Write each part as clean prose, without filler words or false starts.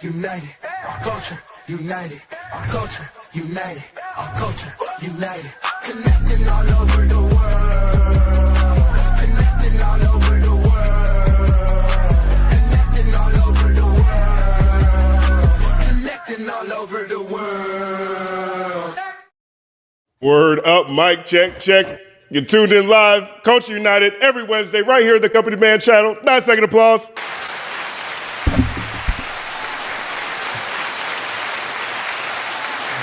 united. Our culture, united. Our culture, united. Our culture, united. Connecting all over the world. Connecting all over the world. Connecting all over the world. Connecting all over the world. Word up, mic check, check. You're tuned in live, Culture United, every Wednesday, right here at the Company Man channel. 9-second applause.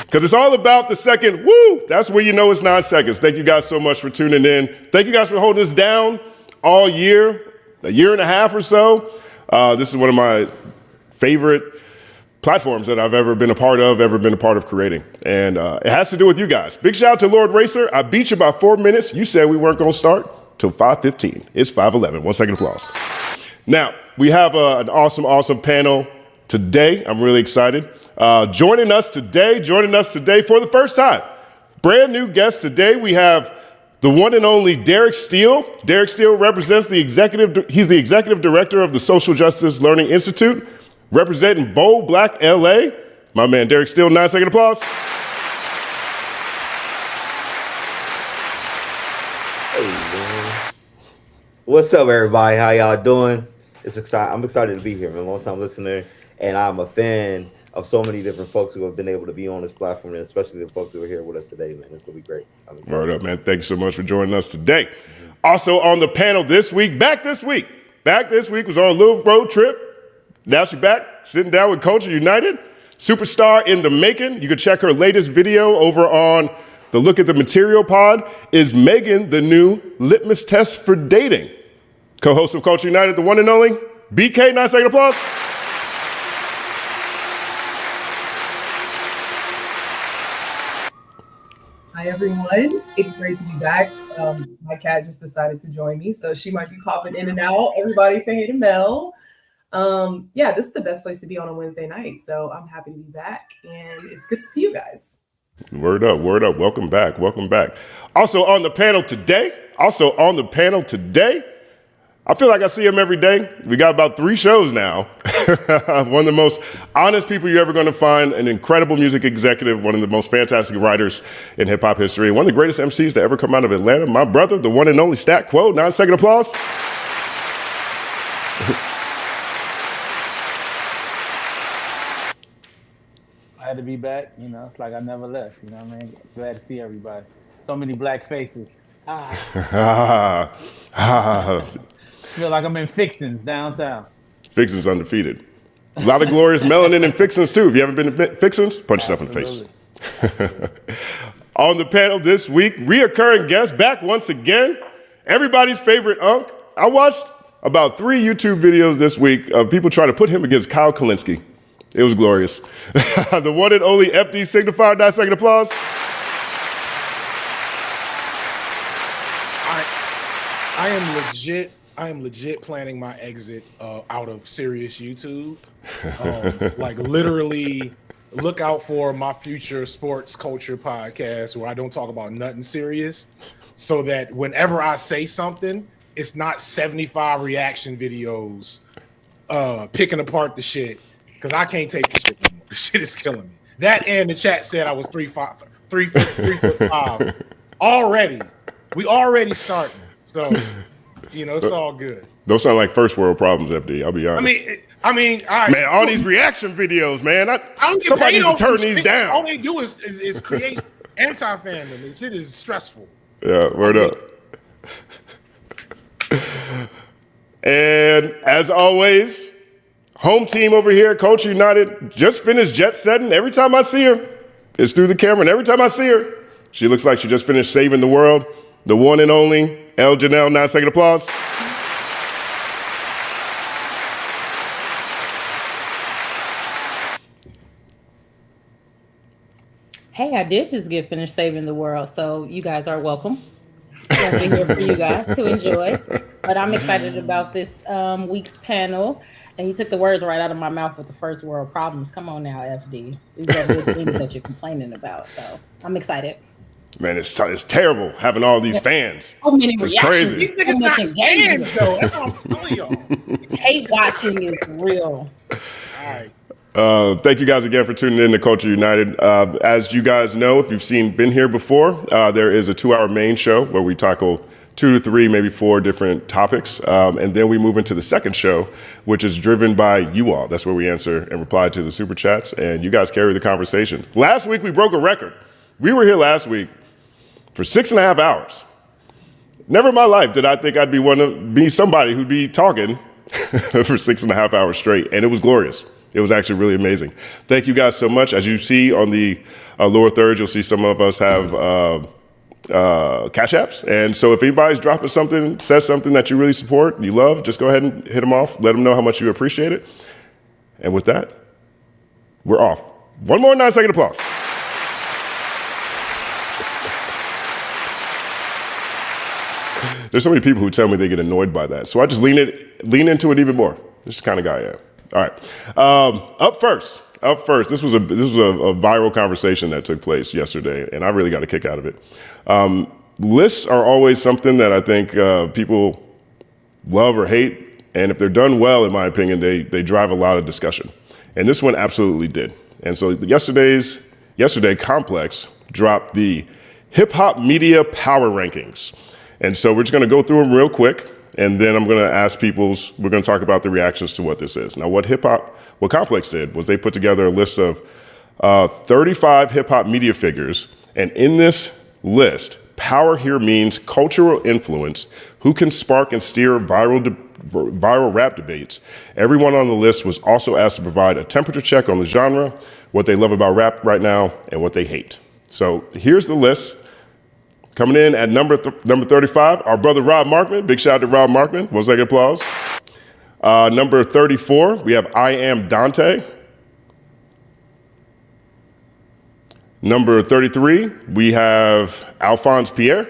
Because it's all about the second woo. That's when you know it's 9 seconds. Thank you guys so much for tuning in. Thank you guys for holding us down all year, a year and a half or so. This is one of my favorite platforms that I've ever been a part of creating. And it has to do with you guys. Big shout out to Lord Racer. I beat you by 4 minutes. You said we weren't going to start till 5:15. It's 5:11. 1 second applause. Now, we have an awesome panel today. I'm really excited. Joining us today for the first time, brand new guest today, we have the one and only Derek Steele. Derek Steele represents he's the executive director of the Social Justice Learning Institute, representing Bold Black LA. My man Derek Steele, 9-second applause. Hey, man. What's up, everybody? How y'all doing? I'm excited to be here, man. Long time listener, and I'm a fan of so many different folks who have been able to be on this platform, and especially the folks who are here with us today, man. It's gonna be great. Word up, man. Thank you so much for joining us today. Also on the panel this week was on a little road trip. Now she's back, sitting down with Culture United. Superstar in the making. You can check her latest video over on the Look at the Material pod. Is Megan the new litmus test for dating? Co-host of Culture United, the one and only BK, 9-second applause. Hi, everyone. It's great to be back. My cat just decided to join me, so she might be popping in and out. Everybody say hey to Mel. Yeah, this is the best place to be on a Wednesday night, so I'm happy to be back, and it's good to see you guys. Word up. Welcome back. Also on the panel today, I feel like I see him every day. We got about 3 shows now. One of the most honest people you're ever going to find, an incredible music executive, one of the most fantastic writers in hip-hop history, one of the greatest MCs to ever come out of Atlanta, my brother, the one and only Stat Quo, 9-second applause. I had to be back, it's like I never left, what I mean? Glad to see everybody. So many black faces. Feel like I'm in Fixins downtown. Fixins undefeated. A lot of glorious melanin in Fixins too. If you haven't been to Fixins, punch yourself in the face. On the panel this week, reoccurring guest back once again, everybody's favorite Unc. I watched about 3 YouTube videos this week of people trying to put him against Kyle Kalinske. It was glorious. The one and only FD Signifier, 9-second applause. I am legit planning my exit out of serious YouTube. Like literally look out for my future sports culture podcast where I don't talk about nothing serious, so that whenever I say something, it's not 75 reaction videos picking apart the shit, because I can't take this shit anymore. The shit is killing me. That, and the chat said I was 3'5". Already. We already starting. So it's all good. Those sound like first world problems, FD. I'll be honest. I mean, all right. Man, all these reaction videos, man. Somebody needs to turn these down. All they do is create anti-fandom. This shit is stressful. Yeah, word up. And as always, home team over here, Culture United, just finished jet setting. Every time I see her, it's through the camera. And every time I see her, she looks like she just finished saving the world. The one and only Elle Janelle, 9-second applause. Hey, I did just get finished saving the world, so you guys are welcome. I'll be here for you guys to enjoy. But I'm excited about this week's panel. And you took the words right out of my mouth with the first world problems. Come on now, FD. These are the things that you're complaining about. So I'm excited. Man, it's terrible having all these fans. So many it's reactions. crazy. These niggas not fans, though. That's what I'm telling y'all. Hate watching is real. All right. Thank you guys again for tuning in to Culture United. As you guys know, if you've been here before, there is a 2-hour main show where we tackle 2 to 3, maybe 4 different topics. And then we move into the second show, which is driven by you all. That's where we answer and reply to the super chats, and you guys carry the conversation. Last week, we broke a record. We were here last week for 6.5 hours. Never in my life did I think I'd be somebody who'd be talking for 6.5 hours straight, and it was glorious. It was actually really amazing. Thank you guys so much. As you see on the lower third, you'll see some of us have cash apps. And so if anybody's dropping something, says something that you really support, you love, just go ahead and hit them off. Let them know how much you appreciate it. And with that, we're off. One more 9-second applause. There's so many people who tell me they get annoyed by that. So I just lean into it even more. This is the kind of guy I am. All right. Up first. This was a viral conversation that took place yesterday, and I really got a kick out of it. Lists are always something that I think people love or hate, and if they're done well, in my opinion, they drive a lot of discussion. And this one absolutely did. And so yesterday, Complex dropped the Hip Hop Media Power Rankings. And so we're just going to go through them real quick. And then I'm going to ask we're going to talk about the reactions to what this is. Now, what Complex did was they put together a list of 35 hip hop media figures. And in this list, power here means cultural influence, who can spark and steer viral rap debates. Everyone on the list was also asked to provide a temperature check on the genre, what they love about rap right now, and what they hate. So here's the list. Coming in at number 35, our brother Rob Markman. Big shout out to Rob Markman. 1 second applause. Number 34, we have I Am Dante. Number 33, we have Alphonse Pierre.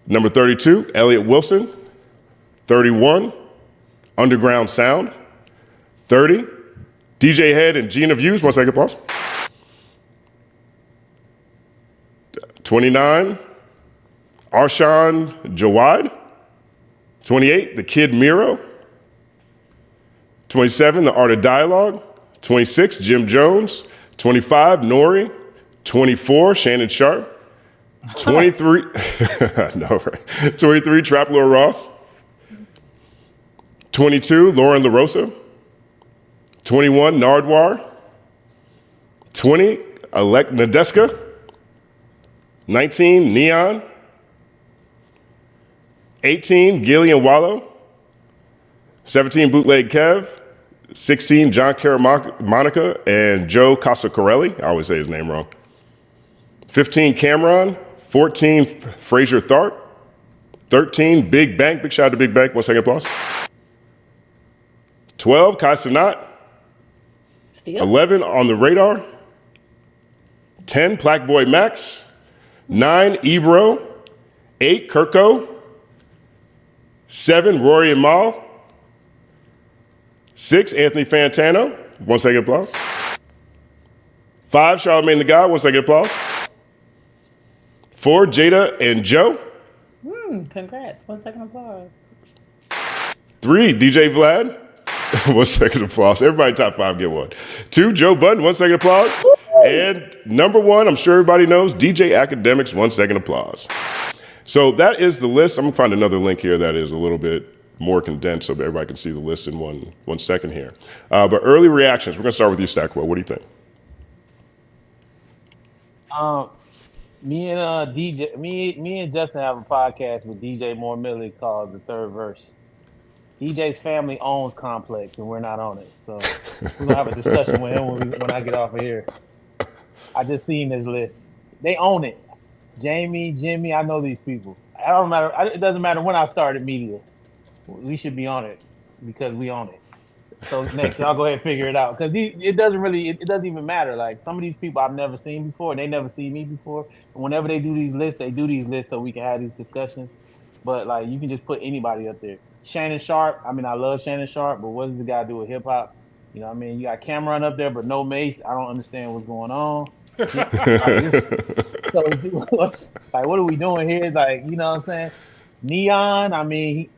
Number 32, Elliott Wilson. 31, Underground Sound. 30, DJ Head and Gene of Views. 1 second applause. 29, Arshawn Jawad. 28, The Kid Miro. 27, The Art of Dialogue. 26, Jim Jones. 25, Nori. 24, Shannon Sharp. 23, no, right. 23, Trap Lord Ross. 22, Lauren LaRosa. 21, Nardwar. 20, Alec Nadeska. 19, Neon. 18, Gillian Wallow. 17, Bootleg Kev. 16, John Monica and Joe Casacorelli. I always say his name wrong. 15, Cameron. 14, Fraser Tharp. 13, Big Bank. Big shout out to Big Bank. 1 second applause. 12, Kai Cenat. Steele. 11, On the Radar. 10, Black Boy Max. 9, Ebro. 8, Kirko. 7, Rory and Mal. 6, Anthony Fantano. 1 second applause. 5, Charlamagne the God. 1 second applause. 4, Jada and Joe. Congrats. 1 second applause. 3, DJ Vlad. 1 second applause. Everybody top 5 get one. 2, Joe Budden. 1 second applause. And number 1, I'm sure everybody knows, DJ Academics. 1 second applause. So that is the list. I'm going to find another link here that is a little bit more condensed so everybody can see the list in one second here. But early reactions. We're going to start with you, Stackwell. What do you think? Me and Justin have a podcast with DJ Moore Millie called The Third Verse. DJ's family owns Complex, and we're not on it. So we're gonna have a discussion with him when I get off of here. I just seen this list. They own it. Jamie, Jimmy, I know these people. It doesn't matter when I started media. We should be on it because we own it. So next, y'all go ahead and figure it out. Because it doesn't even matter. Like, some of these people I've never seen before, and they never seen me before. And whenever they do these lists so we can have these discussions. But, like, you can just put anybody up there. Shannon Sharp, I mean, I love Shannon Sharp, but what does the guy do with hip-hop? You know what I mean? You got Cameron up there, but no Mace. I don't understand what's going on. So, like, what are we doing here? Like, you know what I'm saying? Neon, I mean,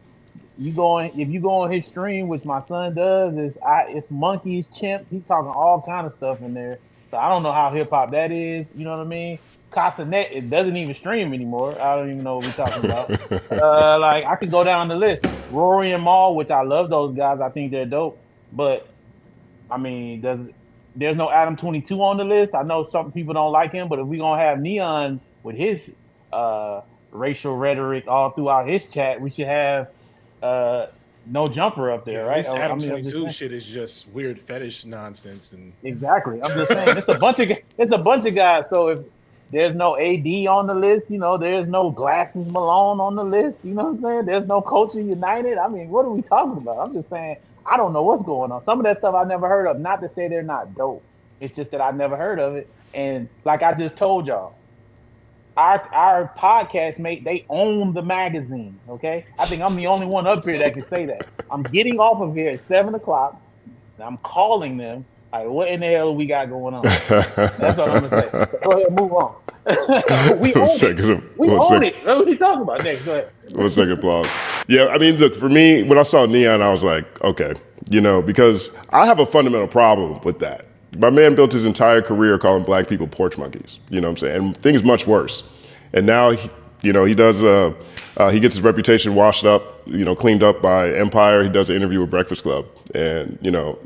if you go on his stream, which my son does, it's monkeys, chimps. He's talking all kind of stuff in there. So I don't know how hip hop that is. You know what I mean? Casanet, it doesn't even stream anymore. I don't even know what we're talking about. Like I could go down the list. Rory and Maul, which I love those guys. I think they're dope. But I mean, there's no Adam 22 on the list. I know some people don't like him, but if we're gonna have Neon with his racial rhetoric all throughout his chat, we should have No Jumper up there, right? This Adam I mean, 22 shit is just weird fetish nonsense, and exactly. I'm just saying it's a bunch of guys. So if there's no AD on the list, you know, there's no Glasses Malone on the list, you know what I'm saying? There's no Culture United. I mean, what are we talking about? I'm just saying I don't know what's going on. Some of that stuff I never heard of. Not to say they're not dope. It's just that I never heard of it. And like I just told y'all, our podcast mate, they own the magazine. Okay, I think I'm the only one up here that can say that. I'm getting off of here at 7:00. I'm calling them. Like, what in the hell we got going on? That's what I'm gonna say. So go ahead, move on. We own it. We own it. What are you talking about next? Go ahead. 1 second, applause. Yeah, I mean, look, for me, when I saw Neon, I was like, okay, you know, because I have a fundamental problem with that. My man built his entire career calling black people porch monkeys. You know what I'm saying? And things much worse. And now, he does. He gets his reputation washed up, cleaned up by Empire. He does an interview with Breakfast Club, and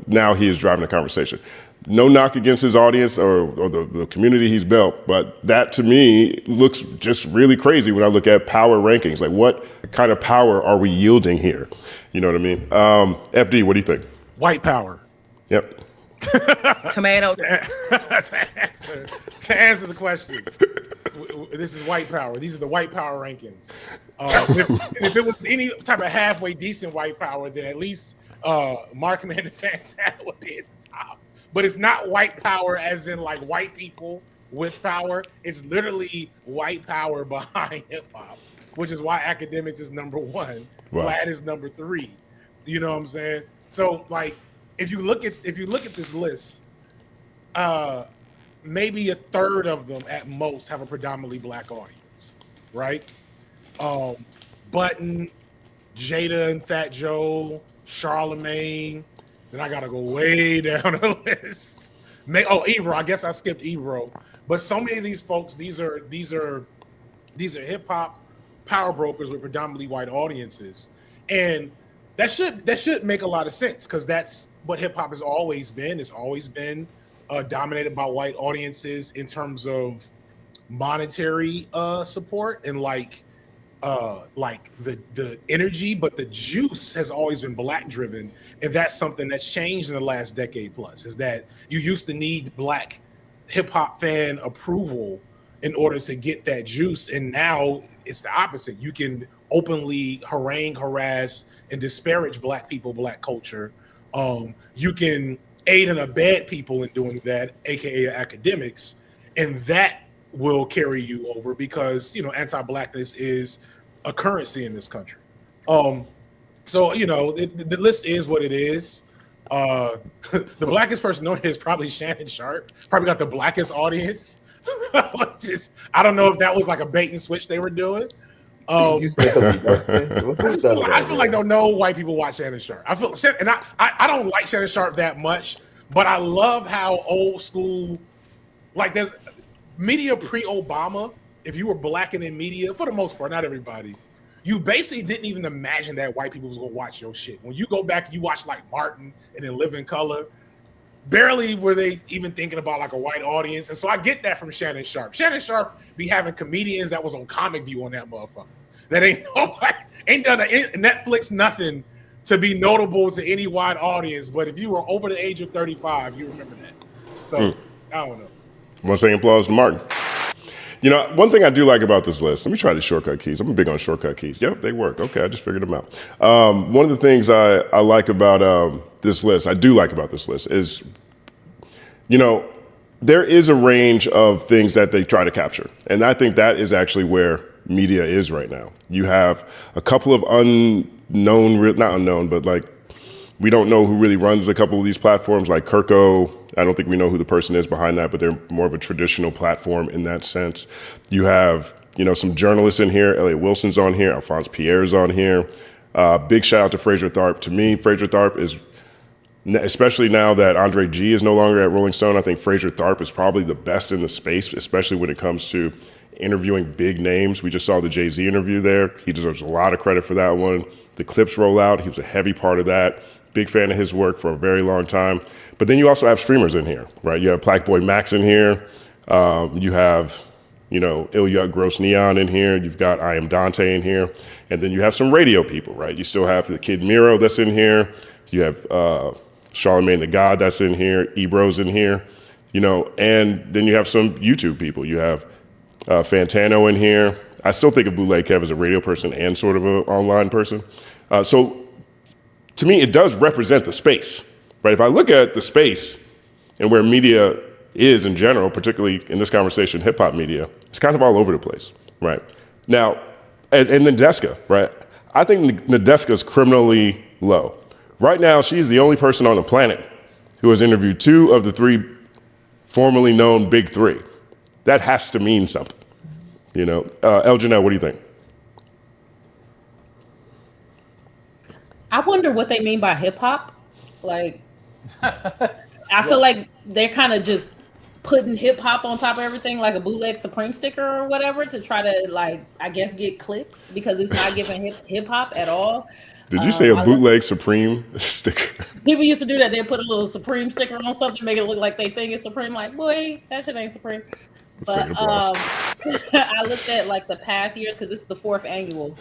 now he is driving the conversation. No knock against his audience or the community he's built, but that to me looks just really crazy when I look at power rankings. Like, what kind of power are we yielding here? You know what I mean? FD, what do you think? white power. Yep. Tomato. To answer the question, this is white power. These are the white power rankings. If it was any type of halfway decent white power, then at least Markham and Fantana would be at the top. But it's not white power as in like white people with power. It's literally white power behind hip hop, which is why academics is number one. Wow. Vlad is number three. You know what I'm saying? So like, if you look at this list, maybe a third of them at most have a predominantly black audience, right? Button, Jada and Fat Joe, Charlamagne. Then I gotta go way down the list. Ebro. I guess I skipped Ebro. But so many of these folks, these are hip hop power brokers with predominantly white audiences, and that should make a lot of sense because that's what hip hop has always been. It's always been dominated by white audiences in terms of monetary support and like the energy, but the juice has always been black driven, and that's something that's changed in the last decade plus. Is that you used to need black hip hop fan approval in order to get that juice, and now it's the opposite. You can openly harangue, harass, and disparage black people, black culture. You can aid and abet people in doing that, aka academics, and that will carry you over because anti-blackness is a currency in this country. So the list is what it is. The blackest person on here is probably Shannon Sharp. Probably got the blackest audience. I don't know if that was like a bait and switch they were doing. I feel like no white people watch Shannon Sharp. I don't like Shannon Sharp that much, but I love how old school, like there's media pre-Obama. If you were black and in media, for the most part, not everybody, you basically didn't even imagine that white people was gonna watch your shit. When you go back, you watch like Martin and then Live in Color. Barely were they even thinking about like a white audience. And so I get that from Shannon Sharp. Shannon Sharp be having comedians that was on Comic View on that motherfucker. That ain't done Netflix nothing to be notable to any wide audience. But if you were over the age of 35, you remember that. So I don't know. 1 second applause to Martin. One thing I do like about this list, let me try the shortcut keys. I'm big on shortcut keys. Yep, they work. Okay, I just figured them out. One of the things I like about this list, is, there is a range of things that they try to capture. And I think that is actually where media is right now. You have a couple of not unknown, but like, we don't know who really runs a couple of these platforms, like Kirko. I don't think we know who the person is behind that, but they're more of a traditional platform in that sense. You have, some journalists in here. Elliot Wilson's on here. Alphonse Pierre's on here. Big shout out to Fraser Tharp. To me, Fraser Tharp is, especially now that Andre G is no longer at Rolling Stone, I think Fraser Tharp is probably the best in the space, especially when it comes to interviewing big names. We just saw the Jay-Z interview there. He deserves a lot of credit for that one. The Clips rollout, he was a heavy part of that. Big fan of his work for a very long time. But then you also have streamers in here, right? You have Black Boy Max in here. You have, Ilya Gross Neon in here. You've got I Am Dante in here. And then you have some radio people, right? You still have the Kid Miro that's in here. You have Charlamagne the God that's in here. Ebro's in here, and then you have some YouTube people. You have Fantano in here. I still think of Bootleg Kev as a radio person and sort of an online person. So to me, it does represent the space, right? If I look at the space and where media is in general, particularly in this conversation, hip hop media, it's kind of all over the place, right? Now, and Nadeska, right? I think Nadeska is criminally low. Right now, she's the only person on the planet who has interviewed 2 of the 3 formerly known big 3. That has to mean something, Elle Janelle, what do you think? I wonder what they mean by hip hop. Like, I feel like they're kind of just putting hip hop on top of everything, like a bootleg Supreme sticker or whatever, to try to, I guess, get clicks, because it's not giving hip hop at all. Did you say a bootleg Supreme sticker? People used to do that. They put a little Supreme sticker on something, make it look like they think it's Supreme. Like, boy, that shit ain't Supreme. But I looked at the past years, because this is the 4th annual.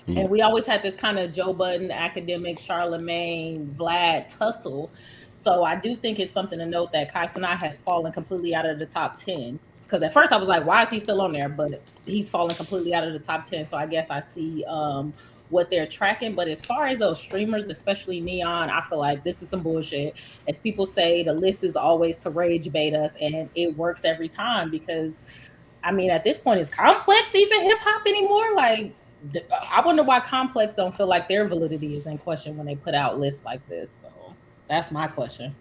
And we always had this kind of Joe Budden, academic, Charlamagne, Vlad tussle. So I do think it's something to note that Kai Cenat has fallen completely out of the top 10. Because at first I was like, why is he still on there? But he's fallen completely out of the top 10. So I guess I see what they're tracking. But as far as those streamers, especially Neon, I feel like this is some bullshit. As people say, the list is always to rage bait us, and it works every time, because, at this point, is Complex even hip hop anymore? I wonder why Complex don't feel like their validity is in question when they put out lists like this. So that's my question.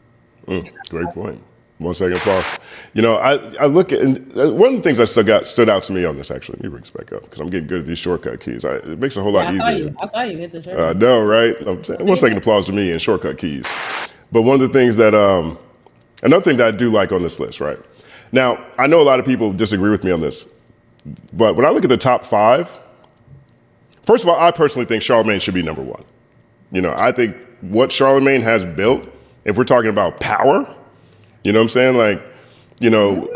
Great point. 1 second pause. I look at, and one of the things that stood out to me on this, actually, let me bring this back up, because I'm getting good at these shortcut keys. It makes it a whole lot easier. I saw you hit the shortcut. I know, right? 1 second applause to me and shortcut keys. But one of the things that, another thing that I do like on this list, right? Now, I know a lot of people disagree with me on this, but when I look at the top 5, first of all, I personally think Charlamagne should be number 1. I think what Charlamagne has built, if we're talking about power, you know what I'm saying? Joe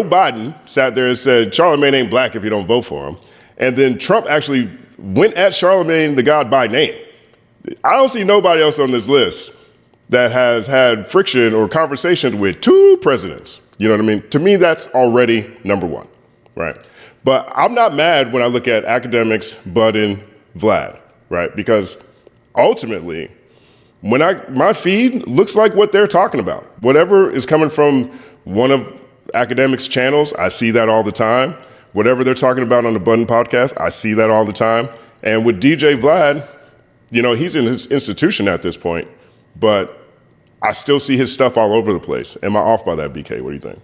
Biden sat there and said, Charlamagne ain't black if you don't vote for him. And then Trump actually went at Charlamagne the God by name. I don't see nobody else on this list that has had friction or conversations with 2 presidents. You know what I mean? To me, that's already number 1, right? But I'm not mad when I look at academics, Budden, Vlad, right? Because ultimately, when my feed looks like what they're talking about. Whatever is coming from one of academics' channels, I see that all the time. Whatever they're talking about on the Budden podcast, I see that all the time. And with DJ Vlad, he's in his institution at this point, but I still see his stuff all over the place. Am I off by that, BK? What do you think?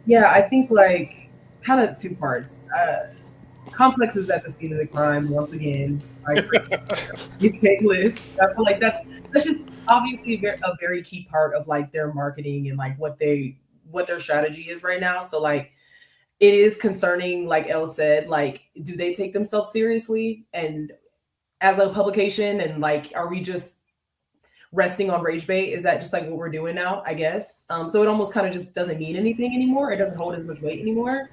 Yeah, I think kind of 2 parts. Complex is at the scene of the crime once again. You fake list. I feel like that's just obviously a very key part of their marketing and what their strategy is right now. So it is concerning, like Elle said, do they take themselves seriously and as a publication, and are we just resting on rage bait? Is that just what we're doing now, I guess? So it almost kind of just doesn't mean anything anymore. It doesn't hold as much weight anymore.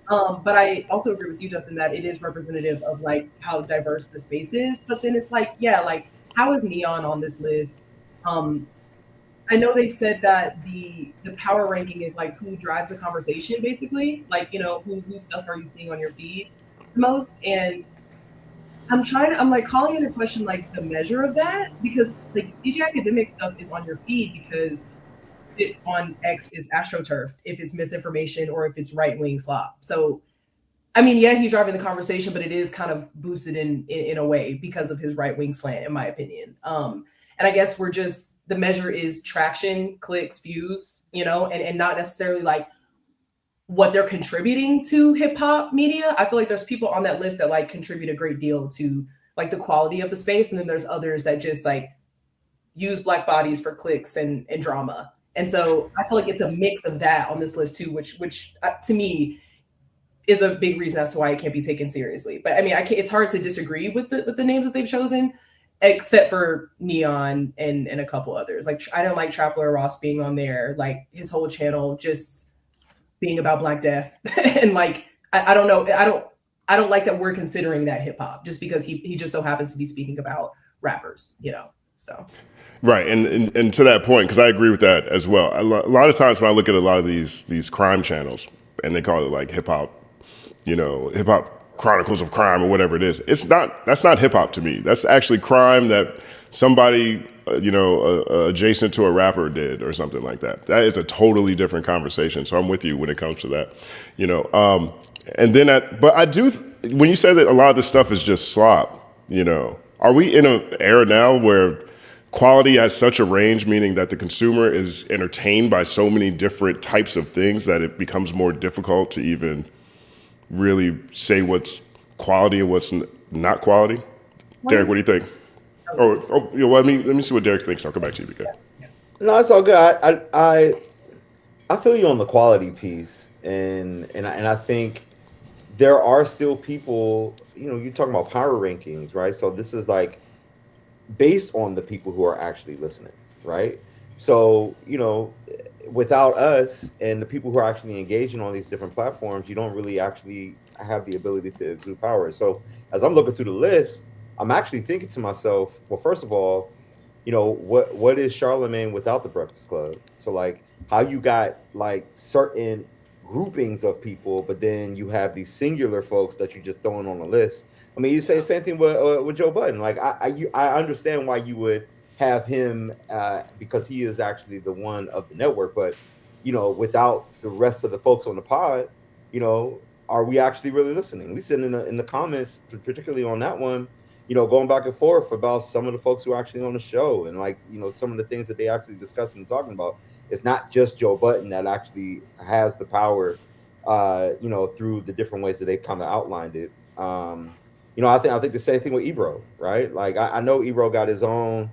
But I also agree with you, Justin, that it is representative of how diverse the space is. But then it's how is Neon on this list? I know they said that the power ranking is who drives the conversation, basically. Who stuff are you seeing on your feed the most? And I'm calling into question the measure of that, because DJ academic stuff is on your feed because it on X is astroturf, if it's misinformation or if it's right-wing slop. So, he's driving the conversation, but it is kind of boosted in a way because of his right-wing slant, in my opinion. And I guess the measure is traction, clicks, views, and not necessarily what they're contributing to hip hop media. I feel like there's people on that list that like contribute a great deal to like the quality of the space, and then there's others that just like use Black bodies for clicks and drama. And so I feel like it's a mix of that on this list too, which to me is a big reason as to why it can't be taken seriously. But I mean, it's hard to disagree with the names that they've chosen, except for Neon and a couple others. Like I don't like Trapler Ross being on there, like his whole channel just being about Black Death. And like I don't know, I don't like that we're considering that hip hop just because he just so happens to be speaking about rappers, you know. So right, and to that point, because I agree with that as well. A lot of times when I look at a lot of these crime channels, and they call it like hip hop, you know, hip hop chronicles of crime or whatever it is, that's not hip hop to me. That's actually crime that somebody adjacent to a rapper did or something like that. That is a totally different conversation. So I'm with you when it comes to that, you know. But I do, when you say that a lot of this stuff is just slop, you know, are we in an era now where quality has such a range, meaning that the consumer is entertained by so many different types of things that it becomes more difficult to even really say what's quality and what's not quality? Derek, what do you think? Let me see what Derek thinks. I'll come back to you. Because... No, it's all good. I feel you on the quality piece, and I think there are still people. You know, you're talking about power rankings, right? So this is like based on the people who are actually listening, right? So, you know, without us and the people who are actually engaging on these different platforms, you don't really actually have the ability to exude power. So as I'm looking through the list, I'm actually thinking to myself, well, first of all, you know, what is Charlamagne without the Breakfast Club? So like how you got like certain groupings of people, but then you have these singular folks that you're just throwing on the list. I mean, you say the same thing with Joe Budden. Like I understand why you would have him because he is actually the one of the network. But you know, without the rest of the folks on the pod, you know, are we actually really listening? We said in the comments, particularly on that one, you know, going back and forth about some of the folks who are actually on the show and like, you know, some of the things that they actually discussing and talking about. It's not just Joe Budden that actually has the power, you know, through the different ways that they kind of outlined it. You know, I think the same thing with Ebro, right? Like I know Ebro got his own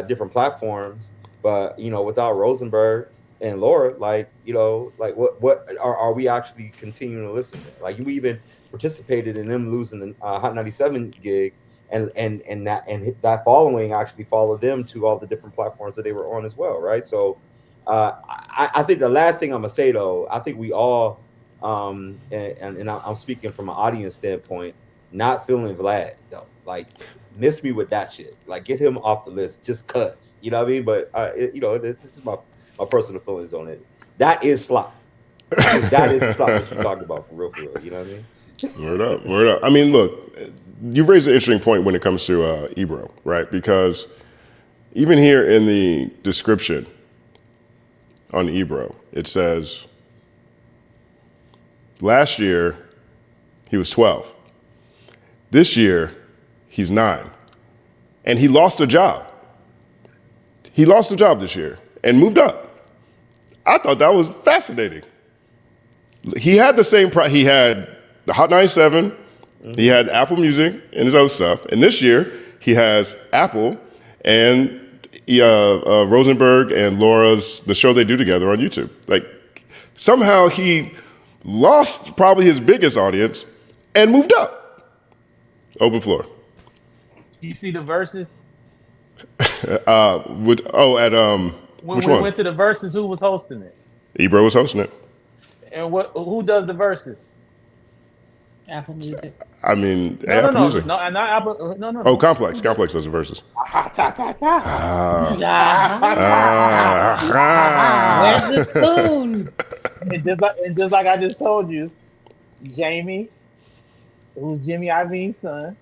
different platforms, but you know, without Rosenberg and Laura, like, you know, like what are we actually continuing to listen to? Like you even participated in them losing the Hot 97 gig, and that following actually followed them to all the different platforms that they were on as well, right? So I think the last thing I'm gonna say though, I think we all and I'm speaking from an audience standpoint, not feeling Vlad though. Like miss me with that shit. Like get him off the list, just cuts. You know what I mean? But you know, this is my personal feelings on it. That is slop. That is the slop that you're talking about for real. You know what I mean? Word up. I mean, look, you've raised an interesting point when it comes to Ebro, right? Because even here in the description on Ebro, it says last year he was 12. This year he's 9. And he lost a job. He lost a job this year and moved up. I thought that was fascinating. He had the same he had the Hot 97, he had Apple Music and his other stuff. And this year he has Apple and Rosenberg and Laura's, the show they do together on YouTube. Like somehow he lost probably his biggest audience and moved up. Open floor. You see the verses? When which we went to the verses, who was hosting it? Ebro was hosting it. And who does the verses? Apple Music. I mean, Apple Music. No, not Apple. No. Oh, Complex. Complex does the verses. Where's the spoon? And just like I just told you, Jamie, who's Jimmy Iovine's son,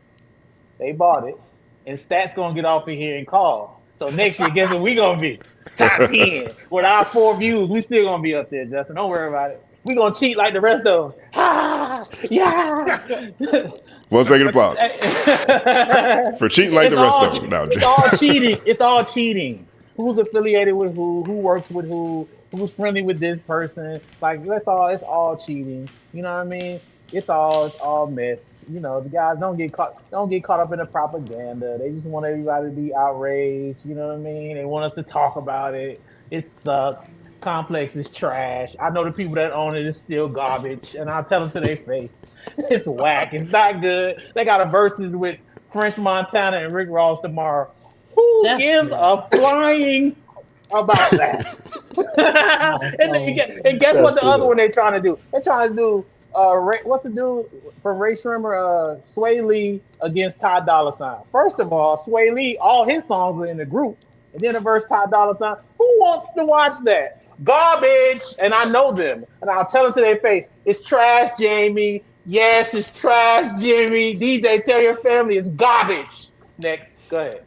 they bought it. And Stat's going to get off in here and call. So next year, guess what we going to be? Top 10. With our 4 views, we still going to be up there, Justin. Don't worry about it. We going to cheat like the rest of them. Yeah. 1 second applause. For cheating like the rest of them. No, it's all cheating. It's all cheating. who's affiliated with who works with who's friendly with this person. Like it's all cheating. You know what I mean? It's all mess. You know, the guys don't get caught up in the propaganda. They just want everybody to be outraged. You know what I mean? They want us to talk about it. It sucks. Complex is trash. I know the people that own it is still garbage, and I'll tell them to their face. It's whack. It's not good. They got a versus with French Montana and Rick Ross tomorrow. Who gives a flying about that? and guess what the other one they're trying to do? They're trying to do what's the dude from Ray Shrimmer, Sway Lee against Ty Dolla $ign. First of all, Sway Lee, all his songs are in the group, and then the verse Ty Dolla $ign. Who wants to watch that? Garbage, and I know them, and I'll tell them to their face, it's trash, Jamie. Yes, it's trash, Jimmy. DJ, tell your family it's garbage. Next, go ahead.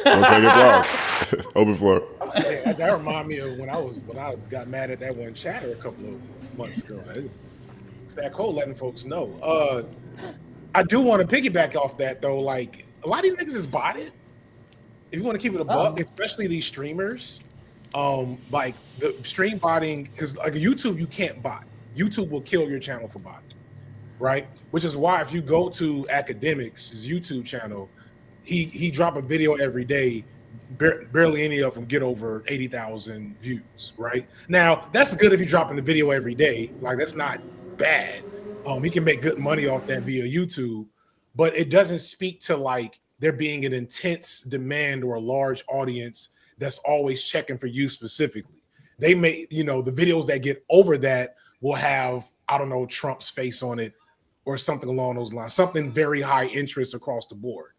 One second applause. Open floor. Yeah, that remind me of when I got mad at that one chatter a couple of months ago. It's that cold letting folks know. I do want to piggyback off that though. Like a lot of these niggas is botted. If you want to keep it a buck, especially these streamers, like the stream botting, because like YouTube you can't bot. YouTube will kill your channel for botting, right? Which is why if you go to Academics' YouTube channel, he drop a video every day. Barely any of them get over 80,000 views, right? Now, that's good if you're dropping the video every day. Like, that's not bad. He can make good money off that via YouTube, but it doesn't speak to, like, there being an intense demand or a large audience that's always checking for you specifically. They may, the videos that get over that will have, I don't know, Trump's face on it or something along those lines, something very high interest across the board.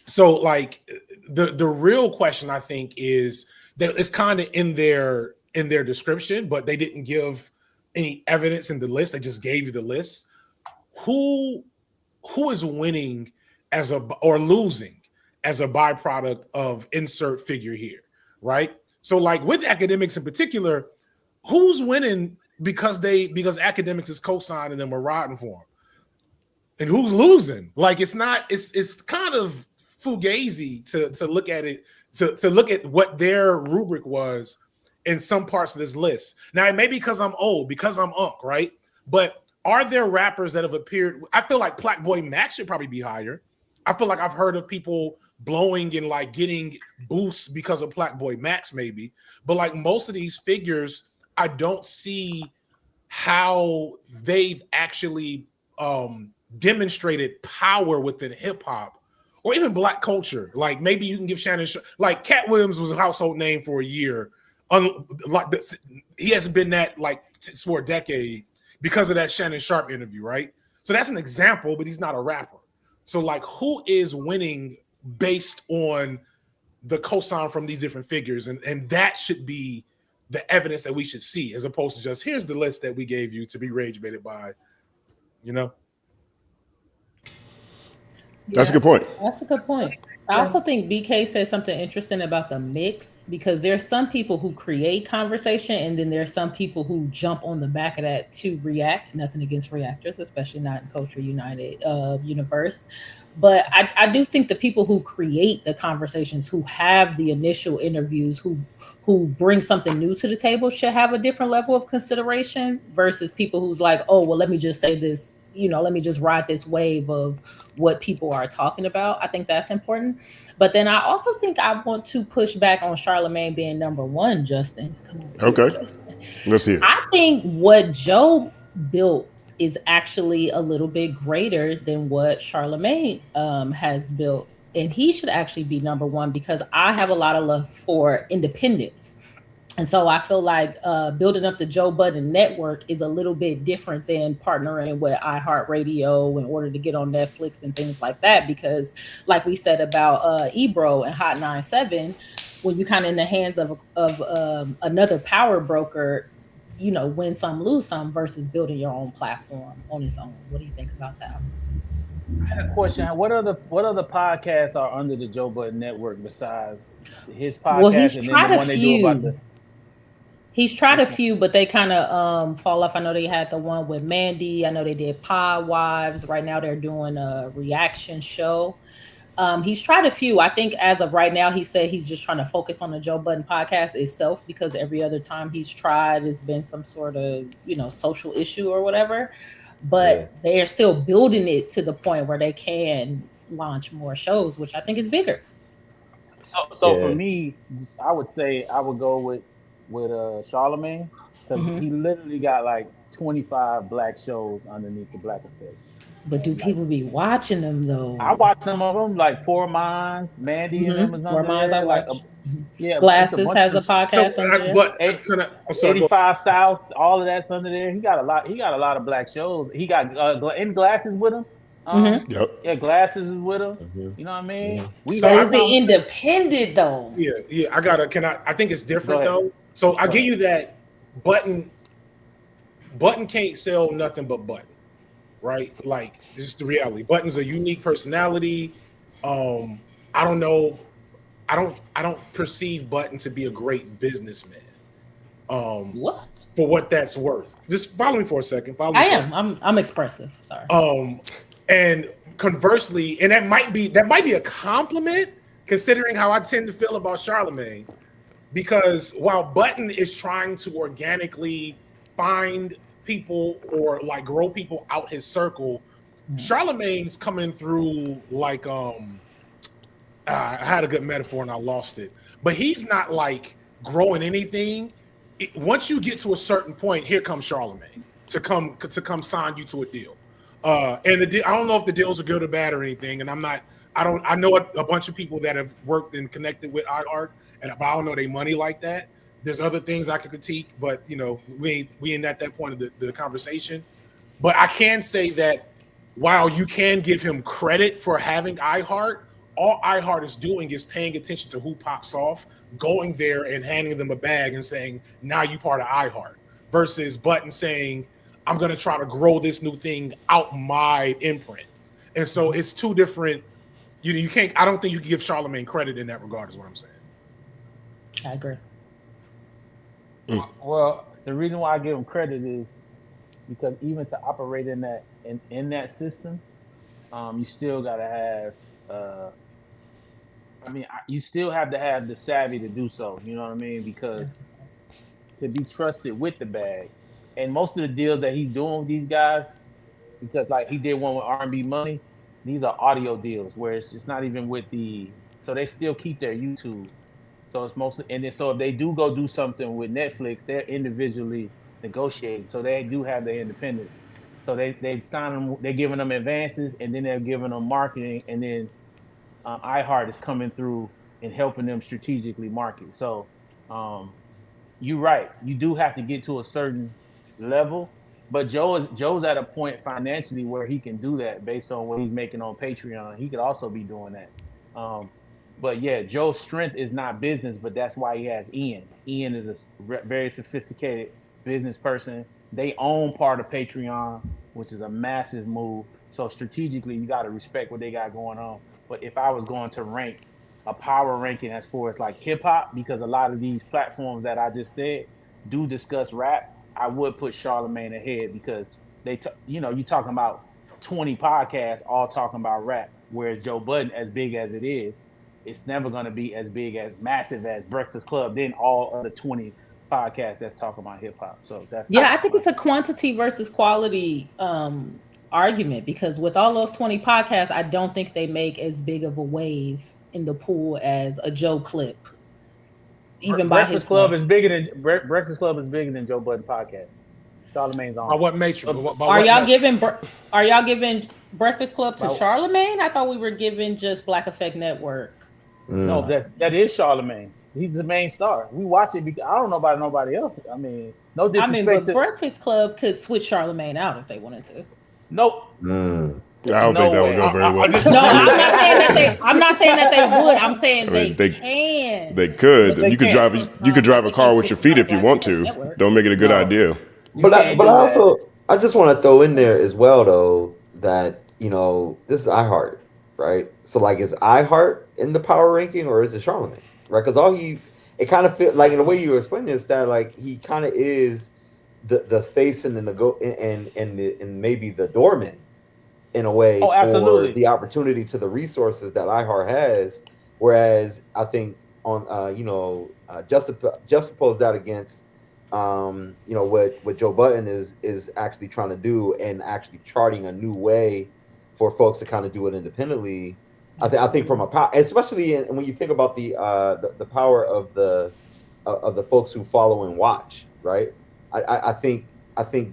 So like the real question I think is that it's kind of in their description, but they didn't give any evidence in the list. They just gave you the list. Who is winning or losing as a byproduct of insert figure here, right? So like with Academics in particular, who's winning because Academics is co-signing them or riding for them? And who's losing? Like it's kind of fugazi to look at it, to look at what their rubric was in some parts of this list. Now it may be because I'm old, because I'm Unc, right? But are there rappers that have appeared? I feel like Black Boy Max should probably be higher. I feel like I've heard of people blowing and like getting boosts because of Black Boy Max, maybe. But like most of these figures, I don't see how they've actually demonstrated power within hip hop or even black culture. Like maybe you can give Shannon, like Cat Williams was a household name for a year. Like he hasn't been that like for a decade because of that Shannon Sharp interview, right? So that's an example, but he's not a rapper. So like who is winning based on the cosign from these different figures? And that should be the evidence that we should see, as opposed to just here's the list that we gave you to be rage baited by, That's a good point. That's a good point. I also think BK said something interesting about the mix, because there's some people who create conversation and then there's some people who jump on the back of that to react. Nothing against reactors, especially not in Culture United universe. But I do think the people who create the conversations, who have the initial interviews, who bring something new to the table should have a different level of consideration versus people who's like, oh, well, let me just say this, let me just ride this wave of what people are talking about. I think that's important. But then I also think I want to push back on Charlamagne being number one, Justin. Okay. Let's hear it. I think what Joe built is actually a little bit greater than what Charlamagne has built. And he should actually be number one because I have a lot of love for independence. And so I feel like building up the Joe Budden network is a little bit different than partnering with iHeart Radio in order to get on Netflix and things like that. Because like we said about Ebro and Hot 97, when you're kind of in the hands of another power broker, win some, lose some versus building your own platform on its own. What do you think about that? I had a question. What other podcasts are under the Joe Budden network besides his podcast? Well, he's and tried then the a one they few. do about the... He's tried a few, but they kind of fall off. I know they had the one with Mandy. I know they did Pod Wives. Right now they're doing a reaction show. He's tried a few. I think as of right now, he said he's just trying to focus on the Joe Budden podcast itself, because every other time he's tried has been some sort of, social issue or whatever. But they're still building it to the point where they can launch more shows, which I think is bigger. So for me, I would say I would go with Charlamagne, because he literally got like 25 black shows underneath the Black Effect. But do people be watching them though? I watch some of them, like Four Minds, Mandy and them is under Minds there. I Like, watch. yeah, Glasses has a podcast under there. But I'm sorry, 85 South, all of that's under there. He got a lot of black shows. He got in Glasses with him. Yeah, Glasses is with him. You know what I mean? So is it independent though? Yeah. I think it's different though. So I give you that Budden can't sell nothing but Budden, right? Like, this is the reality. Budden's a unique personality. I don't know. I don't perceive Budden to be a great businessman. What? For what that's worth. Just follow me for a second. I'm expressive. Sorry. And conversely, and that might be a compliment considering how I tend to feel about Charlamagne, because while Budden is trying to organically find people or like grow people out his circle, Charlamagne's coming through like I had a good metaphor and I lost it, but he's not like growing anything. Once you get to a certain point, here comes Charlamagne to come sign you to a deal. And I don't know if the deals are good or bad or anything. And I know a bunch of people that have worked and connected with iHeart, but I don't know their money like that. There's other things I could critique, but we ain't at that point of the conversation. But I can say that while you can give him credit for having iHeart, all iHeart is doing is paying attention to who pops off, going there and handing them a bag and saying, now you part of iHeart, versus Budden saying, I'm going to try to grow this new thing out my imprint. And so it's two different, you can't, I don't think you can give Charlamagne credit in that regard is what I'm saying. I agree. Well, the reason why I give him credit is because even to operate in that system, you still got to have, you still have to have the savvy to do so. You know what I mean? Because to be trusted with the bag, and most of the deals that he's doing with these guys, because like he did one with R&B Money, these are audio deals where it's just not even with so they still keep their YouTube. So it's mostly, and then so if they do go do something with Netflix, they're individually negotiating. So they do have their independence. So they sign them, they're giving them advances, and then they're giving them marketing, and then iHeart is coming through and helping them strategically market. So you're right. You do have to get to a certain level, but Joe's at a point financially where he can do that based on what he's making on Patreon. He could also be doing that. But yeah, Joe's strength is not business, but that's why he has Ian. Ian is a very sophisticated business person. They own part of Patreon, which is a massive move. So strategically, you got to respect what they got going on. But if I was going to rank a power ranking as far as like hip hop, because a lot of these platforms that I just said do discuss rap, I would put Charlamagne ahead, because you're talking about 20 podcasts all talking about rap, whereas Joe Budden, as big as it is, it's never going to be as big, as massive as Breakfast Club, then all other 20 podcasts that's talking about hip hop. So I think it's a quantity versus quality argument, because with all those 20 podcasts, I don't think they make as big of a wave in the pool as a Joe clip. Even Breakfast Club is bigger than Joe Budden podcast. Charlamagne's on. By what matrix? Are y'all giving Breakfast Club to Charlamagne? I thought we were giving just Black Effect Network. No, that is Charlamagne. He's the main star. We watch it because I don't know about nobody else. I mean, no disrespect. But Breakfast Club could switch Charlamagne out if they wanted to. Nope. I don't think that would go very well. I'm not saying that they would. I'm saying they can. They could. You could drive a car with your feet if you want to. Don't make it a good idea. But I just want to throw in there as well, though, that this is iHeart, right? So like, is iHeart in the power ranking or is it Charlamagne, right? Because it kind of feels like, in the way you were explaining this, that like he kind of is the face and and maybe the doorman in a way Oh, for absolutely. the opportunity to the resources that iHeart has. Whereas I think on juxtapose that against what Joe Budden is actually trying to do and actually charting a new way for folks to kind of do it independently. I think from a power, especially when you think about the power of the folks who follow and watch, right? I think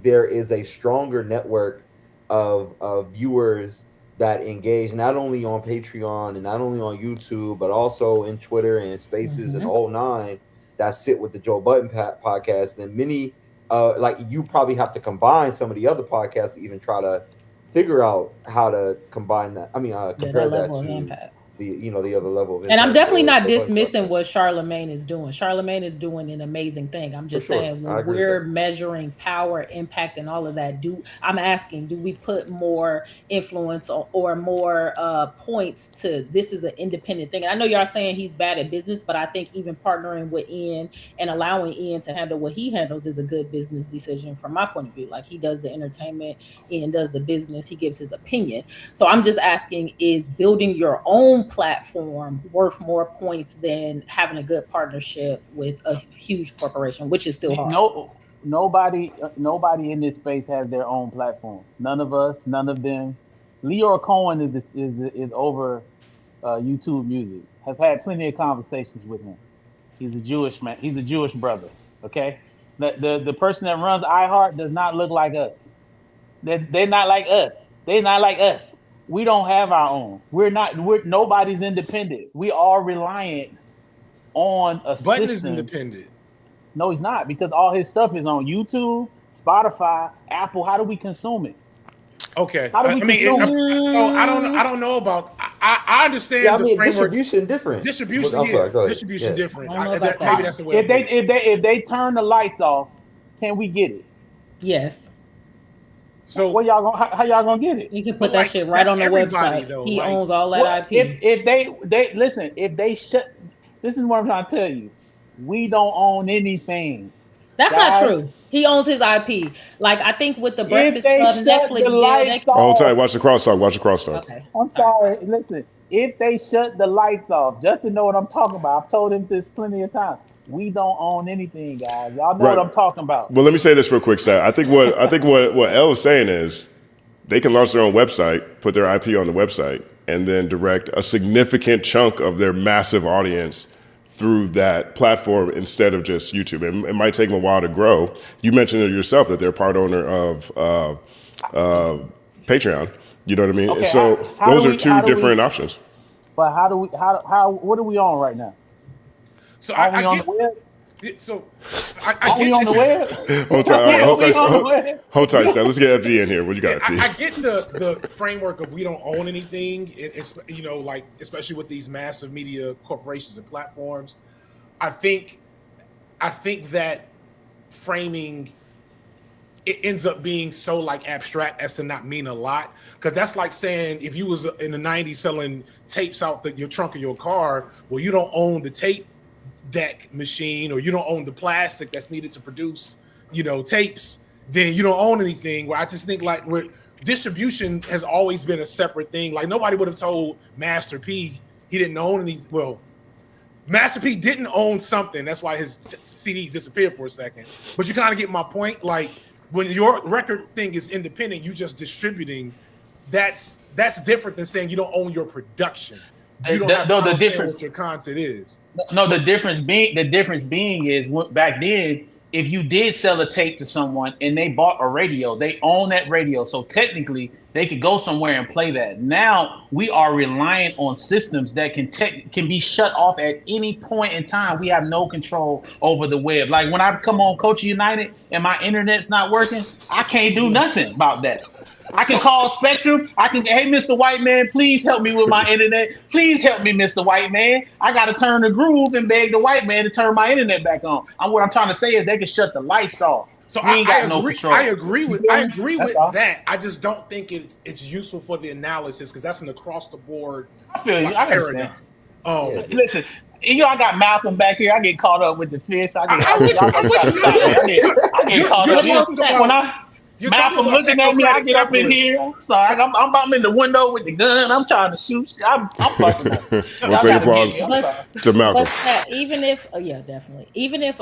there is a stronger network of viewers that engage not only on Patreon and not only on YouTube, but also in Twitter and Spaces and the whole nine that sit with the Joe Budden podcast. And many, like you probably have to combine some of the other podcasts to even try to figure out how to combine that. I mean, compare that level of to impact. the other level of impact. And I'm definitely not Joe Budden dismissing podcast. what Charlamagne is doing. Charlamagne is doing an amazing thing. I'm just sure. saying I when agree with we're that. measuring power, impact, and all of that, I'm asking, do we put more influence or more points to this is an independent thing? And I know y'all saying he's bad at business, but I think even partnering with Ian and allowing Ian to handle what he handles is a good business decision from my point of view. Like he does the entertainment, Ian does the business, he gives his opinion. So I'm just asking, is building your own platform worth more points than having a good partnership with a huge corporation, which is still hard? Nobody in this space has their own platform. None of us, none of them. Leor Cohen is over YouTube Music. Have had plenty of conversations with him. He's a Jewish man. He's a Jewish brother. Okay, the person that runs iHeart does not look like us. They're not like us. They're not like us. We don't have our own. Nobody's independent. We are reliant on a Budden system. is independent. No, he's not, because all his stuff is on YouTube, Spotify, Apple. How do we consume it? Okay. How do we consume it? So I don't know about. I understand Yeah, I the mean, framework. distribution different. Distribution, I'm sorry, go ahead. distribution Yeah. different. I don't know about that. Maybe that's the way. If they turn the lights off, can we get it? Yes. So How y'all gonna get it? You can put But, that like, shit right that's on the everybody, website. though. He Like, owns all that Well, IP. if they listen, if they shut, this is what I'm trying to tell you. We don't own anything. That's guys, not true. He owns his IP. Like I think with the Breakfast they Club shut Netflix the deal, lights they... off- Hold tight. Watch the crosstalk. Watch the crosstalk. Okay. I'm sorry. Listen, if they shut the lights off, just to know what I'm talking about, I've told him this plenty of times. We don't own anything, guys. Y'all know Right. what I'm talking about. Well, let me say this real quick, Stat. I think what Elle is saying is they can launch their own website, put their IP on the website, and then direct a significant chunk of their massive audience through that platform instead of just YouTube. It might take them a while to grow. You mentioned it yourself that they're part owner of Patreon. You know what I mean? Okay, And so how those do are we- two how do we- different options. But what are we on right now? So Are we I on get. the web? So Are I we get on the web? Hold tight. Yeah, Hold we tight. on the web. Hold tight, Stat. Let's get FG in here. What you got, FG? I get the framework of we don't own anything. It's like especially with these massive media corporations and platforms. I think that framing it ends up being so like abstract as to not mean a lot, because that's like saying if you was in the 90s selling tapes out your trunk of your car, well, you don't own the tape deck machine or you don't own the plastic that's needed to produce tapes, then you don't own anything. Where I just think like where distribution has always been a separate thing. Like nobody would have told Master P he didn't own any. Well, Master P didn't own something. That's why his CDs disappeared for a second. But you kind of get my point. Like when your record thing is independent, you just distributing. That's different than saying you don't own your production. You don't have the to difference. what your content is. No, the difference being is back then, if you did sell a tape to someone and they bought a radio, they own that radio. So technically, they could go somewhere and play that. Now we are reliant on systems that can be shut off at any point in time. We have no control over the web. Like when I come on Coach United and my internet's not working, I can't do nothing about that. I can call Spectrum. I can, hey, Mr. White Man, please help me with my internet. Please help me, Mr. White Man. I got to turn the groove and beg the white man to turn my internet back on. What I'm trying to say is they can shut the lights off. So we ain't got no control. I agree with all. that. I just don't think it's useful for the analysis because that's an across the board I feel you. I understand. paradigm. Listen, I got Malcolm back here. I get caught up with the fish. I get I'm with you. caught up. You're talking Malcolm about looking at me. I technocratic get up in capitalism. here. So I'm in the window with the gun. I'm trying to shoot. I'm fucking up. One Y'all second gotta pause get me. I'm But sorry. to Malcolm. but that even if yeah, definitely. Even if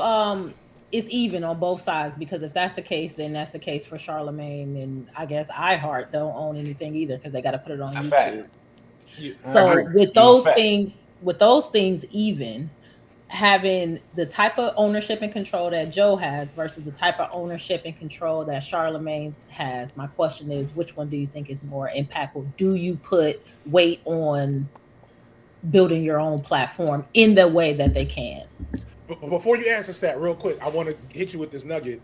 it's even on both sides, because if that's the case, then that's the case for Charlamagne, and I guess iHeart don't own anything either because they got to put it on That's a YouTube. fact. I So agree. with You a those fact. things even having the type of ownership and control that Joe has versus the type of ownership and control that Charlamagne has, my question is, which one do you think is more impactful? Do you put weight on building your own platform in the way that they can? Before you answer that, real quick, I want to hit you with this nugget.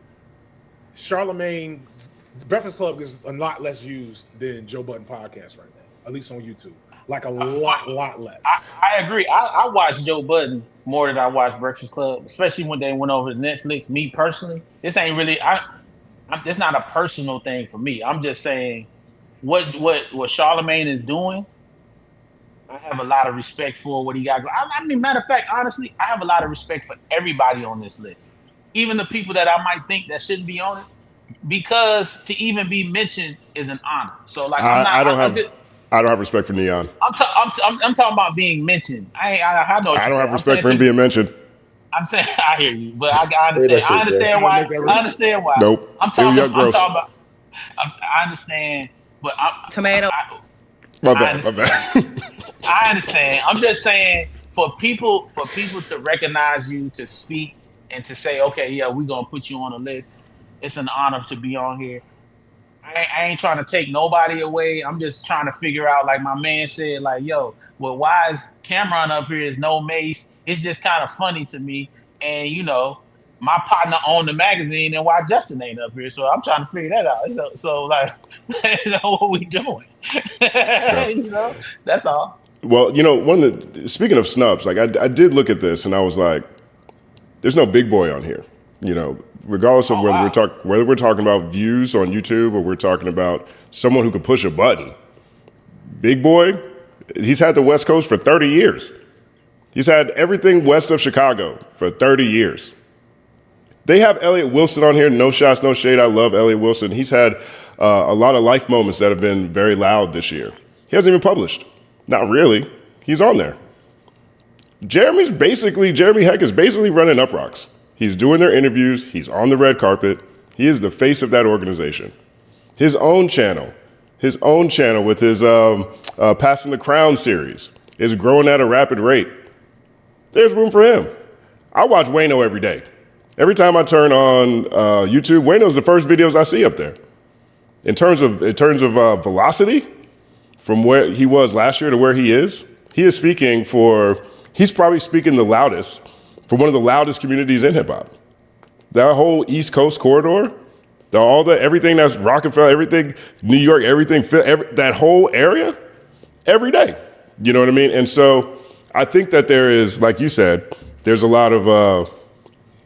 Charlamagne's Breakfast Club is a lot less used than Joe Budden podcast right now, at least on YouTube. Like a lot less. I agree. I watch Joe Budden more than I watch Breakfast Club, especially when they went over to Netflix. Me personally, this ain't really. It's not a personal thing for me. I'm just saying what Charlamagne is doing. I have a lot of respect for what he got. I mean, matter of fact, honestly, I have a lot of respect for everybody on this list, even the people that I might think that shouldn't be on it, because to even be mentioned is an honor. So, like, I don't have respect for Neon. I'm talking about being mentioned. I know. I don't have respect for him being mentioned. I'm saying I hear you, but I understand. I understand why. I understand why. Nope. I'm talking Gross. about. I understand, but Tomato. My bad. I understand. I'm just saying for people to recognize you, to speak, and to say, okay, yeah, we're gonna put you on the list. It's an honor to be on here. I ain't trying to take nobody away. I'm just trying to figure out, like my man said, like, yo, well, why is Cameron up here is no Mace? It's just kind of funny to me. And, you know, my partner owned the magazine, and why Justin ain't up here? So I'm trying to figure that out. So like, you know, what we doing? You know, that's all. Well, you know, speaking of snubs, like I did look at this and I was like, there's no big boy on here, you know, regardless of whether we're talking about views on YouTube or we're talking about someone who could push a button. Big boy, he's had the West Coast for 30 years. He's had everything west of Chicago for 30 years. They have Elliott Wilson on here. No shots, no shade. I love Elliott Wilson. He's had a lot of life moments that have been very loud this year. He hasn't even published. Not really. He's on there. Jeremy Heck is basically running Up Rocks. He's doing their interviews. He's on the red carpet. He is the face of that organization. His own channel with his Passing the Crown series is growing at a rapid rate. There's room for him. I watch Wayno every day. Every time I turn on YouTube, Wayno's the first videos I see up there. In terms of velocity, from where he was last year to where he is he's probably speaking the loudest for one of the loudest communities in hip hop. That whole East Coast corridor, everything that's Rockefeller, everything, New York, everything, that whole area, every day. You know what I mean? And so I think that there is, like you said, there's a lot of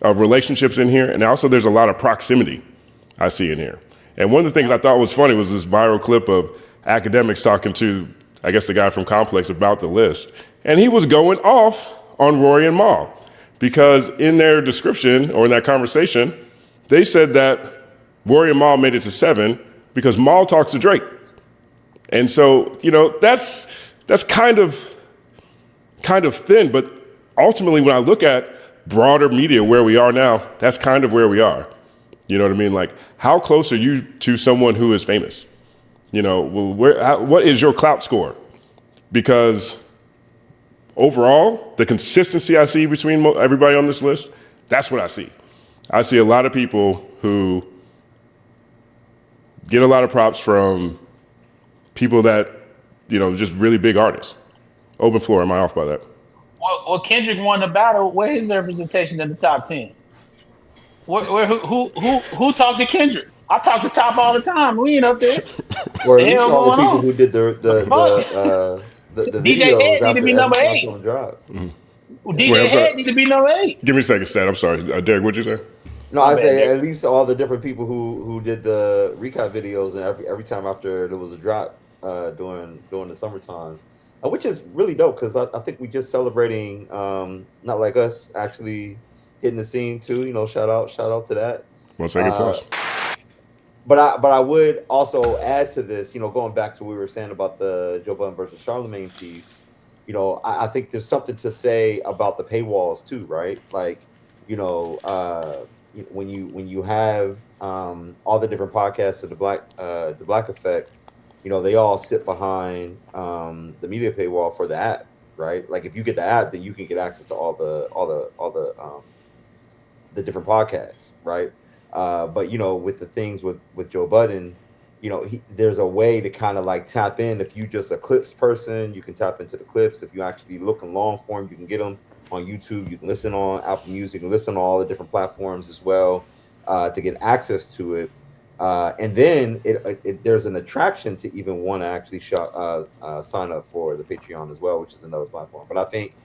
relationships in here, and also there's a lot of proximity I see in here. And one of the things I thought was funny was this viral clip of academics talking to, I guess, the guy from Complex about the list. And he was going off on Rory and Mal because in their description or in that conversation, they said that Rory and Mal made it to 7 because Mal talks to Drake. And so, you know, that's kind of thin, but ultimately when I look at broader media where we are now, that's kind of where we are. You know what I mean? Like, how close are you to someone who is famous? You know, what is your clout score? Because overall, the consistency I see between everybody on this list, that's what I see. I see a lot of people who get a lot of props from people that, you know, just really big artists. Open floor, am I off by that? Well, Kendrick won the battle. Where's his representation in the top 10? Who talked to Kendrick? I talk to Top all the time. We ain't up there. Or at least all the people who did the DJ Head need to be number 8. DJ Head need to be number 8. Give me a second, Stat. I'm sorry. Derek, what'd you say? No, I say at least all the different people who did the recap videos and every time after there was a drop during the summertime, which is really dope because I think we just celebrating Not Like Us actually hitting the scene too. You know, shout out to that. 1 second, pause. But I would also add to this, going back to what we were saying about the Joe Budden versus Charlamagne piece. I think there's something to say about the paywalls too, right? Like, when you have all the different podcasts of the Black Effect, they all sit behind the media paywall for the app, right? Like if you get the app, then you can get access to all the different podcasts, right? But with the things with Joe Budden, there's a way to kind of like tap in. If you just a clips person, you can tap into the clips. If you actually look in long form, you can get them on YouTube. You can listen on Apple Music, you can listen on all the different platforms as well to get access to it. And then there's an attraction to even want to actually sign up for the Patreon as well, which is another platform. But I think,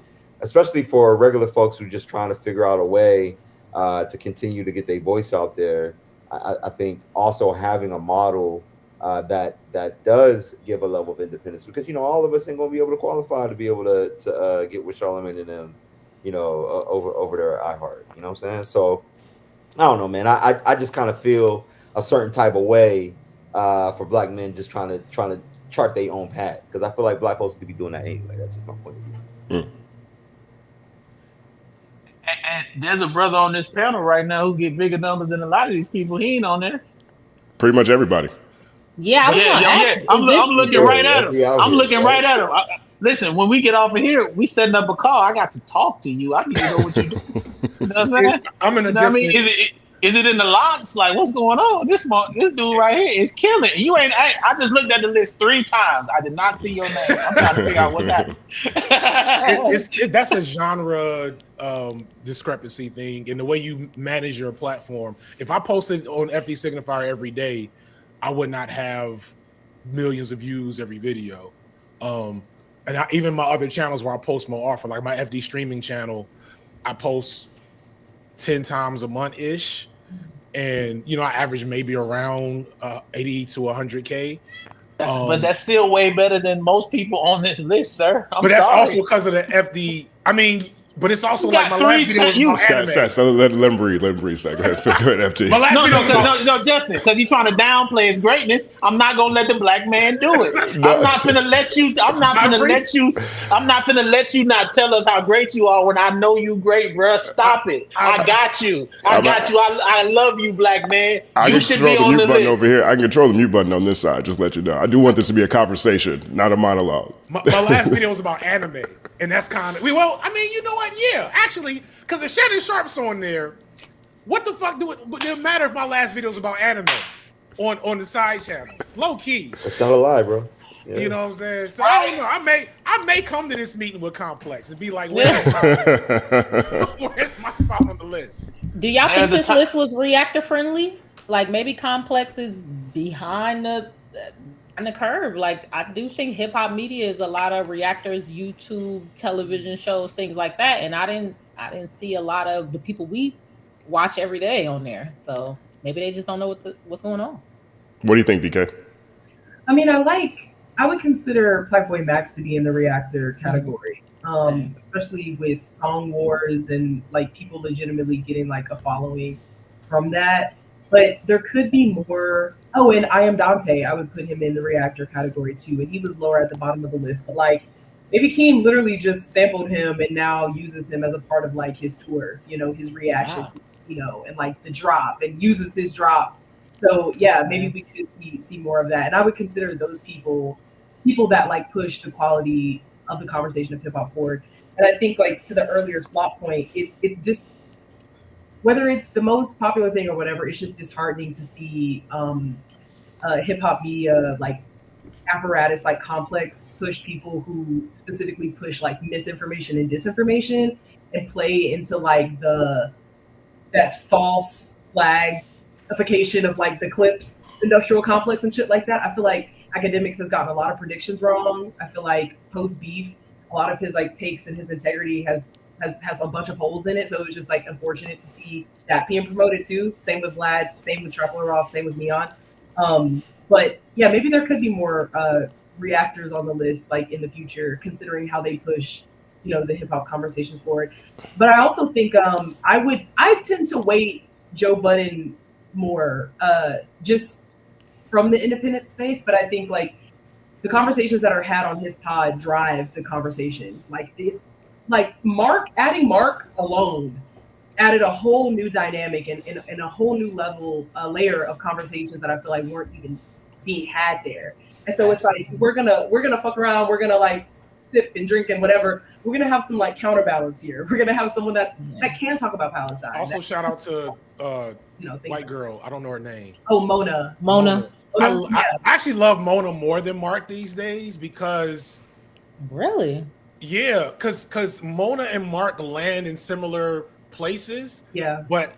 especially for regular folks who are just trying to figure out a way to continue to get their voice out there, I think also having a model that does give a level of independence, because all of us ain't gonna be able to qualify to be able to get with Charlamagne and them, over there at iHeart. You know what I'm saying? So I don't know, man. I just kind of feel a certain type of way for Black men just trying to chart their own path, because I feel like Black folks could be doing that anyway. That's just my point of view. And there's a brother on this panel right now who get bigger numbers than a lot of these people. He ain't on there. Pretty much everybody. Yeah, I was gonna ask, I'm looking right at him. I'm looking right at him. Listen, when we get off of here, we setting up a call. I got to talk to you. I need to know what you do. You know what I'm saying? I'm in a I mean, is it in the locks? Like, what's going on? This dude right here is killing. You ain't. I just looked at the list 3 times. I did not see your name. I'm trying to figure out what happened. That's a genre discrepancy thing in the way you manage your platform. If I posted on FD Signifier every day, I would not have millions of views every video. And even my other channels where I post more often, like my FD streaming channel, I post 10 times a month ish. And I average maybe around 80 to 100K. But that's still way better than most people on this list, sir. But that's also because of the FD. I mean, but it's also like my last video was about anime. Let him breathe. Go ahead, FT. My last No, Justin, because he's trying to downplay his greatness. I'm not gonna let the Black man do it. I'm not gonna let you. I'm not gonna let you not tell us how great you are when I know you great, bro. Stop it. I got you. I love you, Black man. I can should control be the on mute the button list. over here. I can control the mute button on this side. Just let you know. I do want this to be a conversation, not a monologue. My last video was about anime, and that's kind of I mean, you know what? Yeah, actually, because if Shannon Sharp's on there, what the fuck do it matter if my last video was about anime on the side channel? Low key. It's not a lie, bro. Yeah. You know what I'm saying? So I don't know. I may come to this meeting with Complex and be like, where's my spot on the list? Do y'all think this list was reactor friendly? Like maybe Complex is behind the curve. Like I do think hip hop media is a lot of reactors, YouTube, television shows, things like that. And I didn't see a lot of the people we watch every day on there. So maybe they just don't know what's going on. What do you think, BK? I mean, I would consider Playboy Max to be in the reactor category, especially with song wars and like people legitimately getting like a following from that. But there could be more. Oh, and I Am Dante, I would put him in the reactor category too. And he was lower at the bottom of the list. But like maybe Keem literally just sampled him and now uses him as a part of like his tour, his reaction to, and like the drop and uses his drop. So yeah, maybe we could see more of that. And I would consider those people that like push the quality of the conversation of hip hop forward. And I think like to the earlier slot point, it's just whether it's the most popular thing or whatever, it's just disheartening to see hip hop media like apparatus like Complex push people who specifically push like misinformation and disinformation and play into like that false flagification of like the Clips industrial complex and shit like that. I feel like Academics has gotten a lot of predictions wrong. I feel like post beef, a lot of his like takes and his integrity has a bunch of holes in it. So it was just like unfortunate to see that being promoted too. Same with Vlad, same with Trapper Ross, same with Neon. But yeah, maybe there could be more reactors on the list like in the future, considering how they push, the hip hop conversations forward. But I also think I tend to weight Joe Budden more, just from the independent space, but I think like the conversations that are had on his pod drive the conversation. Like this, like adding Mark alone added a whole new dynamic and a whole new layer of conversations that I feel like weren't even being had there. And so it's like we're gonna fuck around, we're gonna like sip and drink and whatever. We're gonna have some like counterbalance here. We're gonna have someone that can talk about Palestine. Also, shout out to white like, girl. I don't know her name. Oh, Mona. I actually love Mona more than Mark these days because Really? yeah, because Mona and Mark land in similar places. Yeah. But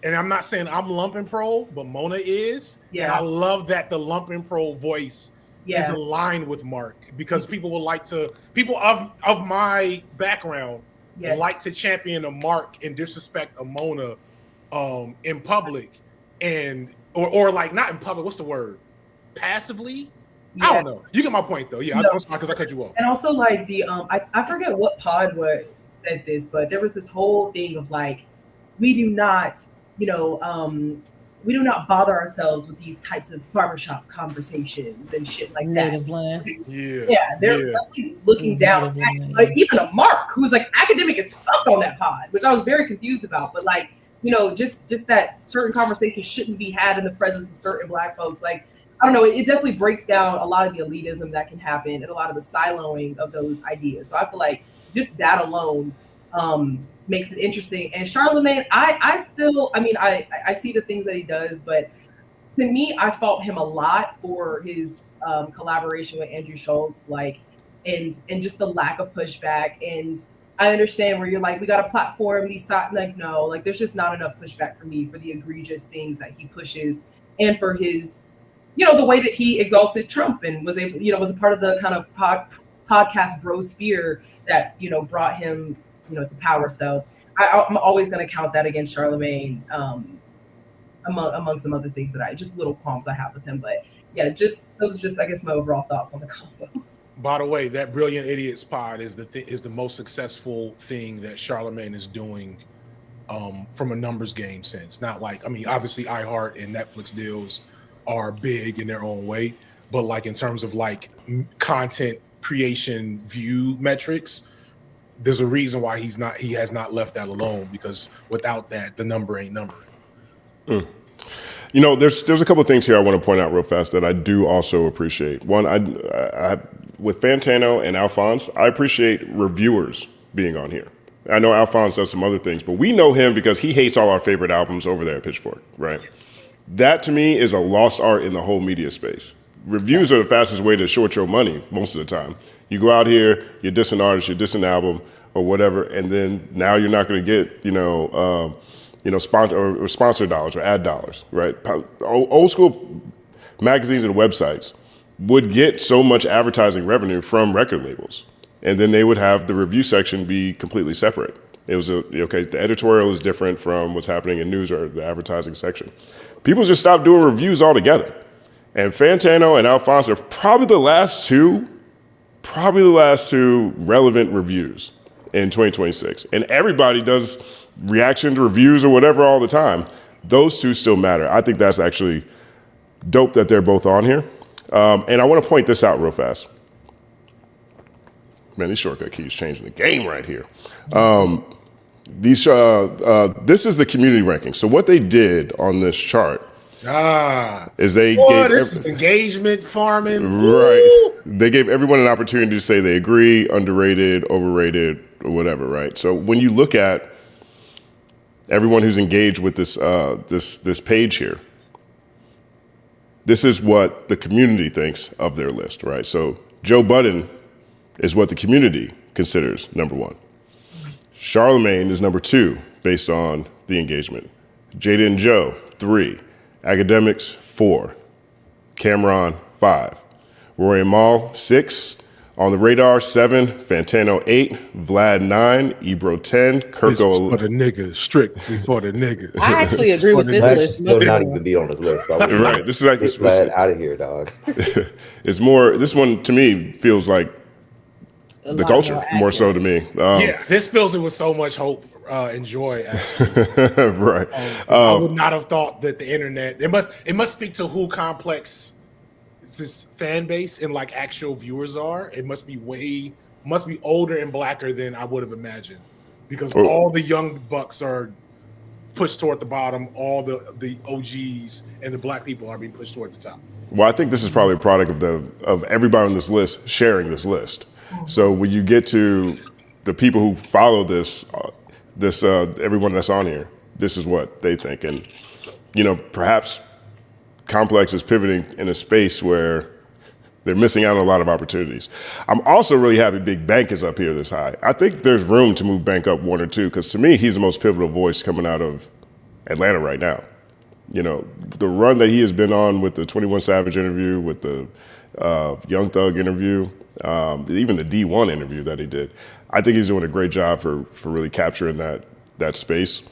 and I'm not saying I'm lumping pro, but Mona is. Yeah. And I love that the lumping pro voice is aligned with Mark because people of my background like to champion a Mark and disrespect a Mona in public and or like not in public, what's the word? Passively? I don't know. You get my point though. Yeah, I'm sorry because I cut you off. And also like the I forget what pod said this, but there was this whole thing of like we do not bother ourselves with these types of barbershop conversations and shit like that. They're really looking down at like even a Mark who's like academic as fuck on that pod, which I was very confused about. But like, just that certain conversations shouldn't be had in the presence of certain Black folks. Like, I don't know, it definitely breaks down a lot of the elitism that can happen and a lot of the siloing of those ideas. So I feel like just that alone makes it interesting. And Charlamagne, I see the things that he does, but to me, I fault him a lot for his collaboration with Andrew Schultz, like, and just the lack of pushback. And I understand where you're like, we got to platform these, like, no, like, there's just not enough pushback for me for the egregious things that he pushes and for his, the way that he exalted Trump and was able, was a part of the kind of podcast brosphere that, brought him, to power. So I'm always going to count that against Charlamagne, among some other things that just little qualms I have with him. But yeah, those are just, I guess, my overall thoughts on the convo. By the way, that Brilliant Idiots pod is the most successful thing that Charlamagne is doing from a numbers game sense. Not like, obviously iHeart and Netflix deals are big in their own way, but like in terms of like content creation view metrics, there's a reason why he has not left that alone, because without that, the number ain't numbering. There's a couple of things here I want to point out real fast that I do also appreciate. One, I with Fantano and Alphonse, I appreciate reviewers being on here. I know Alphonse does some other things, but we know him because he hates all our favorite albums over there at Pitchfork, right? That to me is a lost art in the whole media space. Reviews are the fastest way to short your money most of the time. You go out here, you're dissing an artist, you're dissing an album or whatever, and then now you're not going to get, sponsor dollars or ad dollars, right? Old school magazines and websites would get so much advertising revenue from record labels, and then they would have the review section be completely separate. It was the editorial is different from what's happening in news or the advertising section. People just stopped doing reviews altogether. And Fantano and Alphonse are probably the last two relevant reviews in 2026. And everybody does reaction to reviews or whatever all the time. Those two still matter. I think that's actually dope that they're both on here. And I want to point this out real fast. Man, these shortcut keys changing the game right here. This is the community ranking. So what they did on this chart is they gave this is engagement farming. Right. They gave everyone an opportunity to say they agree, underrated, overrated, or whatever, right? So when you look at everyone who's engaged with this page here, this is what the community thinks of their list, right? So Joe Budden is what the community considers number one. Charlamagne is number two based on the engagement. Jada and Joe, 3. Academics, 4. Cameron, 5. Roy and Mal, 6. On the Radar, 7. Fantano, 8. Vlad, 9. Ebro, 10. Kirko, This is for the niggas, strictly for the niggas. I actually agree with this list. Will not even be on this list. Right. This is like get Vlad out of here, dog. It's more. This one to me feels like the culture more so to me. Yeah, this fills it with so much hope. enjoy. Right. I would not have thought that the internet. It must speak to who Complex this fan base and like actual viewers are. It must be older and blacker than I would have imagined, because all the young bucks are pushed toward the bottom. All the OGs and the black people are being pushed toward the top. Well, I think this is probably a product of everybody on this list sharing this list. So when you get to the people who follow this everyone that's on here, this is what they think. And, perhaps Complex is pivoting in a space where they're missing out on a lot of opportunities. I'm also really happy Big Bank is up here this high. I think there's room to move Bank up one or two, because to me, he's the most pivotal voice coming out of Atlanta right now. The run that he has been on with the 21 Savage interview, with the Young Thug interview, even the D1 interview that he did, I think he's doing a great job for really capturing that space.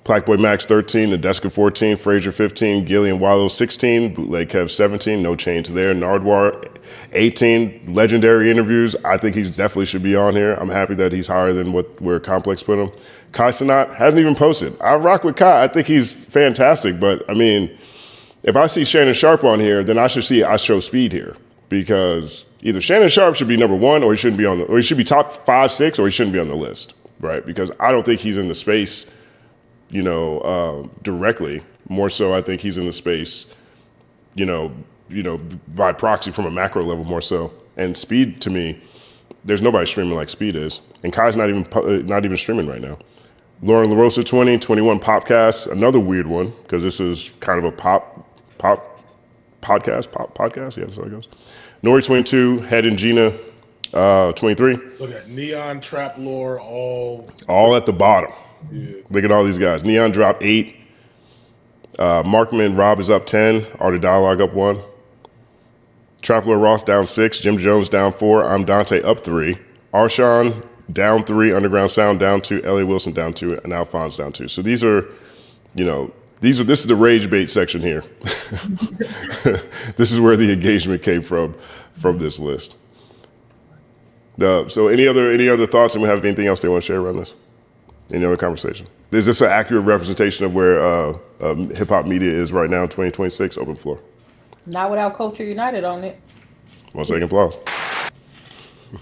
Blackboy Max 13, Nadeska 14, Frazier 15, Gillian Wallow 16, Bootleg Kev 17, no change there. Nardwar 18, legendary interviews. I think he definitely should be on here. I'm happy that he's higher than where Complex put him. Kai Cenat hasn't even posted. I rock with Kai. I think he's fantastic, but I mean, if I see Shannon Sharp on here, then I should see I Show Speed here, because either Shannon Sharp should be number one, or he shouldn't be or he should be top 5, 6, or he shouldn't be on the list, right? Because I don't think he's in the space, directly. More so, I think he's in the space, by proxy from a macro level more so. And Speed, to me, there's nobody streaming like Speed is, and Kai's not even streaming right now. Lauren LaRosa 20, 21 Popcast, another weird one, because this is kind of a pop podcast. Yeah, that's how it goes. Nori 22, Head and Gina 23. Look at Neon, Trap Lore, all at the bottom. Yeah. Look at all these guys. Neon dropped 8. Markman Rob is up 10. Art of Dialogue up 1. Trapler Ross down 6. Jim Jones down 4. I'm Dante up 3. Arshawn down 3. Underground Sound down 2. Elliot Wilson down 2. And Alphonse down 2. So these are, this is the rage bait section here. This is where the engagement came from this list. So any other thoughts? Anyone have anything else they want to share around this? Any other conversation? Is this an accurate representation of where hip hop media is right now in 2026? Open floor. Not without Culture United on it. 1 second, applause.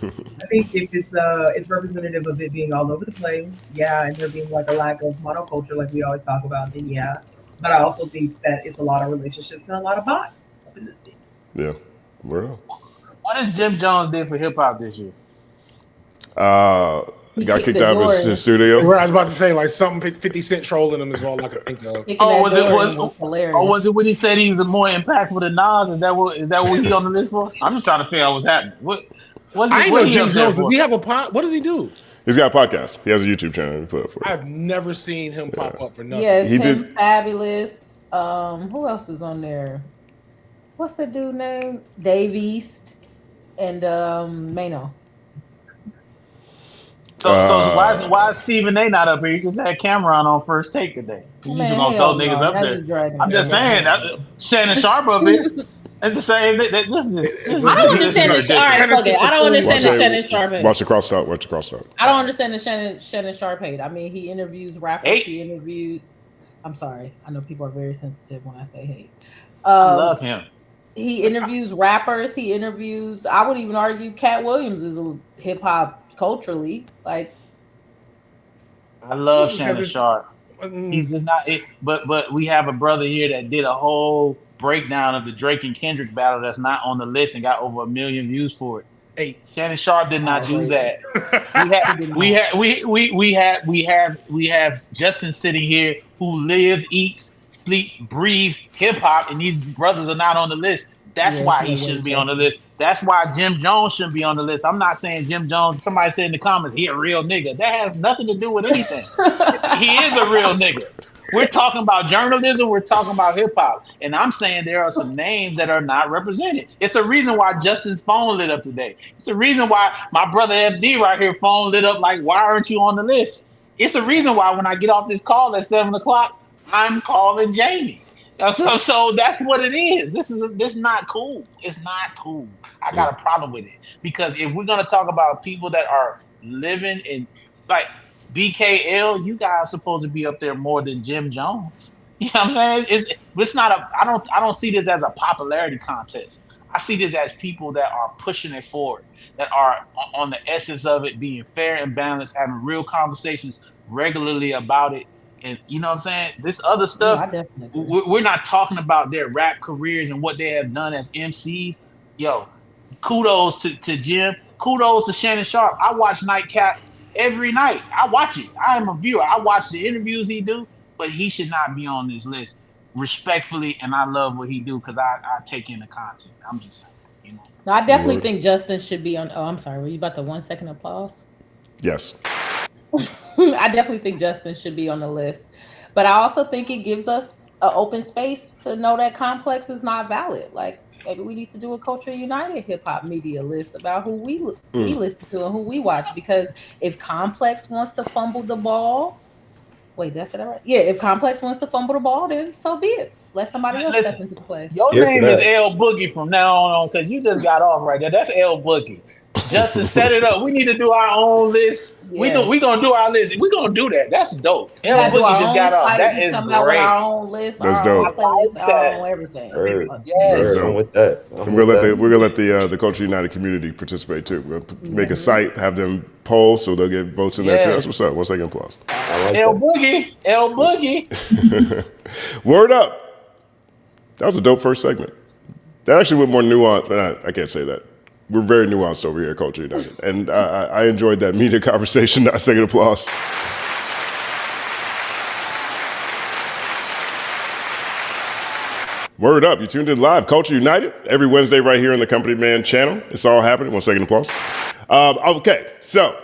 I think if it's representative of it being all over the place, yeah, and there being like a lack of monoculture like we always talk about, then yeah. But I also think that it's a lot of relationships and a lot of bots up in this thing. Yeah. Well. What did Jim Jones did for hip hop this year? He got kicked out of his studio. Where I was about to say, like, something 50 Cent trolling him is all I could think of. Was it when he said he was more impactful than Nas? Is that what he on the list for? I'm just trying to figure out what's happening. I know Jim Jones. Does he have a pod? What does he do? He's got a podcast. He has a YouTube channel. He put up for I've never seen him pop up for nothing. Yeah, he did. Fabulous. Who else is on there? What's the dude name? Dave East and Mano. So why is Stephen A not up here? He just had Cameron on First Take today. He's just gonna throw niggas up there. I'm just saying, Shannon Sharp of it. It's the same. I don't understand the I don't understand the Shannon Sharp hate. Watch the crosstalk. I don't understand the Shannon Sharp hate. I mean, he interviews rappers. He interviews. I'm sorry. I know people are very sensitive when I say hate. I love him. He interviews rappers. He interviews. I would even argue Cat Williams is a hip hop culturally. Like, I love Shannon Sharp. He's just not it. But we have a brother here that did a whole breakdown of the Drake and Kendrick battle that's not on the list and got over 1 million views for it. Hey, Shannon Sharp did not do that. We have Justin sitting here who lives, eats, sleeps, breathes hip hop, and these brothers are not on the list. That's why he shouldn't be on the list. That's why Jim Jones shouldn't be on the list. I'm not saying Jim Jones. Somebody said in the comments, he a real nigga. That has nothing to do with anything. He is a real nigga. We're talking about journalism. We're talking about hip hop. And I'm saying there are some names that are not represented. It's the reason why Justin's phone lit up today. It's the reason why my brother FD right here phone lit up like, why aren't you on the list? It's the reason why when I get off this call at 7 o'clock, I'm calling Jamie. So that's what it is. This is not cool. It's not cool. I got a problem with it. Because if we're going to talk about people that are living in, like, BKL, you guys supposed to be up there more than Jim Jones. You know what I'm saying? It's not a. I don't see this as a popularity contest. I see this as people that are pushing it forward, that are on the essence of it, being fair and balanced, having real conversations regularly about it. And you know what I'm saying? This other stuff, I definitely agree. we're not talking about their rap careers and what they have done as MCs. Yo, kudos to Jim. Kudos to Shannon Sharp. I watch Nightcap every night. I watch it. I am a viewer. I watch the interviews he do, but he should not be on this list. Respectfully, and I love what he do because I take in the content. I'm just saying, you know. No, I definitely think Justin should be on. Oh, I'm sorry. Were you about the 1 second applause? Yes. I definitely think Justin should be on the list, but I also think it gives us an open space to know that Complex is not valid. Like maybe we need to do a Culture United hip hop media list about who we listen to and who we watch. Because if Complex wants to fumble the ball, wait, did I say that right? Yeah, if Complex wants to fumble the ball, then so be it. Let somebody else step into the place. Your name is L Boogie from now on because you just got off right there. That's L Boogie. Justin, set it up. We need to do our own list. Yeah. We gonna do our list. We gonna do that. That's dope. We L gotta do Boogie our just own got off. site. That We is come out with great. our own list, That's our dope. own playlist, I like our that. own everything. Yes. That's dope. I'm with that. We're gonna let the Culture United community participate too. We're gonna make a site, have them poll, so they'll get votes in there too. That's what's up. 1 second applause. I like L that. Boogie. L Boogie. Word up. That was a dope first segment. That actually went more nuanced. I can't say that. We're very nuanced over here at Culture United. And I enjoyed that media conversation. Second applause. Word up. You tuned in live. Culture United every Wednesday right here on the Company Man channel. It's all happening. 1 second applause. Okay, so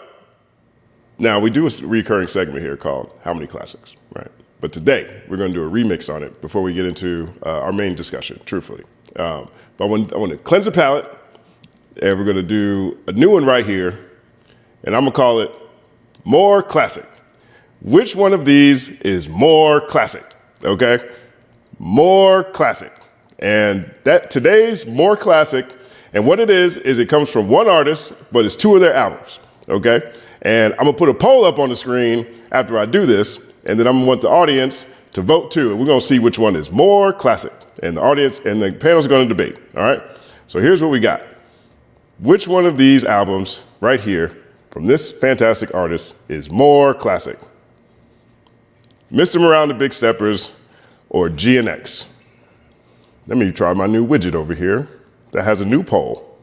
now we do a recurring segment here called How Many Classics, right? But today we're going to do a remix on it before we get into our main discussion, truthfully. But I want to cleanse the palate. And we're going to do a new one right here, and I'm going to call it More Classic. Which one of these is more classic? Okay? More classic. And that today's more classic, and what it is it comes from one artist, but it's 2 of their albums. Okay? And I'm going to put a poll up on the screen after I do this, and then I'm going to want the audience to vote too, and we're going to see which one is more classic. And the audience and the panel's going to debate. All right? So here's what we got. Which one of these albums right here from this fantastic artist is more classic? Mr. Moooore and the Big Steppers or GNX? Let me try my new widget over here that has a new poll.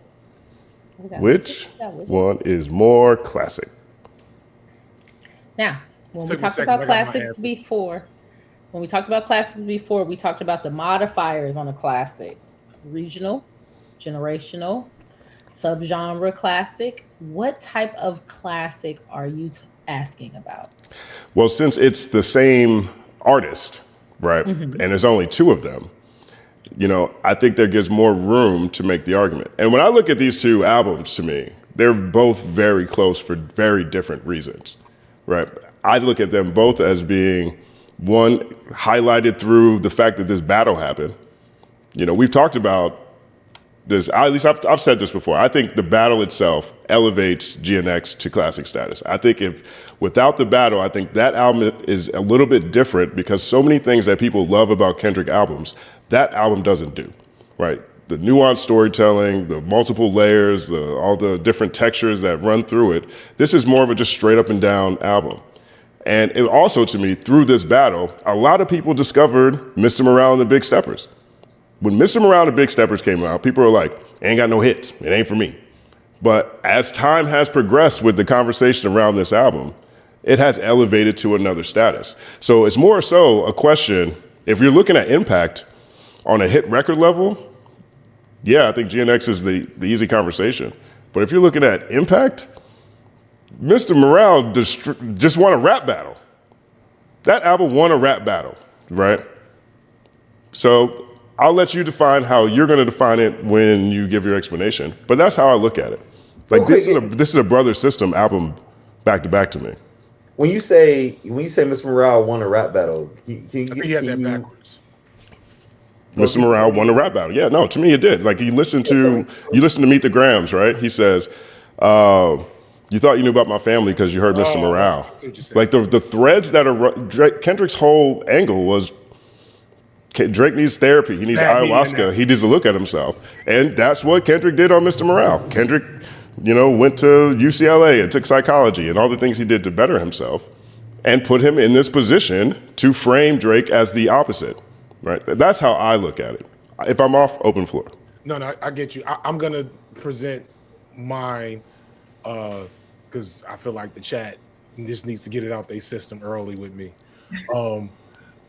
Which one is more classic? Now, when we Took me a talked second, about I got my classics answer. before, we talked about the modifiers on a classic. Regional, generational, subgenre classic. What type of classic are you asking about? Well, since it's the same artist, right, and there's only 2 of them, you know, I think there gives more room to make the argument. And when I look at these 2 albums, to me, they're both very close for very different reasons, right? I look at them both as being, one, highlighted through the fact that this battle happened. You know, we've talked about this, at least I've said this before. I think the battle itself elevates GNX to classic status. I think without the battle, I think that album is a little bit different because so many things that people love about Kendrick albums, that album doesn't do, right? The nuanced storytelling, the multiple layers, all the different textures that run through it. This is more of a just straight up and down album. And it also, to me, through this battle, a lot of people discovered Mr. Moooore and the Big Steppers. When Mr. Moooore and the Big Steppers came out, people were like, ain't got no hits, it ain't for me. But as time has progressed with the conversation around this album, it has elevated to another status. So it's more so a question, if you're looking at impact on a hit record level, yeah, I think GNX is the easy conversation. But if you're looking at impact, Mr. Moooore just won a rap battle. That album won a rap battle, right? So I'll let you define how you're going to define it when you give your explanation. But that's how I look at it. Like this is a brother system album back to back to me. When you say Mr. Moooore won a rap battle, I think he had that backwards. Mr. Moooore won a rap battle. Yeah, no, to me it did. Like you listen to Meet the Grams, right? He says, You thought you knew about my family because you heard Mr. Morale. I see what you're saying. Like the threads that are Kendrick's whole angle was Drake needs therapy. He needs ayahuasca. He needs to look at himself, and that's what Kendrick did on Mr. Morale. Kendrick, went to UCLA and took psychology and all the things he did to better himself, and put him in this position to frame Drake as the opposite. Right? That's how I look at it. If I'm off, open floor. No, I get you. I'm gonna present mine because I feel like the chat just needs to get it out their system early with me. I'm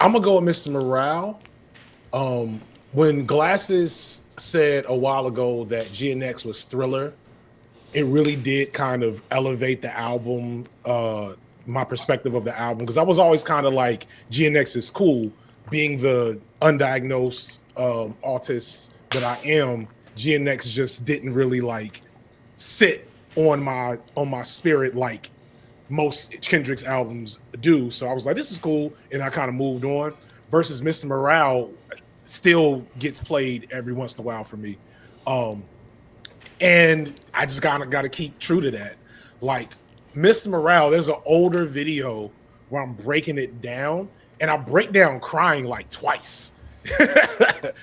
gonna go with Mr. Morale. When Glasses said a while ago that GNX was Thriller, it really did kind of elevate the album, my perspective of the album, because I was always kind of like, GNX is cool. Being the undiagnosed autist that I am, GNX just didn't really like sit on my spirit like most Kendrick's albums do. So I was like, this is cool, and I kind of moved on. Versus Mr. Morale still gets played every once in a while for me, and I just gotta keep true to that. Like Mr. Morale, there's an older video where I'm breaking it down, and I break down crying like twice.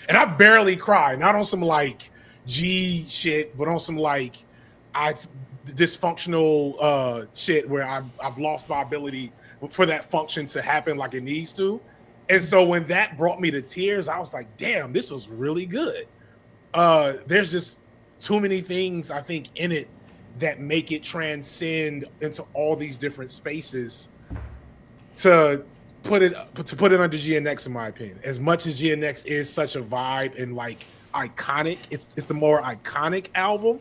And I barely cry, not on some like G shit, but on some like dysfunctional shit where I've lost my ability for that function to happen like it needs to. And so when that brought me to tears, I was like, damn, this was really good. There's just too many things I think in it that make it transcend into all these different spaces to put it under GNX, in my opinion. As much as GNX is such a vibe and like iconic, it's the more iconic album,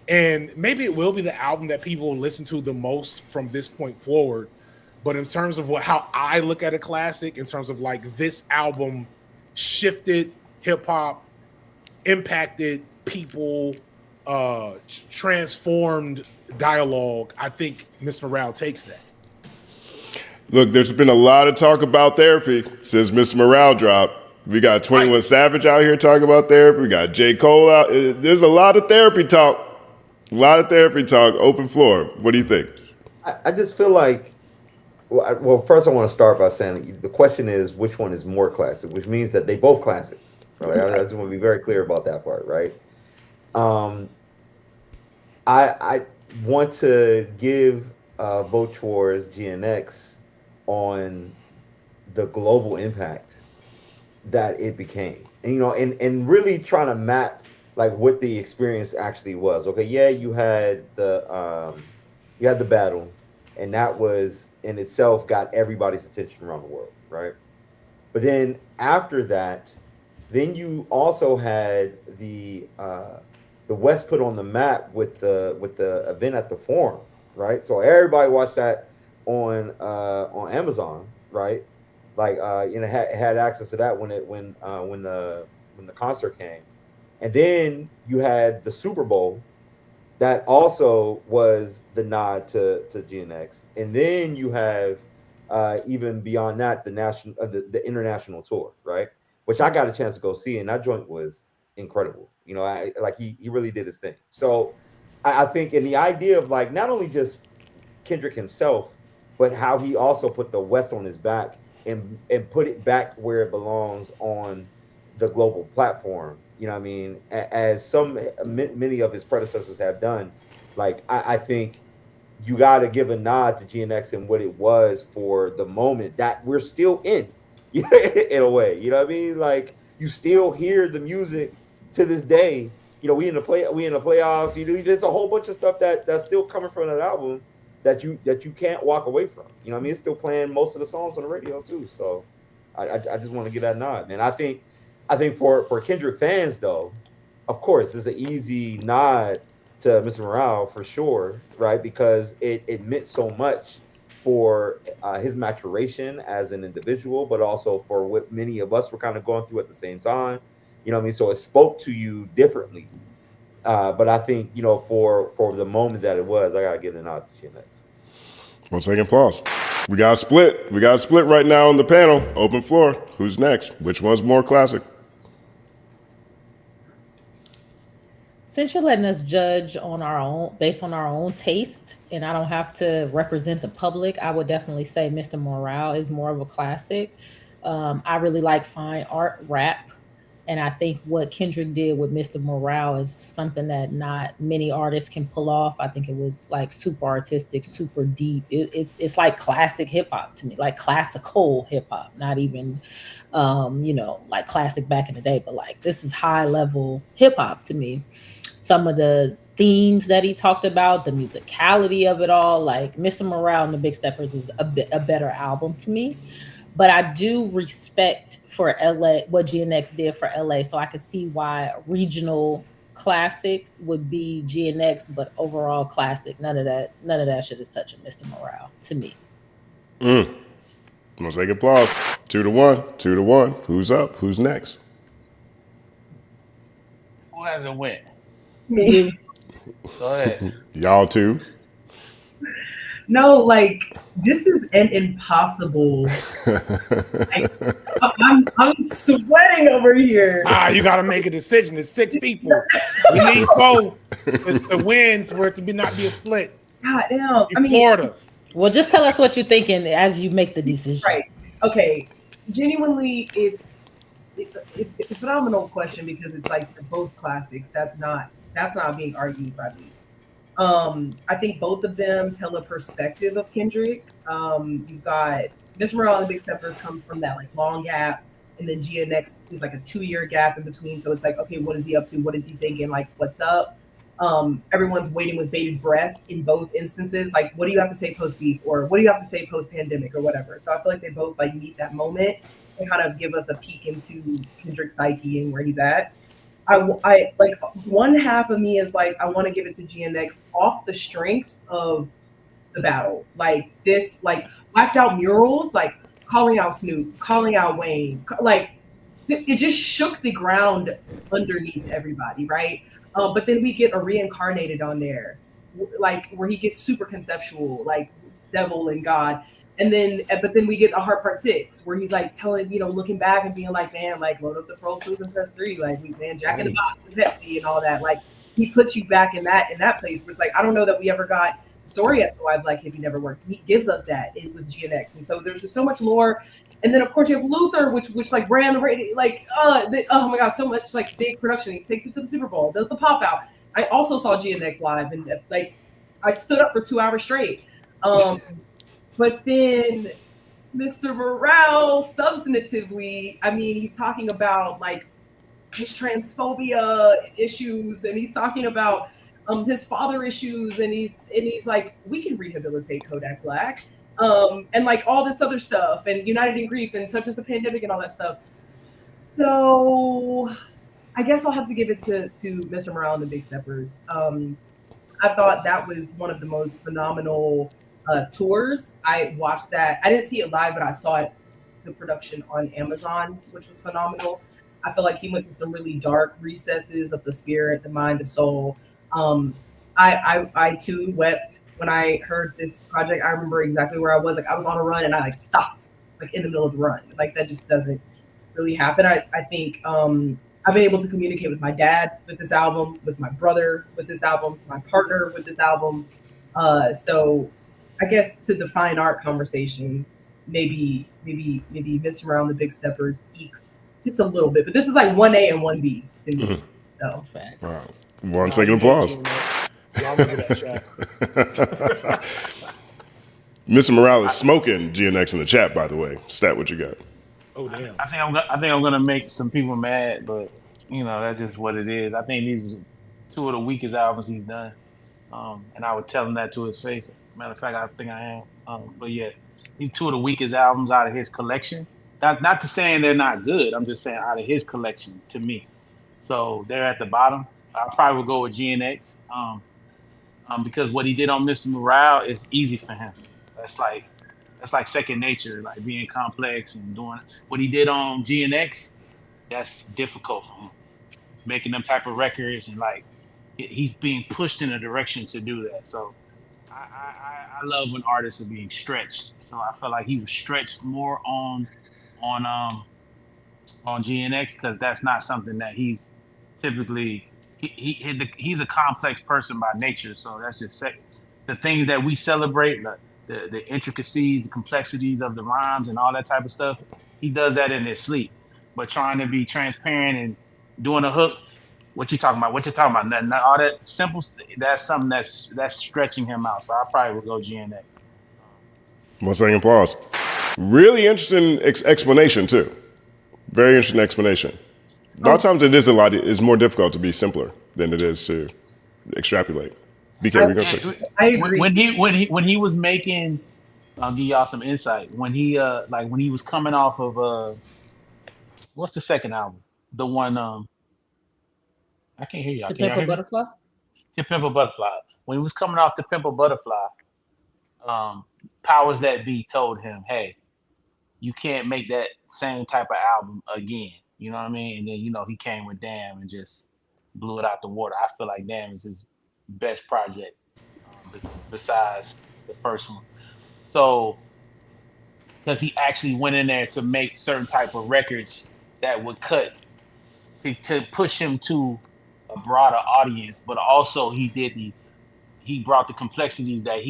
and maybe it will be the album that people listen to the most from this point forward. But in terms of how I look at a classic, in terms of like this album shifted hip hop, impacted people, transformed dialogue, I think Mr. Morale takes that. Look, there's been a lot of talk about therapy since Mr. Morale dropped. We got 21 Savage out here talking about therapy. We got J. Cole out. There's a lot of therapy talk. Open floor. What do you think? I just feel like, well, first I want to start by saying the question is which one is more classic, which means that they both classics. Right? I just want to be very clear about that part, right? I want to give vote towards GNX on the global impact that it became, and and really trying to map like what the experience actually was. Okay, yeah, you had the battle, and that was in itself got everybody's attention around the world, right? But then after that, then you also had the West put on the map with the event at the Forum, right? So everybody watched that on Amazon, right? Like had access to that when the concert came, and then you had the Super Bowl that also was the nod to GNX, and then you have even beyond that the international tour, right? Which I got a chance to go see, and that joint was incredible. He really did his thing. So I think in the idea of like not only just Kendrick himself, but how he also put the West on his back and put it back where it belongs on the global platform. You know what I mean? As many of his predecessors have done. Like I think you got to give a nod to GNX and what it was for the moment that we're still in a way. You know what I mean? Like you still hear the music to this day. We in the playoffs. There's a whole bunch of stuff that's still coming from that album that you can't walk away from. You know what I mean? It's still playing most of the songs on the radio too. So I just want to give that nod, man. I think for Kendrick fans though, of course, it's an easy nod to Mr. Morale for sure, right? Because it meant so much for his maturation as an individual, but also for what many of us were kind of going through at the same time. You know what I mean? So it spoke to you differently. But I think, for the moment that it was, I got to give it a nod to GNX. One second pause. We got a split. Right now on the panel. Open floor. Who's next? Which one's more classic? since you're letting us judge on our own, based on our own taste, and I don't have to represent the public, I would definitely say Mr. Morale is more of a classic. I really like fine art rap. And I think what Kendrick did with Mr. Morale is something that not many artists can pull off. I think it was like super artistic, super deep. It's like classic hip hop to me, like classical hip hop, not even, like classic back in the day, but like this is high level hip hop to me. Some of the themes that he talked about, the musicality of it all, like Mr. Morale and the Big Steppers is a better album to me. But I do respect for LA what GNX did for LA, so I could see why regional classic would be GNX, but overall classic, none of that shit is touching Mr. Morale to me. Let's take applause. 2-1, 2-1. Who's up? Who's next? Who hasn't went? Me. Go ahead. Y'all too. No, like this is an impossible. Like, I'm sweating over here. You got to make a decision. It's 6 people. We need 4 to win for it to not be a split. God damn. I mean, Florida. Well, just tell us what you're thinking as you make the decision. Right. Okay. Genuinely, it's a phenomenal question because it's like they're both classics. That's not being argued by me. I think both of them tell a perspective of Kendrick. You've got Miss Morale and Big Steppers comes from that like long gap, and then GNX is like a 2-year gap in between. So it's like, okay, what is he up to? What is he thinking? Like, what's up? Everyone's waiting with bated breath in both instances. Like, what do you have to say post beef, or what do you have to say post pandemic, or whatever? So I feel like they both like meet that moment and kind of give us a peek into Kendrick's psyche and where he's at. I like one half of me is like, I want to give it to GNX off the strength of the battle. Like this, like whacked out murals, like calling out Snoop, calling out Wayne, like it just shook the ground underneath everybody, right? But then we get a reincarnated on there, like where he gets super conceptual, like devil and God. But then we get a Heart Part 6 where he's like telling, looking back and being like, man, like load up the Pro Tools and press 3, like man, Jack in the Box and Pepsi and all that. Like he puts you back in that place where it's like, I don't know that we ever got the story as to why Black Hippie never worked. He gives us that with GNX, and so there's just so much lore. And then of course you have Luther, which like ran the radio, like oh my god, so much like big production. He takes you to the Super Bowl, does the pop out. I also saw GNX live, and like I stood up for 2 hours straight. But then Mr. Morale, substantively, I mean, he's talking about like his transphobia issues, and he's talking about his father issues, and he's like, we can rehabilitate Kodak Black, and like all this other stuff, and United in Grief, and such as the pandemic and all that stuff. So I guess I'll have to give it to Mr. Morale and the Big Steppers. I thought that was one of the most phenomenal tours. I watched that. I didn't see it live, but I saw it, the production on Amazon, which was phenomenal. I feel like he went to some really dark recesses of the spirit, the mind, the soul. I too wept when I heard this project. I remember exactly where I was. Like I was on a run and I like stopped like in the middle of the run. Like that just doesn't really happen. I think I've been able to communicate with my dad with this album, with my brother with this album, to my partner with this album. So I guess to the fine art conversation, maybe Mr. Morale and the Big Steppers ekes just a little bit, but this is like 1A and 1B to me. So wow. 1 second applause. Y'all remember that chat. Mr. Morale is smoking GNX in the chat, by the way. Stat, what you got? Oh damn. I think I'm gonna make some people mad, but that's just what it is. I think these are 2 of the weakest albums he's done, and I would tell him that to his face. Matter of fact, I think I am. But yeah, these 2 of the weakest albums out of his collection. Not to saying they're not good. I'm just saying out of his collection to me. So they're at the bottom. I probably would go with GNX, because what he did on Mr. Morale is easy for him. That's like second nature, like being complex and doing what he did on GNX. That's difficult for him. Making them type of records, and like he's being pushed in a direction to do that. So I love when artists are being stretched. So I feel like he was stretched more on GNX because that's not something that he's typically he's a complex person by nature. So that's just the things that we celebrate, the intricacies, the complexities of the rhymes and all that type of stuff. He does that in his sleep. But trying to be transparent and doing a hook, what you talking about? What you talking about? Nothing, all that simple. That's something that's stretching him out. So I probably would go GNX. 1 second applause. Really interesting explanation too. Very interesting explanation. A lot of times it's more difficult to be simpler than it is to extrapolate. BK, we gonna say. I agree. When he was making, I'll give y'all some insight. When he when he was coming off of what's the second album? The one I can't hear y'all. To Pimp a Butterfly? To Pimp a Butterfly. When he was coming off To Pimp a Butterfly, Powers That Be told him, hey, you can't make that same type of album again. You know what I mean? And then, he came with Damn and just blew it out the water. I feel like Damn is his best project besides the first one. So, because he actually went in there to make certain type of records that would cut to push him to a broader audience, but also he brought the complexities that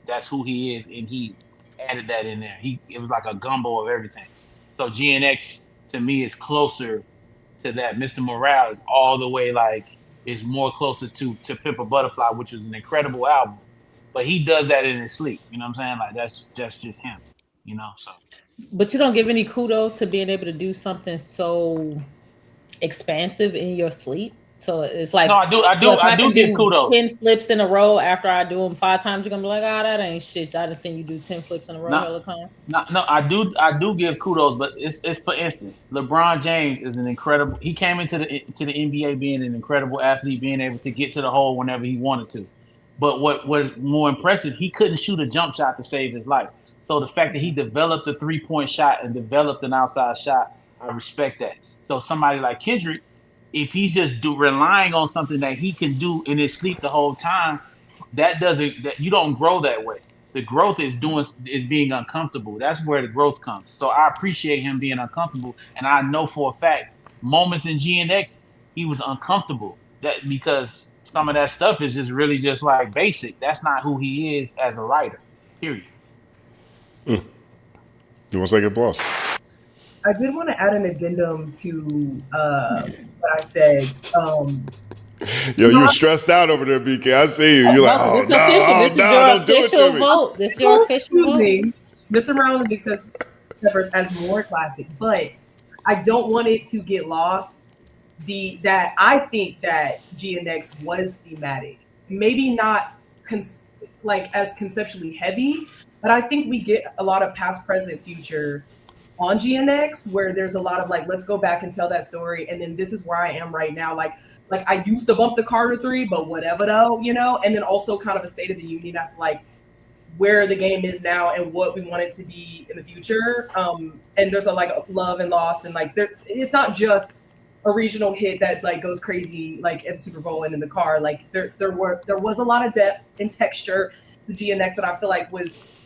that's who he is, and he added that in there. It was like a gumbo of everything. So GNX to me is closer to that. Mr. Morale is all the way is more closer to Pimp a Butterfly, which was an incredible album. But he does that in his sleep. You know what I'm saying? Like that's just him. So. But you don't give any kudos to being able to do something so expansive in your sleep. So it's like, no, I do give kudos. 10 flips in a row after I do them 5 times, you're gonna be like, that ain't shit. I done seen you do 10 flips in a row all the time. No, I do give kudos, but it's for instance, LeBron James is an incredible. He came into the NBA being an incredible athlete, being able to get to the hole whenever he wanted to. But what was more impressive, he couldn't shoot a jump shot to save his life. So the fact that he developed a 3-point shot and developed an outside shot, I respect that. So somebody like Kendrick, if he's just relying on something that he can do in his sleep the whole time, that you don't grow that way. The growth is being uncomfortable. That's where the growth comes. So I appreciate him being uncomfortable, and I know for a fact moments in GNX he was uncomfortable. That because some of that stuff is just really just like basic. That's not who he is as a writer. Period. You want to say good boss? I did want to add an addendum to what I said. Yo, you were stressed out over there, BK. I see you. You're like, this is your official vote. This is your official vote. Mr. Brown and Big Steppers has more classic, but I don't want it to get lost. That I think that GNX was thematic, maybe not as conceptually heavy, but I think we get a lot of past, present, future on GNX where there's a lot of let's go back and tell that story, and then this is where I am right now. Like I used to bump the Carter 3, but whatever though, and then also kind of a state of the union as to where the game is now and what we want it to be in the future. And there's a love and loss, and it's not just a regional hit that goes crazy at Super Bowl and in the car. There was a lot of depth and texture to GNX that I feel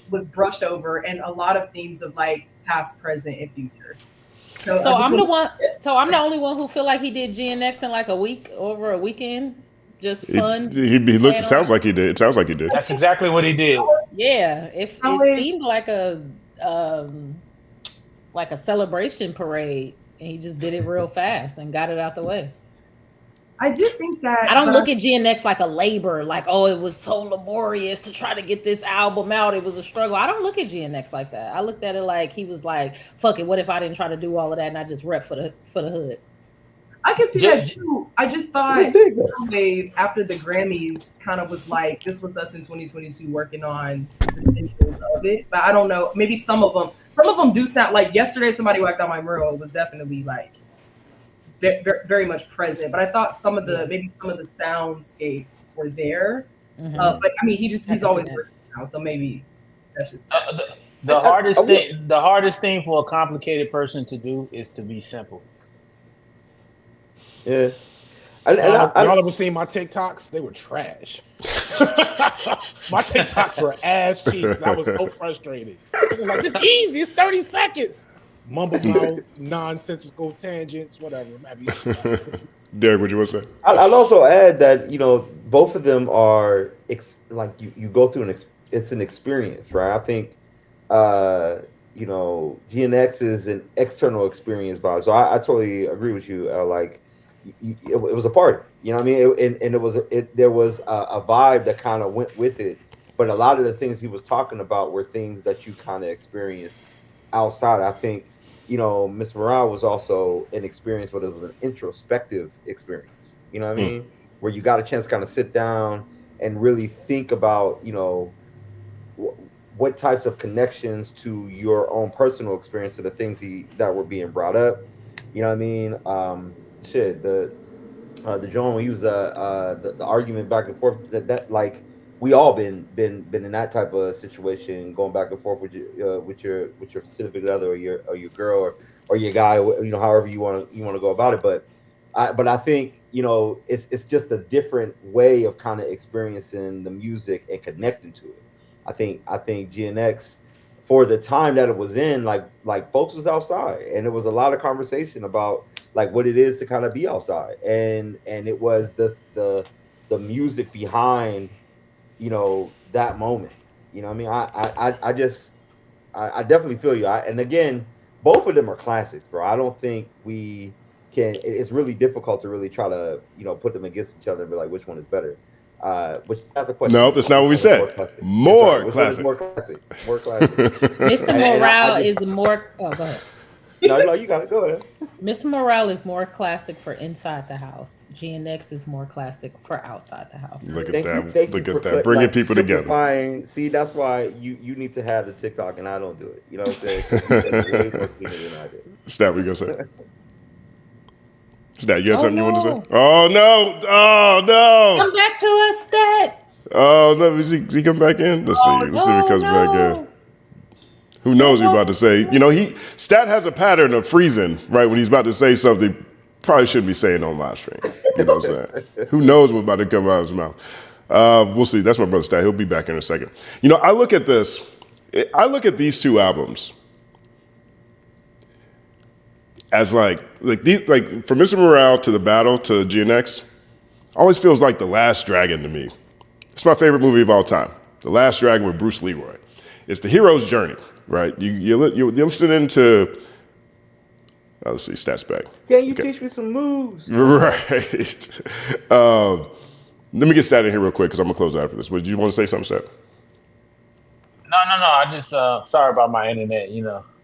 was brushed over, and a lot of themes of past, present, and future. So I'm the only one who feel like he did GNX in a week, over a weekend, just fun. He looks. It sounds like he did. That's exactly what he did. Yeah, it seemed like a celebration parade, and he just did it real fast and got it out the way. I did think that. I don't look at GNX like a labor, it was so laborious to try to get this album out. It was a struggle. I don't look at GNX like that. I looked at it like he was fuck it, what if I didn't try to do all of that and I just rep for the hood? I can see that too. I just thought Wave after the Grammys kind of was this was us in 2022 working on the potentials of it. But I don't know. Maybe some of them do sound like Yesterday Somebody Whacked Out My Mural was definitely very, very much present, but I thought some of the soundscapes were there. Mm-hmm. But I mean, he's always working now, so maybe that's just the hardest thing for a complicated person to do is to be simple. Yeah, y'all ever seen my TikToks? They were trash. My TikToks were ass cheeks. I was so frustrated. I was it's easy. It's 30 seconds. Mumble mouth, nonsensical tangents, whatever. Derek, what you want to say? I'll also add that both of them are like you go through it's an experience, right? I think GNX is an external experience vibe. So I totally agree with you. Like it was a party, you know what I mean? And there was a vibe that kind of went with it. But a lot of the things he was talking about were things that you kind of experienced outside. I think, Miss Morale was also an experience, but it was an introspective experience. You know what I mean? Where you got a chance to kind of sit down and really think about, what types of connections to your own personal experience to the things that were being brought up. You know what I mean? The John, we use the argument back and forth that like we all been in that type of situation, going back and forth with your significant other or your girl or your guy, however you want to go about it. But I think it's just a different way of kind of experiencing the music and connecting to it. I think GNX, for the time that it was in, like folks was outside, and there was a lot of conversation about like what it is to kind of be outside, and it was the music behind that moment. You know what I mean? I definitely feel you. And again, both of them are classics, bro. I don't think we can. It's really difficult to really try to put them against each other and be like, which one is better. Which is not the question. No, that's not what we said. More classic. More classic. More classic. Mr. Morale is more. Oh, go ahead. No, you got to go ahead. Mr. Morale is more classic for inside the house. GNX is more classic for outside the house. Look at that. Look at that. Bringing people together. See, that's why you need to have the TikTok, and I don't do it. You know what I'm saying? Way more cleaner than I do. Stat, what you gonna say? Stat, you have something you want to say? Oh no! Oh no! Come back to us, Stat. Oh no! Is he come back in? Let's see. Let's see if he comes back in. Who knows what he's about to say? Stat has a pattern of freezing right when he's about to say something. Probably shouldn't be saying on live stream. You know what I'm saying? Who knows what's about to come out of his mouth? We'll see. That's my brother Stat. He'll be back in a second. I look at this. I look at these two albums as like from Mr. Morale to The Battle to GNX, always feels like The Last Dragon to me. It's my favorite movie of all time. The Last Dragon with Bruce Leroy. It's the hero's journey, right? You're listening to. Let's see, Stats back. Can you teach me some moves? Right. Let me get Stat in here real quick because I'm gonna close out after this. But do you want to say something, Stat? No. I just sorry about my internet.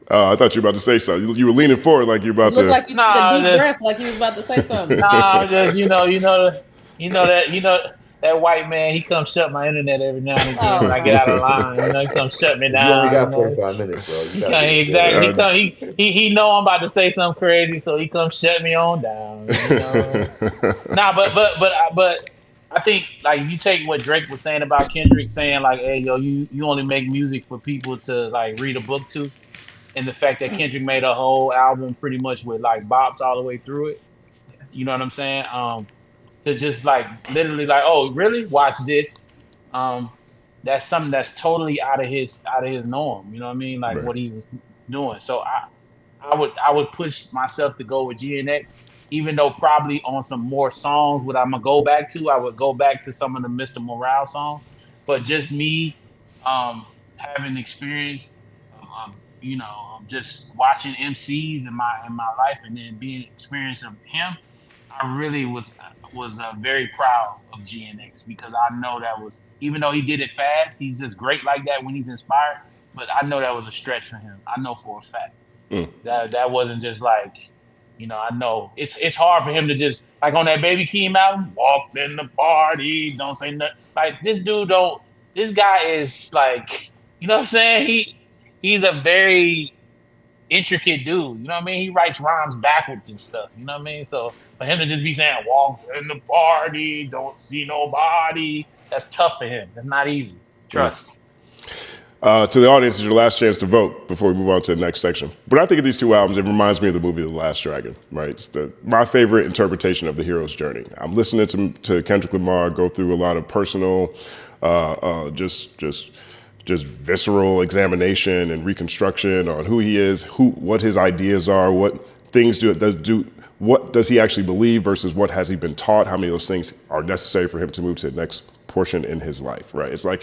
I thought you were about to say something. You were leaning forward like you were about to. Look like you took a deep breath, like you was about to say something. That white man, he comes shut my internet every now and again when I get out of line. He comes shut me down. You only got 45 minutes, bro. Exactly. He know I'm about to say something crazy, so he comes shut me on down. But I think like you take what Drake was saying about Kendrick, saying like, hey, yo, you only make music for people to like read a book to, and the fact that Kendrick made a whole album pretty much with like bops all the way through it. You know what I'm saying? To just like literally like, oh, really? Watch this. That's something that's totally out of his norm. You know what I mean? Like what he was doing. So I would push myself to go with GNX, even though probably on some more songs what I'm gonna go back to, I would go back to some of the Mr. Morale songs. But just me having experience of just watching MCs in my life and then being experience of him, I really was very proud of GNX because I know that was, even though he did it fast, he's just great like that when he's inspired. But I know that was a stretch for him. I know for a fact that wasn't just like, I know it's hard for him to just like on that Baby Keem album, walk in the party, don't say nothing. Like this guy is like, you know what I'm saying? He's a very intricate dude, you know what I mean? He writes rhymes backwards and stuff, you know what I mean? So for him to just be saying walk in the party, don't see nobody, that's tough for him. That's not easy. Trust. To the audience, it's your last chance to vote before we move on to the next section. When I think of these two albums, it reminds me of the movie The Last Dragon, right? It's my favorite interpretation of the hero's journey. I'm listening to Kendrick Lamar go through a lot of personal, just visceral examination and reconstruction on who he is, what his ideas are, what things what does he actually believe versus what has he been taught? How many of those things are necessary for him to move to the next portion in his life, right? It's like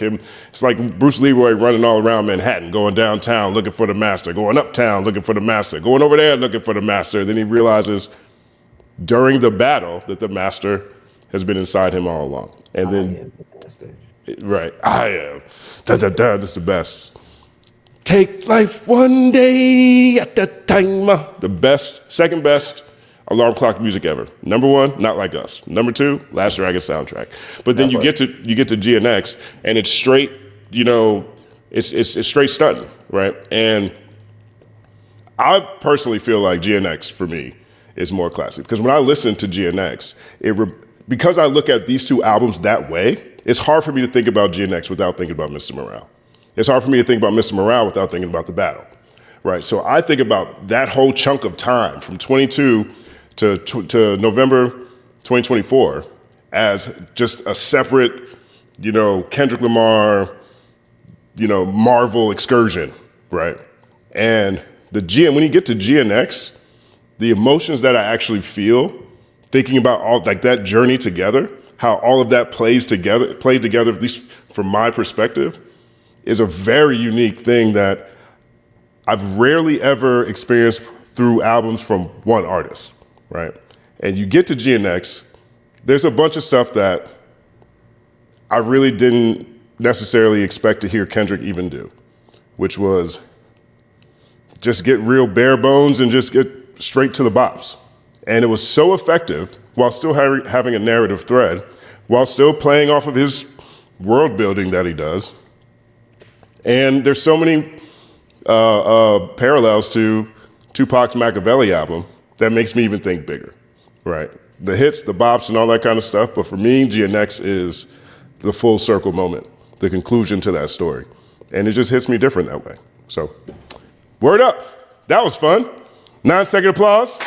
Bruce Leroy running all around Manhattan, going downtown looking for the master, going uptown looking for the master, going over there looking for the master. Then he realizes during the battle that the master has been inside him all along. And then, right, I am. That's the best. Take life one day at a time. The best, second best alarm clock music ever. Number one, Not Like Us. Number two, Last Dragon soundtrack. But then you get to GNX, and it's straight, it's straight stunting, right? And I personally feel like GNX for me is more classic because when I listen to GNX, because I look at these two albums that way, it's hard for me to think about GNX without thinking about Mr. Morale. It's hard for me to think about Mr. Morale without thinking about the battle, right? So I think about that whole chunk of time from 22 to November 2024 as just a separate, Kendrick Lamar, Marvel excursion, right? And when you get to GNX, the emotions that I actually feel thinking about all like that journey together, how all of that played together, at least from my perspective, is a very unique thing that I've rarely ever experienced through albums from one artist, right? And you get to GNX, there's a bunch of stuff that I really didn't necessarily expect to hear Kendrick even do, which was just get real bare bones and just get straight to the bops. And it was so effective while still having a narrative thread, while still playing off of his world building that he does. And there's so many parallels to Tupac's Machiavelli album that makes me even think bigger, right? The hits, the bops, and all that kind of stuff. But for me, GNX is the full circle moment, the conclusion to that story. And it just hits me different that way. So, word up. That was fun. 9-second applause.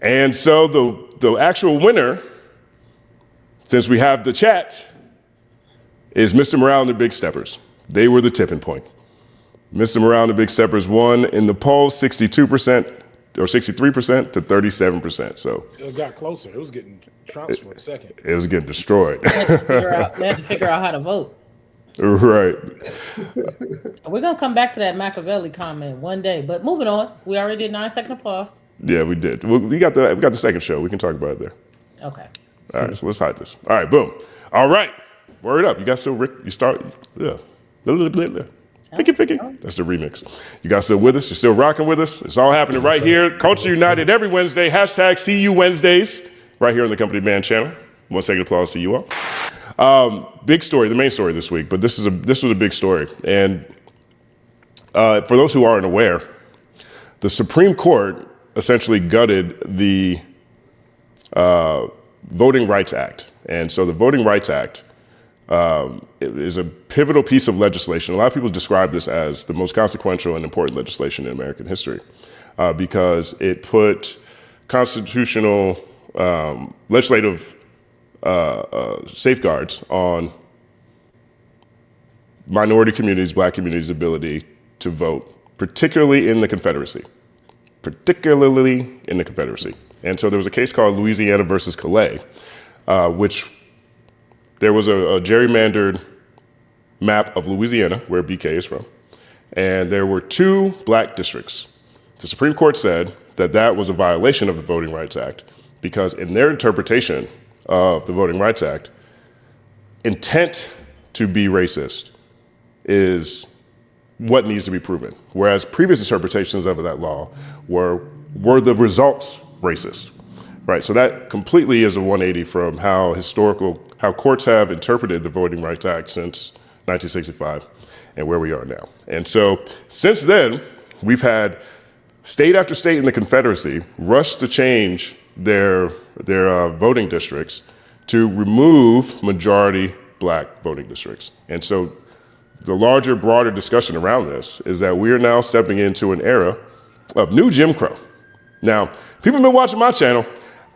And so the actual winner, since we have the chat, is Mr. Morale and the Big Steppers. They were the tipping point. Mr. Morale and the Big Steppers won in the poll 62% or 63% to 37%. So it got closer. It was getting trounced for a second. It was getting destroyed. They had to figure out how to vote. Right. We're going to come back to that Machiavelli comment one day. But moving on, we already did 9-second applause. Yeah, we did. We got the second show. We can talk about it there. Okay. All right, so let's hide this. All right, boom. All right, word up. You guys still, you start, yeah. Ficky. That's the remix. You guys still with us? You're still rocking with us? It's all happening right here. Culture United every Wednesday. Hashtag CU Wednesdays right here on the Company Man channel. 1 second applause to you all. Big story, the main story this week, but this was a big story. And for those who aren't aware, the Supreme Court essentially gutted the Voting Rights Act. And so the Voting Rights Act is a pivotal piece of legislation. A lot of people describe this as the most consequential and important legislation in American history because it put constitutional legislative safeguards on minority communities, black communities' ability to vote, particularly in the Confederacy. And so there was a case called Louisiana versus Calais, which there was a gerrymandered map of Louisiana, where BK is from, and there were 2 black districts. The Supreme Court said that that was a violation of the Voting Rights Act because in their interpretation of the Voting Rights Act, intent to be racist is what needs to be proven, whereas previous interpretations of that law were the results racist, right? So that completely is a 180 from how courts have interpreted the Voting Rights Act since 1965 and where we are now. And so since then, we've had state after state in the Confederacy rush to change their voting districts to remove majority black voting districts. And so the larger, broader discussion around this is that we are now stepping into an era of new Jim Crow. Now, people have been watching my channel.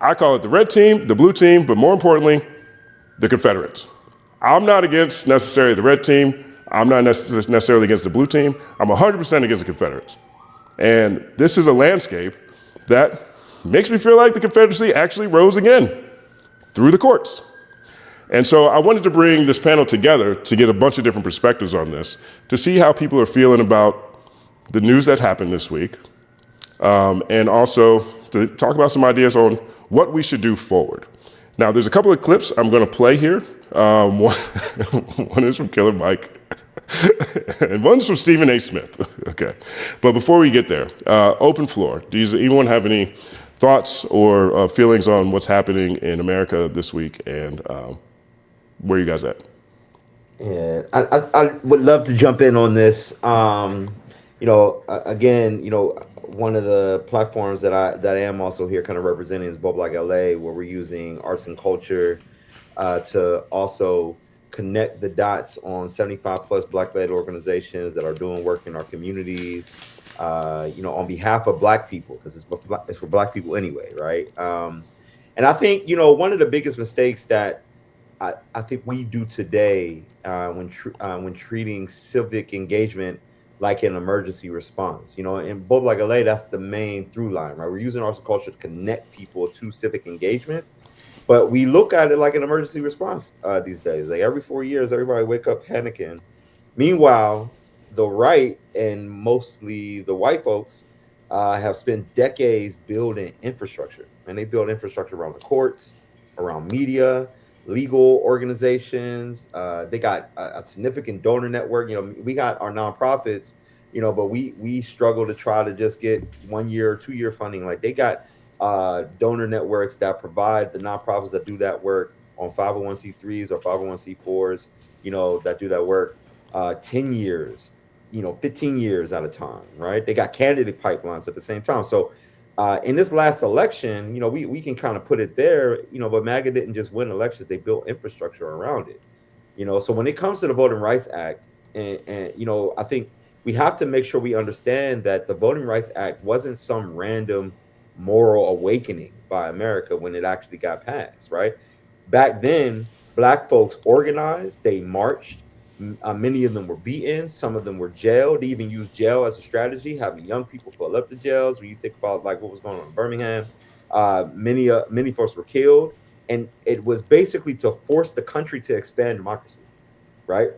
I call it the red team, the blue team, but more importantly, the Confederates. I'm not against necessarily the red team. I'm not necessarily against the blue team. I'm 100% against the Confederates. And this is a landscape that makes me feel like the Confederacy actually rose again through the courts. And so I wanted to bring this panel together to get a bunch of different perspectives on this, to see how people are feeling about the news that happened this week, and also to talk about some ideas on what we should do forward. Now, there's a couple of clips I'm going to play here. One is from Killer Mike, and one's from Stephen A. Smith. Okay, but before we get there, open floor. Does anyone have any thoughts or feelings on what's happening in America this week, and where you guys at? Yeah, I would love to jump in on this. Again, one of the platforms that I am also here kind of representing is Bob Like LA, where we're using arts and culture to also connect the dots on 75 plus Black-led organizations that are doing work in our communities, on behalf of Black people, because it's for Black people anyway, right? And I think, one of the biggest mistakes that I think we do today when treating civic engagement like an emergency response, in Bob Like LA, that's the main through line, right? We're using arts and culture to connect people to civic engagement, but we look at it like an emergency response these days. Like every 4 years, everybody wake up panicking. Meanwhile, the right and mostly the white folks have spent decades building infrastructure, and they build infrastructure around the courts, around media, legal organizations. They got a significant donor network. We got our nonprofits, but we struggle to try to just get 1 year or 2 year funding. Like they got donor networks that provide the nonprofits that do that work on 501c3s or 501c4s, that do that work 10 years, 15 years at a time, right? They got candidate pipelines at the same time. So in this last election, we can kind of put it there, but MAGA didn't just win elections, they built infrastructure around it. So when it comes to the Voting Rights Act, and I think we have to make sure we understand that the Voting Rights Act wasn't some random moral awakening by America when it actually got passed, right? Back then, Black folks organized, they marched. Many of them were beaten. Some of them were jailed. They even used jail as a strategy, having young people fill up the jails. When you think about like what was going on in Birmingham, many folks were killed, and it was basically to force the country to expand democracy, right?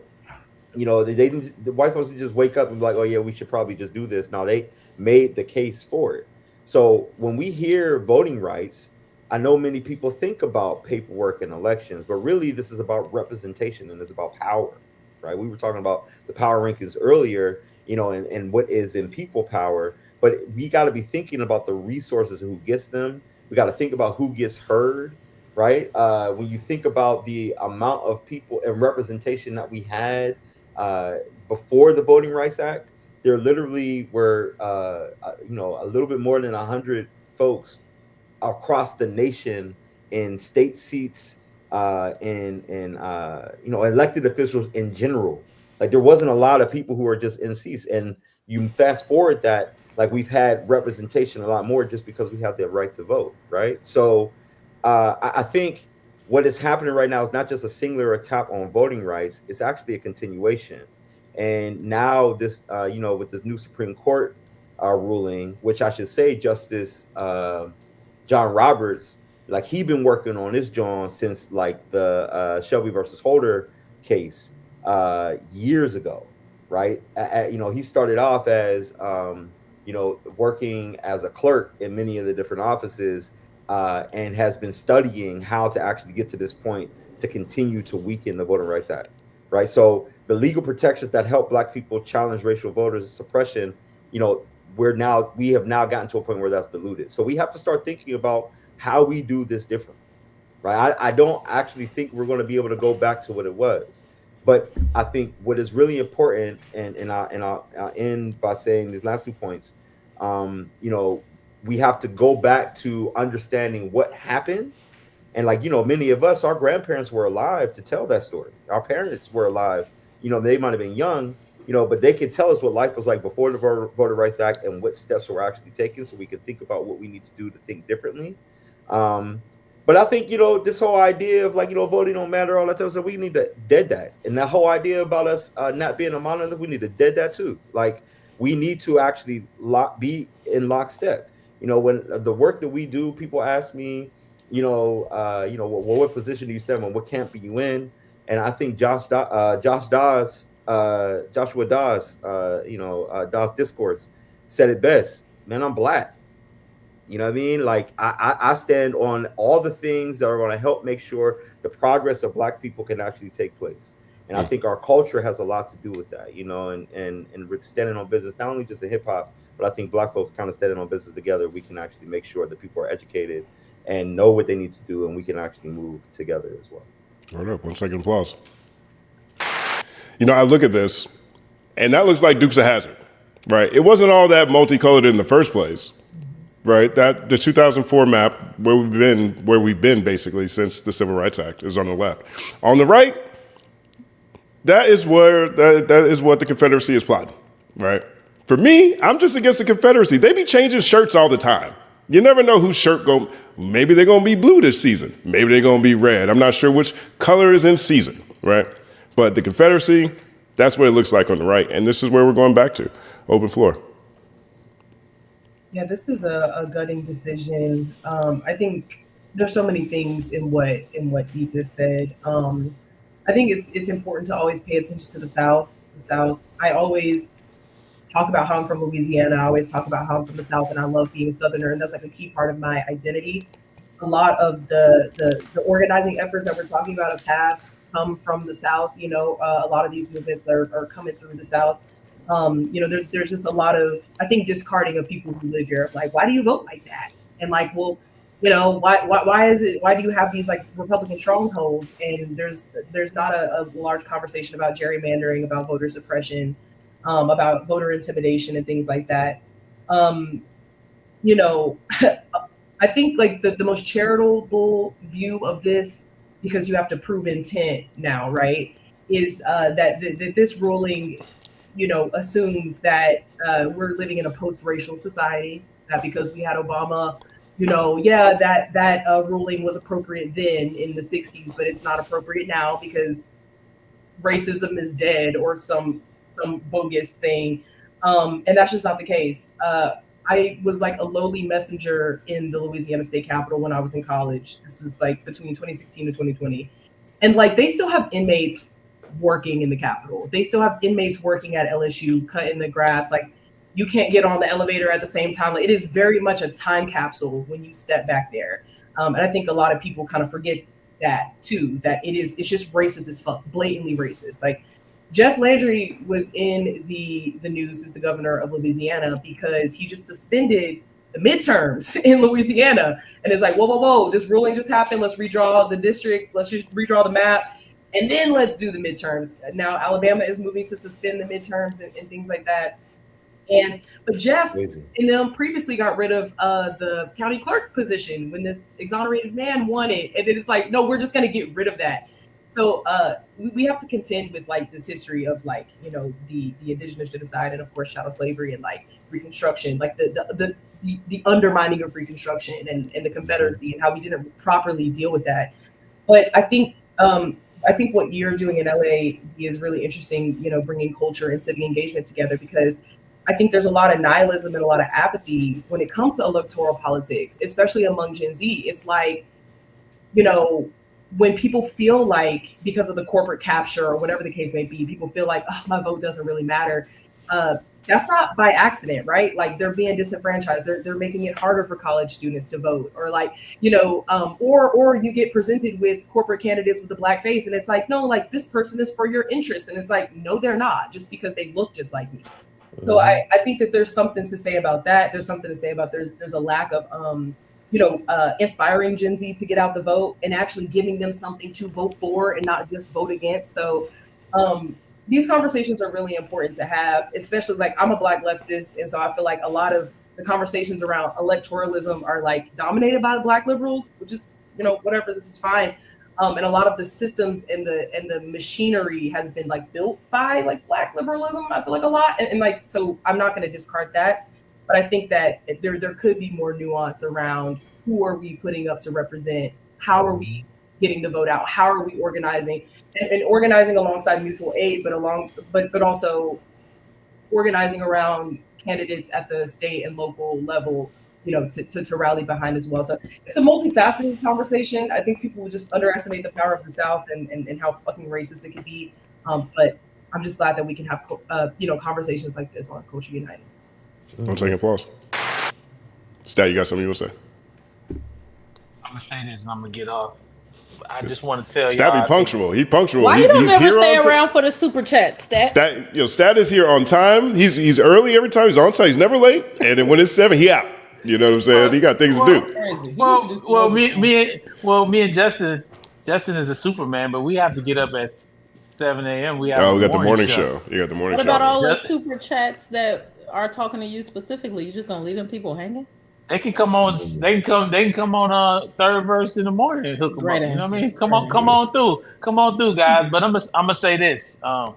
The white folks didn't just wake up and be like, oh yeah, we should probably just do this. Now they made the case for it. So when we hear voting rights, I know many people think about paperwork and elections, but really this is about representation and it's about power. Right? We were talking about the power rankings earlier, and what is in people power, but we got to be thinking about the resources and who gets them. We got to think about who gets heard, right? When you think about the amount of people and representation that we had before the Voting Rights Act, there literally were, a little bit more than 100 folks across the nation in state seats, elected officials in general. Like there wasn't a lot of people who were just in seats, and you fast forward that, like we've had representation a lot more just because we have the right to vote, right? So I think what is happening right now is not just a singular attack on voting rights, it's actually a continuation. And now this, with this new Supreme Court ruling, which I should say Justice John Roberts, like he been working on this John since like the Shelby versus Holder case years ago, right? He started off as working as a clerk in many of the different offices, and has been studying how to actually get to this point to continue to weaken the Voting Rights Act, right? So the legal protections that help Black people challenge racial voter suppression, we have now gotten to a point where that's diluted. So we have to start thinking about how we do this different, right? I don't actually think we're going to be able to go back to what it was, but I think what is really important, and I'll end by saying these last 2 points. We have to go back to understanding what happened, and many of us, our grandparents were alive to tell that story. Our parents were alive. They might have been young, but they could tell us what life was like before the Voter Rights Act and what steps were actually taken, so we could think about what we need to do to think differently. But I think, this whole idea of like, voting don't matter, all that type of stuff, we need to dead that. And that whole idea about us not being a monolith, we need to dead that too. Like, we need to actually be in lockstep. When the work that we do, people ask me, what position do you stand on? What camp are you in? And I think Joshua Dawes, Dawes Discourse said it best. Man, I'm Black. You know what I mean? Like, I stand on all the things that are going to help make sure the progress of Black people can actually take place. And I think our culture has a lot to do with that, and we're standing on business, not only just in hip hop, but I think Black folks kind of standing on business together, we can actually make sure that people are educated and know what they need to do, and we can actually move together as well. Hold up, 1 second, applause. I look at this, and that looks like Dukes of Hazzard, right? It wasn't all that multicolored in the first place. Right, that the 2004 map where we've been basically since the Civil Rights Act is on the left. On the right, that is what the Confederacy is plotting. Right. For me, I'm just against the Confederacy. They be changing shirts all the time. You never know whose shirt maybe they're gonna be blue this season. Maybe they're gonna be red. I'm not sure which color is in season. Right. But the Confederacy, that's what it looks like on the right, and this is where we're going back to. Open floor. Yeah, this is a gutting decision. I think there's so many things in what Dee just said. I think it's important to always pay attention to the South. The South. I always talk about how I'm from Louisiana. I always talk about how I'm from the South, and I love being a Southerner, and that's like a key part of my identity. A lot of the organizing efforts that we're talking about have passed come from the South. A lot of these movements are coming through the South. There's just a lot of, I think, discarding of people who live here. Like, why do you vote like that? And like, well, why do you have these like Republican strongholds? And there's not a large conversation about gerrymandering, about voter suppression, about voter intimidation and things like that. I think like the most charitable view of this, because you have to prove intent now, right, is that this ruling assumes that we're living in a post-racial society, that because we had Obama, that ruling was appropriate then in the 60s, but it's not appropriate now because racism is dead or some bogus thing. And that's just not the case. I was like a lowly messenger in the Louisiana State Capitol when I was in college. This was like between 2016 and 2020. And like, they still have inmates working in the Capitol. They still have inmates working at LSU, cutting the grass. Like, you can't get on the elevator at the same time. Like, it is very much a time capsule when you step back there. And I think a lot of people kind of forget that too, that it's just racist as fuck, blatantly racist. Like, Jeff Landry was in the news as the governor of Louisiana because he just suspended the midterms in Louisiana. And it's like, whoa, this ruling just happened. Let's redraw the districts. Let's just redraw the map. And then let's do the midterms. Now, Alabama is moving to suspend the midterms and things like that. But Jeff and them previously got rid of the county clerk position when this exonerated man won it. And then it's like, no, we're just going to get rid of that. So we have to contend with like this history of like, the indigenous genocide and of course chattel slavery and like Reconstruction, like the undermining of Reconstruction and the Confederacy and how we didn't properly deal with that. But I think what you're doing in LA is really interesting, bringing culture and civic engagement together, because I think there's a lot of nihilism and a lot of apathy when it comes to electoral politics, especially among Gen Z. It's like, when people feel like, because of the corporate capture or whatever the case may be, people feel like, oh, my vote doesn't really matter. That's not by accident, right? Like, they're being disenfranchised. They're making it harder for college students to vote, or like, or you get presented with corporate candidates with a black face, and it's like, no, like, this person is for your interests, and it's like, no, they're not, just because they look just like me. So I think that there's something to say about that. There's something to say about there's a lack of inspiring Gen Z to get out the vote and actually giving them something to vote for and not just vote against. So these conversations are really important to have, especially like, I'm a Black leftist. And so I feel like a lot of the conversations around electoralism are like dominated by the Black liberals, which is, whatever, this is fine. And a lot of the systems and the machinery has been like built by like Black liberalism, I feel like a lot. And like, so I'm not going to discard that. But I think that there could be more nuance around who are we putting up to represent how are we getting the vote out? How are we organizing and organizing alongside mutual aid, but also organizing around candidates at the state and local level, to rally behind as well. So it's a multifaceted conversation. I think people just underestimate the power of the South and how fucking racist it can be. But I'm just glad that we can have, conversations like this on Culture United. I'm taking applause. Stat, you got something you want to say? I'm gonna say this and I'm gonna get off. I just want to tell Stat y'all. be punctual. He punctual. Why you don't he's ever here stay on time. around for the super chat, Stat? Stat is here on time. He's early every time. He's on time. He's never late. And then when it's 7, he out. You know what I'm saying? He got things to do. Me and Justin is a Superman, but we have to get up at 7 a.m. We got the morning show. You got the morning show. What about all the super chats that are talking to you specifically? You just gonna leave them people hanging? They can come on. They can come on third verse in the morning and hook them up. You know what I mean? Come on through, guys. But I'm gonna say this. I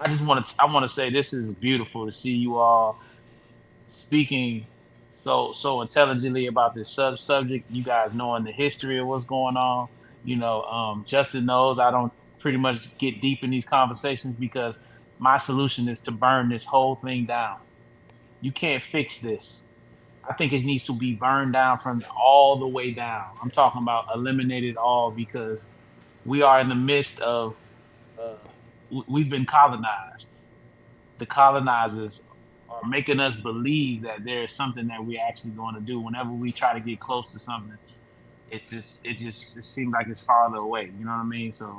want to say this is beautiful to see you all speaking so intelligently about this subject. You guys knowing the history of what's going on. Justin knows I don't pretty much get deep in these conversations because my solution is to burn this whole thing down. You can't fix this. I think it needs to be burned down from all the way down. I'm talking about eliminate it all because we are in the midst of, we've been colonized. The colonizers are making us believe that there is something that we're actually going to do. Whenever we try to get close to something, it seems like it's farther away. You know what I mean? So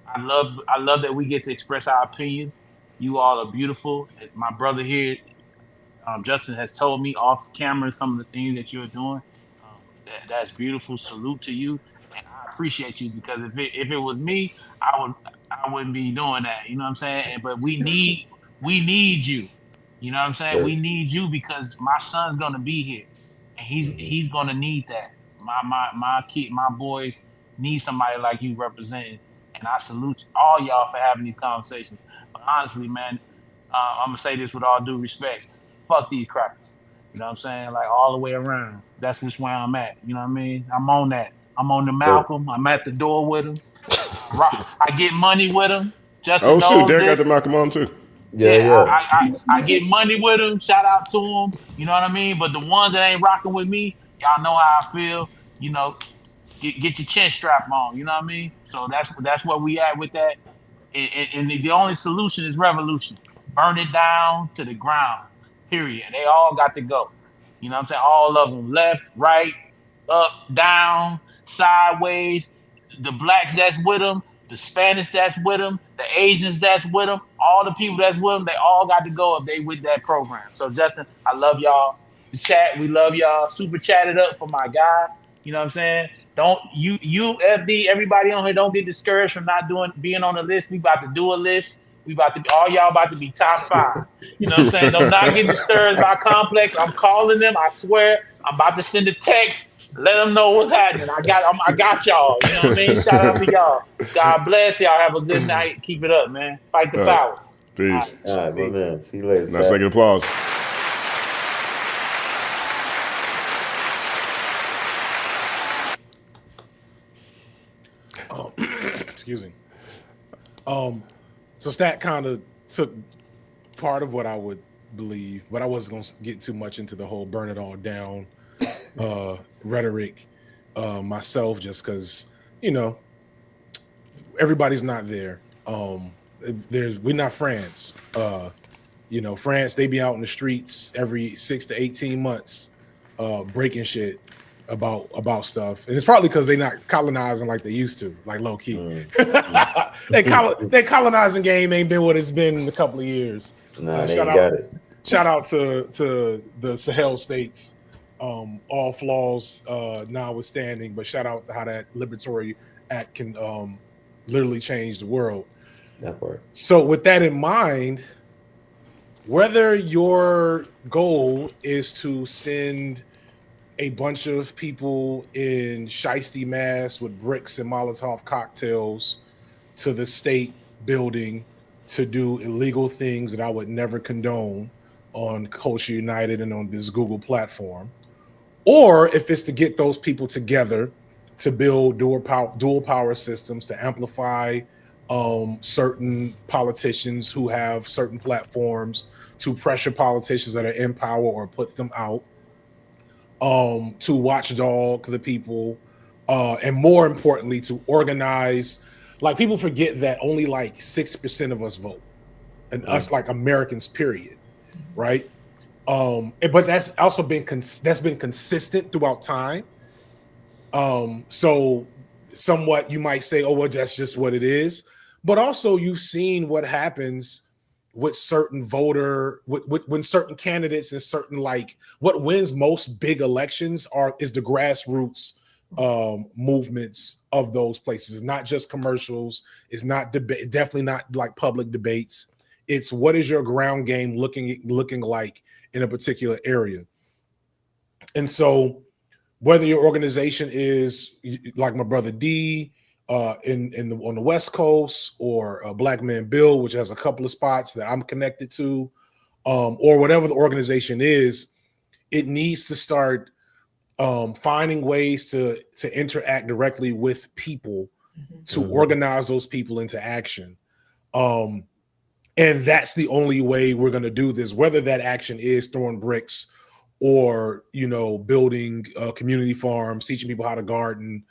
I love that we get to express our opinions. You all are beautiful. My brother here, Justin, has told me off camera some of the things that you're doing. That's beautiful. Salute to you, and I appreciate you because if it was me, I wouldn't be doing that. You know what I'm saying? But we need you. You know what I'm saying? Yeah. We need you because my son's gonna be here, and he's gonna need that. My boys need somebody like you representing, and I salute all y'all for having these conversations. But honestly, man, I'm gonna say this with all due respect. Fuck these crackers. You know what I'm saying? Like all the way around. That's which way I'm at. You know what I mean? I'm on that. I'm on the Malcolm. I'm at the door with him. I get money with him. Justin knows Derek this. got the Malcolm on too. Yeah. I get money with him. Shout out to him. You know what I mean? But the ones that ain't rocking with me, y'all know how I feel. Get your chin strap on. You know what I mean? So that's where we at with that. And the only solution is revolution. Burn it down to the ground. Period. They all got to go. You know what I'm saying? All of them. Left, right, up, down, sideways. The blacks that's with them, the Spanish that's with them, the Asians that's with them, all the people that's with them, they all got to go if they with that program. So, Justin, I love y'all. The chat, we love y'all. Super chat it up for my guy. You know what I'm saying? Don't you FD, everybody on here, don't get discouraged from being on the list. We about to do a list. All y'all about to be top 5. You know what I'm saying? Don't not get discouraged by Complex. I'm calling them. I swear. I'm about to send a text. Let them know what's happening. I got y'all. You know what I mean? Shout out to y'all. God bless y'all. Have a good night. Keep it up, man. Fight the power. Peace. All right, my man. See you later. Now, second applause. Excuse me. So Stat kind of took part of what I would believe, but I wasn't going to get too much into the whole burn it all down rhetoric myself, just because, everybody's not there. We're not France. France, they be out in the streets every 6 to 18 months breaking shit about stuff, and it's probably because they're not colonizing like they used to, like low key. That colonizing game ain't been what it's been in a couple of years. Nah, they got it. Shout out to the Sahel states, all flaws notwithstanding, but shout out to how that Liberatory Act can literally change the world. That part. So with that in mind, whether your goal is to send a bunch of people in shiesty masks with bricks and Molotov cocktails to the state building to do illegal things that I would never condone on Culture United and on this Google platform, or if it's to get those people together to build dual power systems to amplify certain politicians who have certain platforms, to pressure politicians that are in power or put them out, to watchdog the people, and more importantly, to organize. Like, people forget that only like 6% of us vote, and us, like Americans, period, right? But that's also been consistent throughout time. So somewhat you might say, oh, well, that's just what it is. But also you've seen what happens with certain when certain candidates and certain, like, what wins most big elections is the grassroots movements of those places. It's not just commercials. It's not debate. Definitely not like public debates. It's what is your ground game looking like in a particular area. And so whether your organization is like my brother D on the West Coast, or Black Man Bill, which has a couple of spots that I'm connected to, or whatever the organization is, it needs to start finding ways to interact directly with people, to organize those people into action. And that's the only way we're going to do this, whether that action is throwing bricks or, building community farms, teaching people how to garden,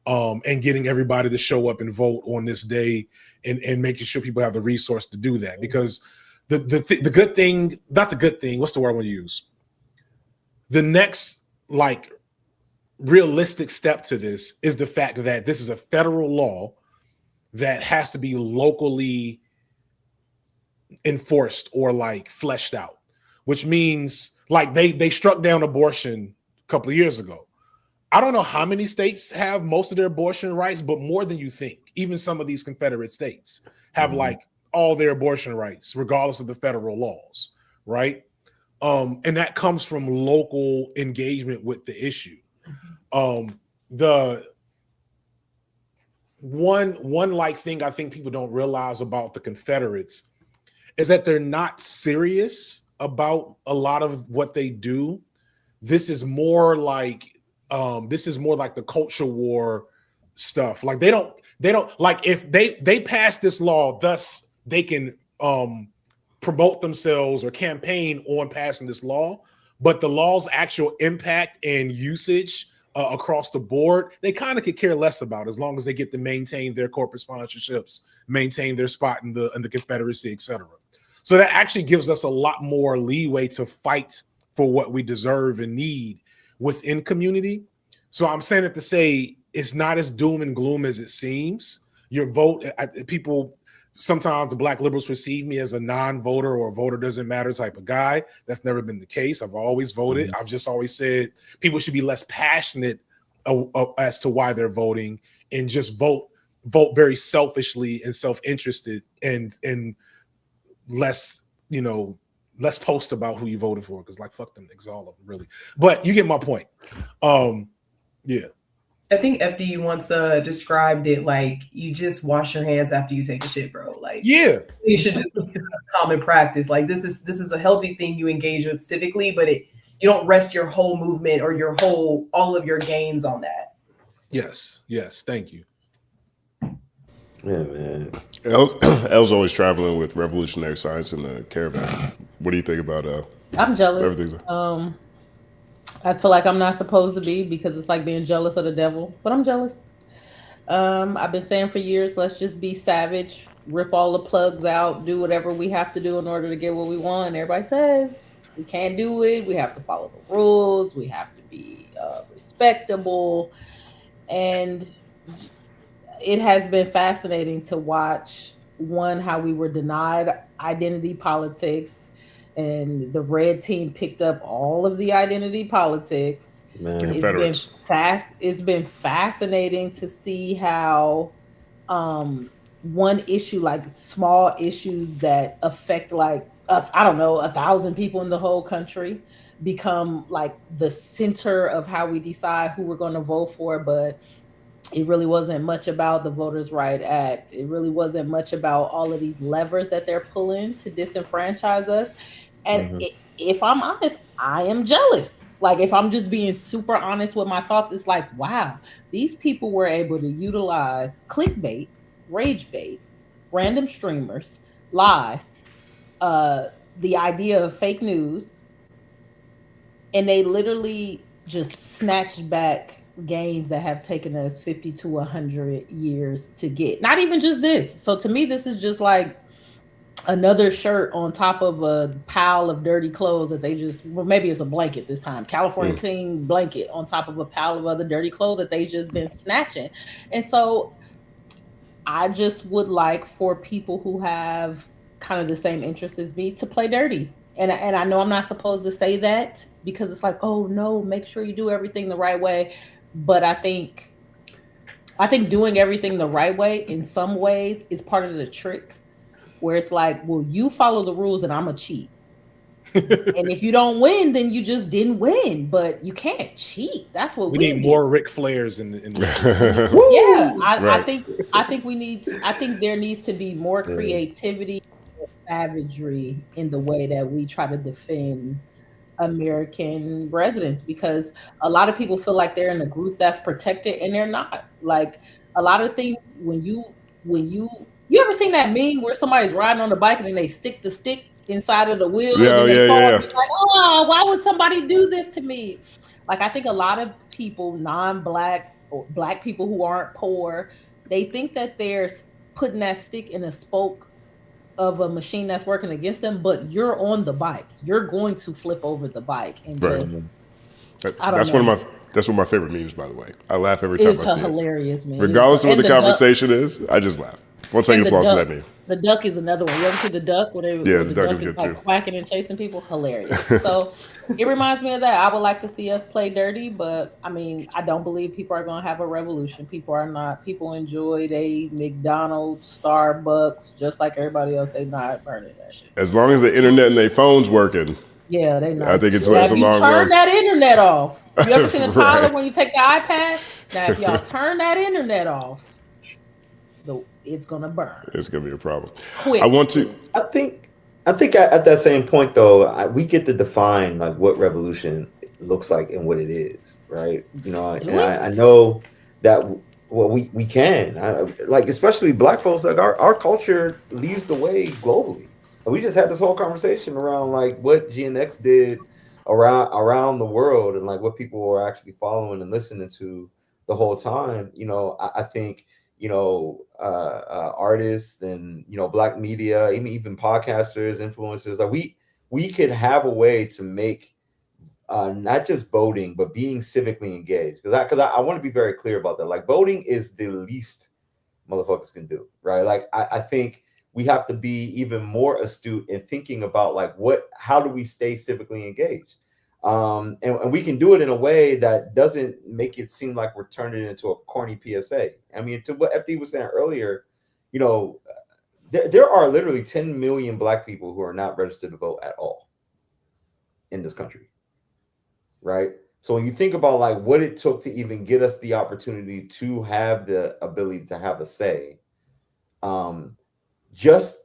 and getting everybody to show up and vote on this day, and making sure people have the resource to do that. Because the good thing, not the good thing, what's the word I want to use? The next, like, realistic step to this is the fact that this is a federal law that has to be locally enforced or like fleshed out, which means, like, they struck down abortion a couple of years ago. I don't know how many states have most of their abortion rights, but more than you think. Even some of these Confederate states have like all their abortion rights, regardless of the federal laws, right? And that comes from local engagement with the issue. The one like thing I think people don't realize about the Confederates is that they're not serious about a lot of what they do. This is more like the culture war stuff. Like, they don't like, if they pass this law, thus they can promote themselves or campaign on passing this law, but the law's actual impact and usage across the board, they kind of could care less about, as long as they get to maintain their corporate sponsorships, maintain their spot in the Confederacy, etc. So that actually gives us a lot more leeway to fight for what we deserve and need within community. So I'm saying it to say it's not as doom and gloom as it seems. Your vote, people, sometimes the Black liberals perceive me as a non-voter or a voter doesn't matter type of guy. That's never been the case. I've always voted. I've just always said people should be less passionate as to why they're voting, and just vote very selfishly and self-interested, and less, less post about who you voted for, because, like, fuck them niggas, all of them, really. But you get my point. Yeah. I think FD once described it like, you just wash your hands after you take a shit, bro. Like, yeah, you should just common practice. Like, this is a healthy thing you engage with civically, but you don't rest your whole movement or all of your gains on that. Yes, thank you. Yeah, man. Elle's always traveling with revolutionary science in the caravan. What do you think about I'm jealous. everything? I feel like I'm not supposed to be, because it's like being jealous of the devil, but I'm jealous. I've been saying for years, let's just be savage, rip all the plugs out, do whatever we have to do in order to get what we want. Everybody says we can't do it. We have to follow the rules. We have to be respectable. And it has been fascinating to watch, how we were denied identity politics, and the red team picked up all of the identity politics. Man. It's been fascinating to see how one issue, like small issues that affect like 1,000 people in the whole country, become like the center of how we decide who we're going to vote for. But it really wasn't much about the Voters' Right Act. It really wasn't much about all of these levers that they're pulling to disenfranchise us. And if I'm honest, I am jealous. Like, if I'm just being super honest with my thoughts, it's like, wow, these people were able to utilize clickbait, rage bait, random streamers, lies, the idea of fake news, and they literally just snatched back gains that have taken us 50 to 100 years to get. Not even just this. So to me, this is just like another shirt on top of a pile of dirty clothes that they just, well, maybe it's a blanket this time, California clean blanket on top of a pile of other dirty clothes that they just been snatching. And so I just would like for people who have kind of the same interests as me to play dirty. And I know I'm not supposed to say that because it's like, oh no, make sure you do everything the right way. But I think doing everything the right way in some ways is part of the trick, where it's like, well, you follow the rules and I'm a cheat. And if you don't win, then you just didn't win. But you can't cheat. That's what we need more Ric Flairs in the yeah. Right. I think there needs to be more creativity, more savagery in the way that we try to defend American residents, because a lot of people feel like they're in a group that's protected and they're not. Like, a lot of things, when you ever seen that meme where somebody's riding on the bike and then they stick the stick inside of the wheel and then they fall and it's like, oh, why would somebody do this to me? Like, I think a lot of people, non-blacks or black people who aren't poor, they think that they're putting that stick in a spoke of a machine that's working against them, but you're on the bike. You're going to flip over the bike and just, I don't know. That's one of my favorite memes, by the way. I laugh every time I see it. It's a hilarious meme. Regardless of what the conversation is, I just laugh. Once I get applause to that meme. The duck is another one. You ever see the duck? The duck is good too. Quacking and chasing people. Hilarious. So it reminds me of that. I would like to see us play dirty, but I mean, I don't believe people are going to have a revolution. People are not. People enjoy a McDonald's, Starbucks, just like everybody else. They not burning that shit. As long as the internet and their phone's working. Yeah, they not. I think it's a long run. Turn that internet off. You ever seen a toddler when you take the iPad? Now, if y'all turn that internet off, it's gonna burn. It's gonna be a problem. Quick. I think at that same point though, we get to define like what revolution looks like and what it is, right? You know, and I know that we can, like, especially Black folks, like our culture leads the way globally. And we just had this whole conversation around like what GNX did around the world and like what people were actually following and listening to the whole time. You know, I think, you know, artists and, you know, Black media, even podcasters, influencers, like we could have a way to make not just voting, but being civically engaged. Because I want to be very clear about that. Like, voting is the least motherfuckers can do, right? Like, I think we have to be even more astute in thinking about like how do we stay civically engaged? And we can do it in a way that doesn't make it seem like we're turning it into a corny PSA. I mean, to what FD was saying earlier, you know, there are literally 10 million Black people who are not registered to vote at all in this country, right? So when you think about like what it took to even get us the opportunity to have the ability to have a say, just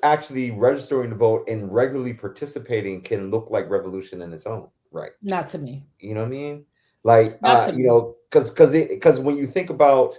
actually registering to vote and regularly participating can look like revolution in its own right. Not to me. You know what I mean? Like, you know, because when you think about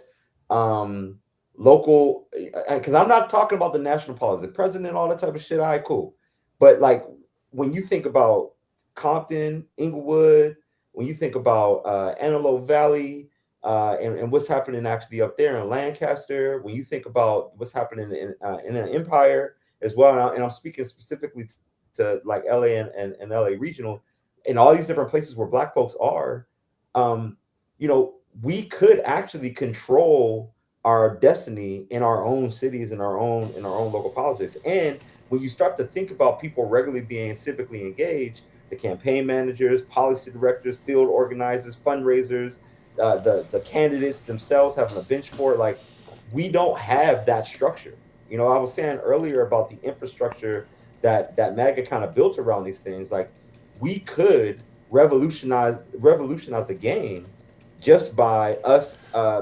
local, because I'm not talking about the national politics, the president, all that type of shit. All right, cool. But like when you think about Compton, Inglewood, when you think about Antelope Valley, and what's happening actually up there in Lancaster, when you think about what's happening in an Empire as well, and I'm speaking specifically to like LA and LA regional, and all these different places where Black folks are, you know, we could actually control our destiny in our own cities, in our own local politics. And when you start to think about people regularly being civically engaged, the campaign managers, policy directors, field organizers, fundraisers, the candidates themselves having a bench for it, like we don't have that structure. You know, I was saying earlier about the infrastructure that MAGA kind of built around these things. Like we could revolutionize the game just by us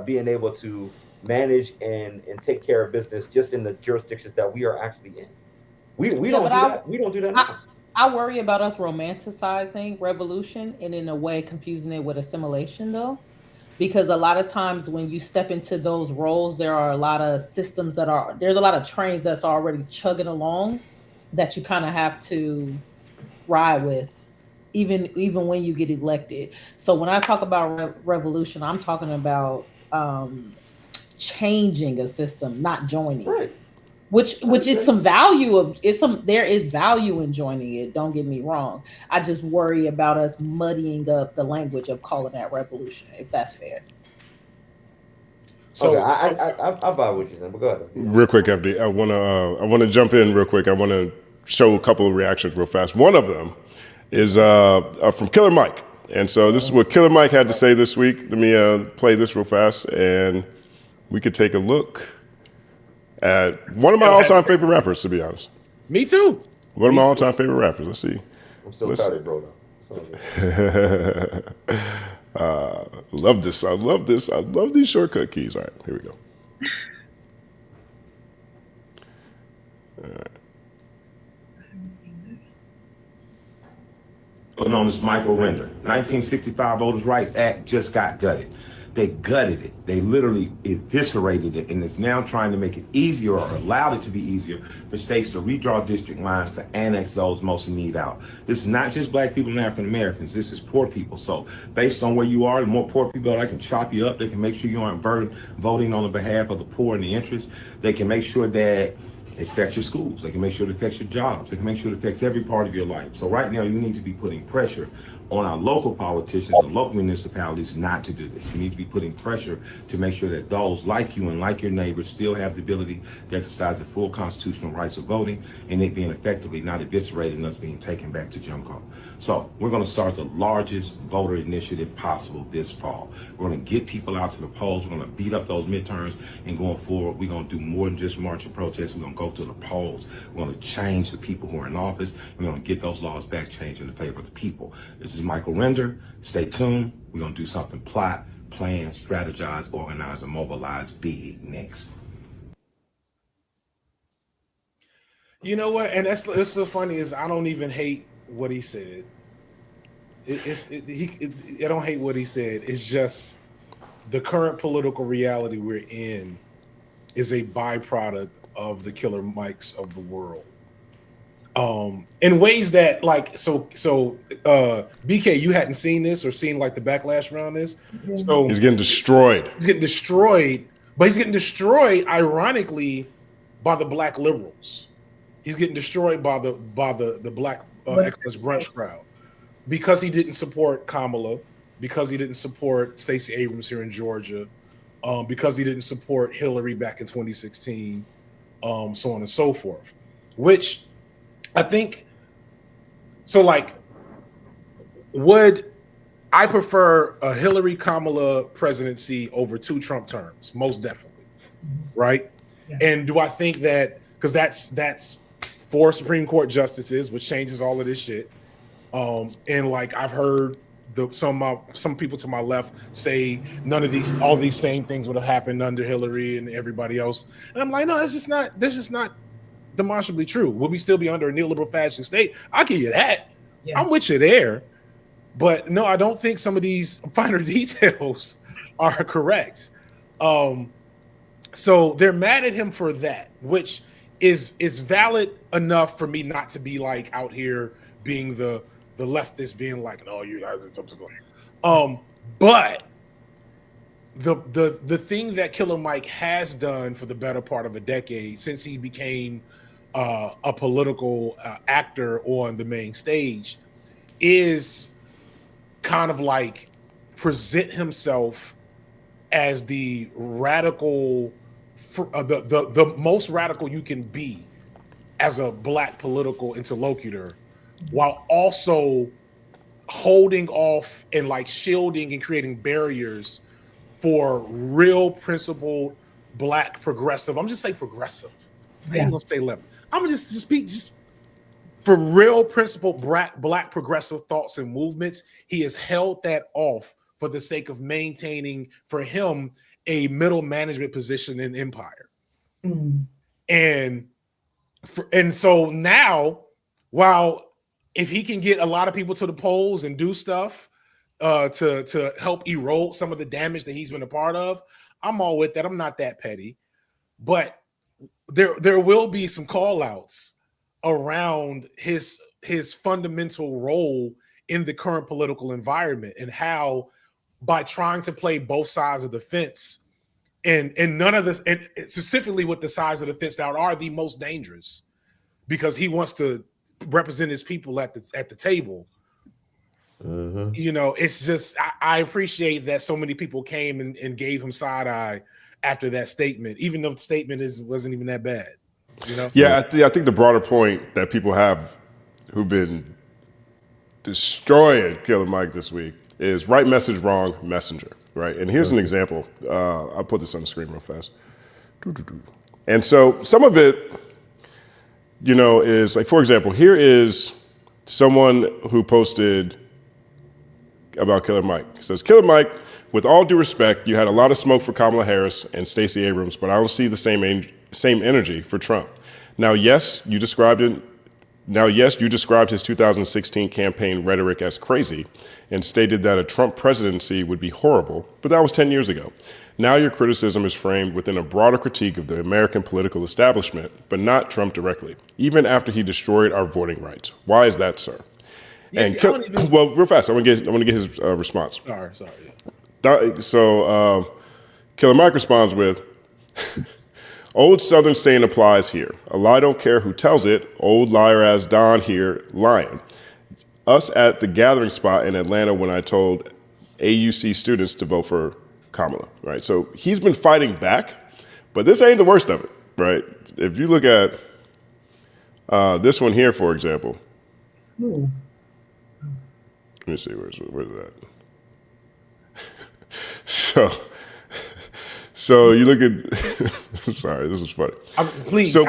being able to manage and take care of business just in the jurisdictions that we are actually in. We don't do that. We don't do that now. I worry about us romanticizing revolution and in a way confusing it with assimilation though. Because a lot of times when you step into those roles, there are a lot of systems there's a lot of trains that's already chugging along that you kind of have to ride with, even when you get elected. So when I talk about revolution, I'm talking about changing a system, not joining Right. it. Which it's some value of it's some there is value in joining it. Don't get me wrong. I just worry about us muddying up the language of calling that revolution, if that's fair. So So okay, I buy what you're saying, but go ahead. Real quick, FD, I wanna jump in real quick. I want to show a couple of reactions real fast. One of them is from Killer Mike, and so this is what Killer Mike had to say this week. Let me play this real fast, and we could take a look at one of my all-time favorite rappers. To be honest, me too. one of my all-time favorite rappers. Let's see. I'm still excited, bro. Though. Love this. I love this. I love these shortcut keys. All right, here we go. Known as Michael Render. 1965 Voters' Rights Act just got gutted. They gutted it. They literally eviscerated it, and it's now trying to make it easier or allowed it to be easier for states to redraw district lines to annex those most in need out. This is not just black people and African Americans. This is poor people. So based on where you are, the more poor people that can chop you up, they can make sure you aren't voting on the behalf of the poor and the interest. They can make sure that it affects your schools. They can make sure it affects your jobs. They can make sure it affects every part of your life. So right now, you need to be putting pressure on our local politicians and local municipalities not to do this. You need to be putting pressure to make sure that those like you and like your neighbors still have the ability to exercise their full constitutional rights of voting, and it being effectively not eviscerated and us being taken back to Jim Crow. So we're going to start the largest voter initiative possible this fall. We're going to get people out to the polls. We're going to beat up those midterms, and going forward, we're going to do more than just march and protest. We're going to go to the polls. We're going to change the people who are in office. We're going to get those laws back changed in the favor of the people. This is Michael Render. Stay tuned. We're going to do something plot, plan, strategize, organize, and mobilize big next. You know what? And that's so funny is I don't even hate what he said. I don't hate what he said. It's just the current political reality we're in is a byproduct of the Killer Mikes of the world. In ways that BK, you hadn't seen this or seen like the backlash around this. So He's getting destroyed. he's getting destroyed, but he's getting destroyed ironically by the black liberals. He's getting destroyed by the black excess brunch crowd because he didn't support Kamala, because he didn't support Stacey Abrams here in Georgia, because he didn't support Hillary back in 2016, so on and so forth. Which I think so. Like, would I prefer a Hillary Kamala presidency over 2 Trump terms? Most definitely, right? Yeah. And do I think that because that's 4 Supreme Court justices, which changes all of this shit. And like I've heard some people to my left say all these same things would have happened under Hillary and everybody else. And I'm like, no, that's just not demonstrably true. Will we still be under a neoliberal fascist state? I'll give you that. Yeah. I'm with you there. But no, I don't think some of these finer details are correct. So they're mad at him for that, which is valid enough for me not to be like out here being the leftist being like, no, you guys are but the thing that Killer Mike has done for the better part of a decade since he became a political actor on the main stage is kind of like present himself as the radical, the most radical you can be as a black political interlocutor, while also holding off and like shielding and creating barriers for real principled black progressive. I'm just saying progressive. I ain't gonna say left. I'm gonna just speak just for real principled black progressive thoughts and movements. He has held that off for the sake of maintaining for him a middle management position in empire. And so now, while if he can get a lot of people to the polls and do stuff to help erode some of the damage that he's been a part of, I'm all with that. I'm not that petty, but there will be some call outs around his fundamental role in the current political environment, and how by trying to play both sides of the fence, and none of this, and specifically with the sides of the fence that are the most dangerous, because he wants to represent his people at the table. Mm-hmm. You know, it's just I appreciate that so many people came and gave him side eye after that statement, even though the statement wasn't even that bad. You know? Yeah, I think the broader point that people have who've been destroying Killer Mike this week is right message, wrong messenger, right? And here's an example. I'll put this on the screen real fast. And so some of it, you know, is like, for example, here is someone who posted about Killer Mike. It says, Killer Mike, with all due respect, you had a lot of smoke for Kamala Harris and Stacey Abrams, but I don't see the same energy for Trump. Now, yes, you described his 2016 campaign rhetoric as crazy and stated that a Trump presidency would be horrible, but that was 10 years ago. Now your criticism is framed within a broader critique of the American political establishment, but not Trump directly, even after he destroyed our voting rights. Why is that, sir? Yes, And well, real fast, I want to get his response. Sorry. So Killer Mike responds with, old Southern saying applies here. A lie don't care who tells it. Old liar as Don here lying. Us at the gathering spot in Atlanta when I told AUC students to vote for Kamala, right? So he's been fighting back, but this ain't the worst of it, right? If you look at this one here, for example. Ooh. Let me see, where's that? So you look at, sorry, this was funny. Please. So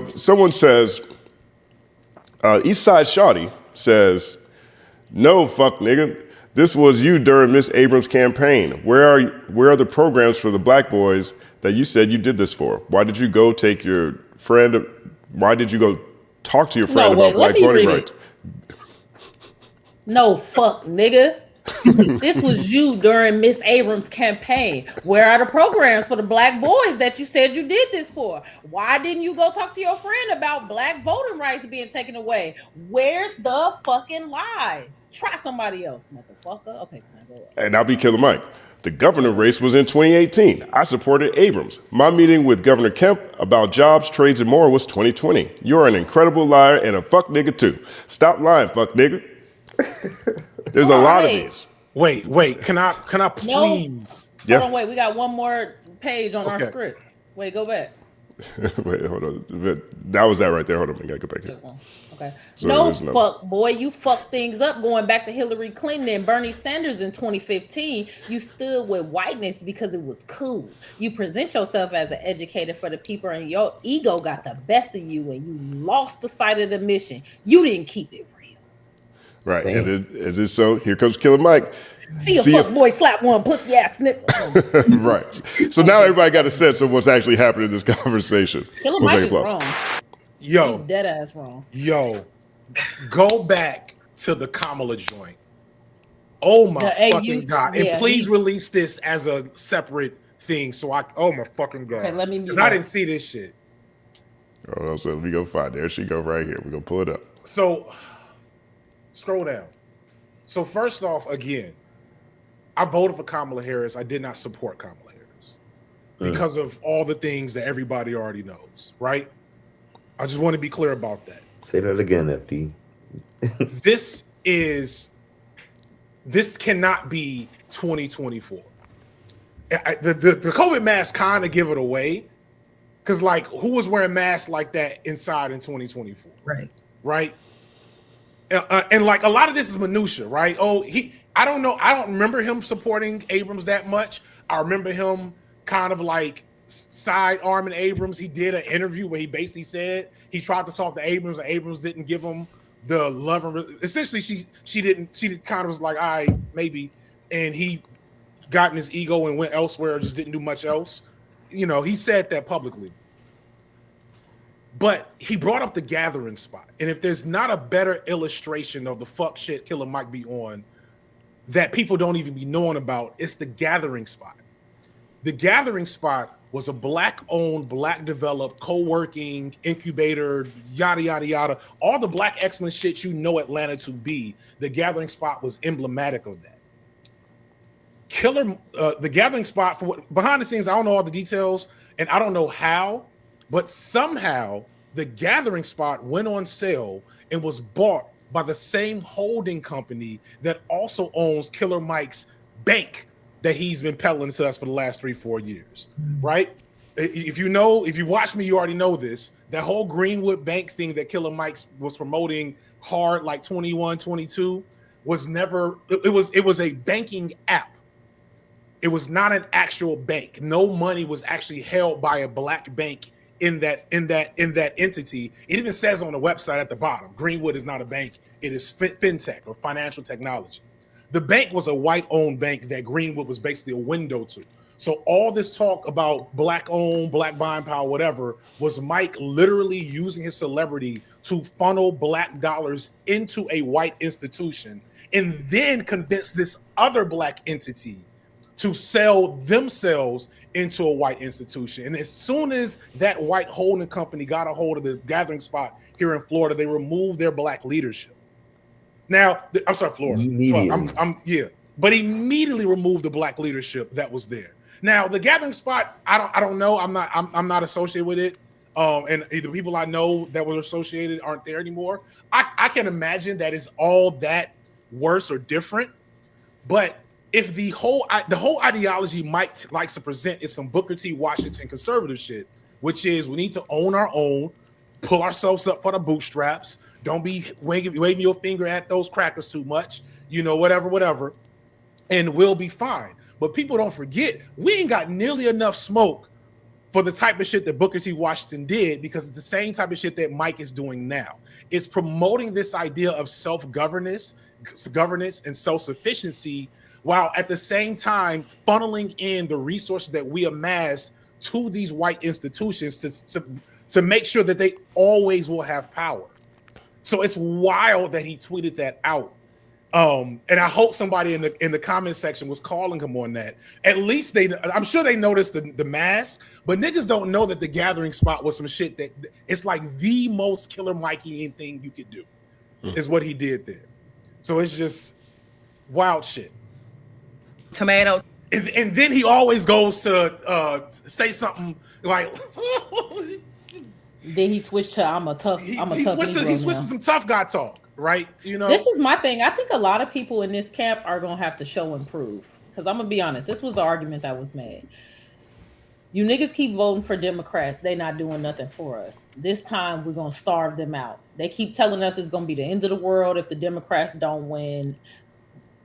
someone says, Eastside Shawty says, no, fuck nigga, this was you during Miss Abrams' campaign. Where are the programs for the black boys that you said you did this for? Why did you go talk to your friend about black voting rights? No, fuck, nigga. This was you during Miss Abrams' campaign. Where are the programs for the black boys that you said you did this for? Why didn't you go talk to your friend about black voting rights being taken away? Where's the fucking lie? Try somebody else, motherfucker. Okay, go ahead. And I'll be Killer Mike. The governor race was in 2018. I supported Abrams. My meeting with Governor Kemp about jobs, trades, and more was 2020. You're an incredible liar and a fuck nigga too. Stop lying, fuck nigga. There's a lot of these. Wait. Can I please? Yeah. Hold on, wait. We got one more page on our script. Wait, go back. Wait, hold on. That was that right there. Hold on, I gotta go back here. Okay. So no, fuck, boy. You fucked things up going back to Hillary Clinton and Bernie Sanders in 2015. You stood with whiteness because it was cool. You present yourself as an educator for the people, and your ego got the best of you, and you lost the sight of the mission. You didn't keep it real. Right. And then, is it so? Here comes Killer Mike. See a fuck boy slap one pussy ass nigga. Right. So now everybody got a sense of what's actually happening in this conversation. Killer Mike is wrong. Yo, he's dead ass wrong. Yo, go back to the Kamala joint. Oh my fucking god! And please release this as a separate thing. So oh my fucking god! Okay, let me. Because I didn't see this shit. Oh, so let me go find. There she go right here. We're gonna pull it up. So scroll down. So first off, again, I voted for Kamala Harris. I did not support Kamala Harris because of all the things that everybody already knows, right? I just want to be clear about that. Say that again, FD. This cannot be 2024. The COVID mask kind of give it away, because like who was wearing masks like that inside in 2024? Right. And like a lot of this is minutia, right? I don't know. I don't remember him supporting Abrams that much. I remember him kind of like side arming Abrams. He did an interview where he basically said he tried to talk to Abrams, and Abrams didn't give him the love and essentially she kind of was like, all right, maybe, and he got in his ego and went elsewhere, just didn't do much else. You know, he said that publicly. But he brought up the gathering spot. And if there's not a better illustration of the fuck shit Killer Mike be on that people don't even be knowing about, it's the gathering spot. The gathering spot was a black-owned, black-developed, co-working, incubator, yada, yada, yada. All the black excellence shit you know Atlanta to be, the gathering spot was emblematic of that. The gathering spot, for what, behind the scenes, I don't know all the details, and I don't know how, but somehow the gathering spot went on sale and was bought by the same holding company that also owns Killer Mike's bank that he's been peddling to us for the last 3-4 years, right? If you watch me, you already know this. That whole Greenwood Bank thing that Killer Mike was promoting hard, like 21, 22, was never. It was a banking app. It was not an actual bank. No money was actually held by a black bank in that entity. It even says on the website at the bottom, Greenwood is not a bank. It is fintech or financial technology. The bank was a white-owned bank that Greenwood was basically a window to. So all this talk about black-owned, black buying power, whatever, was Mike literally using his celebrity to funnel black dollars into a white institution and then convince this other black entity to sell themselves into a white institution. And as soon as that white holding company got a hold of the gathering spot here in Florida, they removed their black leadership. Now, I'm sorry, Florida. But immediately removed the black leadership that was there. Now, the gathering spot, I don't know. I'm not associated with it. And the people I know that were associated aren't there anymore. I can imagine that is all that worse or different. But if the whole ideology Mike likes to present is some Booker T. Washington conservative shit, which is we need to own our own, pull ourselves up for the bootstraps. Don't be waving your finger at those crackers too much, whatever, and we'll be fine. But people don't forget, we ain't got nearly enough smoke for the type of shit that Booker T. Washington did, because it's the same type of shit that Mike is doing now. It's promoting this idea of self-governance and self-sufficiency, while at the same time funneling in the resources that we amass to these white institutions to make sure that they always will have power. So it's wild that he tweeted that out. And I hope somebody in the comment section was calling him on that. At least I'm sure they noticed the mask, but niggas don't know that the gathering spot was some shit that it's like the most Killer Mikey thing you could do is what he did there. So it's just wild shit. Tomato. And then he always goes to say something like then he switched to I'm a tough. He switched to some tough guy talk, right? This is my thing. I think a lot of people in this camp are gonna have to show and prove. Because I'm gonna be honest, this was the argument that was made. You niggas keep voting for Democrats, they not doing nothing for us. This time we're gonna starve them out. They keep telling us it's gonna be the end of the world if the Democrats don't win.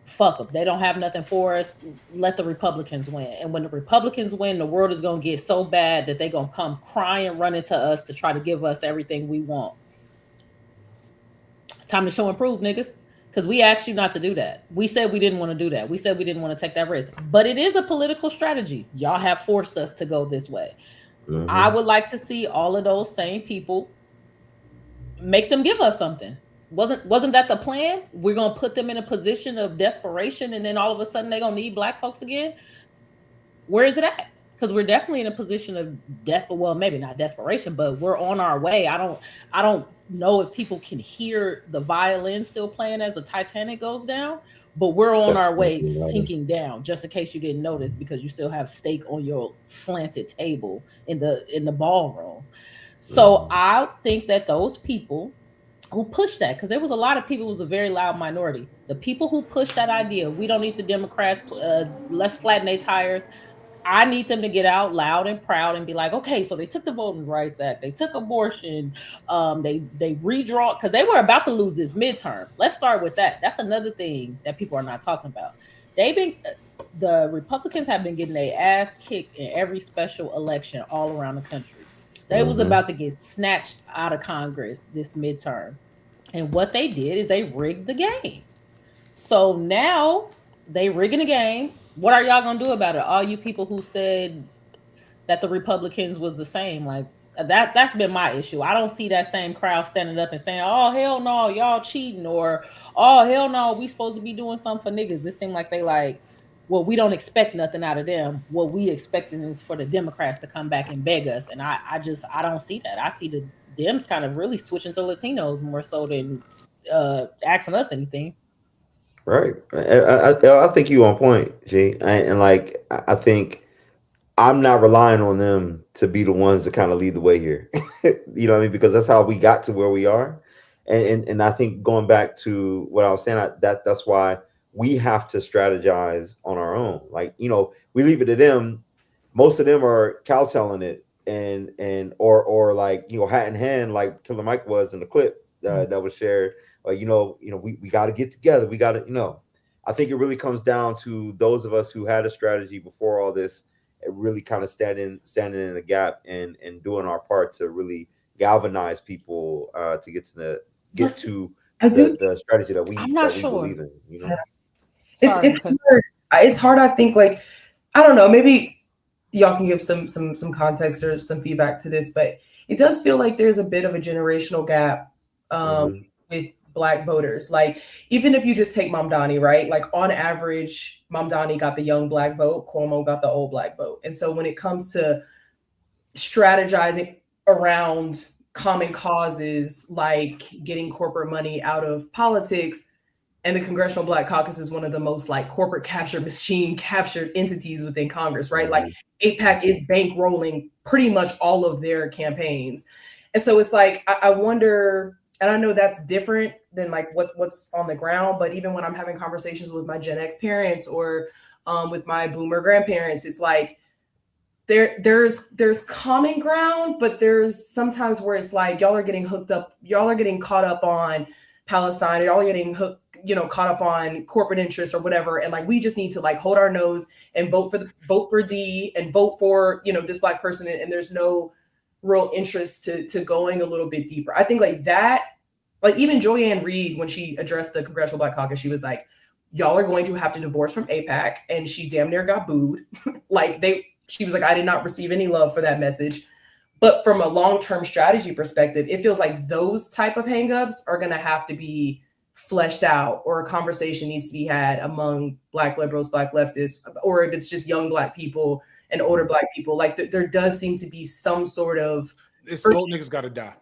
Fuck them. They don't have nothing for us. Let the Republicans win. And when the Republicans win, the world is going to get so bad that they're going to come crying, running to us to try to give us everything we want. It's time to show and prove, niggas. Because we asked you not to do that. We said we didn't want to do that. We said we didn't want to take that risk. But it is a political strategy. Y'all have forced us to go this way. Mm-hmm. I would like to see all of those same people make them give us something. Wasn't that the plan? We're gonna put them in a position of desperation, and then all of a sudden they're gonna need black folks again. Where is it at? Because we're definitely in a position of death. Well, maybe not desperation, but we're on our way. I don't know if people can hear the violin still playing as the Titanic goes down, but we're on our way sinking down. Just in case you didn't notice, because you still have steak on your slanted table in the ballroom. So I think that those people who pushed that, because there was a lot of people, it was a very loud minority. The people who pushed that idea, we don't need the Democrats, let's flatten their tires. I need them to get out loud and proud and be like, okay, so they took the Voting Rights Act, they took abortion, they redraw, because they were about to lose this midterm. Let's start with that. That's another thing that people are not talking about. The Republicans have been getting their ass kicked in every special election all around the country. They was about to get snatched out of Congress this midterm. And what they did is they rigged the game. So now they rigging the game. What are y'all going to do about it? All you people who said that the Republicans was the same, like, That's been my issue. I don't see that same crowd standing up and saying, "Oh hell no, y'all cheating," or "Oh hell no, we supposed to be doing something for niggas." It seems like they like, well, we don't expect nothing out of them. What we expecting is for the Democrats to come back and beg us, and I don't see that. I see the Dems kind of really switching to Latinos more so than asking us anything. Right. I think you on point, G. And like I think I'm not relying on them to be the ones to kind of lead the way here. You know what I mean? Because that's how we got to where we are. And I think going back to what I was saying, that's why we have to strategize on our own. Like, you know, we leave it to them. Most of them are cowtelling it or like, you know, hat in hand, like Killer Mike was in the clip that was shared. Like, we got to get together. We got to, I think it really comes down to those of us who had a strategy before all this, really kind of standing in the gap and doing our part to really galvanize people to get to the strategy that we believe in. You know, it's hard. I think, like, I don't know, maybe y'all can give some context or some feedback to this, but it does feel like there's a bit of a generational gap with Black voters. Like, even if you just take Mamdani, right? Like, on average, Mamdani got the young Black vote, Cuomo got the old Black vote. And so when it comes to strategizing around common causes, like getting corporate money out of politics, and the Congressional Black Caucus is one of the most like corporate captured entities within Congress, right? Like, AIPAC is bankrolling pretty much all of their campaigns. And so it's like, I wonder, and I know that's different than like what's on the ground, but even when I'm having conversations with my Gen X parents or with my Boomer grandparents, it's like there's common ground, but there's sometimes where it's like y'all are getting caught up on Palestine, y'all are getting caught up on corporate interests or whatever, and like we just need to like hold our nose and vote for D and vote for this Black person, and there's no real interest to going a little bit deeper. I think like that, like even Joyanne Reed, when she addressed the Congressional Black Caucus, she was like, y'all are going to have to divorce from AIPAC, and she damn near got booed. She was like, I did not receive any love for that message. But from a long-term strategy perspective, it feels like those type of hangups are going to have to be fleshed out, or a conversation needs to be had among Black liberals, Black leftists, or if it's just young Black people and older Black people. Like there does seem to be some sort of old niggas got to die.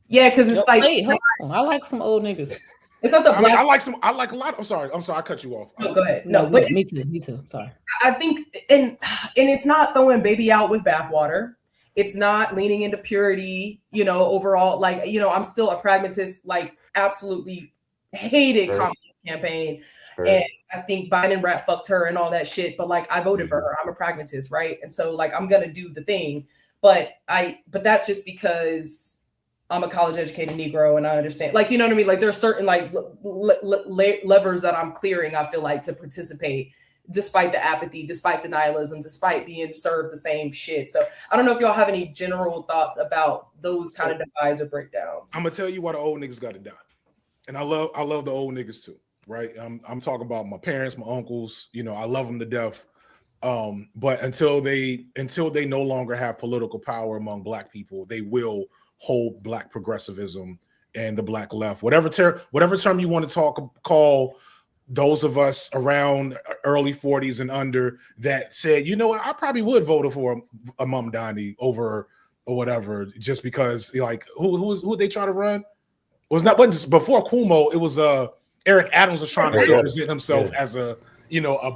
Yeah, because it's like, wait, I like some old niggas. It's not the Black. I like a lot. I'm sorry, I cut you off. No, go ahead. No, but me too. Sorry. I think, and it's not throwing baby out with bathwater. It's not leaning into purity. Overall, like I'm still a pragmatist. Like, absolutely hated Kamala's campaign, and I think Biden rat fucked her and all that shit. But like, I voted for her. I'm a pragmatist, right? And so like, I'm gonna do the thing. But that's just because I'm a college educated Negro and I understand, like, you know what I mean? Like, there's certain like levers that I'm clearing, I feel like, to participate despite the apathy, despite the nihilism, despite being served the same shit. So I don't know if y'all have any general thoughts about those kind of divides or breakdowns. I'm gonna tell you why the old niggas got to die. And I love the old niggas too, right? I'm talking about my parents, my uncles, I love them to death. But until they no longer have political power among Black people, they will hold Black progressivism and the Black left, whatever term you want to call those of us around early 40s and under that said, I probably would vote for a Mamdani over or whatever, just because like who they try to run wasn't just before Cuomo. It was Eric Adams was trying to represent himself as a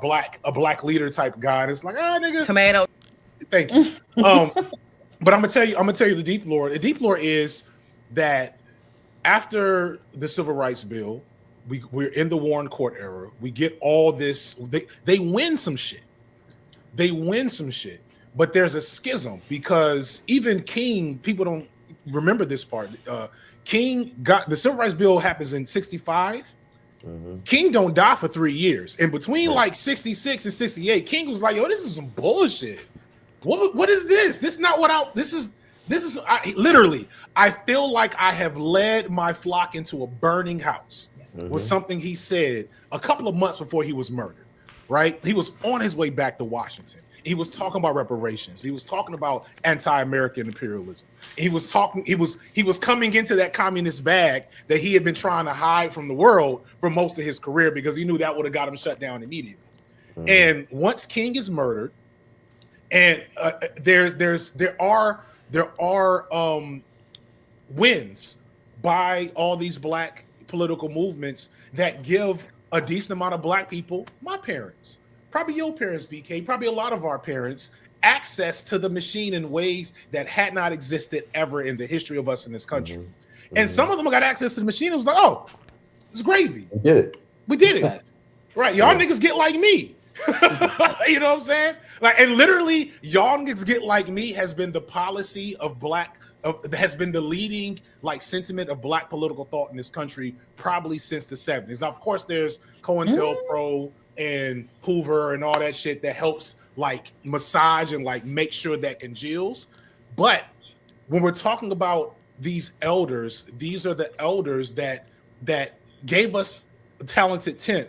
black leader type guy. And it's like, nigga, tomato. Thank you. But I'm gonna tell you the deep lore. The deep lore is that after the Civil Rights Bill, we're in the Warren Court era. We get all this. They win some shit. But there's a schism because even King, people don't remember this part. King got the Civil Rights Bill happens in 65. King don't die for 3 years. In between like 66 and 68, King was like, yo, this is some bullshit. What is this? This is not what this is literally, I feel like I have led my flock into a burning house, was something he said a couple of months before he was murdered, right? He was on his way back to Washington. He was talking about reparations. He was talking about anti-American imperialism. He was coming into that communist bag that he had been trying to hide from the world for most of his career because he knew that would have got him shut down immediately. Mm-hmm. And once King is murdered, and there are wins by all these black political movements that give a decent amount of black people, my parents, probably your parents, BK, probably a lot of our parents, access to the machine in ways that had not existed ever in the history of us in this country. Mm-hmm. And some of them got access to the machine. It was like, oh, it's gravy. We did it. We did it. Right. Y'all niggas get like me. You know what I'm saying? Like, and literally, y'all niggas get like me has been the policy of has been the leading like sentiment of black political thought in this country probably since the 70s. Now, of course, there's COINTELPRO and Hoover and all that shit that helps like massage and like make sure that congeals. But when we're talking about these elders, these are the elders that gave us a talented 10th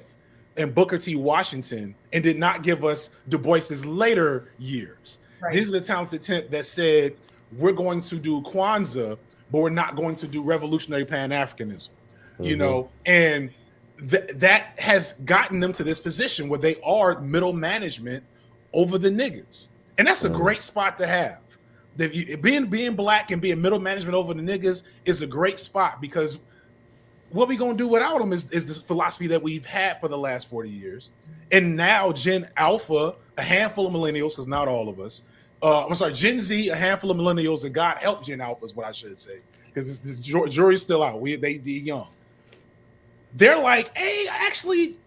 and Booker T. Washington and did not give us Du Bois's later years. Right. These are the talented 10th that said, we're going to do Kwanzaa, but we're not going to do revolutionary Pan-Africanism, you know, and that has gotten them to this position where they are middle management over the niggas. And that's a great spot to have. Being black and being middle management over the niggas is a great spot because what we gonna do without them is this philosophy that we've had for the last 40 years. And now Gen Alpha, a handful of millennials, because not all of us, Gen Z, a handful of millennials, and God help Gen Alpha is what I should say, because this jury's still out. They young. They're like, hey, actually,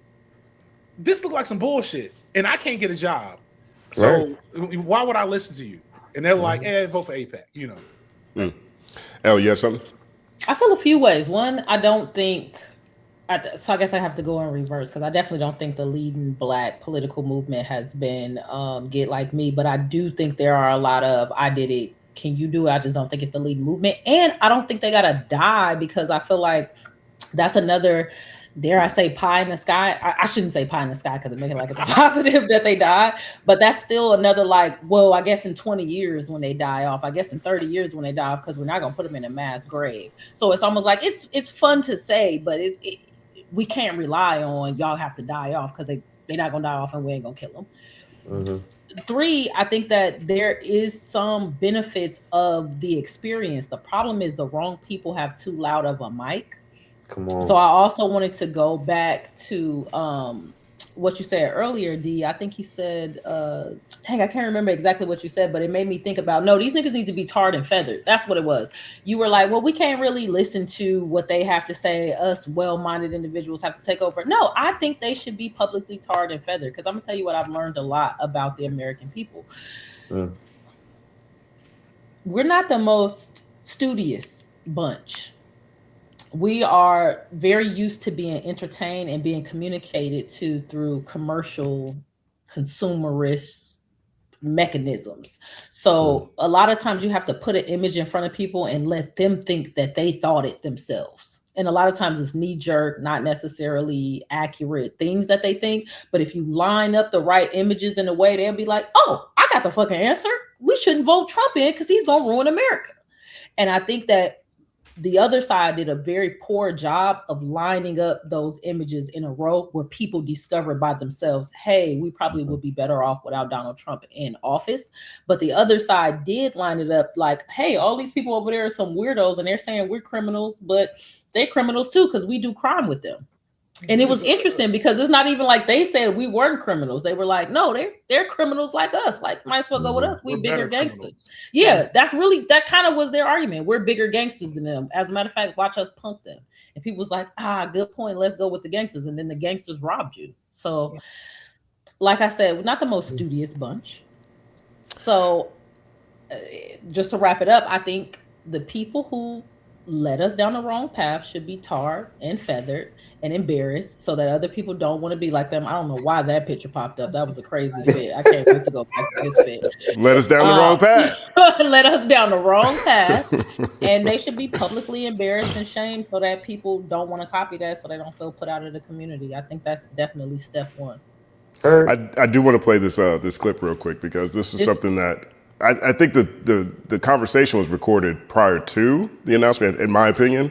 this looks like some bullshit, and I can't get a job. So why would I listen to you? And they're like, vote for AIPAC, you know. Elle, you have something? I feel a few ways. One, I don't think, so I guess I have to go in reverse because I definitely don't think the leading black political movement has been Get Like Me, but I do think there are a lot of, I did it, can you do it? I just don't think it's the leading movement. And I don't think they got to die because I feel like that's another, dare I say, pie in the sky. I shouldn't say pie in the sky because it makes it like it's a positive that they die, but that's still another like, well, I guess in 20 years when they die off, I guess in 30 years when they die off, because we're not going to put them in a mass grave. So it's almost like it's fun to say, but we can't rely on y'all have to die off because they're not going to die off and we ain't going to kill them. Mm-hmm. 3, I think that there is some benefits of the experience. The problem is the wrong people have too loud of a mic. Come on. So I also wanted to go back to what you said earlier, D. I think you said, dang, I can't remember exactly what you said, but it made me think about, no, these niggas need to be tarred and feathered. That's what it was. You were like, well, we can't really listen to what they have to say. Us well-minded individuals have to take over. No, I think they should be publicly tarred and feathered because I'm going to tell you what I've learned a lot about the American people. We're not the most studious bunch. We are very used to being entertained and being communicated to through commercial consumerist mechanisms. So a lot of times you have to put an image in front of people and let them think that they thought it themselves. And a lot of times it's knee-jerk, not necessarily accurate things that they think. But if you line up the right images in a way, they'll be like, oh, I got the fucking answer. We shouldn't vote Trump in because he's going to ruin America. And I think that the other side did a very poor job of lining up those images in a row where people discovered by themselves, hey, we probably would be better off without Donald Trump in office. But the other side did line it up like, hey, all these people over there are some weirdos and they're saying we're criminals, but they're criminals too because we do crime with them. And it was interesting because it's not even like they said we weren't criminals. They were like, no, they're criminals like us. Like, might as well go with us. We're bigger gangsters. Criminals. Yeah, that kind of was their argument. We're bigger gangsters than them. As a matter of fact, watch us punk them. And people was like, good point. Let's go with the gangsters. And then the gangsters robbed you. So, like I said, we're not the most studious bunch. So, just to wrap it up, I think the people who led us down the wrong path should be tarred and feathered and embarrassed so that other people don't want to be like them. I don't know why that picture popped up. That was a crazy fit. I can't wait to go back to this fit. Led us down the wrong path. Led us down the wrong path. And they should be publicly embarrassed and shamed so that people don't want to copy that, so they don't feel put out of the community. I think that's definitely step one. I do want to play this this clip real quick because this is something that I think the conversation was recorded prior to the announcement, in my opinion,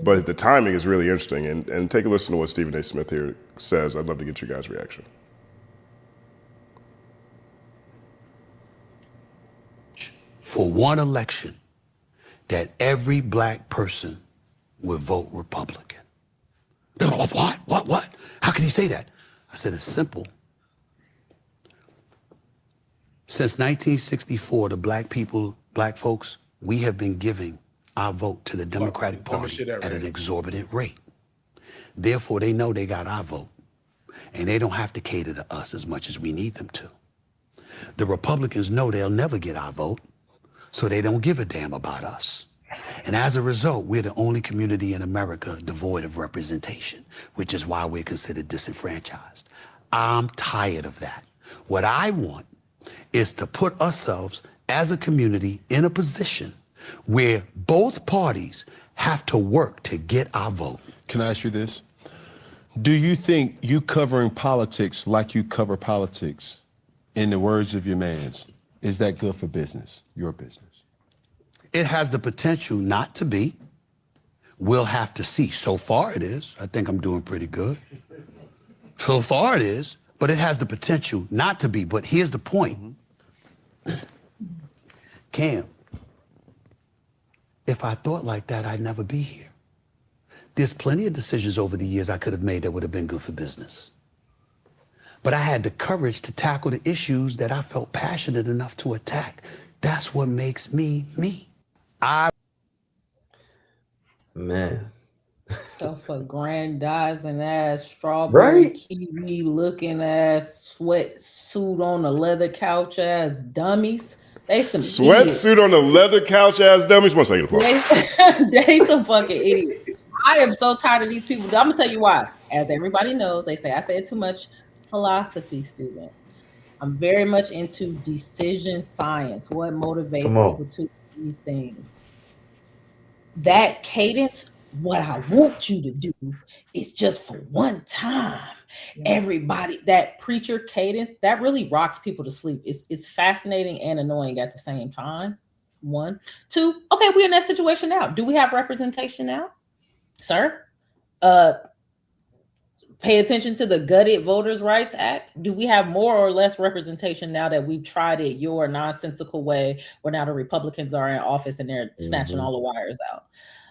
but the timing is really interesting. And take a listen to what Stephen A. Smith here says. I'd love to get your guys' reaction. For one election, that every black person would vote Republican. They're like, what? How can he say that? I said, it's simple. Since 1964, the black folks, we have been giving our vote to the Democratic Party at an exorbitant rate. Therefore, they know they got our vote, and they don't have to cater to us as much as we need them to. The Republicans know they'll never get our vote, so they don't give a damn about us. And as a result, we're the only community in America devoid of representation, which is why we're considered disenfranchised. I'm tired of that. What I want is to put ourselves as a community in a position where both parties have to work to get our vote. Can I ask you this? Do you think you covering politics like you cover politics, in the words of your mans, is that good for business, your business? It has the potential not to be. We'll have to see. So far it is. I think I'm doing pretty good. So far it is, but it has the potential not to be. But here's the point. Cam, if I thought like that, I'd never be here. There's plenty of decisions over the years I could have made that would have been good for business. But I had the courage to tackle the issues that I felt passionate enough to attack. That's what makes me me. Man. Self-aggrandizing ass, strawberry kiwi looking ass, sweatsuit on the leather couch ass dummies. They some sweatsuit on the leather couch ass dummies. 1 second, pause. They some fucking idiots. I am so tired of these people. I'm gonna tell you why. As everybody knows, they say I said too much. Philosophy student. I'm very much into decision science. What motivates people to do things? That cadence, what I want you to do is just for one time. Everybody, that preacher cadence, that really rocks people to sleep. It's fascinating and annoying at the same time. 1, 2, okay, we're in that situation now. Do we have representation now, sir? Pay attention to the Gutted Voters' Rights Act. Do we have more or less representation now that we've tried it your nonsensical way, where now the Republicans are in office and they're snatching all the wires out?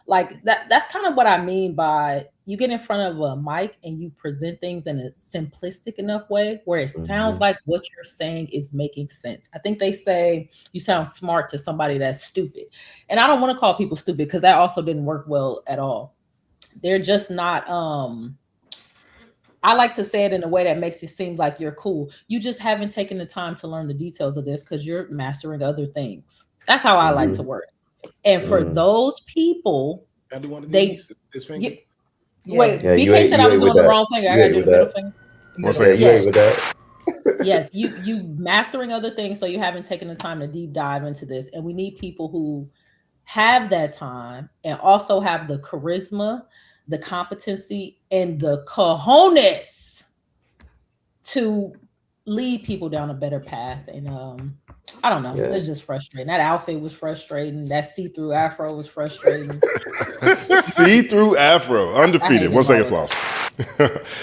Like that's kind of what I mean by you get in front of a mic and you present things in a simplistic enough way where it sounds like what you're saying is making sense. I think they say you sound smart to somebody that's stupid. And I don't want to call people stupid because that also didn't work well at all. They're just not, I like to say it in a way that makes it seem like you're cool. You just haven't taken the time to learn the details of this because you're mastering other things. That's how I like to work. And for those people, wait, BK said I was doing the wrong thing. I gotta do the middle finger. Yes, you mastering other things, so you haven't taken the time to deep dive into this. And we need people who have that time and also have the charisma, the competency, and the cojones to lead people down a better path. And I don't know, it's just frustrating. That outfit was frustrating. That see-through afro was frustrating. See-through afro, undefeated. 1 second, applause.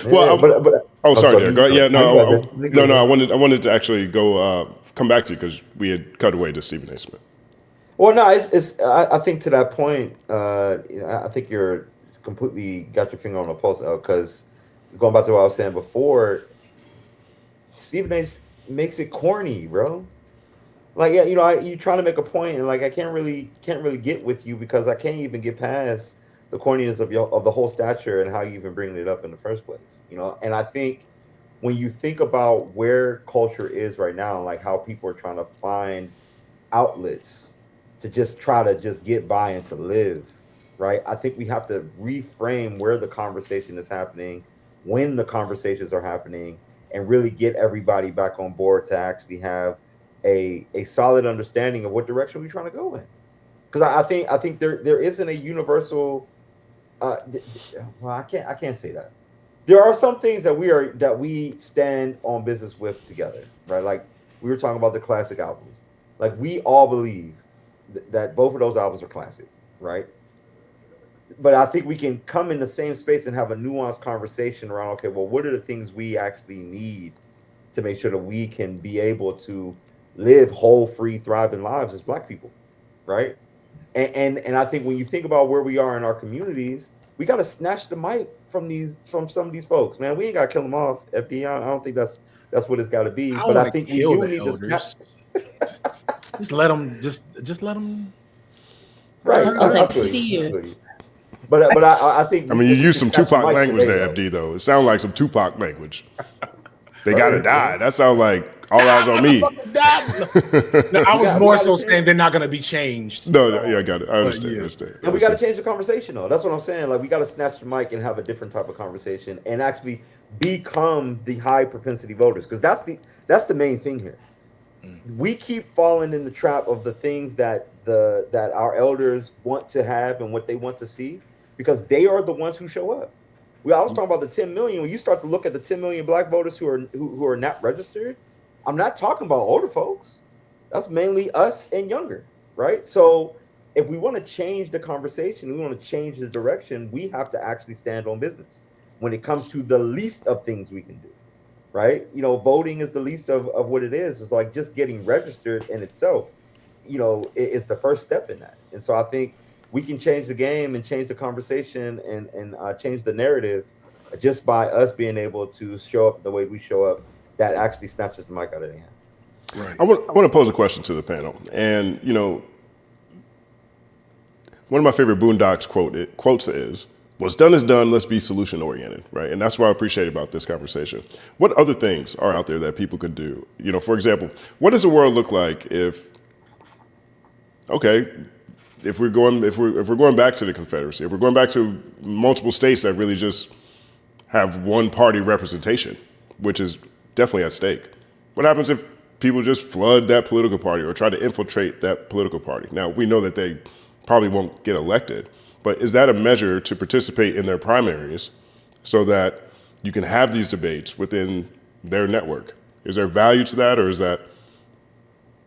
Well, sorry, Derek. I wanted to actually go come back to you because we had cut away to Stephen A. Smith. Well, no, I think to that point, I think you're completely got your finger on the pulse, because going back to what I was saying before, Stephen A. makes it corny, bro. Like, you trying to make a point, and like I can't really get with you because I can't even get past the corniness of the whole stature and how you even bringing it up in the first place, And I think when you think about where culture is right now, like how people are trying to find outlets to just try to just get by and to live, right? I think we have to reframe where the conversation is happening, when the conversations are happening, and really get everybody back on board to actually have a solid understanding of what direction we're trying to go in. Because I think there isn't a universal. Well, I can't say that. there are some things that we stand on business with together, right? Like we were talking about the classic albums. Like we all believe that both of those albums are classic, right? But I think we can come in the same space and have a nuanced conversation around, okay, well, what are the things we actually need to make sure that we can be able to live whole, free, thriving lives as Black people, right? And I think when you think about where we are in our communities, we got to snatch the mic from some of these folks, man. We ain't got to kill them off, FD. I don't think that's what it's got to be. But I think we do need to snatch. Just let them. Just let them. Right. I'll take 50 years. But I think. I mean, you use some Tupac language there, FD. Though it sounds like some Tupac language. They gotta die. That sounds like all eyes on me. No, I was more so saying they're not gonna be changed. No, yeah, I got it. I understand. Yeah. Understand. And we got to change the conversation, though. That's what I'm saying. Like we got to snatch the mic and have a different type of conversation, and actually become the high propensity voters, because that's the main thing here. We keep falling in the trap of the things that our elders want to have and what they want to see, because they are the ones who show up. I was talking about the 10 million. When you start to look at the 10 million Black voters who are not registered, I'm not talking about older folks. That's mainly us and younger, right? So if we want to change the conversation, we want to change the direction, we have to actually stand on business when it comes to the least of things we can do, right? You know, voting is the least of what it is. It's like just getting registered in itself, you know, is the first step in that. And so I think we can change the game and change the conversation and change the narrative just by us being able to show up the way we show up. That actually snatches the mic out of their hand. Right. I want to pose a question to the panel, and you know, one of my favorite Boondocks quotes is, "What's done is done. Let's be solution oriented." Right, and that's what I appreciate about this conversation. What other things are out there that people could do? You know, for example, what does the world look like if we're going back to the Confederacy, if we're going back to multiple states that really just have one party representation, which is definitely at stake. What happens if people just flood that political party or try to infiltrate that political party? Now, we know that they probably won't get elected, but is that a measure to participate in their primaries so that you can have these debates within their network? Is there value to that, or is that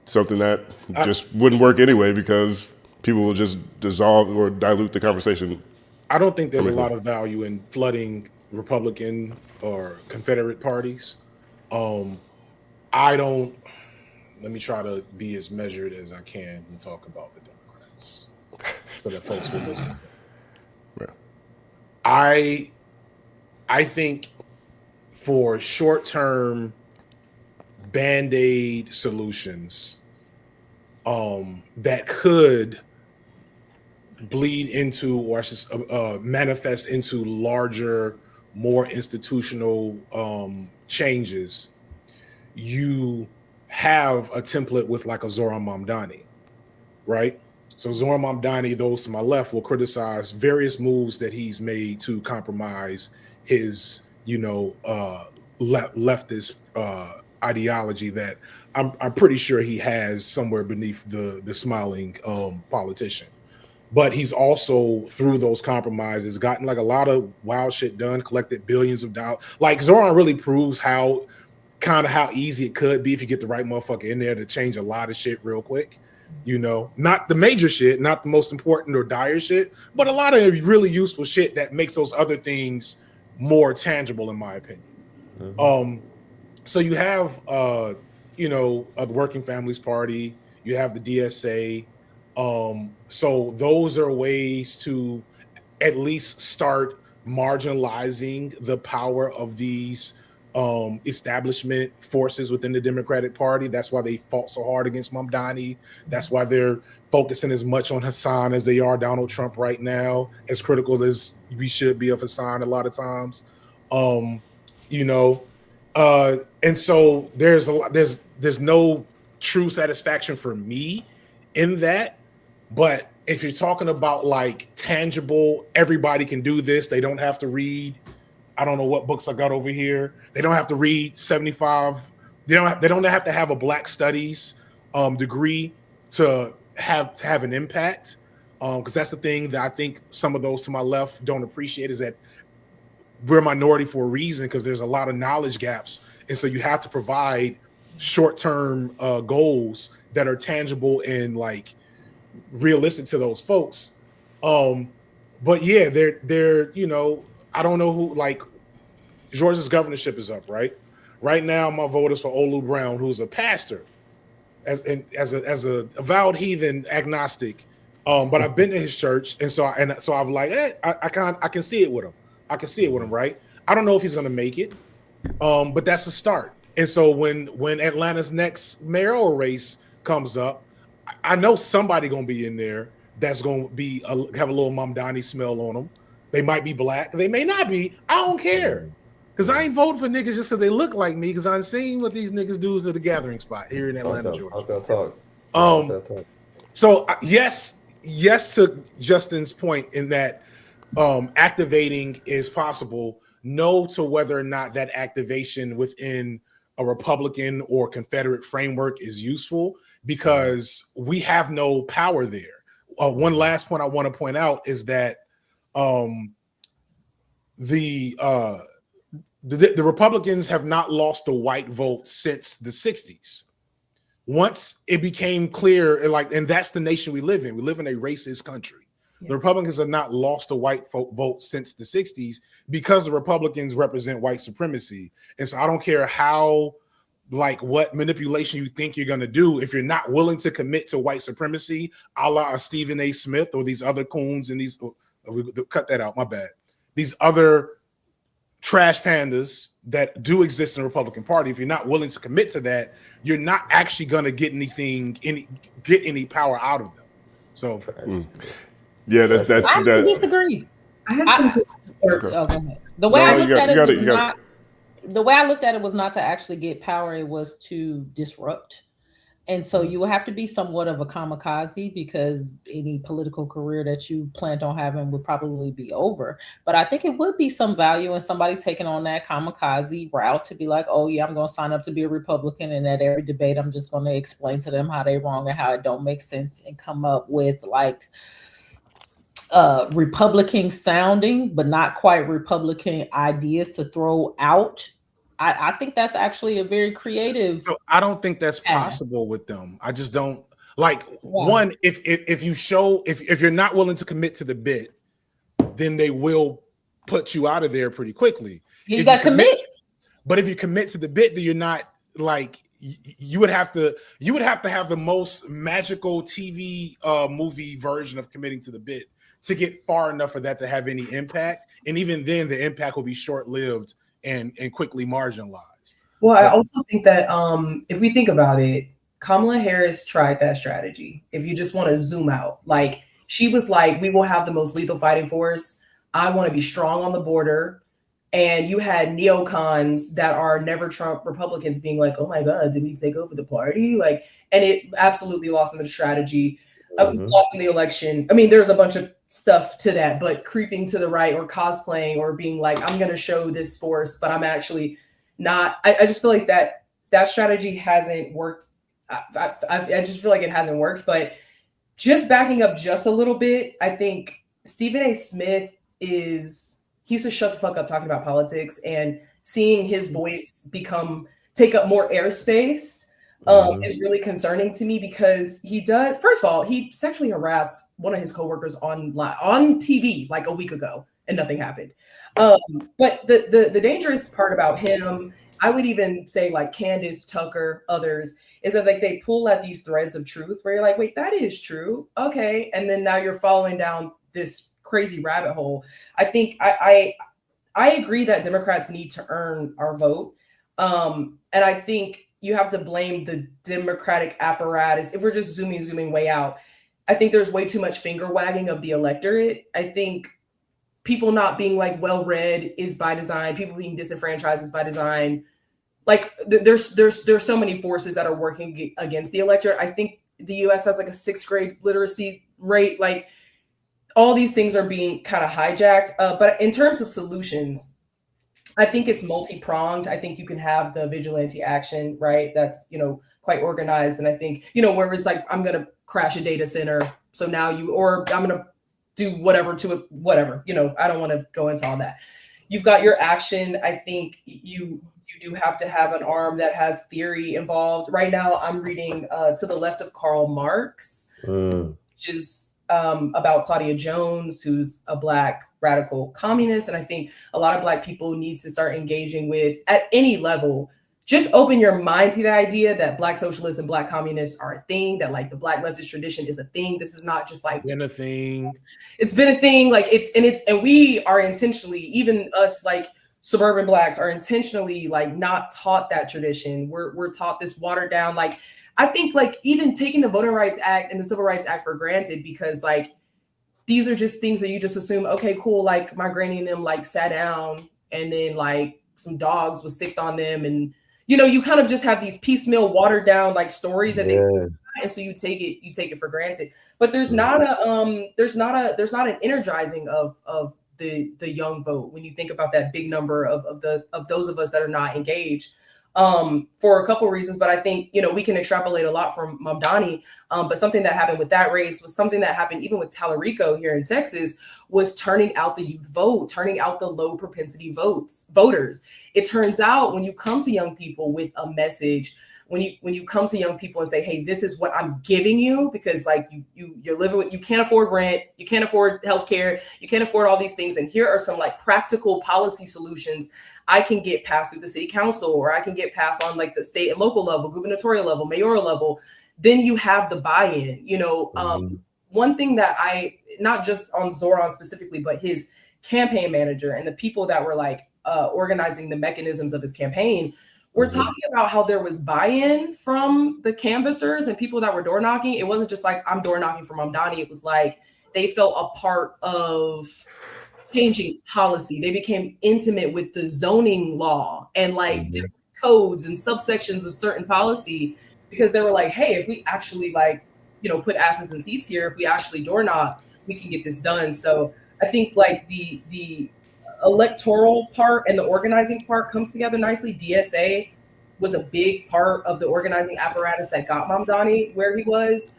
something that just wouldn't work anyway because people will just dissolve or dilute the conversation? I don't think there's a lot of value in flooding Republican or Confederate parties. Let me try to be as measured as I can and talk about the Democrats so that folks will listen. Yeah. I think for short-term Band-Aid solutions that could bleed into or manifest into larger, more institutional changes, you have a template with like a Zoran Mamdani, right? So Zoran Mamdani, those to my left, will criticize various moves that he's made to compromise his, leftist ideology that I'm pretty sure he has somewhere beneath the smiling politician. But he's also, through those compromises, gotten like a lot of wild shit done, collected billions of dollars. Like Zoran really proves how easy it could be if you get the right motherfucker in there to change a lot of shit real quick. Not the major shit, not the most important or dire shit, but a lot of really useful shit that makes those other things more tangible, in my opinion. Mm-hmm. So you have, the Working Families Party, you have the DSA. So those are ways to at least start marginalizing the power of these establishment forces within the Democratic Party. That's why they fought so hard against Mamdani. That's why they're focusing as much on Hassan as they are Donald Trump right now, as critical as we should be of Hassan a lot of times. And so there's no true satisfaction for me in that. But if you're talking about like tangible, everybody can do this. They don't have to read, I don't know what books I got over here. They don't have to read 75. They don't have to have a Black Studies degree to have an impact. Because that's the thing that I think some of those to my left don't appreciate, is that we're a minority for a reason because there's a lot of knowledge gaps, and so you have to provide short-term goals that are tangible and like realistic to those folks. But yeah, they're you know, I don't know who, like Georgia's governorship is up, right? Right now, my vote is for Olu Brown, who's a pastor, as a avowed heathen agnostic. But I've been to his church, and so I'm like, I can see it with him. I can see it with him, right? I don't know if he's going to make it, but that's a start. And so when Atlanta's next mayoral race comes up, I know somebody going to be in there that's going to be have a little Mamdani smell on them. They might be black, they may not be. I don't care, because I ain't voting for niggas just because they look like me. Because I've seen what these niggas do at the gathering spot here in Atlanta, Georgia. So yes to Justin's point in that activating is possible. No to whether or not that activation within a Republican or Confederate framework is useful, because we have no power there. One last point I want to point out is that the Republicans have not lost the white vote since the 60s. Once it became clear, and that's the nation we live in. We live in a racist country. Yeah. The Republicans have not lost the white vote since the 60s because the Republicans represent white supremacy. And so I don't care how, what manipulation you think you're going to do. If you're not willing to commit to white supremacy, a la Stephen A. Smith or these other coons and these, cut that out, my bad. These other trash pandas that do exist in the Republican Party, if you're not willing to commit to that, you're not actually going to get any power out of them. So, yeah, that's I disagree. I had some. Go ahead. The way I looked at it was not. The way I looked at it was not to actually get power; it was to disrupt. And so you will have to be somewhat of a kamikaze, because any political career that you planned on having would probably be over. But I think it would be some value in somebody taking on that kamikaze route to be like, oh yeah, I'm going to sign up to be a Republican, and at every debate, I'm just going to explain to them how they're wrong and how it don't make sense, and come up with Republican sounding, but not quite Republican ideas to throw out. I think that's actually a very creative. So I don't think that's possible with them. I just don't one. If you're not willing to commit to the bit, then they will put you out of there pretty quickly. Yeah, you got to commit. But if you commit to the bit, then you're not you would have to have the most magical TV movie version of committing to the bit to get far enough for that to have any impact. And even then, the impact will be short-lived and quickly marginalized. Well, I also think that if we think about it, Kamala Harris tried that strategy. If you just want to zoom out, she was like, we will have the most lethal fighting force. I want to be strong on the border. And you had neocons that are never Trump Republicans being like, oh my God, did we take over the party? And it absolutely lost them the strategy, lost in the election. I mean, there's a bunch of stuff to that, but creeping to the right or cosplaying or being like, I'm going to show this force, but I'm actually not. I just feel like that strategy hasn't worked. I just feel like it hasn't worked. But just backing up just a little bit, I think Stephen A. Smith he used to shut the fuck up talking about politics, and seeing his voice take up more airspace is really concerning to me, because he does. First of all, he sexually harassed one of his coworkers on TV a week ago, and nothing happened. But the dangerous part about him, I would even say Candace, Tucker, others, is that they pull at these threads of truth where you're like, wait, that is true, okay, and then now you're following down this crazy rabbit hole. I think I agree that Democrats need to earn our vote, and I think you have to blame the Democratic apparatus. If we're just zooming way out, I think there's way too much finger wagging of the electorate. I think people not being well-read is by design. People being disenfranchised is by design. There's so many forces that are working against the electorate. I think the U.S. has a 6th grade literacy rate. All these things are being kind of hijacked. But in terms of solutions, I think it's multi-pronged. I think you can have the vigilante action, right? That's, quite organized. And I think, where it's I'm going to crash a data center. So now or I'm going to do whatever to it, whatever, I don't want to go into all that. you've got your action. I think you do have to have an arm that has theory involved. Right now, I'm reading To the Left of Karl Marx, which is about Claudia Jones, who's a Black radical communist. And I think a lot of Black people need to start engaging with, at any level, just open your mind to the idea that Black socialists and Black communists are a thing, that like the Black leftist tradition is a thing. This is not just like been a thing. It's been a thing. Like and we are intentionally, even us like suburban Blacks are intentionally like not taught that tradition. We're taught this watered down, like I think like even taking the Voting Rights Act and the Civil Rights Act for granted, because like these are just things that you just assume, okay, cool, like my granny and them like sat down and then like some dogs was sicked on them, and you know, you kind of just have these piecemeal watered down like stories that they and so you take it for granted. But there's not an energizing of the young vote when you think about that big number of those of us that are not engaged. For a couple of reasons, but I think, you know, we can extrapolate a lot from Mamdani. But something that happened with that race was something that happened even with Tallarico here in Texas, was turning out the youth vote, turning out the low propensity voters. It turns out when you come to young people with a message, when you come to young people and say, hey, this is what I'm giving you, because like you're living with, you can't afford rent, you can't afford healthcare, you can't afford all these things, and here are some like practical policy solutions I can get passed through the city council, or I can get passed on like the state and local level, gubernatorial level, mayoral level. Then you have the buy-in. You know, one thing that not just on Zoran specifically, but his campaign manager and the people that were like organizing the mechanisms of his campaign, we're talking about how there was buy-in from the canvassers and people that were door knocking. It wasn't just like, I'm door knocking for Mamdani. It was like they felt a part of changing policy. They became intimate with the zoning law and like different codes and subsections of certain policy, because they were like, hey, if we actually like, you know, put asses in seats here, if we actually door knock, we can get this done. So I think like the electoral part and the organizing part comes together nicely. DSA was a big part of the organizing apparatus that got Mamdani where he was.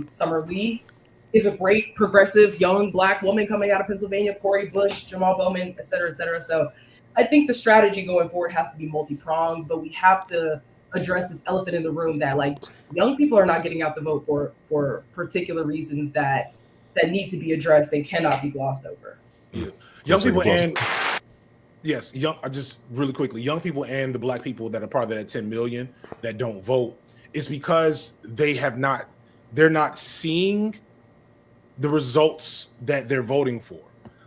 Summer Lee is a great progressive young Black woman coming out of Pennsylvania, Cori Bush, Jamal Bowman, et cetera, et cetera. So I think the strategy going forward has to be multi-pronged, but we have to address this elephant in the room that like young people are not getting out the vote for particular reasons that need to be addressed and cannot be glossed over. Yeah. Young people and yes, just really quickly, young people and the Black people that are part of that 10 million that don't vote, is because they're not seeing the results that they're voting for.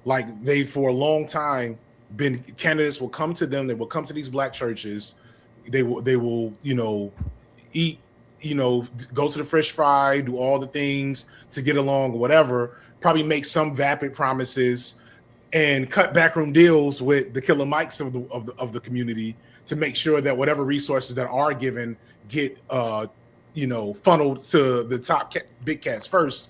Like they, for a long time, candidates will come to them, they will come to these Black churches, they will, you know, eat, you know, go to the Fresh Fry, do all the things to get along, whatever, probably make some vapid promises and cut backroom deals with the Killer Mikes of the community to make sure that whatever resources that are given get you know, funneled to the top big cats first,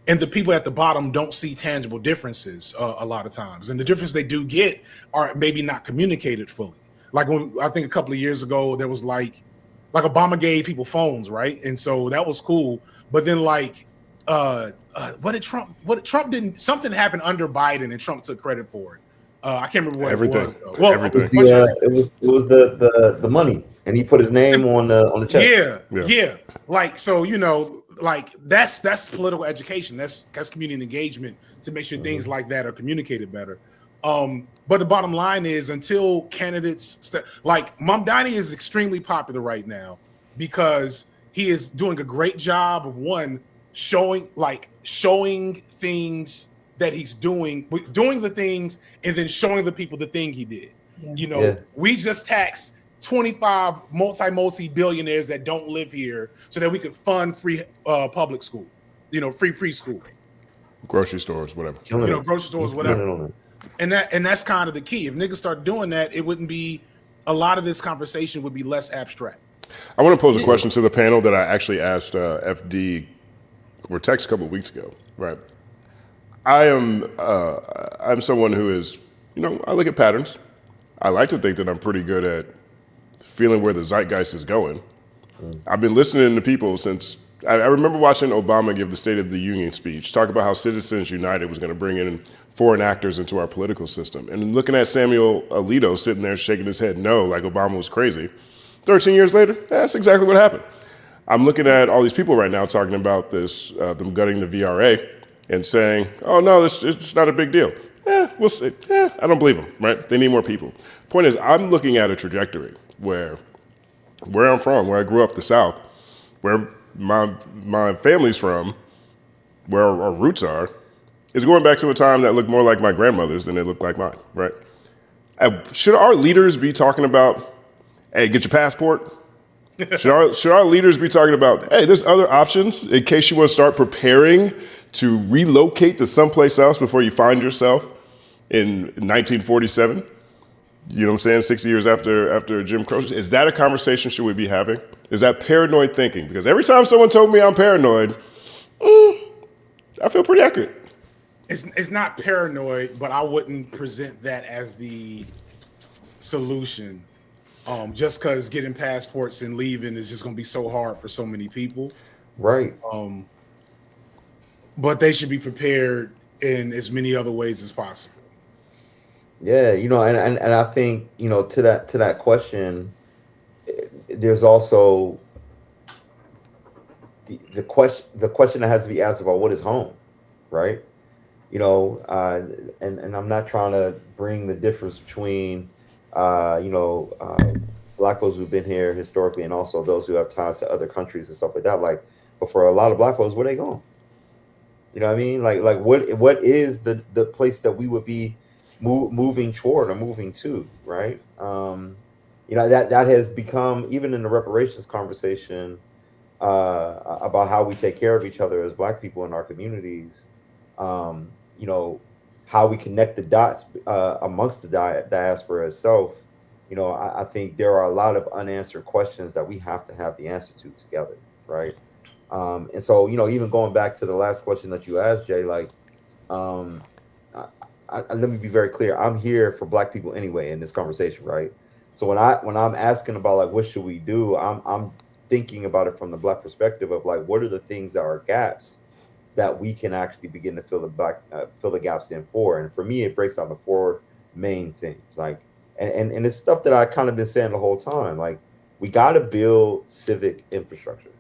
and the people at the bottom don't see tangible differences a lot of times, and the difference they do get are maybe not communicated fully. Like when I think a couple of years ago there was like Obama gave people phones, right? And so that was cool, but then like Trump didn't, something happened under Biden and Trump took credit for it. I can't remember what everything. It was. Though. Well, everything. It was the money, and he put his name on the check. Yeah. Like, so, you know, like that's political education. That's community engagement to make sure things like that are communicated better. But the bottom line is, until candidates like Mamdani is extremely popular right now because he is doing a great job of showing things that he's doing the things, and then showing the people the thing he did. Yeah. You know, we just taxed 25 multi-billionaires that don't live here so that we could fund free public school, you know, free preschool, grocery stores, whatever. You know, grocery stores, whatever. And that's kind of the key. If niggas start doing that, it wouldn't be, a lot of this conversation would be less abstract. I want to pose a question to the panel that I actually asked FD or text a couple of weeks ago. Right. I'm someone who is, you know, I look at patterns. I like to think that I'm pretty good at feeling where the zeitgeist is going. I've been listening to people since I remember watching Obama give the State of the Union speech, talk about how Citizens United was going to bring in foreign actors into our political system. And looking at Samuel Alito sitting there shaking his head no, like Obama was crazy. 13 years later, that's exactly what happened. I'm looking at all these people right now talking about this, them gutting the VRA and saying, oh no, it's not a big deal. We'll see. I don't believe them, right? They need more people. Point is, I'm looking at a trajectory where I'm from, where I grew up, the South, where my family's from, where our roots are, is going back to a time that looked more like my grandmother's than it looked like mine, right? Should our leaders be talking about, hey, get your passport? Should our leaders be talking about, hey, there's other options in case you want to start preparing to relocate to someplace else before you find yourself in 1947? You know what I'm saying? 60 years after Jim Crow. Is that a conversation should we be having? Is that paranoid thinking? Because every time someone told me I'm paranoid, I feel pretty accurate. It's not paranoid, but I wouldn't present that as the solution. Just because getting passports and leaving is just going to be so hard for so many people. Right. But they should be prepared in as many other ways as possible. Yeah, and I think, to that question, there's also the question that has to be asked about what is home, right? And I'm not trying to bring the difference between Black folks who've been here historically and also those who have ties to other countries and stuff like that. Like, but for a lot of Black folks, where they going? You know what I mean? Like what is the place that we would be moving toward or moving to, right? That has become, even in the reparations conversation, about how we take care of each other as Black people in our communities, how we connect the dots amongst the diaspora itself. I think there are a lot of unanswered questions that we have to have the answer to together, right? And so, even going back to the last question that you asked, Jay, like, let me be very clear. I'm here for Black people anyway in this conversation, right? So when I'm asking about like what should we do, I'm thinking about it from the Black perspective of like what are the things that are gaps that we can actually begin to fill the gaps in for. And for me, it breaks down to four main things. Like, and it's stuff that I kind of been saying the whole time. Like, we got to build civic infrastructure,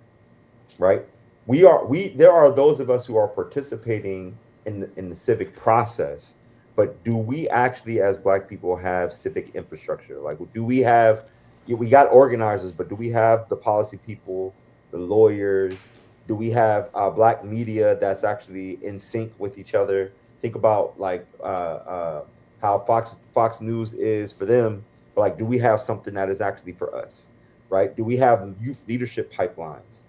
right? There are those of us who are participating in the civic process, but do we actually, as Black people, have civic infrastructure? Like, do we got organizers, but do we have the policy people, the lawyers? Do we have Black media that's actually in sync with each other? Think about like how Fox News is for them, but like, do we have something that is actually for us, right? Do we have youth leadership pipelines,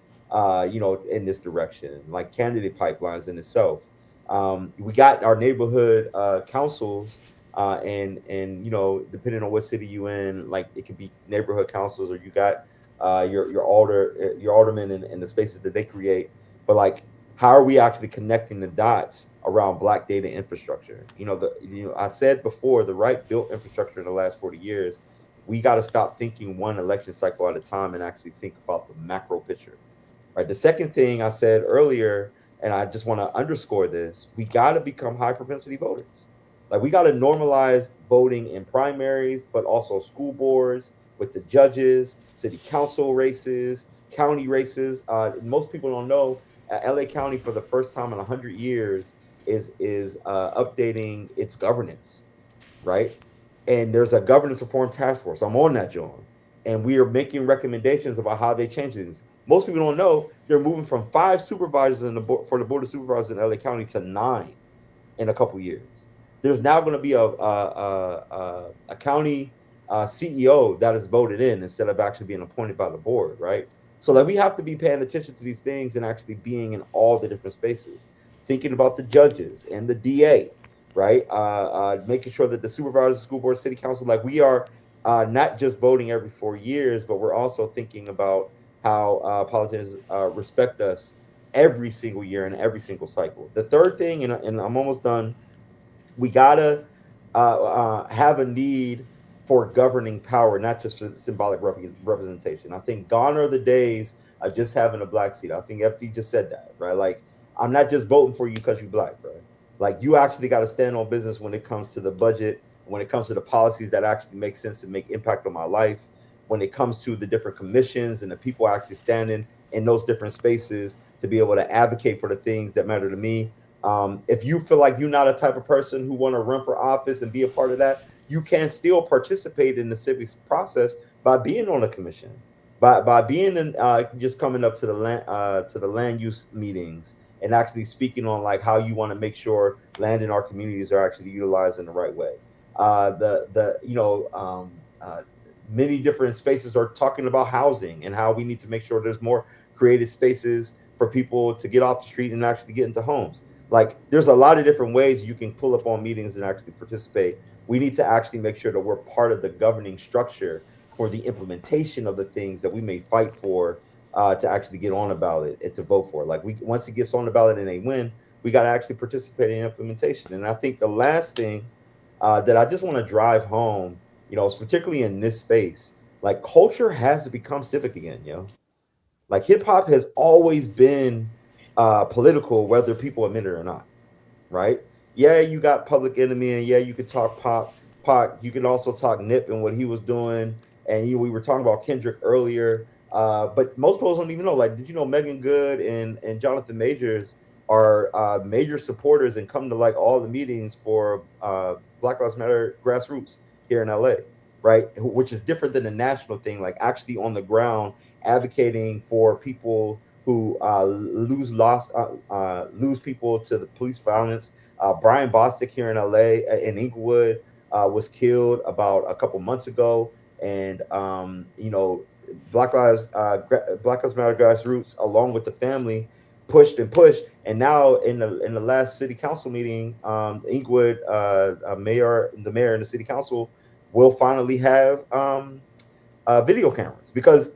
in this direction, like candidate pipelines in itself? We got our neighborhood councils, and depending on what city you in, like it could be neighborhood councils, or you got your aldermen and the spaces that they create. But like, how are we actually connecting the dots around Black data infrastructure? I said before, the right built infrastructure in the last 40 years. We got to stop thinking one election cycle at a time and actually think about the macro picture, right? The second thing I said earlier, and I just want to underscore this, we got to become high propensity voters. Like, we got to normalize voting in primaries, but also school boards, with the judges, city council races, county races. Most people don't know, LA County for the first time in 100 years is updating its governance, right? And there's a governance reform task force. I'm on that, John. And we are making recommendations about how they change things. Most people don't know they're moving from 5 supervisors for the Board of Supervisors in LA County to 9 in a couple years. There's now going to be a county CEO that is voted in instead of actually being appointed by the board, right? So like, we have to be paying attention to these things and actually being in all the different spaces, thinking about the judges and the DA, right? Making sure that the supervisors, school board, city council, like, we are not just voting every 4 years, but we're also thinking about how politicians respect us every single year and every single cycle. The third thing, and I'm almost done, we gotta have a need for governing power, not just for symbolic representation. I think gone are the days just having a black seat. I think FD just said that, right? Like, I'm not just voting for you because you're black, right? Like, you actually got to stand on business when it comes to the budget, when it comes to the policies that actually make sense and make impact on my life, when it comes to the different commissions and the people actually standing in those different spaces to be able to advocate for the things that matter to me. If you feel like you're not a type of person who want to run for office and be a part of that, you can still participate in the civics process by being on a commission, by being in, just coming up to the land use meetings and actually speaking on like how you want to make sure land in our communities are actually utilized in the right way. Many different spaces are talking about housing and how we need to make sure there's more created spaces for people to get off the street and actually get into homes. Like, there's a lot of different ways you can pull up on meetings and actually participate. We need to actually make sure that we're part of the governing structure for the implementation of the things that we may fight for, to actually get on the ballot and to vote for. Like, once it gets on the ballot and they win, we got to actually participate in implementation. And I think the last thing that I just want to drive home, particularly in this space, like, culture has to become civic again, Like, hip hop has always been political, whether people admit it or not, right? Yeah, you got Public Enemy, and yeah, you could talk Pac. You can also talk Nip and what he was doing, and we were talking about Kendrick earlier. But most people don't even know. Like, did you know Megan Good and Jonathan Majors are major supporters and come to like all the meetings for Black Lives Matter grassroots here in LA, right? Which is different than the national thing. Like, actually on the ground advocating for people who lose people to the police violence. Brian Bostic here in LA, in Inglewood, was killed about a couple months ago, and Black Lives Matter grassroots, along with the family, pushed, and now in the last city council meeting, Inglewood, the mayor and the city council will finally have video cameras, because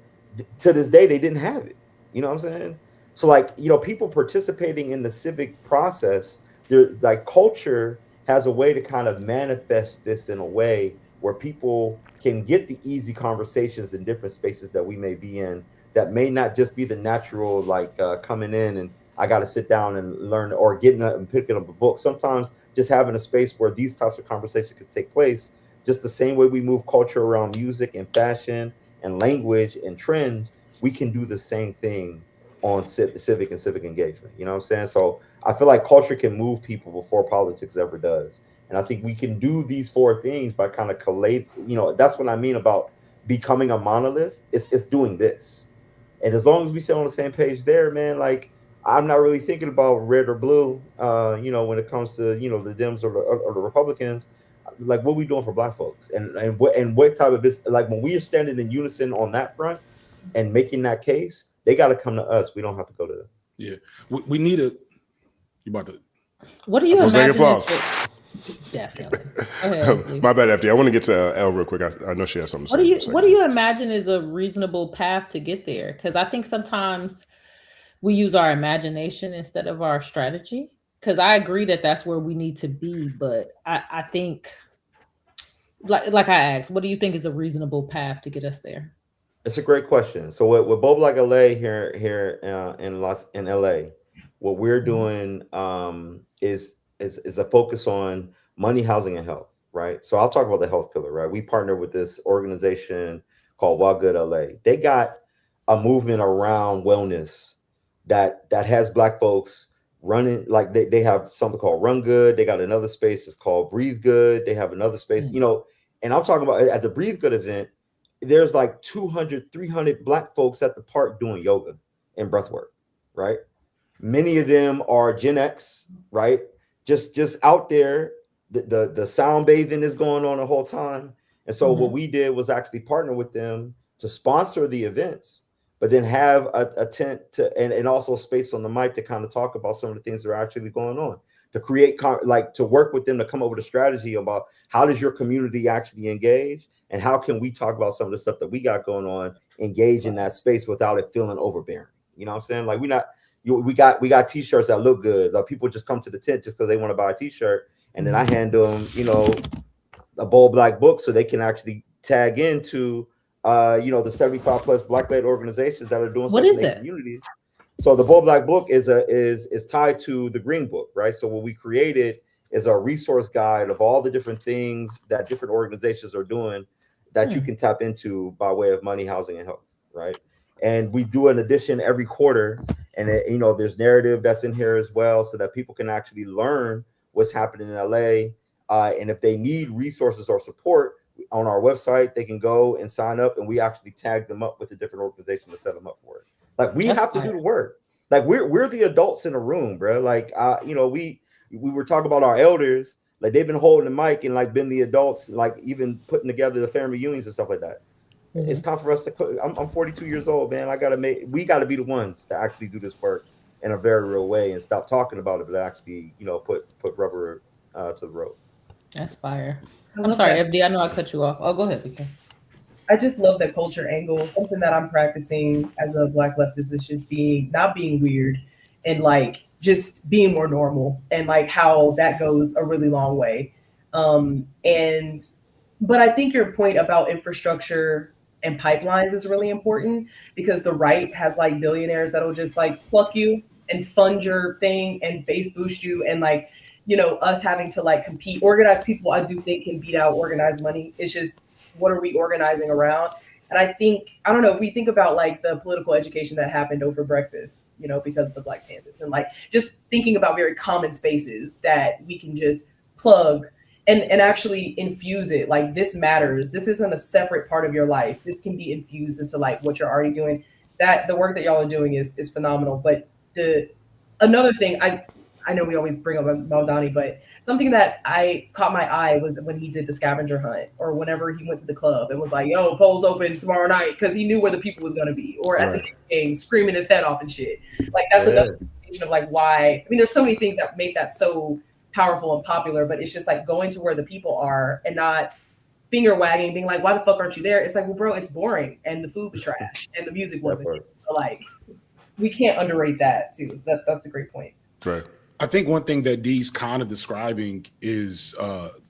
to this day they didn't have it. You know what I'm saying? So, like, people participating in the civic process, like, culture has a way to kind of manifest this in a way where people can get the easy conversations in different spaces that we may be in, that may not just be the natural, like, coming in and I got to sit down and learn, or getting up and picking up a book. Sometimes just having a space where these types of conversations could take place, just the same way we move culture around music and fashion and language and trends, we can do the same thing on civic and civic engagement. You know what I'm saying? So I feel like culture can move people before politics ever does. And I think we can do these four things by kind of collate. That's what I mean about becoming a monolith. It's doing this. And as long as we stay on the same page there, man, like, I'm not really thinking about red or blue, when it comes to, the Dems or the Republicans. Like, what are we doing for Black folks? And what type of business, like, when we are standing in unison on that front and making that case, they got to come to us. We don't have to go to them. Yeah. We need a, you about to. What do you imagine? Definitely. My bad, FD. I want to get to Elle real quick. I know she has something to say. What do you imagine is a reasonable path to get there? Because I think sometimes we use our imagination instead of our strategy. Because I agree that that's where we need to be, but I think, like I asked, what do you think is a reasonable path to get us there? It's a great question. So with Bob Like LA here in LA, what we're doing is a focus on money, housing, and health, right? So I'll talk about the health pillar, right? We partner with this organization called Why Good LA. They got a movement around wellness that has Black folks running. Like, they have something called Run Good. They got another space that's called Breathe Good. They have another space, and I'm talking about at the Breathe Good event, there's like 200, 300 Black folks at the park doing yoga and breath work, right? Many of them are Gen X, right? Just out there. The sound bathing is going on the whole time. And so what we did was actually partner with them to sponsor the events, but then have a tent and also space on the mic to kind of talk about some of the things that are actually going on, to create, to work with them to come up with a strategy about how does your community actually engage, and how can we talk about some of the stuff that we got going on, engage in that space without it feeling overbearing. You know what I'm saying? Like, we got t-shirts that look good. Like, people just come to the tent just because they want to buy a t-shirt, and then I hand them, a Bold Black book so they can actually tag into the 75 plus black-led organizations that are doing What stuff is in their it? communities. So the Bold Black Book is tied to the Green Book, right? So what we created is a resource guide of all the different things that different organizations are doing that you can tap into by way of money, housing, and health, right? And we do an edition every quarter, and there's narrative that's in here as well, so that people can actually learn what's happening in LA. And if they need resources or support on our website, they can go and sign up, and we actually tag them up with the different organizations to set them up for it. Like we have to do the work. Like we're the adults in the room, bro. Like we were talking about our elders. Like they've been holding the mic and like been the adults, like even putting together the family reunions and stuff like that. It's time for us to. I'm 42 years old, man. We got to be the ones to actually do this work in a very real way and stop talking about it, but actually, put rubber to the road. That's fire. I'm sorry, FD. I know I cut you off. Oh, go ahead, BK. I just love the culture angle. Something that I'm practicing as a Black leftist is just not being weird and like just being more normal, and like how that goes a really long way. But I think your point about infrastructure and pipelines is really important, because the right has like billionaires that'll just like pluck you and fund your thing and face boost you, and like, us having to like compete. Organized people, I do think, can beat out organized money. It's just, what are we organizing around? And I think, I don't know, if we think about like the political education that happened over breakfast, because of the Black Panthers, and like just thinking about very common spaces that we can just plug and actually infuse it. Like, this matters. This isn't a separate part of your life. This can be infused into like what you're already doing. That the work that y'all are doing is phenomenal. But another thing, I know we always bring up Mamdani, but something that I caught my eye was when he did the scavenger hunt, or whenever he went to the club and was like, yo, polls open tomorrow night, because he knew where the people was going to be, or at the next game screaming his head off and shit. Like, that's another indication of like why. I mean, there's so many things that make that so powerful and popular, but it's just like going to where the people are and not finger wagging, being like, why the fuck aren't you there? It's like, well, bro, it's boring, and the food was trash, and the music wasn't good. So like, we can't underrate that too. So that's a great point. Right. I think one thing that Dee's kind of describing is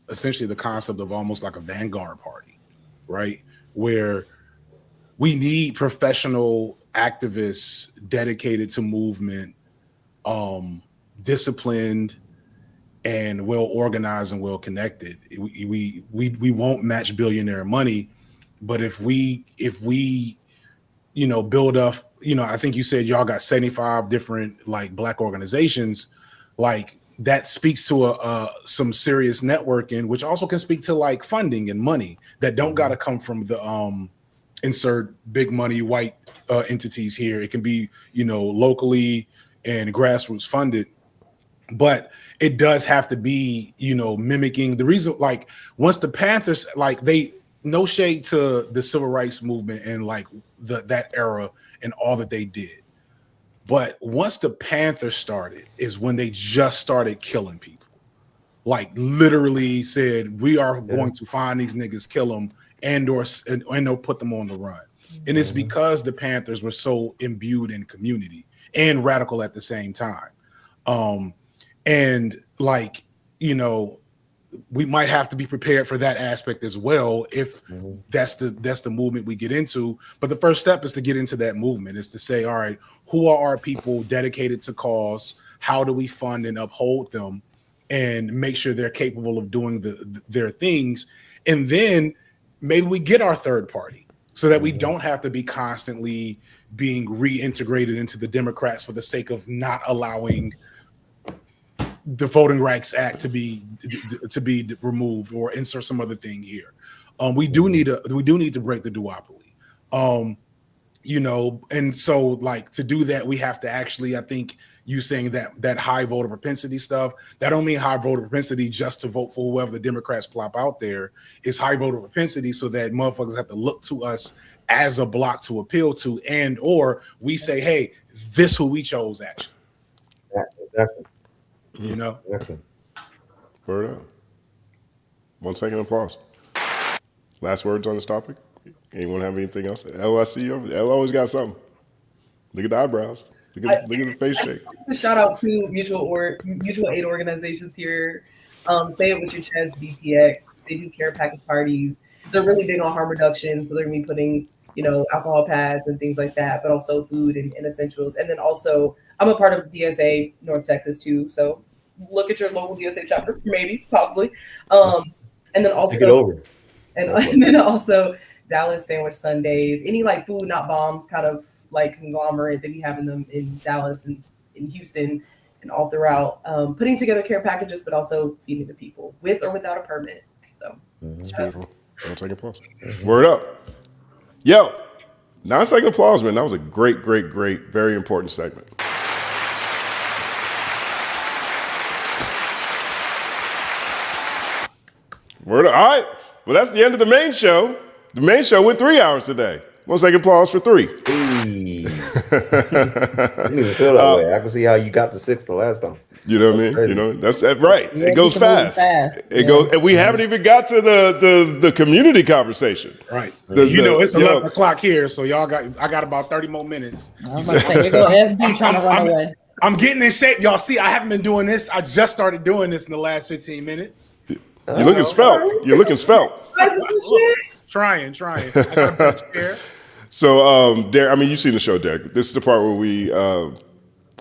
essentially the concept of almost like a vanguard party, right? Where we need professional activists dedicated to movement, disciplined and well organized and well connected. We won't match billionaire money, but if we build up, I think you said y'all got 75 different like Black organizations. Like, that speaks to some serious networking, which also can speak to like funding and money that don't got to come from the insert big money white entities here. It can be locally and grassroots funded, but it does have to be mimicking the reason. Like, once the Panthers, like, no shade to the civil rights movement and like that era and all that they did. But once the Panthers started is when they just started killing people. Like, literally said, we are going to find these niggas, kill them, and or put them on the run. And it's because the Panthers were so imbued in community and radical at the same time. And like, we might have to be prepared for that aspect as well if that's the movement we get into. But the first step is to get into that movement, is to say, all right, who are our people dedicated to cause? How do we fund and uphold them and make sure they're capable of doing their things? And then maybe we get our third party so that we don't have to be constantly being reintegrated into the Democrats for the sake of not allowing the Voting Rights Act to be removed or insert some other thing here. We do need to break the duopoly. And so like to do that, we have to actually, I think you saying that high voter propensity stuff, that don't mean high voter propensity just to vote for whoever the Democrats plop out there. It's high voter propensity so that motherfuckers have to look to us as a block to appeal to, and or we say, hey, this who we chose actually. Yeah, exactly. Exactly. Word up. 1 second of pause. Last words on this topic? Anyone have anything else? Elle, I see you over there. Elle always got something. Look at the eyebrows. Look at the face shake. It's a shout out to mutual aid organizations here. Say It With Your Chest, DTX. They do care package parties. They're really big on harm reduction, so they're gonna be putting, alcohol pads and things like that, but also food and essentials. And then also, I'm a part of DSA North Texas too, so look at your local DSA chapter, maybe, possibly. And then also, Take it over. And then also Dallas Sandwich Sundays, any like food not bombs kind of like conglomerate that we have in them in Dallas and in Houston and all throughout, putting together care packages, but also feeding the people with or without a permit. So It's beautiful. 1 second applause. Word up. Yo, 9 second applause, man. That was a great, very important segment. Word up. All right. Well, that's the end of the main show. The main show went 3 hours today. 1 second applause for 3. Hey. I didn't even feel that way. I can see how you got to 6 the last time. You know what I mean? Crazy. You know, that's right. Yeah, it goes fast. It goes, and we haven't even got to the community conversation. Right. It's 11 o'clock here, so I got about 30 more minutes. I was about to say, here go FD trying to run away. I'm getting in shape. Y'all see, I haven't been doing this. I just started doing this in the last 15 minutes. You're looking svelte. You're looking svelte. Trying. I got a big chair. So, Derek, I mean, you've seen the show, Derek. This is the part where we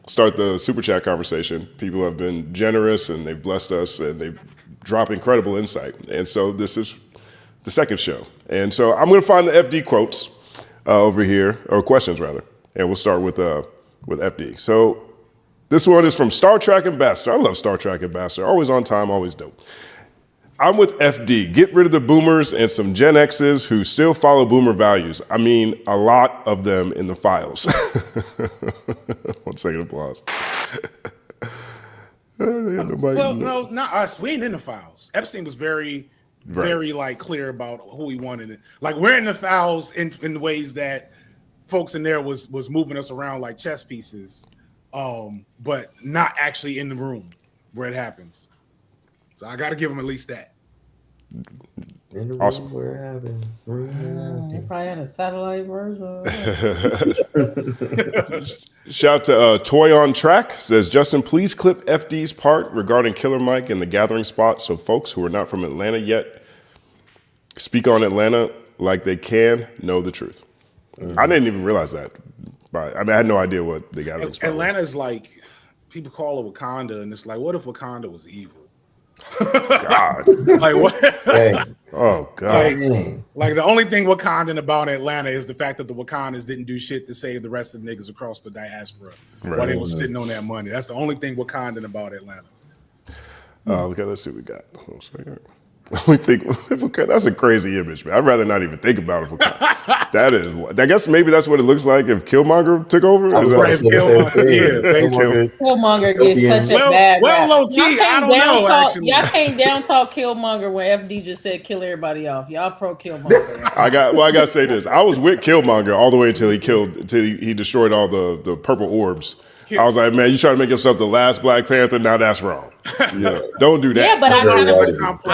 start the super chat conversation. People have been generous and they've blessed us and they've dropped incredible insight. And so this is the second show. And so I'm going to find the FD quotes over here, or questions rather. And we'll start with FD. So this one is from Star Trek Ambassador. I love Star Trek Ambassador. Always on time, always dope. I'm with FD. Get rid of the boomers and some Gen X's who still follow boomer values. I mean, a lot of them in the files. 1 second applause. Well, no, not us. We ain't in the files. Epstein was very like clear about who he wanted. Like we're in the files in ways that folks in there was moving us around like chess pieces, but not actually in the room where it happens. So I got to give them at least that. Awesome. Where it happens. They probably had a satellite version. Shout to Toy on Track. Says, Justin, please clip FD's part regarding Killer Mike and the gathering spot so folks who are not from Atlanta yet speak on Atlanta like they can know the truth. I didn't even realize that. I had no idea what the gathering spot was. Atlanta's like, people call it Wakanda, and it's like, what if Wakanda was evil? God. Like what? Hey. Oh God. Like the only thing Wakandan about Atlanta is the fact that the Wakandans didn't do shit to save the rest of the niggas across the diaspora while they was sitting on that money. That's the only thing Wakandan about Atlanta. Okay, let's see what we got. Hold on a second. We think that's a crazy image, man. I'd rather not even think about it. That is, I guess maybe that's what it looks like if Killmonger took over. Killmonger gets such a bad rap. Low key, I don't know. Actually, y'all can't down talk Killmonger when FD just said kill everybody off. Y'all pro Killmonger. I gotta say this. I was with Killmonger all the way until he destroyed all the purple orbs. I was like, man, you trying to make yourself the last Black Panther? Now that's wrong. Don't do that. Yeah, but I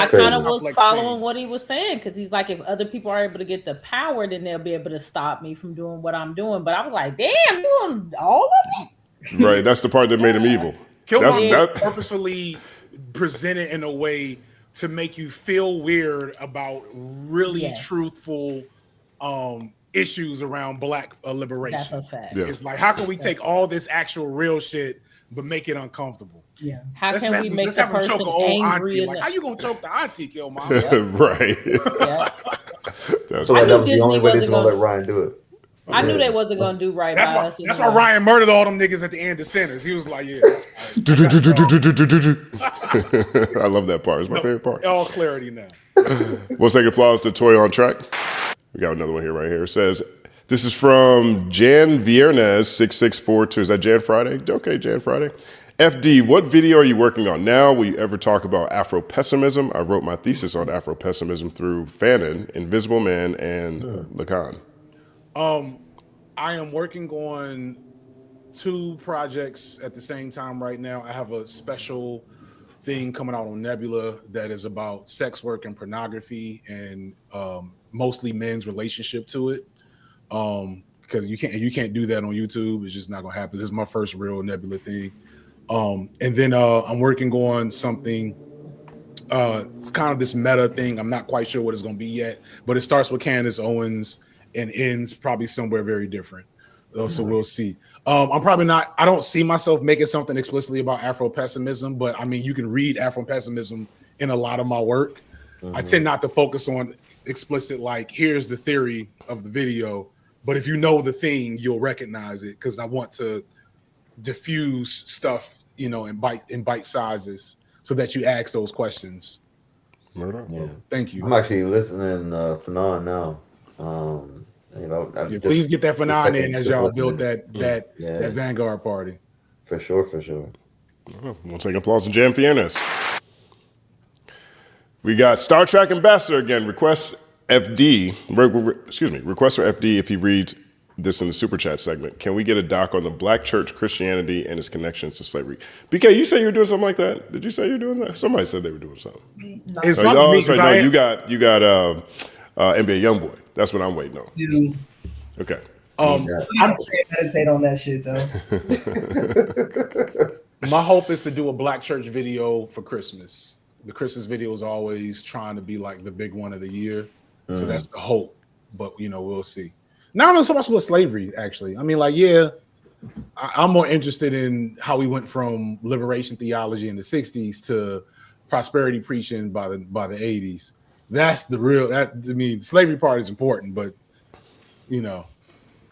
kind of was following what he was saying because he's like, if other people are able to get the power, then they'll be able to stop me from doing what I'm doing. But I was like, damn, you doing all of it? Right, that's the part that made him evil. Killmonger was purposefully presented in a way to make you feel weird about really truthful issues around Black liberation. That's a fact. Yeah. It's like, how can we take all this actual real shit but make it uncomfortable? Yeah. How can we make the person angry? Like, how you gonna choke the auntie, Killmonger? Right. Yeah. So that was the only way they was gonna let Ryan do it. I knew they wasn't gonna do right by us. That's why Ryan murdered all them niggas at the end of Sinners. He was like, yeah. I love that part. It's my favorite part. All clarity now. 1 second applause to Toy on Track. We got another one here right here. It says, this is from Jan Viernes 6642. Is that Jan Friday? Okay, Jan Friday. FD, what video are you working on now? Will you ever talk about Afro-pessimism? I wrote my thesis on Afro-pessimism through Fanon, Invisible Man, and Lacan. I am working on 2 projects at the same time right now. I have a special thing coming out on Nebula that is about sex work and pornography and mostly men's relationship to it. Because you can't do that on YouTube. It's just not gonna happen. This is my first real Nebula thing. And then I'm working on something It's kind of this meta thing. I'm not quite sure what it's going to be yet, but it starts with Candace Owens and ends probably somewhere very different. So we'll see. I'm probably not. I don't see myself making something explicitly about Afro pessimism, but I mean, you can read Afro pessimism in a lot of my work. I tend not to focus on explicit, like, here's the theory of the video, but if you know the thing, you'll recognize it, because I want to diffuse stuff, you know, in bite sizes, so that you ask those questions. Yeah. Thank you. I'm actually listening Fanon now. You know, please get that Fanon in as y'all build that Vanguard party. For sure. We'll take applause and jam fairness. We got Star Trek Ambassador again. Request for FD if he reads this in the super chat segment. Can we get a doc on the Black church Christianity and its connections to slavery? BK, you say you were doing something like that? Did you say you're doing that? Somebody said they were doing something. It's probably me, no, you got NBA YoungBoy. That's what I'm waiting on. Yeah. Okay. I meditate on that shit though. My hope is to do a Black church video for Christmas. The Christmas video is always trying to be like the big one of the year. So that's the hope. But, you know, we'll see. Now, I don't know so much about slavery, actually. I mean, like, yeah, I'm more interested in how we went from liberation theology in the 60s to prosperity preaching by the 80s. That's the real, I mean, the slavery part is important, but, you know,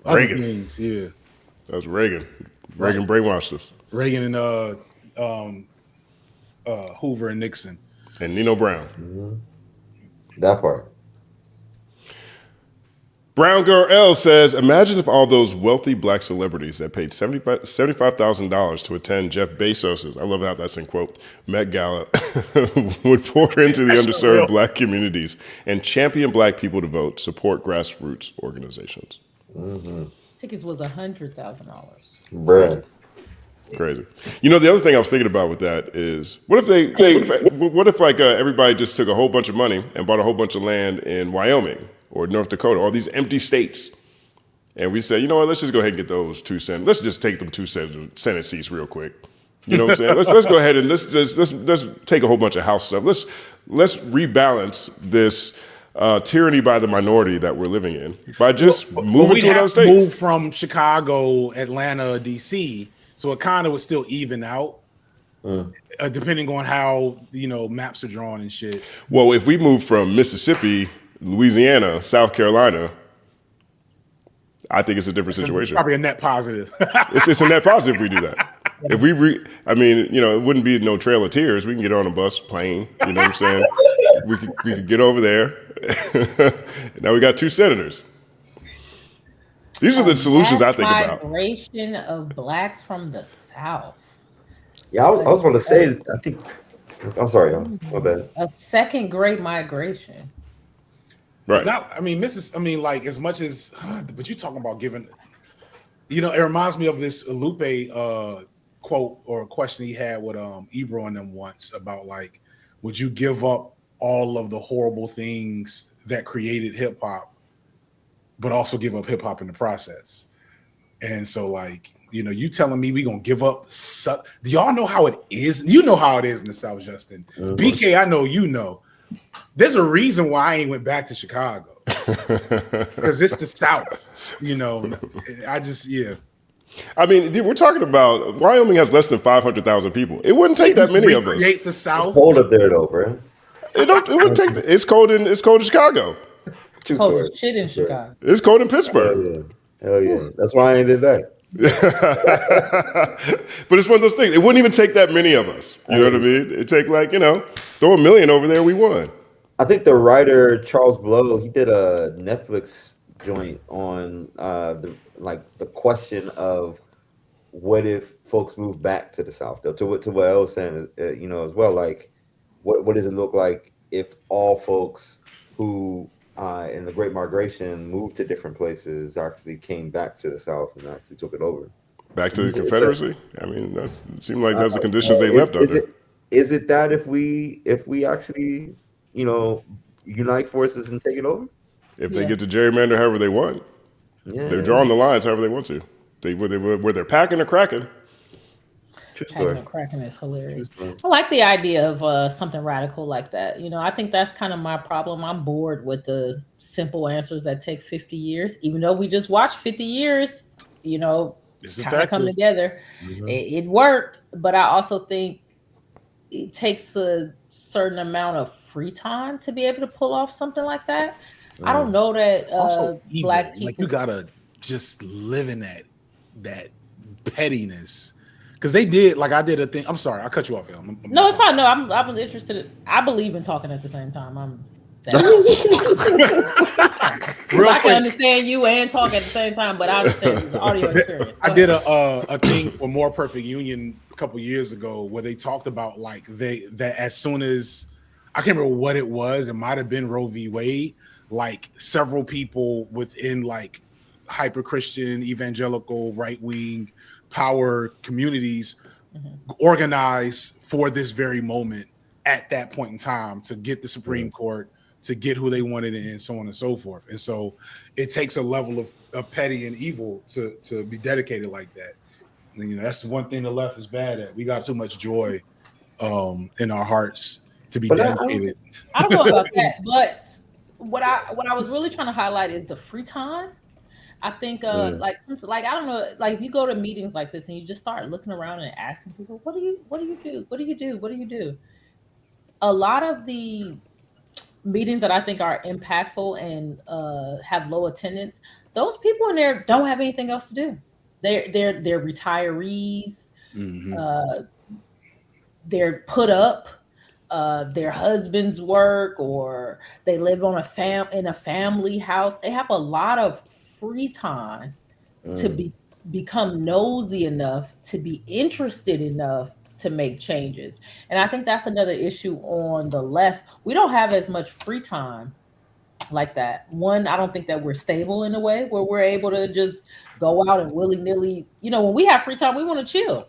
other things, yeah. That was Reagan. Reagan brainwashed us. Reagan and Hoover and Nixon. And Nino Brown. That part. Brown Girl L says, imagine if all those wealthy Black celebrities that paid $75,000 to attend Jeff Bezos's, I love how that's in quote, Met Gala, would pour into the underserved Black communities and champion Black people to vote, support grassroots organizations. Tickets was $100,000. Bruh. Crazy. You know, the other thing I was thinking about with that is, what if everybody just took a whole bunch of money and bought a whole bunch of land in Wyoming or North Dakota, all these empty states, and we say, you know what, let's just go ahead and get those 2 Senate. Let's just take them 2 Senate seats real quick. You know what I'm saying? Let's go ahead and let's take a whole bunch of House stuff. Let's rebalance this tyranny by the minority that we're living in by just moving to another state. Move from Chicago, Atlanta, DC. So it kind of would still even out, depending on how, you know, maps are drawn and shit. Well, if we move from Mississippi, Louisiana, South Carolina, I think it's a different situation. Probably a net positive. It's a net positive if we do that. If we it wouldn't be no Trail of Tears. We can get on a bus, plane. You know what I'm saying? we could get over there. Now we got 2 senators. These are the solutions I think about. Migration of Blacks from the South. Yeah, I was going to say, I think, I'm sorry, my bad. A second great migration. Right. Like, as much as, but you talking about giving, you know, it reminds me of this Lupe quote or question he had with Ebro and them once about, like, would you give up all of the horrible things that created hip hop, but also give up hip hop in the process? And so, like, you know, you telling me we gonna give up? Do y'all know how it is? You know how it is in the South, Justin. BK, I know you know. There's a reason why I ain't went back to Chicago, because it's the South. You know, I mean, we're talking about Wyoming has less than 500,000 people. It wouldn't take that many of us. The South. It's cold up there, though, bro. It wouldn't take. It's cold in Chicago. Cold as shit in Chicago. It's cold in Pittsburgh. Hell yeah. That's why I ain't been back. But it's one of those things. It wouldn't even take that many of us. You know what I mean? It'd take, like, you know, throw 1 million over there, we won. I think the writer Charles Blow, he did a Netflix joint on the question of what if folks move back to the South, though, to what I was saying, you know, as well. Like, what does it look like if all folks who in the Great Migration moved to different places actually came back to the South and actually took it over? Back to the Confederacy? I mean, it seemed like that's the conditions they left under. Is it that if we actually, you know, unite forces and take it over? If they get to gerrymander however they want. They're drawing the lines however they want to. Where they're packing or cracking. Hacking and cracking is hilarious. I like the idea of something radical like that. You know, I think that's kind of my problem. I'm bored with the simple answers that take 50 years, even though we just watched 50 years, you know, kind of come together. It worked, but I also think it takes a certain amount of free time to be able to pull off something like that. I don't know that Black people, like, you gotta just live in that pettiness. Because they did, like, I did a thing. I'm sorry, I cut you off, y'all. No, it's fine. No, I was interested. I believe in talking at the same time. I can understand you and talk at the same time, but I understand the audio experience. I did a thing for More Perfect Union a couple years ago where they talked about like that as soon as, I can't remember what it was, it might have been Roe v. Wade, like several people within like hyper Christian, evangelical, right wing power communities organize for this very moment at that point in time to get the Supreme Court, to get who they wanted, and so on and so forth. And so it takes a level of petty and evil to be dedicated like that. And, you know, that's the one thing the left is bad at. We got too much joy in our hearts to be dedicated. I don't know about that, but what I was really trying to highlight is the free time. I think like I don't know, like if you go to meetings like this and you just start looking around and asking people, what do you do? A lot of the meetings that I think are impactful and have low attendance, those people in there don't have anything else to do. They're retirees. They're put up. Their husbands work, or they live on in a family house. They have a lot of free time to become nosy enough, to be interested enough to make changes. And I think that's another issue on the left. We don't have as much free time like that. One, I don't think that we're stable in a way where we're able to just go out and willy-nilly. You know, when we have free time, we want to chill.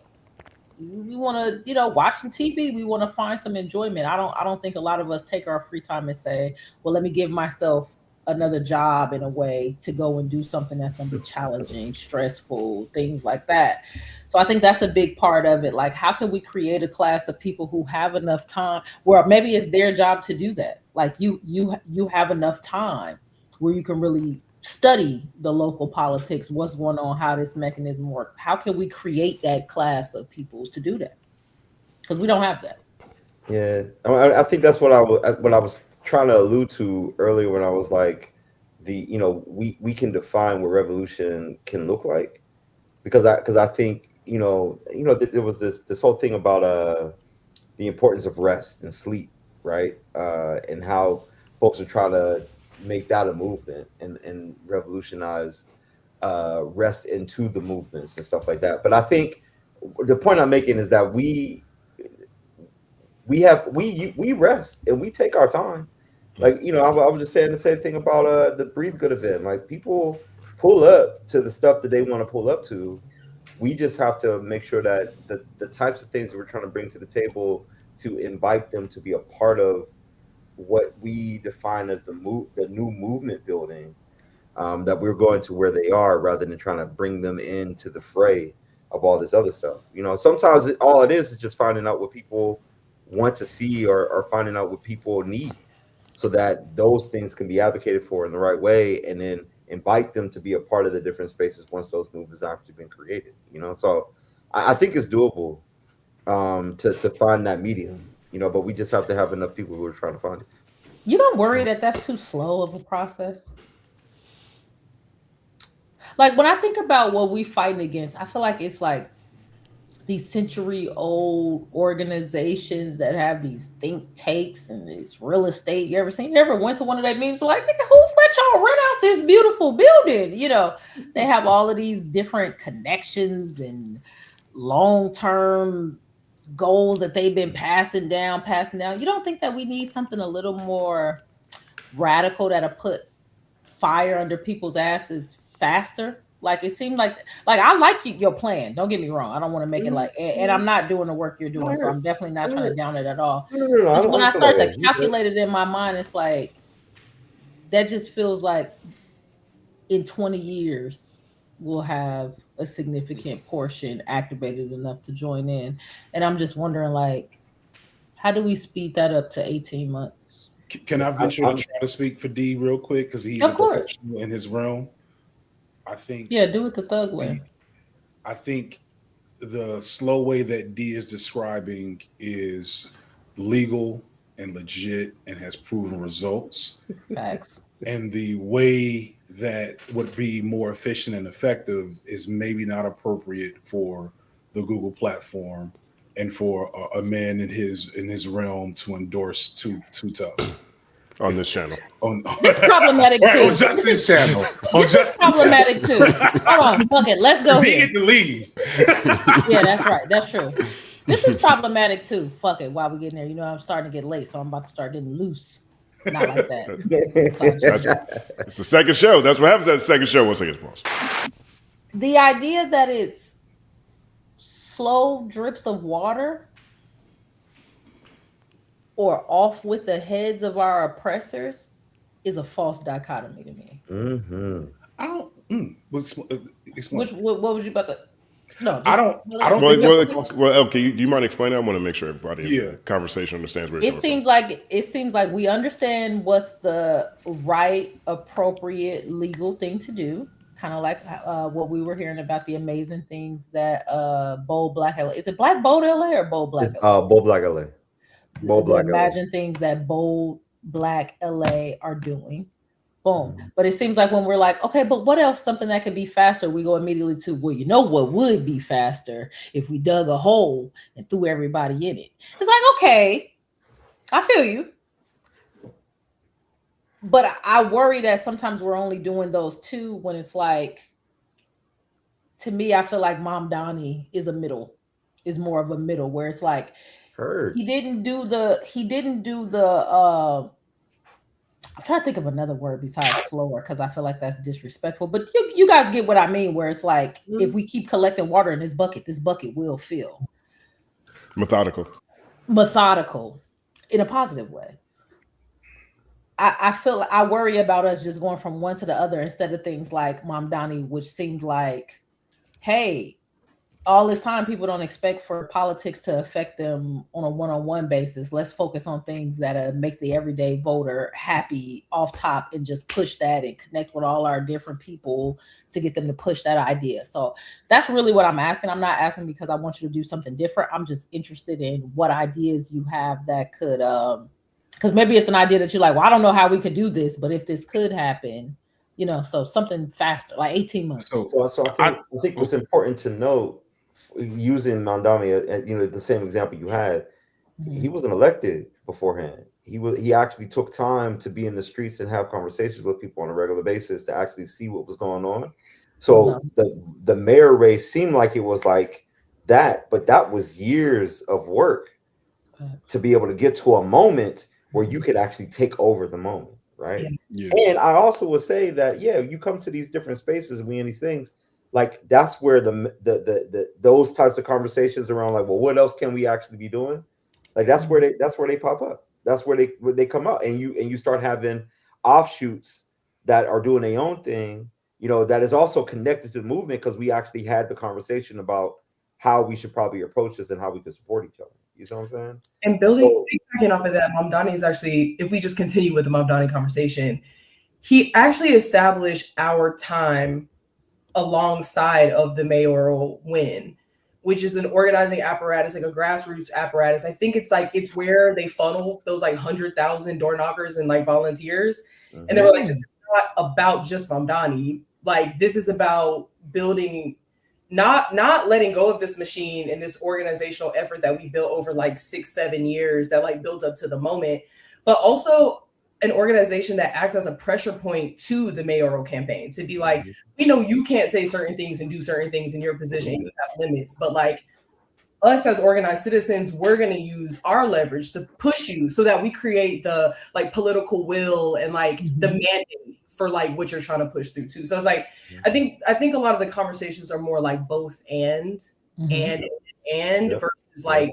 We want to, you know, watch some TV. We want to find some enjoyment. I don't think a lot of us take our free time and say, well, let me give myself another job in a way to go and do something that's going to be challenging, stressful, things like that. So I think that's a big part of it. Like, how can we create a class of people who have enough time where maybe it's their job to do that? Like you have enough time where you can really study the local politics, what's going on, how this mechanism works. How can we create that class of people to do that? Because we don't have that. Yeah, I think that's what I was trying to allude to earlier when I was like, we can define what revolution can look like, because I think there was this whole thing about the importance of rest and sleep, right? And how folks are trying to make that a movement and revolutionize rest into the movements and stuff like that. But I think the point I'm making is that we rest and we take our time. Like, I was just saying the same thing about the Breathe Good event. Like, people pull up to the stuff that they want to pull up to. We just have to make sure that the types of things that we're trying to bring to the table, to invite them to be a part of what we define as the new movement building, that we're going to where they are, rather than trying to bring them into the fray of all this other stuff. Sometimes all it is just finding out what people want to see, or finding out what people need, so that those things can be advocated for in the right way, and then invite them to be a part of the different spaces once those movements have actually been created. So I think it's doable to find that medium, but we just have to have enough people who are trying to find it. You don't worry that that's too slow of a process? Like, when I think about what we fighting against, I feel like it's like these century-old organizations that have these think tanks and this real estate. You ever went to one of their meetings? Like, nigga, who let y'all rent out this beautiful building? They have all of these different connections and long-term goals that they've been passing down. You don't think that we need something a little more radical that'll put fire under people's asses faster? Like, it seemed like I like your plan. Don't get me wrong. I don't want to make it like, and I'm not doing the work you're doing, so I'm definitely not trying to down it at all. Just when I start to calculate it in my mind, it's like, that just feels like in 20 years, will have a significant portion activated enough to join in. And I'm just wondering, like, how do we speed that up to 18 months? Can I venture to try to speak for D real quick? Because he's a professional in his realm. I think. Yeah, do it the thug way. I think the slow way that D is describing is legal and legit and has proven results. Facts. And the way that would be more efficient and effective is maybe not appropriate for the Google platform and for a man in his realm to endorse too tough. On this channel. This problematic too. On Justin's channel. This is problematic too. Hold on, fuck it. Let's go He here. get to leave. Yeah, that's right. That's true. This is problematic too. Fuck it. While we getting there, you know, I'm starting to get late, so I'm about to start getting loose. Not like that. It's the second show. That's what happens at the second show. 1 second, pause. The idea that it's slow drips of water or off with the heads of our oppressors is a false dichotomy to me. I don't. What was you about to? No, I don't. Okay, do you mind explaining? I want to make sure everybody in the conversation understands where it seems like we understand what's the right, appropriate, legal thing to do. Kind of like what we were hearing about the amazing things that Bold Black LA. Is it Black Bold LA or Bold Black? Bold Black LA. Bold Black LA. Imagine things that Bold Black LA are doing. Boom. But it seems like when we're like, okay, but what else? Something that could be faster, we go immediately to, well, you know what would be faster if we dug a hole and threw everybody in it. It's like, okay, I feel you. But I worry that sometimes we're only doing those two when it's like, to me, I feel like Mamdani is more of a middle where it's like, he didn't do the I'm trying to think of another word besides slower because I feel like that's disrespectful. But you guys get what I mean, where it's like, if we keep collecting water in this bucket will fill. Methodical in a positive way. I worry about us just going from one to the other instead of things like Mamdani, which seemed like, hey, all this time people don't expect for politics to affect them on a one-on-one basis. Let's focus on things that make the everyday voter happy off top and just push that and connect with all our different people to get them to push that idea. So that's really what I'm asking. I'm not asking because I want you to do something different. I'm just interested in what ideas you have that could, because maybe it's an idea that you're like, well, I don't know how we could do this, but if this could happen, you know, so something faster, like 18 months. So I think what's important to note, using Mamdani, you know, the same example you had, he wasn't elected beforehand. He actually took time to be in the streets and have conversations with people on a regular basis to actually see what was going on. So the mayor race seemed like it was like that, but that was years of work to be able to get to a moment where you could actually take over the moment, right? Yeah. And I also would say that, yeah, you come to these different spaces and these things, like that's where the those types of conversations around like, well, what else can we actually be doing? Like that's where they pop up. That's where they come out, and you start having offshoots that are doing their own thing, you know, that is also connected to the movement because we actually had the conversation about how we should probably approach this and how we can support each other. You see what I'm saying? And building off of that, Mamdani is actually, if we just continue with the Mamdani conversation, he actually established our time alongside of the mayoral win, which is an organizing apparatus, like a grassroots apparatus. I think it's where they funnel those like 100,000 door knockers and like volunteers. And they were like, this is not about just Mamdani. Like this is about building, not letting go of this machine and this organizational effort that we built over like 6-7 years that like built up to the moment, but also an organization that acts as a pressure point to the mayoral campaign to be like, we know you can't say certain things and do certain things in your position, you have limits, but like us as organized citizens, we're going to use our leverage to push you so that we create the like political will and like the mandate for like what you're trying to push through too. So it's like, I think a lot of the conversations are more like both and versus like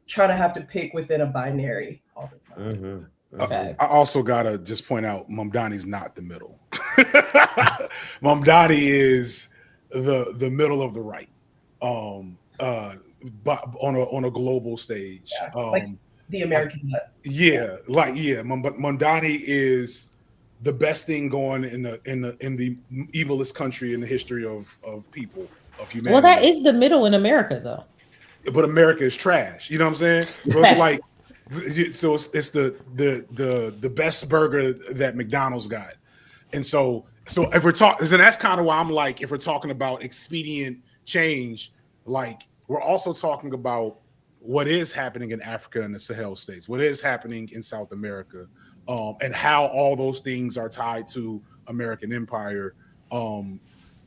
trying to have to pick within a binary all the time. I also gotta just point out Mamdani's not the middle. Mamdani is the middle of the right, but on a global stage. Yeah, like the American butt. Yeah, Mamdani is the best thing going in the evilest country in the history of people, of humanity. Well, that is the middle in America, though. But America is trash. You know what I'm saying? So it's like, so it's the best burger that McDonald's got, and so if we're talking, and that's kind of why I'm like, if we're talking about expedient change, like we're also talking about what is happening in Africa and the Sahel states, what is happening in South America, and how all those things are tied to American empire. And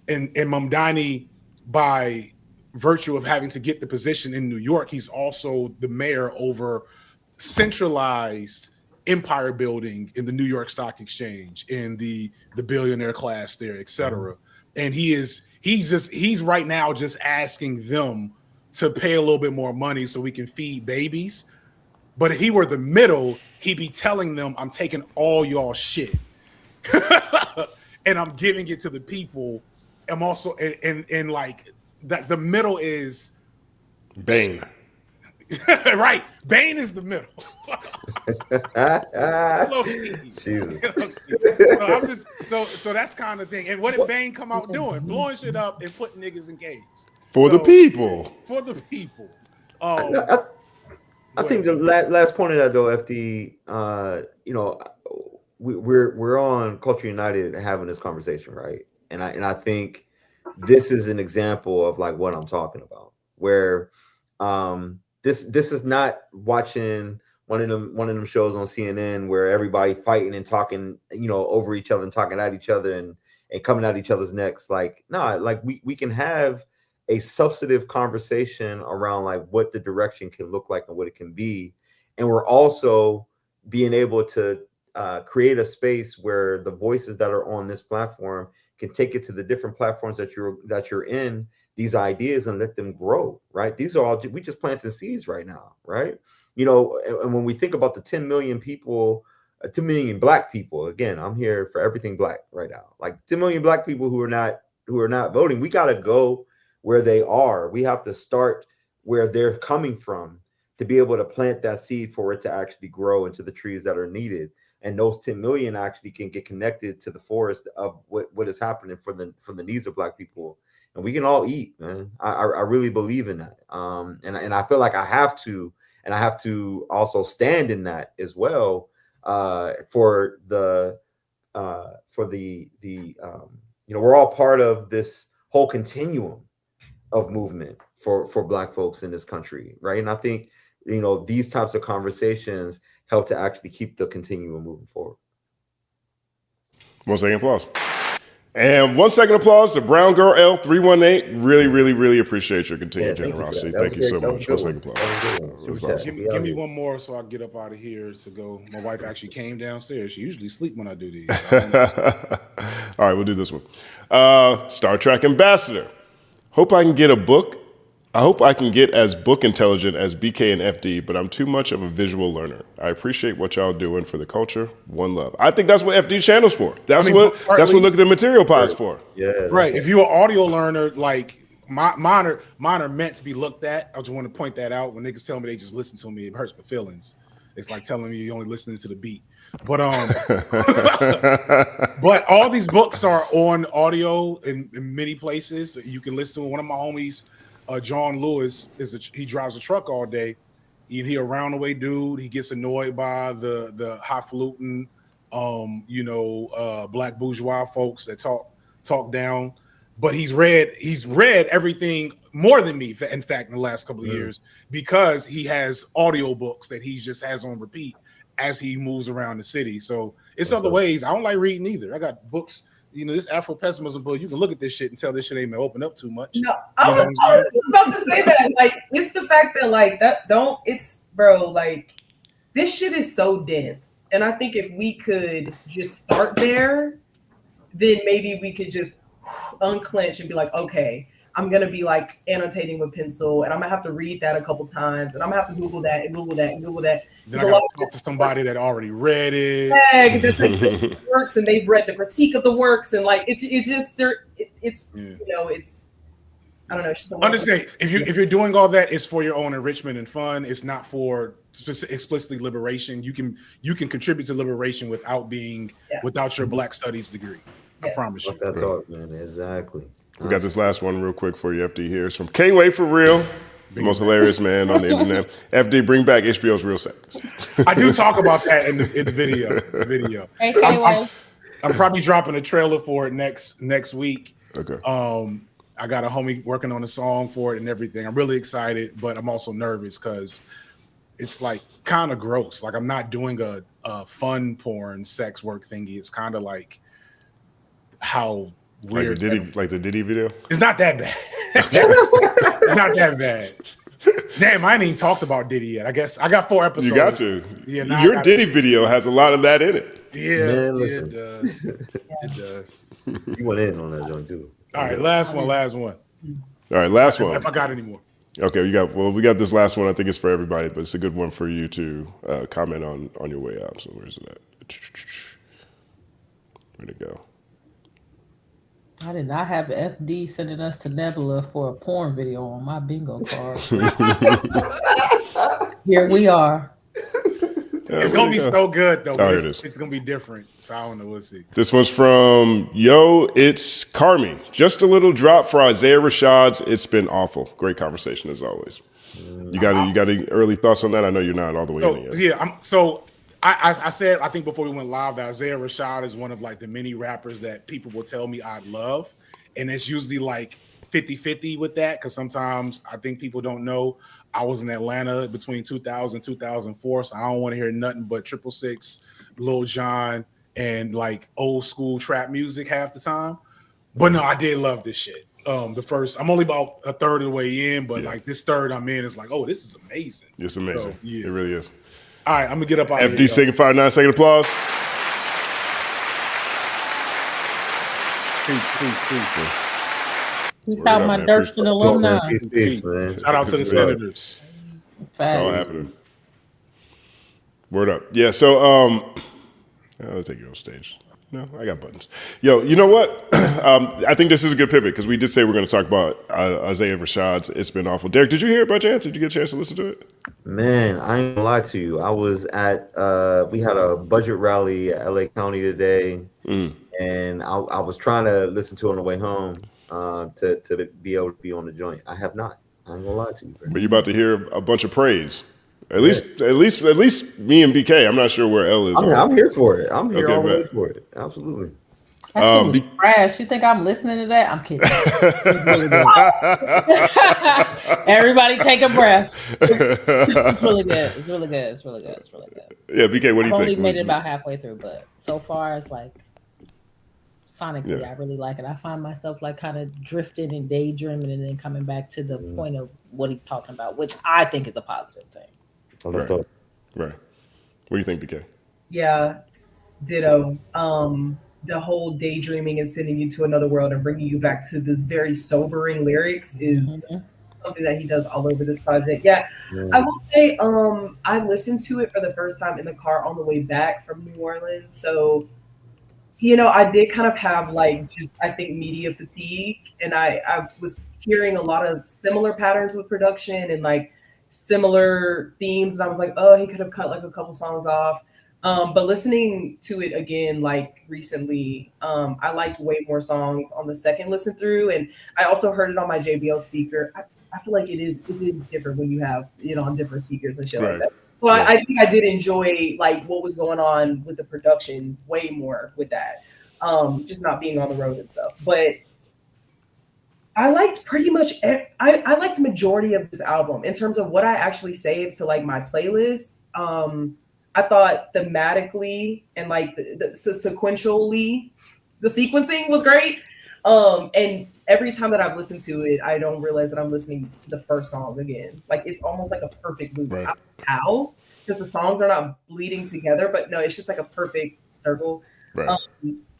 Mamdani, by virtue of having to get the position in New York, he's also the mayor over centralized empire building in the New York Stock Exchange, in the billionaire class there, etc. And he's right now just asking them to pay a little bit more money so we can feed babies. But if he were the middle, he'd be telling them, I'm taking all y'all shit and I'm giving it to the people. I'm also and like that the middle is Bane. Right. Bane is the middle. Jesus. So that's kind of thing. And what did Bane come out doing? Blowing shit up and putting niggas in caves. For the people. For the people. I think the last point of that though, FD, you know, we're on Culture United having this conversation, right? And I think this is an example of like what I'm talking about, where this is not watching one of them shows on CNN where everybody fighting and talking, you know, over each other and talking at each other and coming at each other's necks. Like, no, like we can have a substantive conversation around like what the direction can look like and what it can be. And we're also being able to create a space where the voices that are on this platform can take it to the different platforms that you're in, these ideas, and let them grow, right? These are all, we just planting seeds right now, right? You know, and when we think about the 10 million people, 10 million Black people, again, I'm here for everything Black right now, like 10 million Black people who are not voting. We got to go where they are. We have to start where they're coming from to be able to plant that seed for it to actually grow into the trees that are needed. And those 10 million actually can get connected to the forest of what is happening for the needs of Black people. And we can all eat, man. I really believe in that. And I feel like I have to also stand in that as well, for the you know, we're all part of this whole continuum of movement for Black folks in this country, right? And I think, you know, these types of conversations help to actually keep the continuum moving forward. 1 second applause. And 1 second applause to Brown Girl L318. Really, really, really appreciate your continued generosity. Thank you so much. 1 second applause. Awesome. Give me one more so I get up out of here to go. My wife actually came downstairs. She usually sleep when I do these. All right, we'll do this one. Star Trek Ambassador. Hope I can get a book. I hope I can get as book intelligent as BK and FD, but I'm too much of a visual learner. I appreciate what y'all doing for the culture. One love. I think that's what FD channel's for. That's what Look at the Material Pod's for. Yeah. Right. If you're an audio learner, like mine are meant to be looked at. I just want to point that out. When niggas tell me they just listen to me, it hurts my feelings. It's like telling me you're only listening to the beat. But but all these books are on audio in many places. You can listen to one of my homies. John Lewis he drives a truck all day. He a roundaway dude. He gets annoyed by the highfalutin, Black bourgeois folks that talk down. But he's read everything more than me. In fact, in the last couple of years, because he has audio books that he just has on repeat as he moves around the city. So it's other ways. I don't like reading either. I got books. You know, this Afro pessimism book, you can look at this shit and tell this shit ain't been open up too much. No, I was about to say that. Like, it's the fact that, like, like, this shit is so dense. And I think if we could just start there, then maybe we could just unclench and be like, okay, I'm gonna be like annotating with pencil, and I'm gonna have to read that a couple times, and I'm gonna have to Google that and Google that and Google that. Then I gotta talk to somebody that already read it. Yeah, that's like works, and they've read the critique of the works, and like it's just it's you know, it's I don't know. It's just understand if you're doing all that, it's for your own enrichment and fun. It's not for explicitly liberation. You can contribute to liberation without being without your Black Studies degree. I promise you. That's all, man. Exactly. We got this last one real quick for you, FD. Here it's from K-Way for real, the most hilarious man on the internet. FD, bring back HBO's Real Sex. I do talk about that in the video. Hey, K-Way. I'm probably dropping a trailer for it next week. Okay. I got a homie working on a song for it and everything. I'm really excited, but I'm also nervous because it's like kind of gross. Like I'm not doing a fun porn sex work thingy. It's kind of like how weird. Like the Diddy video? It's not that bad. It's not that bad. Damn, I ain't even talked about Diddy yet. I guess I got 4 episodes. You got to. Yeah, your Diddy video has a lot of that in it. Yeah, Man, it does. It does. You went in on that joint too. All right, last one. All right, last one. If I got any more. Okay, we got this last one. I think it's for everybody, but it's a good one for you to comment on your way out. So where's it at? Where'd it go? I did not have FD sending us to Nebula for a porn video on my bingo card. Here we are. It's gonna be so good though. Oh, it's gonna be different. So I don't know. We'll see. This one's from it's Carmi. Just a little drop for Isaiah Rashad's It's Been Awful. Great conversation as always. You got any early thoughts on that? I know you're not all the way in yet. Yeah, I said I think before we went live that Isaiah Rashad is one of like the many rappers that people will tell me I love, and it's usually like 50-50 with that because sometimes I think people don't know. I was in Atlanta between 2000 and 2004, so I don't want to hear nothing but 666, Lil Jon, and like old school trap music half the time. But no, I did love this shit. I'm only about a third of the way in, but like this third I'm in is like, oh, this is amazing. It's amazing. So, It really is. All right, I'm gonna get up out FD here. singing 5-9-second applause. Peace. He's out my Dirksen alumni. Shout out to the Senators. It's all happening. Word up. Yeah, so I'll take you on stage. No, I got buttons. Yo, you know what? I think this is a good pivot because we did say we're going to talk about Isaiah Rashad's It's Been Awful. Derek, did you hear it by chance? Did you get a chance to listen to it? Man, I ain't gonna lie to you. I was at we had a budget rally at LA County today, and I was trying to listen to it on the way home to be able to be on the joint. I have not. I ain't gonna lie to you, bro. But you're about to hear a bunch of praise. At least me and BK. I'm not sure where L is. I'm here for it. I'm here all the way for it. Absolutely. That shit was trash. You think I'm listening to that? I'm kidding. Everybody take a breath. It's really good. It's really good. It's really good. It's really good. Yeah, BK, what do you think? I've only made it about halfway through, but so far it's like sonically, I really like it. I find myself like kind of drifting and daydreaming and then coming back to the point of what he's talking about, which I think is a positive thing. Right. What do you think, BK? Yeah, ditto. The whole daydreaming and sending you to another world and bringing you back to this very sobering lyrics is something that he does all over this project. Yeah, I will say I listened to it for the first time in the car on the way back from New Orleans. So, you know, I did kind of have like just, I think, media fatigue. And I was hearing a lot of similar patterns with production and like similar themes. And I was like, oh, he could have cut like a couple songs off. But listening to it again, like recently, I liked way more songs on the second listen through. And I also heard it on my JBL speaker. I feel like it is different when you have, you know, on different speakers and shit like that. So I think I did enjoy like what was going on with the production way more with that. Just not being on the road and stuff. But I liked pretty much, I liked majority of this album in terms of what I actually saved to like my playlist. I thought thematically and like the sequentially, the sequencing was great. And every time that I've listened to it, I don't realize that I'm listening to the first song again. Like it's almost like a perfect loop. I don't know how, because the songs are not bleeding together, but no, it's just like a perfect circle.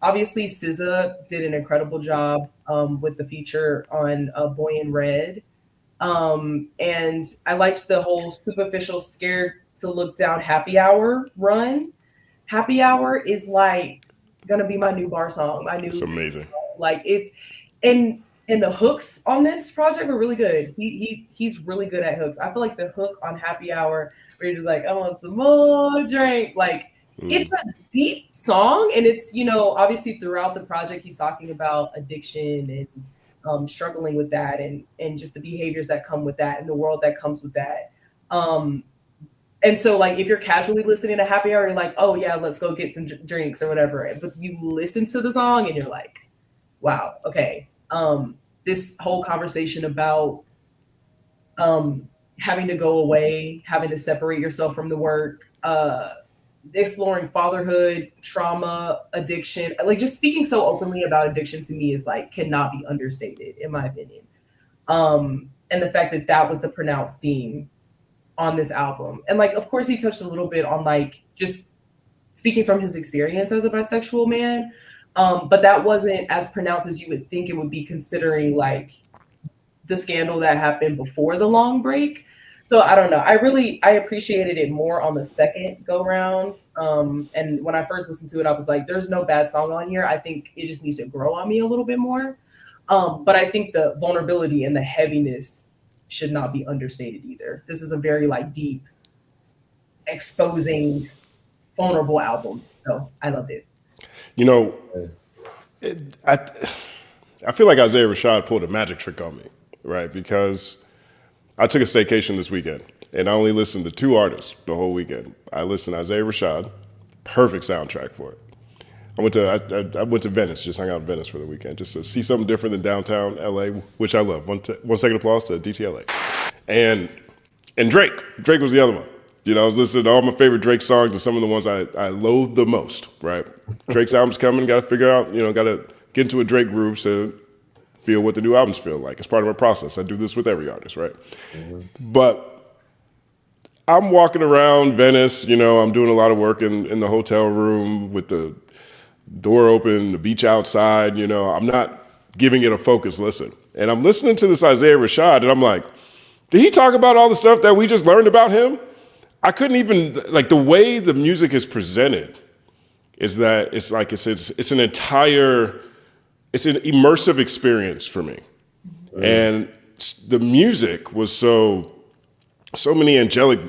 obviously SZA did an incredible job with the feature on Boy in Red. And I liked the whole superficial scared to look down happy hour run. Happy hour is like gonna be my new bar song. My new It's amazing. like it's and the hooks on this project are really good. He's really good at hooks. I feel like the hook on Happy Hour, where you're just like, I want some more drink. Like it's a deep song, and it's, you know, obviously throughout the project he's talking about addiction and struggling with that, and just the behaviors that come with that and the world that comes with that. And so, like, if you're casually listening to Happy Hour, you're like, oh yeah, let's go get some drinks or whatever. But you listen to the song and you're like, wow, okay. This whole conversation about having to go away, having to separate yourself from the work, exploring fatherhood, trauma, addiction, like just speaking so openly about addiction to me is like cannot be understated in my opinion. And the fact that that was the pronounced theme on this album. And like, of course he touched a little bit on like just speaking from his experience as a bisexual man. But that wasn't as pronounced as you would think it would be, considering like the scandal that happened before the long break. So I don't know. I appreciated it more on the second go round. And when I first listened to it, I was like, there's no bad song on here. I think it just needs to grow on me a little bit more. But I think the vulnerability and the heaviness should not be understated either. This is a very like deep, exposing, vulnerable album. So I loved it. You know, I feel like Isaiah Rashad pulled a magic trick on me, right? Because I took a staycation this weekend, and I only listened to 2 artists the whole weekend. I listened to Isaiah Rashad, perfect soundtrack for it. I went to Venice, just hung out in Venice for the weekend, just to see something different than downtown LA, which I love. One second applause to DTLA. And Drake was the other one. You know, I was listening to all my favorite Drake songs and some of the ones I loathe the most, right? Drake's album's coming, got to figure out, you know, got to get into a Drake groove to feel what the new albums feel like. It's part of my process. I do this with every artist, right? Mm-hmm. But I'm walking around Venice, you know, I'm doing a lot of work in the hotel room with the door open, the beach outside, you know, I'm not giving it a focused listen. And I'm listening to this Isaiah Rashad, and I'm like, did he talk about all the stuff that we just learned about him? I couldn't even, like, the way the music is presented is that it's like it's an entire, it's an immersive experience for me. Mm-hmm. And the music was so many angelic,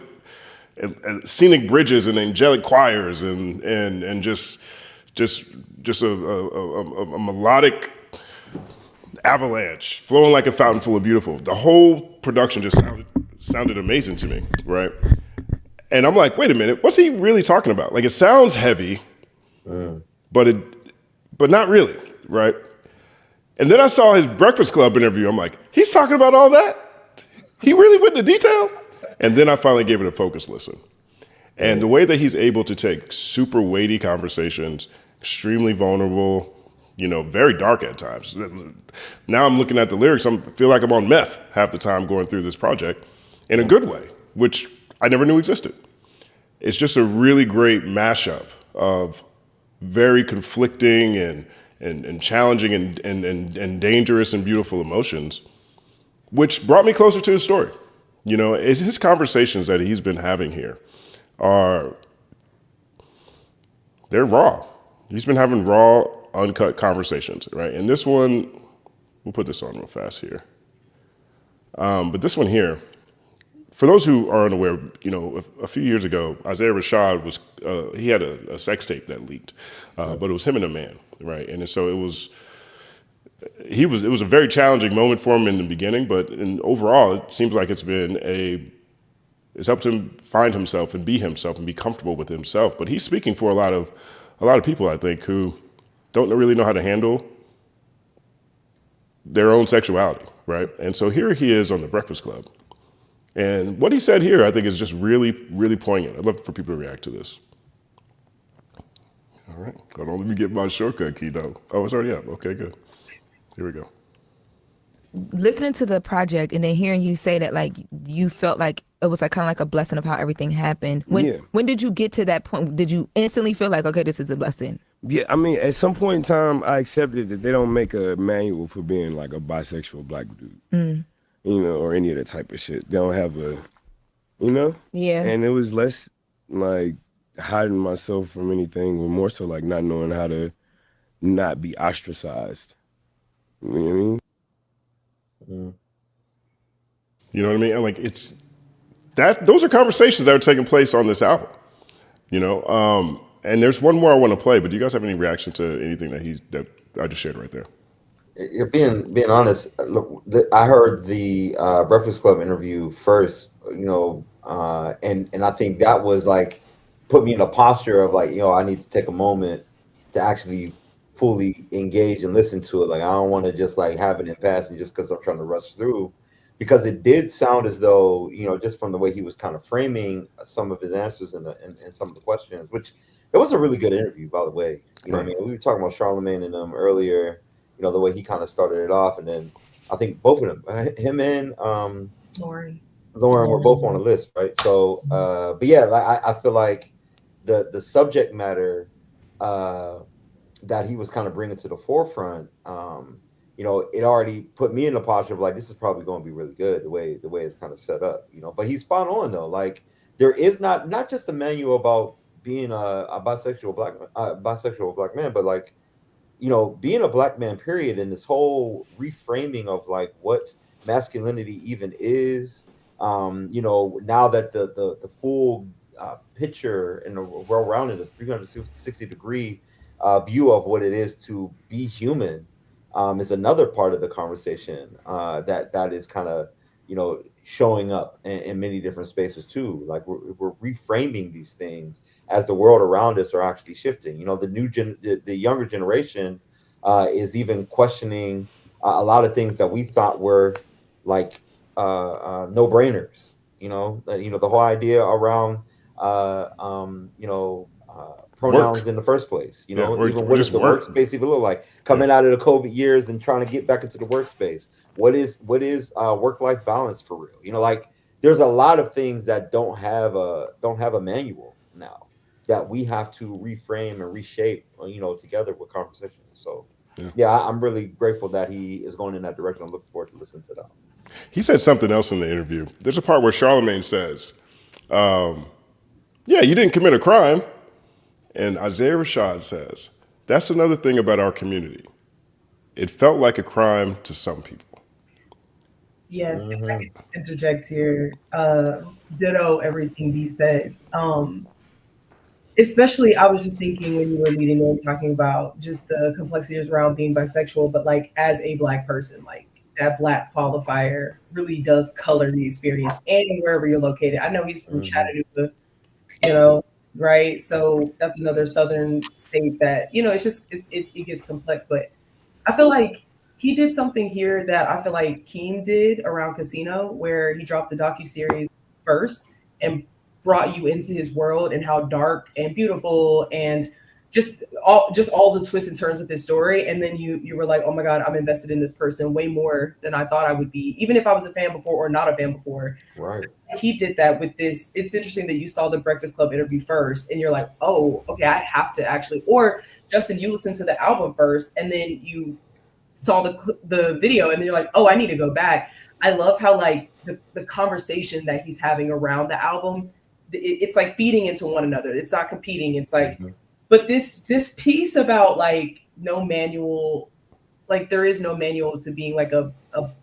scenic bridges and angelic choirs and just a melodic avalanche flowing like a fountain full of beautiful. The whole production just sounded amazing to me, right? And I'm like, wait a minute, what's he really talking about? Like, it sounds heavy, but not really, right? And then I saw his Breakfast Club interview. I'm like, he's talking about all that? He really went into detail? And then I finally gave it a focused listen. And the way that he's able to take super weighty conversations, extremely vulnerable, you know, very dark at times. Now I'm looking at the lyrics, I feel like I'm on meth half the time going through this project in a good way, which I never knew existed. It's just a really great mashup of very conflicting and challenging and dangerous and beautiful emotions, which brought me closer to his story. You know, his conversations that he's been having here they're raw. He's been having raw, uncut conversations, right? And this one, we'll put this on real fast here. But this one here, for those who are unaware, you know, a few years ago, Isaiah Rashad he had a sex tape that leaked, but it was him and a man, right? And so it was a very challenging moment for him in the beginning, but overall, it seems like it's helped him find himself and be comfortable with himself. But he's speaking for a lot of people, I think, who don't really know how to handle their own sexuality, right? And so here he is on The Breakfast Club. And what he said here, I think, is just really, really poignant. I'd love for people to react to this. All right, hold on, let me get my shortcut key though. Oh, it's already up, okay, good. Here we go. Listening to the project and then hearing you say that, like, you felt like it was like kind of like a blessing of how everything happened. When did you get to that point? Did you instantly feel like, okay, this is a blessing? Yeah, I mean, at some point in time, I accepted that they don't make a manual for being like a bisexual black dude, you know, or any of that type of shit. They don't have a, you know? Yeah. And it was less like hiding myself from anything, or more so like not knowing how to not be ostracized. You know what I mean? You know what I mean? And like those are conversations that are taking place on this album. You know, and there's one more I want to play, but do you guys have any reaction to anything that I just shared right there? You're being honest. Look, I heard the Breakfast Club interview first, you know, and I think that was like put me in a posture of like, you know, I need to take a moment to actually fully engage and listen to it. Like, I don't want to just like have it in passing just because I'm trying to rush through, because it did sound as though, you know, just from the way he was kind of framing some of his answers and some of the questions, which it was a really good interview, by the way. You know what I mean? We were talking about Charlamagne and them earlier, you know, the way he kind of started it off. And then I think both of them, him and Lauren were both on the list, right? So, but yeah, I feel like the subject matter that he was kind of bringing to the forefront, you know, it already put me in the posture of like, this is probably going to be really good the way it's kind of set up, you know. But he's spot on though. Like, there is not just a manual about being a bisexual black man, but like, you know, being a black man, period, and this whole reframing of like what masculinity even is. You know, now that the full picture and the well-rounded, 360-degree view of what it is to be human is another part of the conversation that is kind of, you know, showing up in many different spaces too. Like we're reframing these things as the world around us are actually shifting. You know, the younger generation is even questioning a lot of things that we thought were like no-brainers. You know, the whole idea around pronouns in the first place. You know, even what does the workspace even look like? Coming out of the COVID years and trying to get back into the workspace. What is work-life balance for real? You know, like there's a lot of things that don't have a manual now that we have to reframe and reshape, you know, together with conversations. So yeah, I'm really grateful that he is going in that direction. I'm looking forward to listening to that. He said something else in the interview. There's a part where Charlamagne says, yeah, you didn't commit a crime. And Isaiah Rashad says, that's another thing about our community. It felt like a crime to some people. Yes, if I could interject here, ditto everything he said. Especially, I was just thinking when you were leading in talking about just the complexities around being bisexual, but like as a Black person, like that Black qualifier really does color the experience and wherever you're located. I know he's from Chattanooga, you know, right? So that's another Southern state that, you know, it's just, it gets complex, but I feel like he did something here that I feel like Keem did around Casino, where he dropped the docuseries first and brought you into his world and how dark and beautiful and just all the twists and turns of his story. And then you were like, oh my God, I'm invested in this person way more than I thought I would be, even if I was a fan before or not a fan before. Right. He did that with this. It's interesting that you saw the Breakfast Club interview first and you're like, oh, okay, I have to actually, or Justin, you listened to the album first and then you saw the video and then you're like, oh, I need to go back. I love how like the conversation that he's having around the album, it's like feeding into one another. It's not competing. It's like, but this piece about like no manual, like there is no manual to being like a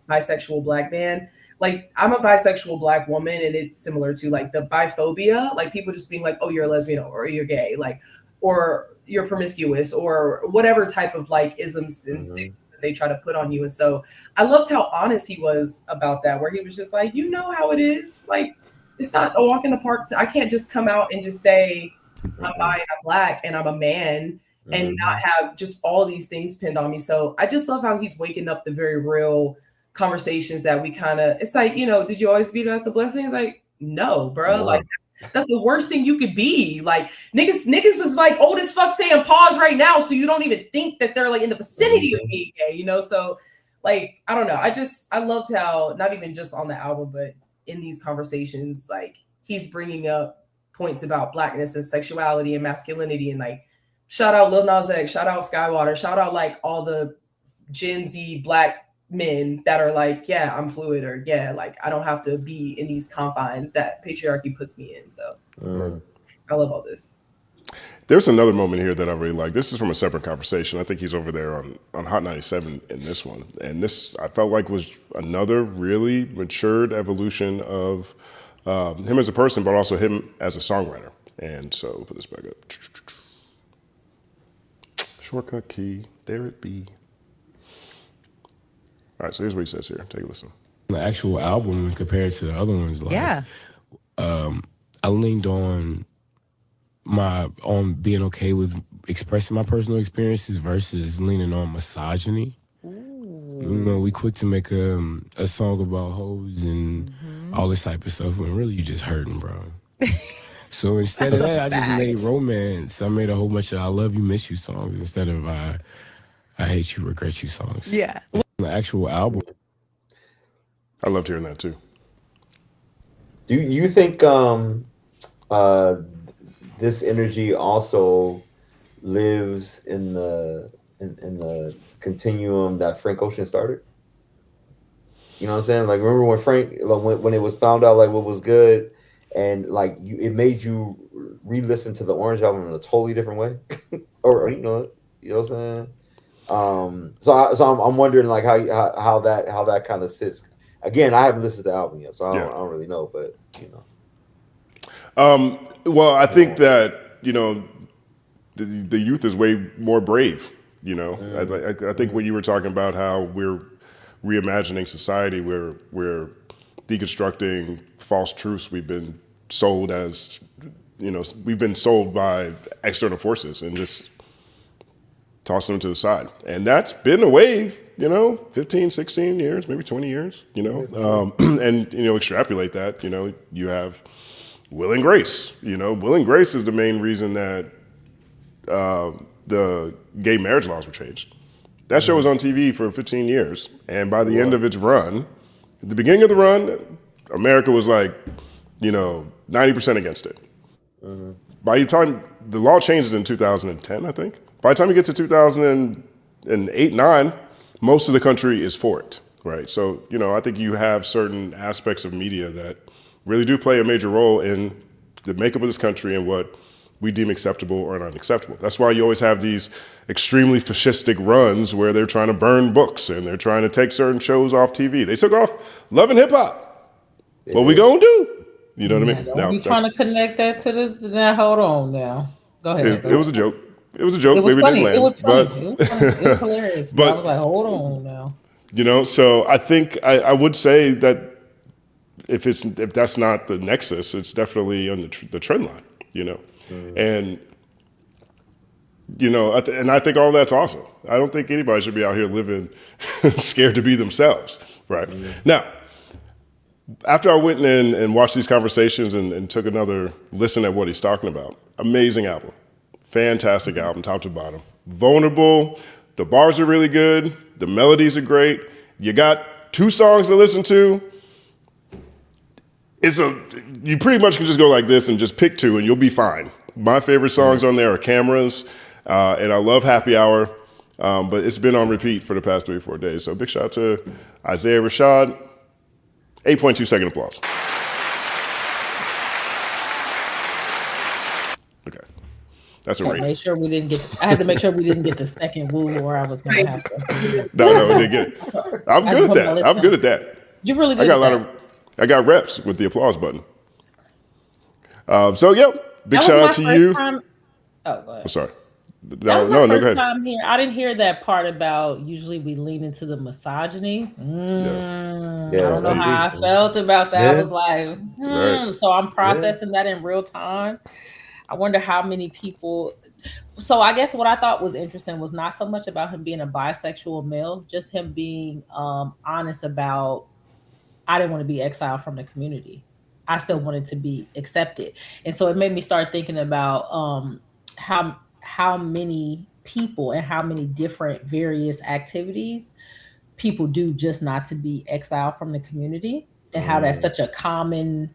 bisexual Black man. Like I'm a bisexual Black woman and it's similar to like the biphobia, like people just being like, oh, you're a lesbian or you're gay, like, or you're promiscuous or whatever type of like isms and stigmas that they try to put on you. And so I loved how honest he was about that, where he was just like, you know how it is. Like, it's not a walk in the park. I can't just come out and just say I'm bi and I'm Black and I'm a man and not have just all these things pinned on me. So I just love how he's waking up the very real conversations that we kind of, it's like, you know, did you always view it as a blessing? It's like, no, bro. Like that's the worst thing you could be. Like niggas is like old as fuck saying pause right now. So you don't even think that they're like in the vicinity of being gay, you know? So like, I don't know. I loved how not even just on the album, but in these conversations, like he's bringing up points about Blackness and sexuality and masculinity and like Shout out Lil Nas X, shout out Skywater, shout out like all the Gen Z Black men that are like, yeah, I'm fluid, or yeah, like I don't have to be in these confines that patriarchy puts me in. So I love all this. There's another moment here that I really like. This is from a separate conversation. I think he's over there on Hot 97 in this one. And this, I felt like, was another really matured evolution of him as a person, but also him as a songwriter. And so, we'll put this back up. Shortcut key, there it be. All right, so here's what he says here. Take a listen. The actual album compared to the other ones, like, I leaned on being okay with expressing my personal experiences versus leaning on misogyny. Ooh. You know, we quick to make a song about hoes and all this type of stuff when really you just hurting, bro. So instead of that, I just made romance. I made a whole bunch of I love you, miss you songs instead of I hate you, regret you songs. Yeah. The actual album. I loved hearing that too. Do you think this energy also lives in the continuum that Frank Ocean started? You know what I'm saying? Like, remember when Frank, like, when it was found out like what was good, and like it made you re-listen to the Orange album in a totally different way, or you know what I'm saying? So I'm wondering like how that kind of sits. Again, I haven't listened to the album yet, so I don't really know, but you know. Well, I think that, you know, the youth is way more brave, you know. I think when you were talking about how we're reimagining society, we're deconstructing false truths we've been sold as, you know, we've been sold by external forces and just tossing them to the side. And that's been a wave, you know, 15, 16 years, maybe 20 years, you know. And, you know, extrapolate that, you know, you have Will and Grace. You know, Will and Grace is the main reason that the gay marriage laws were changed. That show was on TV for 15 years, and by the end of its run, at the beginning of the run, America was like, you know, 90% against it. By the time the law changes in 2010, I think, by the time you get to 2008, 9, most of the country is for it, right? So, you know, I think you have certain aspects of media that really do play a major role in the makeup of this country and what we deem acceptable or unacceptable. That's why you always have these extremely fascistic runs where they're trying to burn books and they're trying to take certain shows off TV. They took off Love and Hip Hop. What we gonna do? You know what I mean? Now, you trying to connect that to the? Now, hold on. Now, go ahead. It was a joke. It was a joke. It was Maybe funny. it didn't land. It was funny. But, it was funny. It was hilarious. But I was like, hold on now. You know, so I think I would say that if that's not the nexus, it's definitely on the trend line. You know, and you know, and I think all that's awesome. I don't think anybody should be out here living scared to be themselves. Right now. After I went in and watched these conversations and took another listen at what he's talking about, amazing album. Fantastic album, top to bottom. Vulnerable, the bars are really good, the melodies are great. You got 2 songs to listen to. You pretty much can just go like this and just pick 2 and you'll be fine. My favorite songs on there are Cameras, and I love Happy Hour, but it's been on repeat for the past 3 or 4 days. So big shout out to Isaiah Rashad. 8.2 second applause. Okay, that's a rating. Make sure we didn't get. I had to make sure we didn't get the second woo, or I was going to have to. No, we didn't get it. I'm good at that. You're really good. I got reps with the applause button. So yeah, big shout out to you. Oh, go ahead. I'm sorry. That was my go first ahead. time here. I didn't hear that part about usually we lean into the misogyny. I don't know how I felt about that. I was like, So I'm processing that in real time. I wonder how many people. So I guess what I thought was interesting was not so much about him being a bisexual male, just him being honest about, I didn't want to be exiled from the community. I still wanted to be accepted. And so it made me start thinking about how many people and how many different various activities people do just not to be exiled from the community, and how that's such a common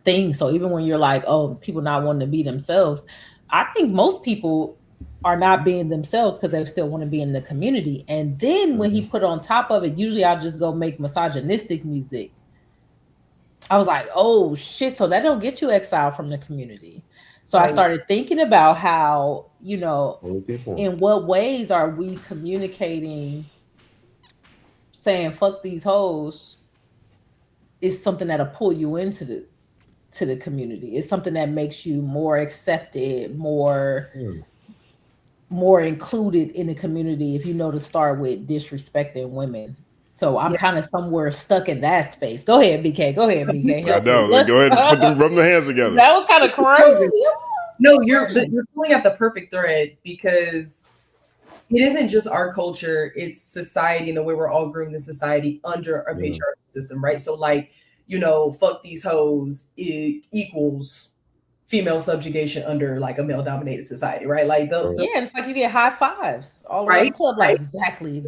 thing. So even when you're like, oh, people not wanting to be themselves, I think most people are not being themselves because they still want to be in the community. And then when he put on top of it, usually I'll just go make misogynistic music. I was like, oh shit, so that don't get you exiled from the community. So I started thinking about how, you know, in what ways are we communicating, saying fuck these hoes is something that'll pull you into the community. It's something that makes you more accepted, more included in the community if you know to start with disrespecting women. So I'm kind of somewhere stuck in that space. Go ahead, BK. Go ahead, BK. I know. Go ahead and rub the hands together. That was kind of crazy. No, you're pulling at the perfect thread because it isn't just our culture, it's society and the way we're all groomed in society under a patriarchal system, right? So like, you know, fuck these hoes, it equals female subjugation under like a male dominated society, right? Like it's like you get high fives all around the club. Like exactly.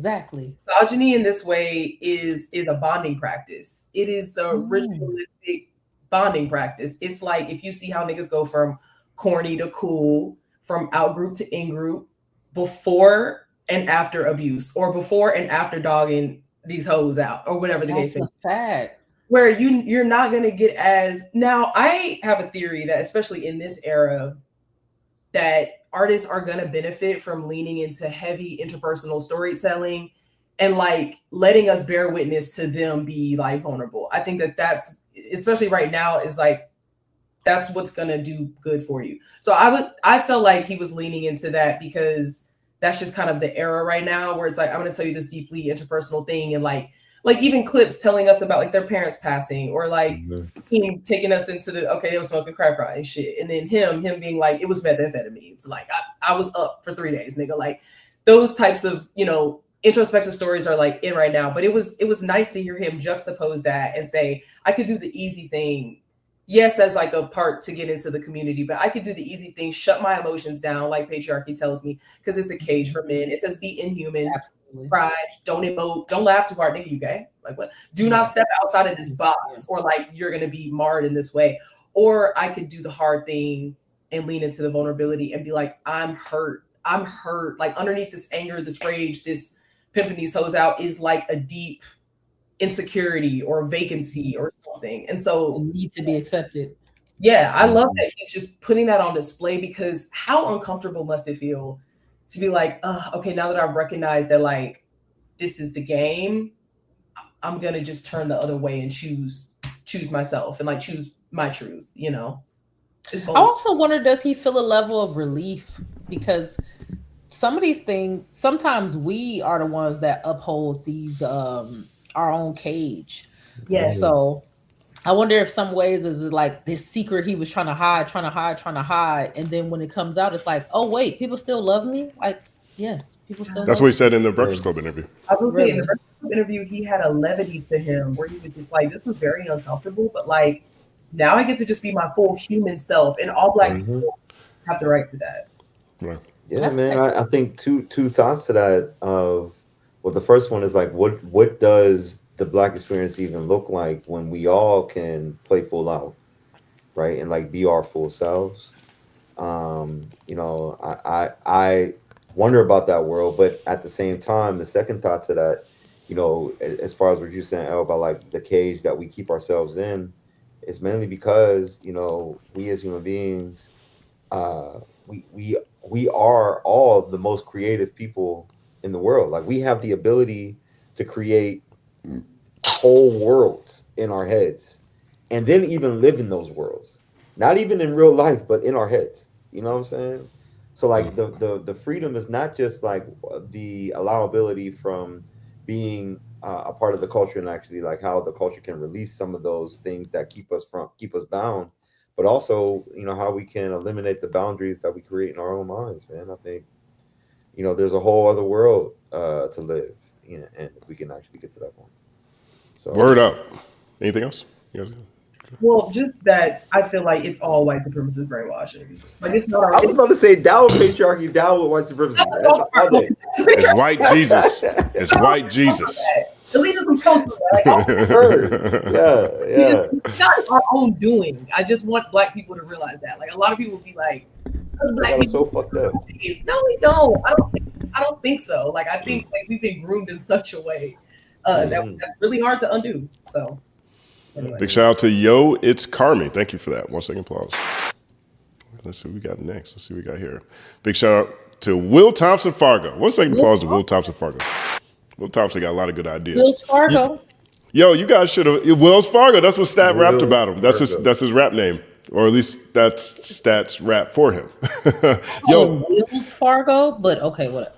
Misogyny in this way is a bonding practice. It is a ritualistic bonding practice. It's like if you see how niggas go from corny to cool, from out group to in group, before and after abuse, or before and after dogging these hoes out, or whatever the case may be. Where you're not gonna get as now. I have a theory that especially in this era, that artists are gonna benefit from leaning into heavy interpersonal storytelling and like letting us bear witness to them be like vulnerable. I think that's especially right now is like that's what's gonna do good for you. So I felt like he was leaning into that because that's just kind of the era right now where it's like I'm gonna tell you this deeply interpersonal thing and like even clips telling us about like their parents passing or like him taking us into the they were smoking crack rock and shit, and then him being like it was methamphetamines, like I was up for 3 days, nigga. Like those types of, you know, introspective stories are like in right now. But it was nice to hear him juxtapose that and say I could do the easy thing, yes, as like a part to get into the community, but I could do the easy thing, shut my emotions down like patriarchy tells me, because it's a cage for men. It says be inhuman. Cry, don't emote, don't laugh too hard, nigga, you gay? Like what? Do not step outside of this box, or like you're gonna be marred in this way. Or I could do the hard thing and lean into the vulnerability and be like, I'm hurt. Like underneath this anger, this rage, this pimping these hoes out is like a deep insecurity or vacancy or something. And so you need to be accepted. Yeah, I love that he's just putting that on display, because how uncomfortable must it feel to be like, okay, now that I've recognized that like this is the game, I'm gonna just turn the other way and choose myself and like choose my truth, you know? I also wonder, does he feel a level of relief? Because some of these things, sometimes we are the ones that uphold these our own cage. Yeah. So I wonder if some ways is it like this secret he was trying to hide, and then when it comes out, it's like, oh wait, people still love me. Like, yes, people still. That's what he said in the Breakfast Club interview. I will say in the Breakfast Club interview, he had a levity to him where he was just like, "This was very uncomfortable, but like now I get to just be my full human self, and all Black people have the right to that." Right. Yeah, that's man. I think two thoughts to that. Well, the first one is like, what does the Black experience even look like when we all can play full out, right, and like be our full selves? You know, I wonder about that world, but at the same time, the second thought to that, you know, as far as what you're saying, Elle, about like the cage that we keep ourselves in, is mainly because, you know, we as human beings, we are all the most creative people in the world. Like we have the ability to create whole worlds in our heads, and then even live in those worlds, not even in real life, but in our heads. You know what I'm saying? So like the freedom is not just like the allowability from being a part of the culture, and actually like how the culture can release some of those things that keep us bound, but also, you know, how we can eliminate the boundaries that we create in our own minds, man. I think, you know, there's a whole other world to live, you know, and we can actually get to that point. So, word up. Anything else? Yes. Well, just that I feel like it's all white supremacist brainwashing. Like it's not. I was about to say down with patriarchy, down with white supremacy. It's white Jesus. It's white Jesus. Elitism comes from that. Yeah. It's not our own doing. I just want Black people to realize that. Like a lot of people be like, Black people so fucked up. No, we don't. I don't think so. Like, I think like we've been groomed in such a way that's really hard to undo. So, anyway. Big shout out to Yo, it's Carmi. Thank you for that. 1 second applause. Let's see what we got next. Let's see what we got here. Big shout out to Will Thompson Fargo. 1 second applause to Will Thompson Fargo. Will Thompson got a lot of good ideas. Wells Fargo. Yo, you guys should have. Wells Fargo. That's what Stat rapped about him. That's his rap name, or at least that's Stat's rap for him. Yo, Wells Fargo. But okay, whatever.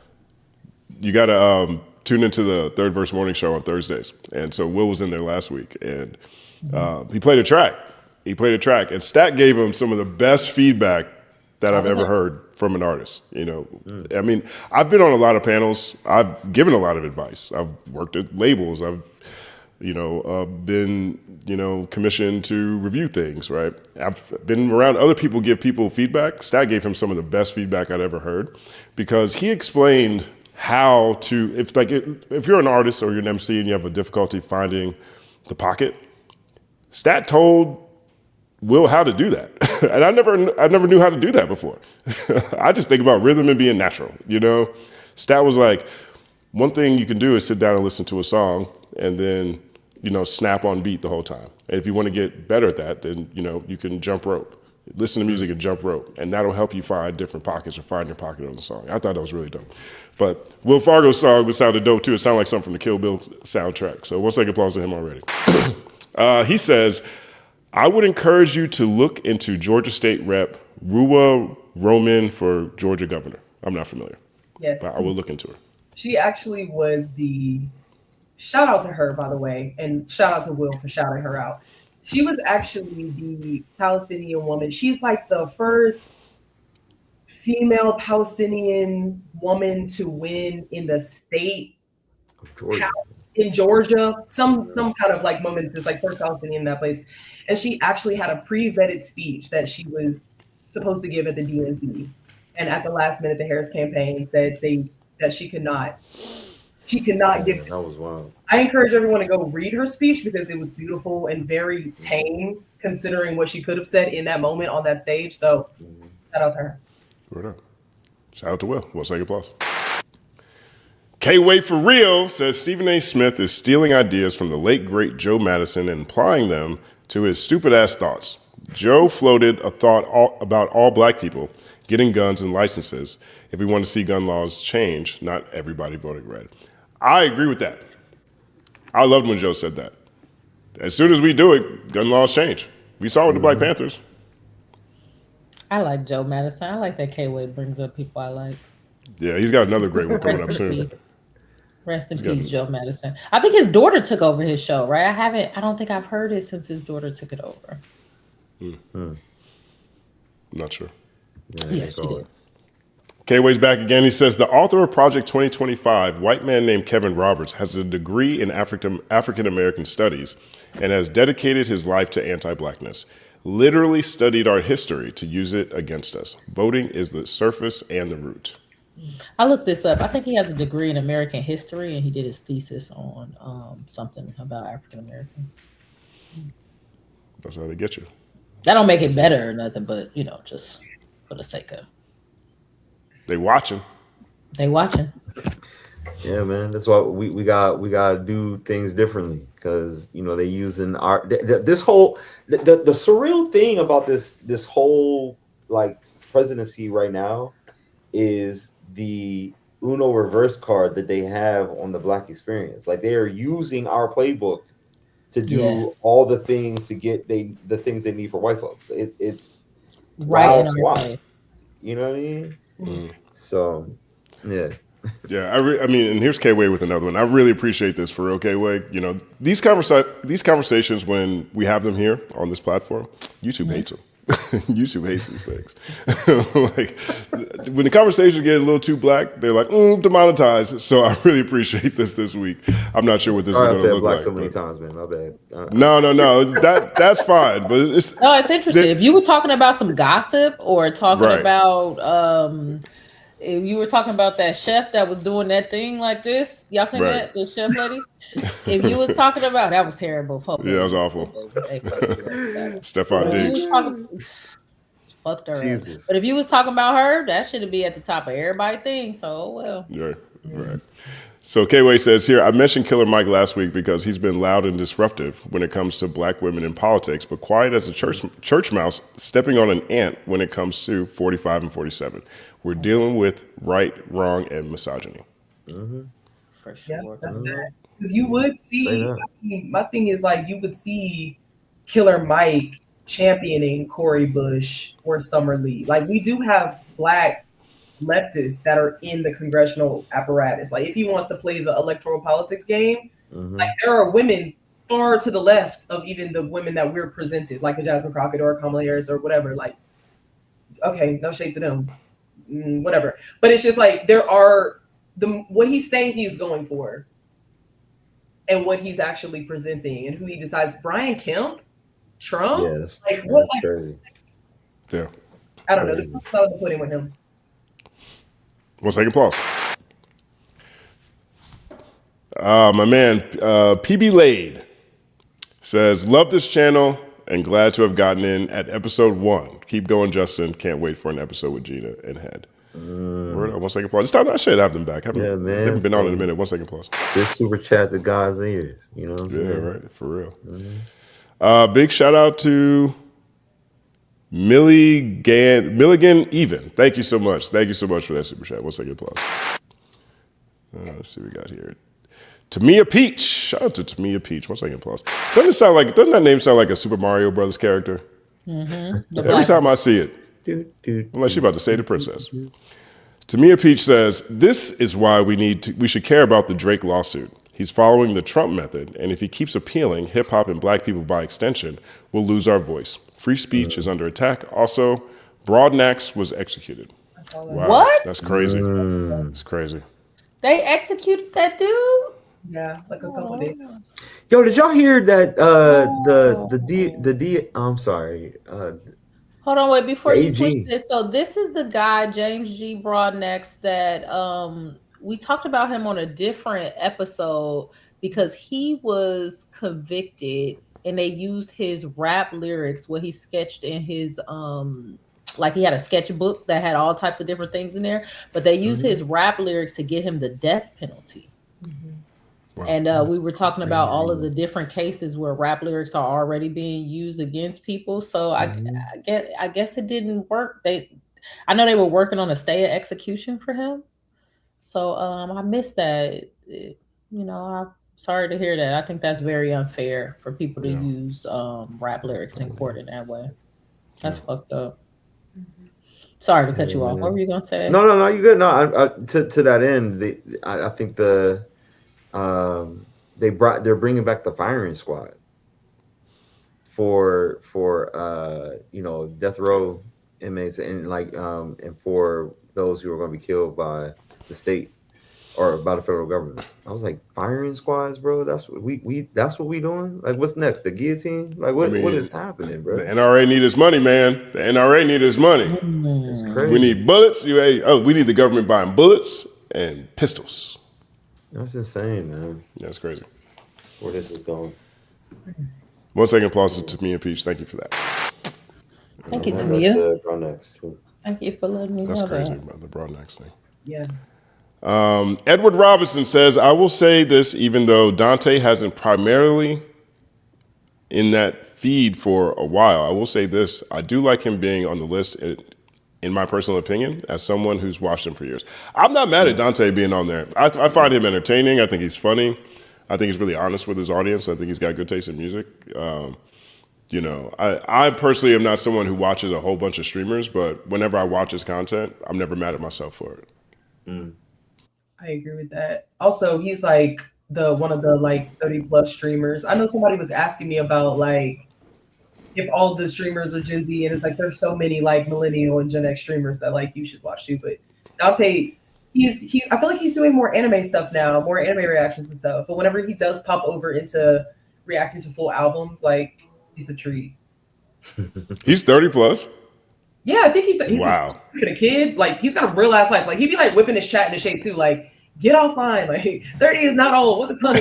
You gotta tune into the Third Verse Morning Show on Thursdays, and so Will was in there last week, and he played a track. And Stat gave him some of the best feedback that I've ever heard from an artist. You know, I mean, I've been on a lot of panels. I've given a lot of advice. I've worked at labels. I've, been, commissioned to review things, right? I've been around other people give people feedback. Stat gave him some of the best feedback I'd ever heard because he explained how to, if you're an artist or you're an MC and you have a difficulty finding the pocket, Stat told Will how to do that. And I never knew how to do that before. I just think about rhythm and being natural, Stat was like, one thing you can do is sit down and listen to a song and then, snap on beat the whole time. And if you want to get better at that, then, you can jump rope. Listen to music and jump rope. And that'll help you find different pockets or find your pocket on the song. I thought that was really dope. But Will Fargo's song sounded dope too. It sounded like something from the Kill Bill soundtrack. So 1 second applause to him already. He says, I would encourage you to look into Georgia State Rep Ruwa Romman for Georgia governor. I'm not familiar. Yes. But I will look into her. She actually was shout out to her, by the way, and shout out to Will for shouting her out. She was actually the Palestinian woman. She's like the first female Palestinian woman to win in the state house in Georgia. Some kind of like momentous, like first Palestinian in that place. And she actually had a pre-vetted speech that she was supposed to give at the DNC. And at the last minute, the Harris campaign said that she could not give it. That was wild. I encourage everyone to go read her speech because it was beautiful and very tame considering what she could have said in that moment on that stage. So shout out to her. Word up. Shout out to Will. 1 second applause. K-Wait for Real says Stephen A. Smith is stealing ideas from the late, great Joe Madison and applying them to his stupid-ass thoughts. Joe floated a thought about all black people getting guns and licenses if we want to see gun laws change, not everybody voting red. I agree with that. I loved when Joe said that. As soon as we do it, gun laws change. We saw it with the Black Panthers. I like Joe Madison. I like that K-Wade brings up people I like. Yeah, he's got another great one coming up soon. Rest in peace, Joe Madison. I think his daughter took over his show, right? I don't think I've heard it since his daughter took it over. Not sure. Yeah, she did. K-Way's back again. He says, the author of Project 2025, white man named Kevin Roberts, has a degree in African-American studies and has dedicated his life to anti-blackness. Literally studied our history to use it against us. Voting is the surface and the root. I looked this up. I think he has a degree in American history and he did his thesis on something about African Americans. That's how they get you. That don't make it better or nothing, but just for the sake of. They watching. They watching. Yeah, man. That's why we gotta do things differently because they using our this whole the surreal thing about this whole like presidency right now is the Uno reverse card that they have on the Black experience. Like they are using our playbook to do all the things to get the things they need for white folks. It's right. You know what I mean? So, yeah. Yeah, I mean, and here's K-Way with another one. I really appreciate this for real, K-Way. These conversations, when we have them here on this platform, YouTube hates them. YouTube hates these things. Like, when the conversations get a little too black, they're like, demonetized. So I really appreciate this week. I'm not sure what this is going to look like. So many times, man. My bad. No. That's fine. But it's interesting. If you were talking about some gossip or talking about if you were talking about that chef that was doing that thing like this, y'all seen that? The chef lady? If you was talking about that was terrible. Yeah, that was awful. Stefan Diggs. fucked her Jesus. up. But if you was talking about her, that should be at the top of everybody's thing. So well. Right. So K-Way says here, I mentioned Killer Mike last week because he's been loud and disruptive when it comes to black women in politics, but quiet as a church mouse, stepping on an ant when it comes to 45 and 47. We're dealing with right, wrong, and misogyny. Mm-hmm. For sure. Yeah, that's bad. Because you would see, I mean, my thing is like, you would see Killer Mike championing Cori Bush or Summer Lee. Like, we do have black leftists that are in the congressional apparatus. Like, if he wants to play the electoral politics game, like, there are women far to the left of even the women that we're presented, like a Jasmine Crockett or a Kamala Harris or whatever. Like, okay, no shade to them, whatever. But it's just like, there are what he's saying he's going for and what he's actually presenting and who he decides. Brian Kemp, Trump, like what? Like, crazy. Yeah, I don't know. There's nothing to put in with him. 1 second, applause. My man, PB Lade says, love this channel and glad to have gotten in at episode 1. Keep going, Justin. Can't wait for an episode with Gina and Head. Word up, 1 second, applause. This time I should have them back. Yeah, man. They haven't been on in a minute. 1 second, applause. This super chat to God's ears. You know what I'm saying? Yeah, right. For real. Big shout out to Milligan Even. Thank you so much. Thank you so much for that super chat. 1 second, applause. Let's see what we got here. Tamia Peach. Shout out to Tamia Peach. 1 second, applause. Doesn't that name sound like a Super Mario Brothers character? Every time I see it. Unless you're about to say the princess. Tamia Peach says, this is why we should care about the Drake lawsuit. He's following the Trump method, and if he keeps appealing, hip-hop and black people by extension will lose our voice. Free speech is under attack. Also, Broadnax was executed. Wow, what? That's crazy. That's crazy. They executed that dude? Yeah, like a couple days. Yo, did y'all hear that I'm sorry. Hold on, wait, before you AG. switch this. So this is the guy, James G. Broadnax, that we talked about him on a different episode because he was convicted and they used his rap lyrics, what he sketched in his like he had a sketchbook that had all types of different things in there, but they used his rap lyrics to get him the death penalty. Wow, and we were talking about all of the different cases where rap lyrics are already being used against people. So I guess it didn't work. I know they were working on a stay of execution for him. So I missed that. I'm sorry to hear that. I think that's very unfair for people to use rap lyrics in court in that way. That's fucked up. Sorry to cut you off. What were you gonna say? No, you good. No, to that end, I think they're bringing back the firing squad for death row inmates and for those who are going to be killed by the state or by the federal government. I was like, firing squads, bro. That's what we doing. Like, what's next? The guillotine? Like, what is happening, bro? The NRA need his money, man. The NRA need his money. It's crazy. We need bullets. We need the government buying bullets and pistols. That's insane, man. Yeah, that's crazy. Where this is going. 1 second, applause to Tamia Peach. Thank you for that. Thank you, Tamia. Broadnax too. Thank you for letting me know that. That's crazy about the Broadnax thing. Yeah. Edward Robinson says, I will say this, even though Dante hasn't primarily in that feed for a while, I will say this. I do like him being on the list, in my personal opinion, as someone who's watched him for years. I'm not mad at Dante being on there. I find him entertaining. I think he's funny. I think he's really honest with his audience. I think he's got good taste in music. I personally am not someone who watches a whole bunch of streamers, but whenever I watch his content, I'm never mad at myself for it. I agree with that. Also, he's like one of the 30 plus streamers. I know somebody was asking me about if all the streamers are Gen Z, and it's like there's so many millennial and Gen X streamers that you should watch too. But Dante, I feel like he's doing more anime stuff now, more anime reactions and stuff. But whenever he does pop over into reacting to full albums, it's a treat. He's 30 plus. Yeah, I think he's wow. A kid. He's got a real ass life. He'd be whipping his chat into shape too. Get offline. 30 is not old. What the fuck?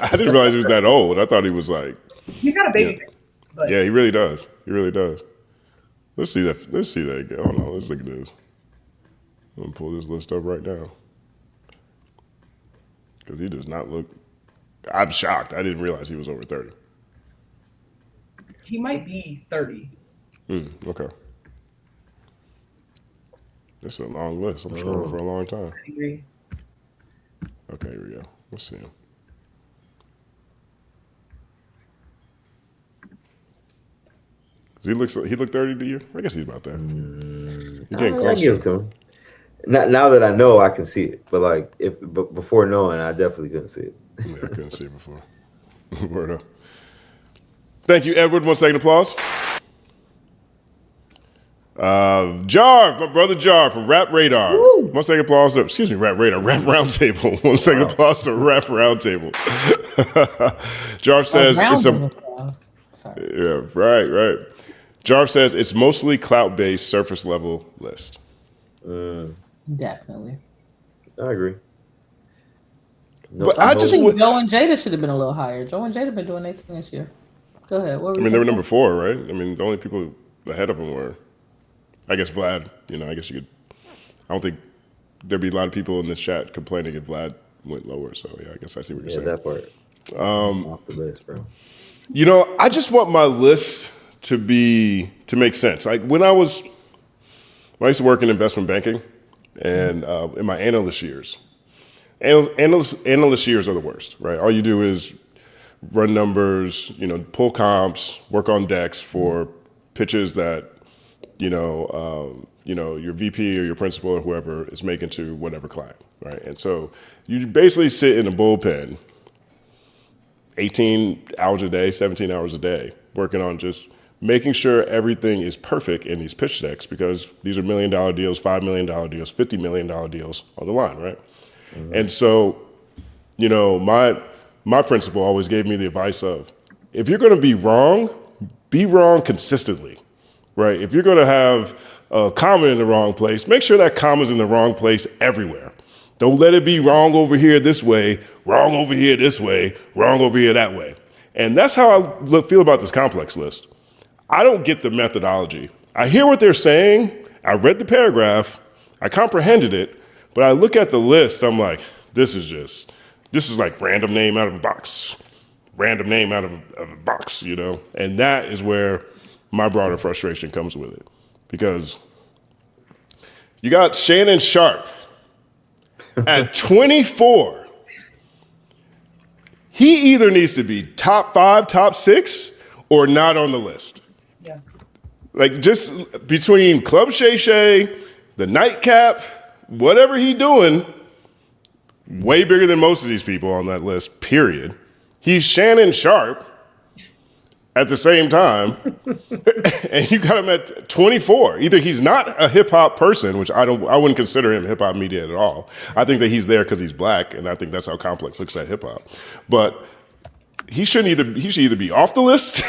I didn't realize he was that old. I thought he was he's got a baby face. Yeah, he really does. He really does. Let's see that. Let's see that again. Hold on. Let's look at this. I'm gonna pull this list up right now because he does not look. I'm shocked. I didn't realize he was over 30. He might be 30. Okay. It's a long list. I'm scrolling for a long time. I agree. Okay, here we go. Let's see him. He looked 30 to you? I guess he's about that. You're getting close. I give it to him. Now that I know, I can see it. But like, but before knowing, I definitely couldn't see it. Yeah, I couldn't see it before. Word up. Thank you, Edward. 1 second applause. Jarv, my brother Jarv from Rap Radar. Woo. 1 second applause. Excuse me, Rap Radar, Rap Roundtable. 1 second applause to Rap Roundtable. Jarv says it's a. Sorry. Yeah, right. Jarv says it's mostly clout-based, surface level list. Definitely. I agree. But I just think Joe and Jada should have been a little higher. Joe and Jada been doing their thing this year. Go ahead. They were number 4, right? I mean, the only people ahead of them were, I guess, Vlad. I guess you could. I don't think there'd be a lot of people in this chat complaining if Vlad went lower. So yeah, I guess I see what you're saying. Yeah, that part. Off the list, bro. I just want my list to make sense. Like when I used to work in investment banking, and in my analyst years, analyst years are the worst, right? All you do is run numbers, pull comps, work on decks for pitches that, your VP or your principal or whoever is making to whatever client, right? And so you basically sit in a bullpen 18 hours a day, 17 hours a day, working on just making sure everything is perfect in these pitch decks because these are $1 million deals, $5 million deals, $50 million deals on the line, right? Mm-hmm. And so, my principal always gave me the advice of, if you're going to be wrong consistently, right? If you're going to have a comma in the wrong place, make sure that comma's in the wrong place everywhere. Don't let it be wrong over here this way, wrong over here this way, wrong over here that way. And that's how I feel about this complex list. I don't get the methodology. I hear what they're saying. I read the paragraph. I comprehended it. But I look at the list. I'm like, this is like random name out of a box. Random name out of a box, And that is where my broader frustration comes with it. Because you got Shannon Sharp at 24. He either needs to be top 5, top 6, or not on the list. Yeah. Like just between Club Shay Shay, the nightcap, whatever he doing, way bigger than most of these people on that list, period. He's Shannon Sharp at the same time, and you got him at 24. Either he's not a hip hop person, which I wouldn't consider him hip hop media at all. I think that he's there because he's black, and I think that's how Complex looks at hip hop. But he should either be off the list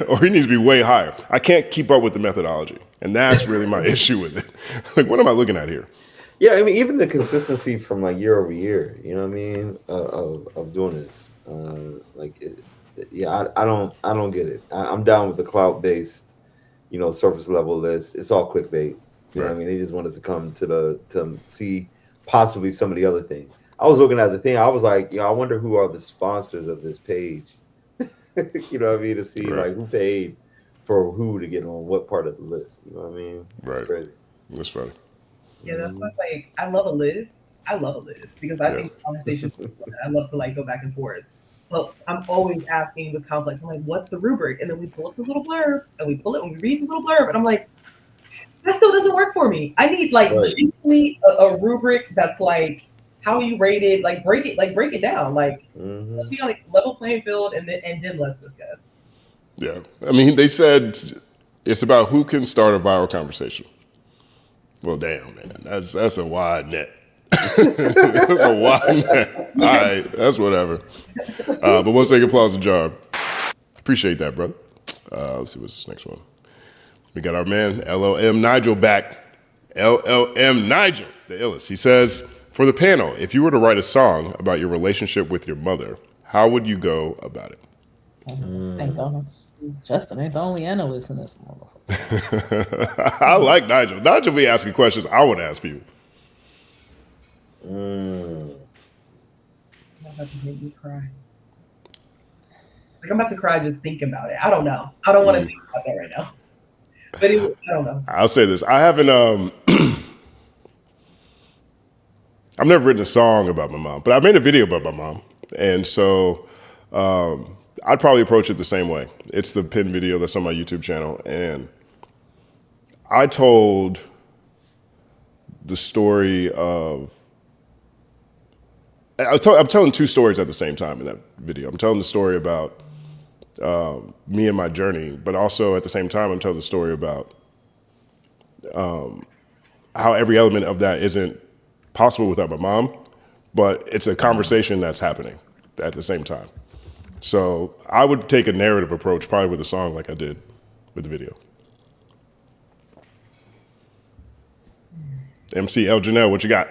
or he needs to be way higher. I can't keep up with the methodology, and that's really my issue with it. Like, what am I looking at here? Yeah, I mean, even the consistency from like year over year, you know what I mean, of doing this, I don't get it. I'm down with the cloud-based, surface level list. It's all clickbait. You know what I mean? They just want us to come to see possibly some of the other things. I was looking at the thing. I was like, I wonder who are the sponsors of this page. You know what I mean? To see like who paid for who to get on what part of the list. You know what I mean? Right. Crazy. That's funny. Yeah, that's why it's like I love a list because I think conversations. I love to like go back and forth. But I'm always asking with Complex, I'm like, what's the rubric? And then we pull up the little blurb and we pull it and we read the little blurb. And I'm like, that still doesn't work for me. I need like genuinely a rubric that's like how you rate it, like break it down. Like let's be on a level playing field and then let's discuss. Yeah. I mean, they said it's about who can start a viral conversation. Well, damn, man. That's a wide net. That's a wide net. All right, that's whatever. But we'll take applause to Jarb. Appreciate that, brother. Let's see what's this next one. We got our man LLM Nigel back. LLM Nigel, the illest. He says, for the panel, if you were to write a song about your relationship with your mother, how would you go about it? Thank honest. Justin ain't the only analyst in this motherfucker. I like Nigel. Nigel be asking questions I would ask people. I'm about to make me cry. Like, I'm about to cry just thinking about it. I don't know. I don't want to think about that right now. But I don't know. I'll say this. I haven't I've never written a song about my mom, but I made a video about my mom. And so I'd probably approach it the same way. It's the pin video that's on my YouTube channel. And I told the story of, I'm telling two stories at the same time in that video. I'm telling the story about me and my journey, but also at the same time, I'm telling the story about how every element of that isn't possible without my mom, but it's a conversation that's happening at the same time. So I would take a narrative approach probably with a song like I did with the video. MC Elle Janelle, what you got?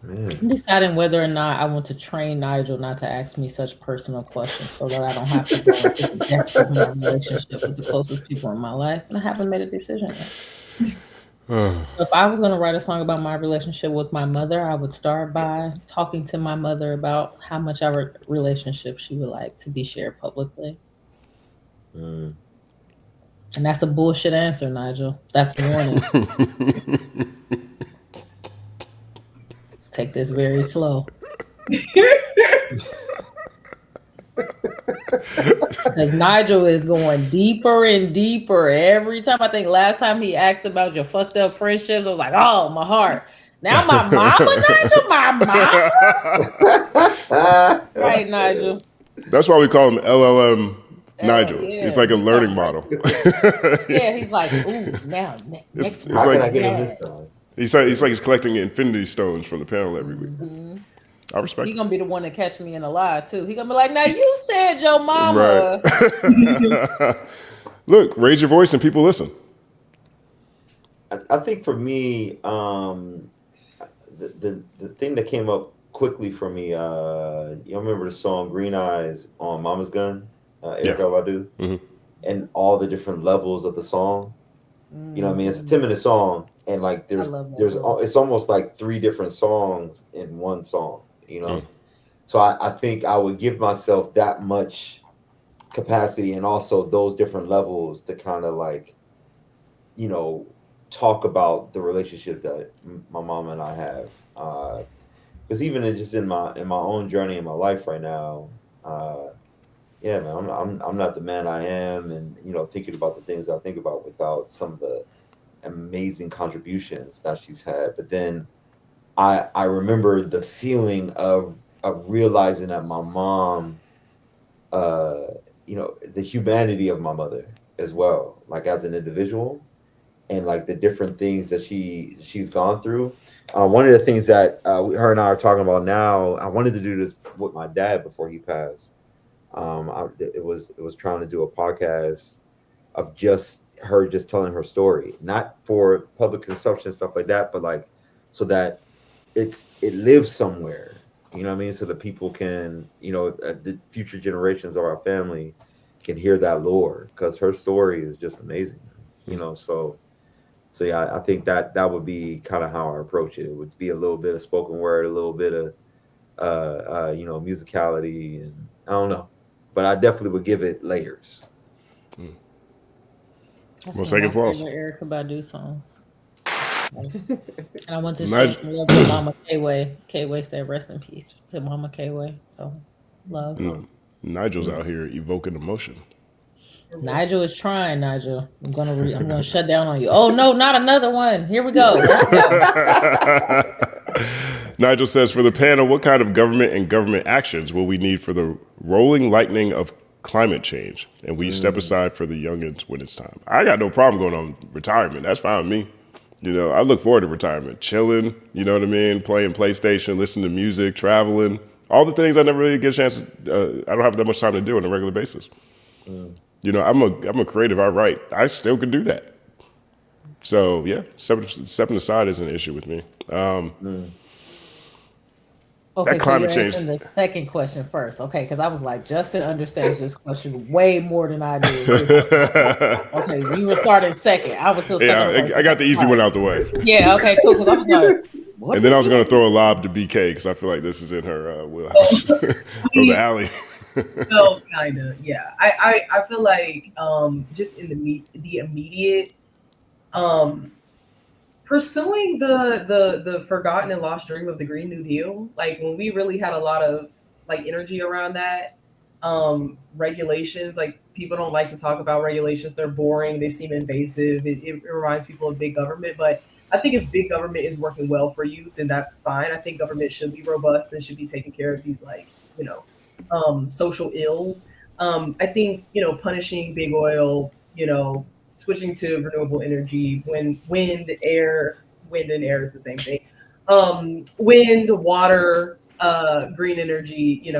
I'm deciding whether or not I want to train Nigel not to ask me such personal questions so that I don't have to go into the depths of my relationship with the closest people in my life. And I haven't made a decision yet. So if I was going to write a song about my relationship with my mother, I would start by talking to my mother about how much our relationship she would like to be shared publicly. And that's a bullshit answer, Nigel. That's the warning. Take this very slow. Because Nigel is going deeper and deeper every time. I think last time he asked about your fucked up friendships, I was like, oh, my heart. Now my mama, Nigel, my mama. Right, Nigel. That's why we call him LLM Nigel. Yeah. He's like a learning model. Yeah, he's like, ooh, now next it's like, I get him this time? He's like he's collecting infinity stones from the panel every week. I respect He's it. gonna be the one to catch me in a lie too. He's gonna be like, now you said your mama. Right. Look, raise your voice and people listen. I think for me, the thing that came up quickly for me, you remember the song Green Eyes on Mama's Gun, Erykah Badu, and all the different levels of the song. You know what I mean? It's a 10-minute song, and like it's almost like 3 different songs in one song, you know? So I think I would give myself that much capacity and also those different levels to kind of like, you know, talk about the relationship that my mom and I have. Because even just in my own journey in my life right now, yeah, man, I'm not the man I am, and you know, thinking about the things I think about without some of the amazing contributions that she's had. But then I remember the feeling of realizing that my mom, you know, the humanity of my mother as well, like as an individual, and like the different things that she's gone through. One of the things that her and I are talking about now, I wanted to do this with my dad before he passed. It was trying to do a podcast of just her telling her story, not for public consumption, stuff like that, but like so that it lives somewhere, you know what I mean? So that people can, you know, the future generations of our family can hear that lore, because her story is just amazing, you know. So yeah, I think that would be kind of how I approach it. It would be a little bit of spoken word, a little bit of you know, musicality, and I don't know, but I definitely would give it layers. That's Well, one second of my applause. favorite Erykah Badu songs. And I want to show some love to Mama K-Way. K-Way said rest in peace to Mama K-Way. So love. Nigel's out here evoking emotion. Nigel is trying, Nigel. I'm gonna shut down on you. Oh no, not another one. Here we go. Let's go. Nigel says, for the panel, what kind of government and government actions will we need for the rolling lightning of climate change? And will you step aside for the youngins when it's time? I got no problem going on retirement. That's fine with me. You know, I look forward to retirement, chilling, you know what I mean? Playing PlayStation, listening to music, traveling, all the things I never really get a chance to, I don't have that much time to do on a regular basis. You know, I'm a creative, I write. I still can do that. So yeah, stepping aside isn't an issue with me. Okay, That so climate you're change. answering the second question first. Okay, because I was like, Justin understands this question way more than I do. Okay, you were starting second. I was still stuck on the Yeah, first. I got the easy one out the way. Yeah, okay, cool. Because I was like, what? And then I was going to throw a lob to BK because I feel like this is in her wheelhouse. Throw the alley. Well, kind of, yeah. I feel like just in the immediate pursuing the forgotten and lost dream of the Green New Deal, like when we really had a lot of like energy around that, regulations, like people don't like to talk about regulations. They're boring. They seem invasive. It reminds people of big government, but I think if big government is working well for you, then that's fine. I think government should be robust and should be taking care of these like, social ills. I think, punishing big oil, switching to renewable energy, wind and air is the same thing. Wind, water, green energy,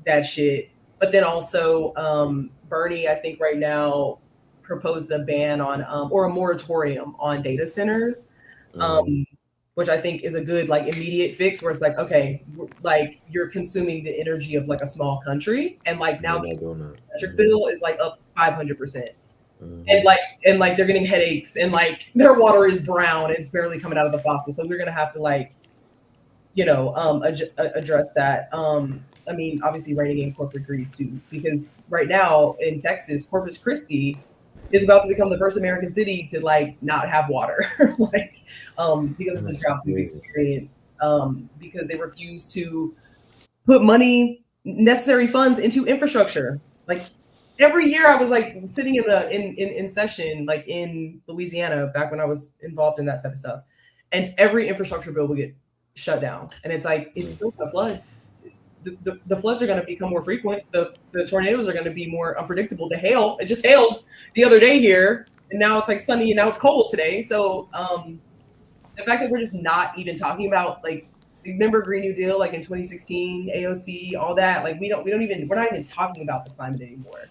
that shit. But then also, Bernie, I think right now proposed a ban on or a moratorium on data centers, which I think is a good like immediate fix where it's like, okay, like you're consuming the energy of like a small country, and like now the electric bill is like up 500%. And like they're getting headaches, and like their water is brown. It's barely coming out of the faucet. So we're gonna have to like, address that. I mean, obviously reining in corporate greed too, because right now in Texas, Corpus Christi is about to become the first American city to like not have water, like because of the drought we've experienced, because they refuse to put necessary funds into infrastructure. Like every year I was like sitting in session, like in Louisiana, back when I was involved in that type of stuff. And every infrastructure bill will get shut down. And it's like, it's still gonna flood. The floods are gonna become more frequent. The tornadoes are gonna be more unpredictable. The hail, it just hailed the other day here, and now it's like sunny and now it's cold today. So the fact that we're just not even talking about like, remember Green New Deal, like in 2016, AOC, all that, like we're not even talking about the climate anymore.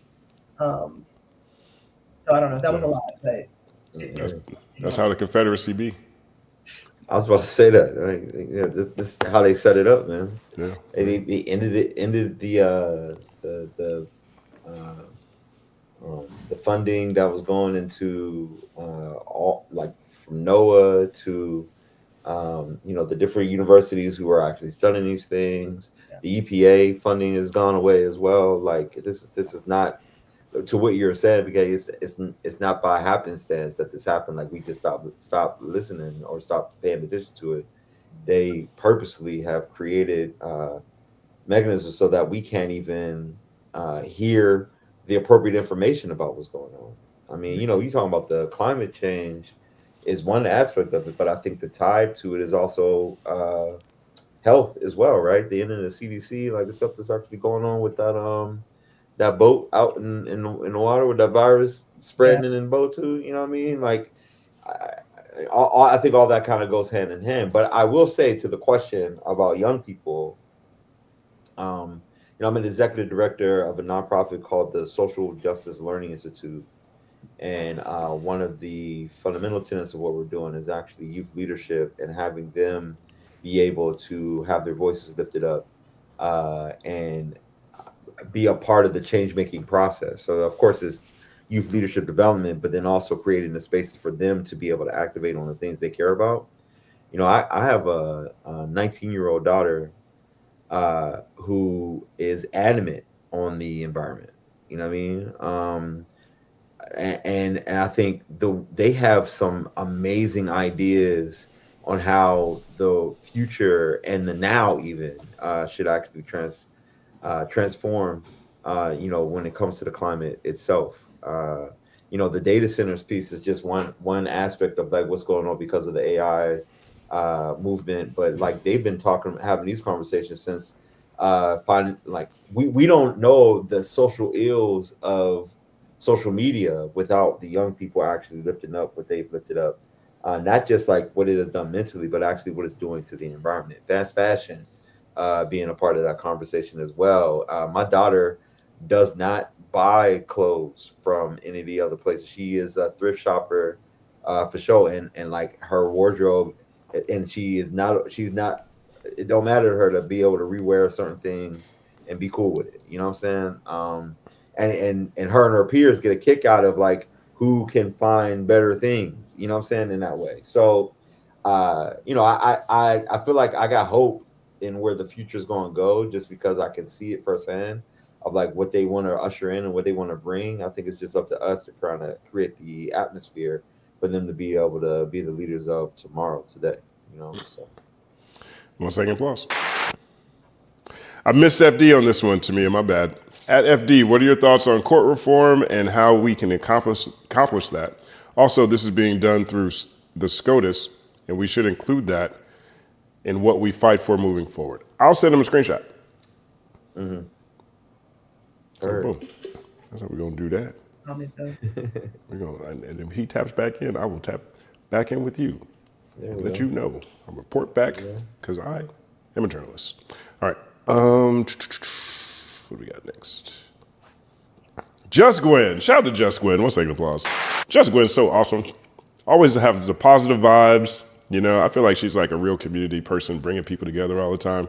So I don't know. That was a lot, but that's how the Confederacy be. I was about to say that. Like, this is how they set it up, man. Yeah. And they ended the funding that was going into all like from NOAA to the different universities who are actually studying these things. Yeah. The EPA funding has gone away as well. Like this is not, to what you're saying, because it's not by happenstance that this happened. Like we just stop listening or stop paying attention to it. They purposely have created mechanisms so that we can't even hear the appropriate information about what's going on. I mean, you talking about the climate change is one aspect of it, but I think the tie to it is also health as well, right? The end of the CDC, like the stuff that's actually going on with that boat out in the water with that virus spreading in the boat too. You know what I mean? Like, I think all that kind of goes hand in hand. But I will say, to the question about young people, I'm an executive director of a nonprofit called the Social Justice Learning Institute. And one of the fundamental tenets of what we're doing is actually youth leadership and having them be able to have their voices lifted up and be a part of the change-making process. So, of course, it's youth leadership development, but then also creating the spaces for them to be able to activate on the things they care about. I have a 19-year-old daughter who is adamant on the environment. You know what I mean? And I think they have some amazing ideas on how the future and the now even should actually transform, when it comes to the climate itself. The data centers piece is just one aspect of like what's going on because of the AI movement, but like they've been having these conversations since finding, like, we don't know the social ills of social media without the young people actually lifting up what they've lifted up. Not just like what it has done mentally, but actually what it's doing to the environment. Fast fashion being a part of that conversation as well. My daughter does not buy clothes from any of the other places. She is a thrift shopper for sure, and like her wardrobe, and she's not it don't matter to her to be able to rewear certain things and be cool with it. You know what I'm saying? And her and her peers get a kick out of like who can find better things. You know what I'm saying, in that way. So, you know, I feel like I got hope in where the future is going to go just because I can see it firsthand of like what they want to usher in and what they want to bring. I think it's just up to us to kind of create the atmosphere for them to be able to be the leaders of tomorrow, today, you know. So 1 second applause. I missed FD on this one, to me, my bad. At FD, what are your thoughts on court reform and how we can accomplish that? Also, this is being done through the SCOTUS, and we should include that in what we fight for moving forward. I'll send him a screenshot. Mm-hmm. So boom. That's how we're gonna do that. We're gonna, and if he taps back in, I will tap back in with you and let you know. I'll report back because I am a journalist. All right. What do we got next? Just Gwen. Shout out to Just Gwen. 1 second applause. Just Gwen's so awesome. Always has the positive vibes. You know, I feel like she's like a real community person, bringing people together all the time.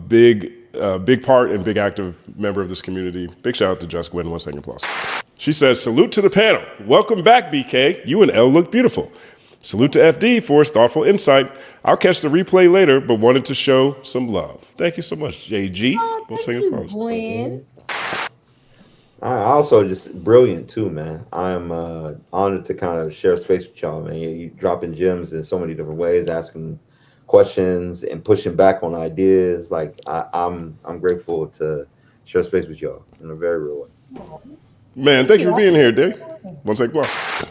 Big part and big active member of this community. Big shout out to Just Gwen. 1 second applause. She says, salute to the panel. Welcome back, BK. You and Elle look beautiful. Salute to FD for his thoughtful insight. I'll catch the replay later, but wanted to show some love. Thank you so much, JG. Thank you, Gwen. I also just brilliant too, man. I'm honored to kind of share space with y'all, man. You dropping gems in so many different ways, asking questions and pushing back on ideas. Like I'm grateful to share space with y'all in a very real way. Man, thank you for being here, Dick. 1 second applause.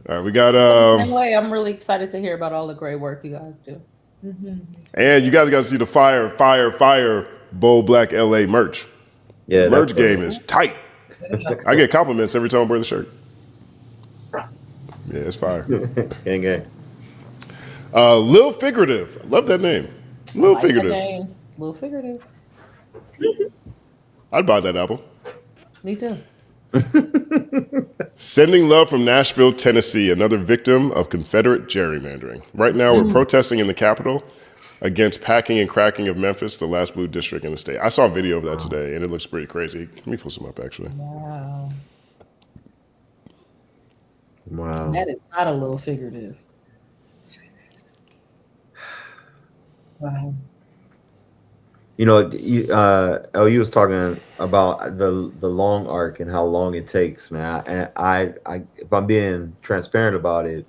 All right, we got Same way, I'm really excited to hear about all the great work you guys do. and you guys got to see the fire Bold Black LA merch. Yeah, merch game is tight. I get compliments every time I wear the shirt. Yeah, it's fire. Gang gang. Lil Figurative. I love that name. Lil Figurative. Lil Figurative. I'd buy that album. Me too. Sending love from Nashville, Tennessee, another victim of Confederate gerrymandering. Right now, we're protesting in the Capitol against packing and cracking of Memphis, the last blue district in the state. I saw a video of that today, and it looks pretty crazy. Let me pull some up, actually. Wow. Wow. That is not a little figurative. Wow. You know, you was talking about the long arc and how long it takes, man. And I if I'm being transparent about it,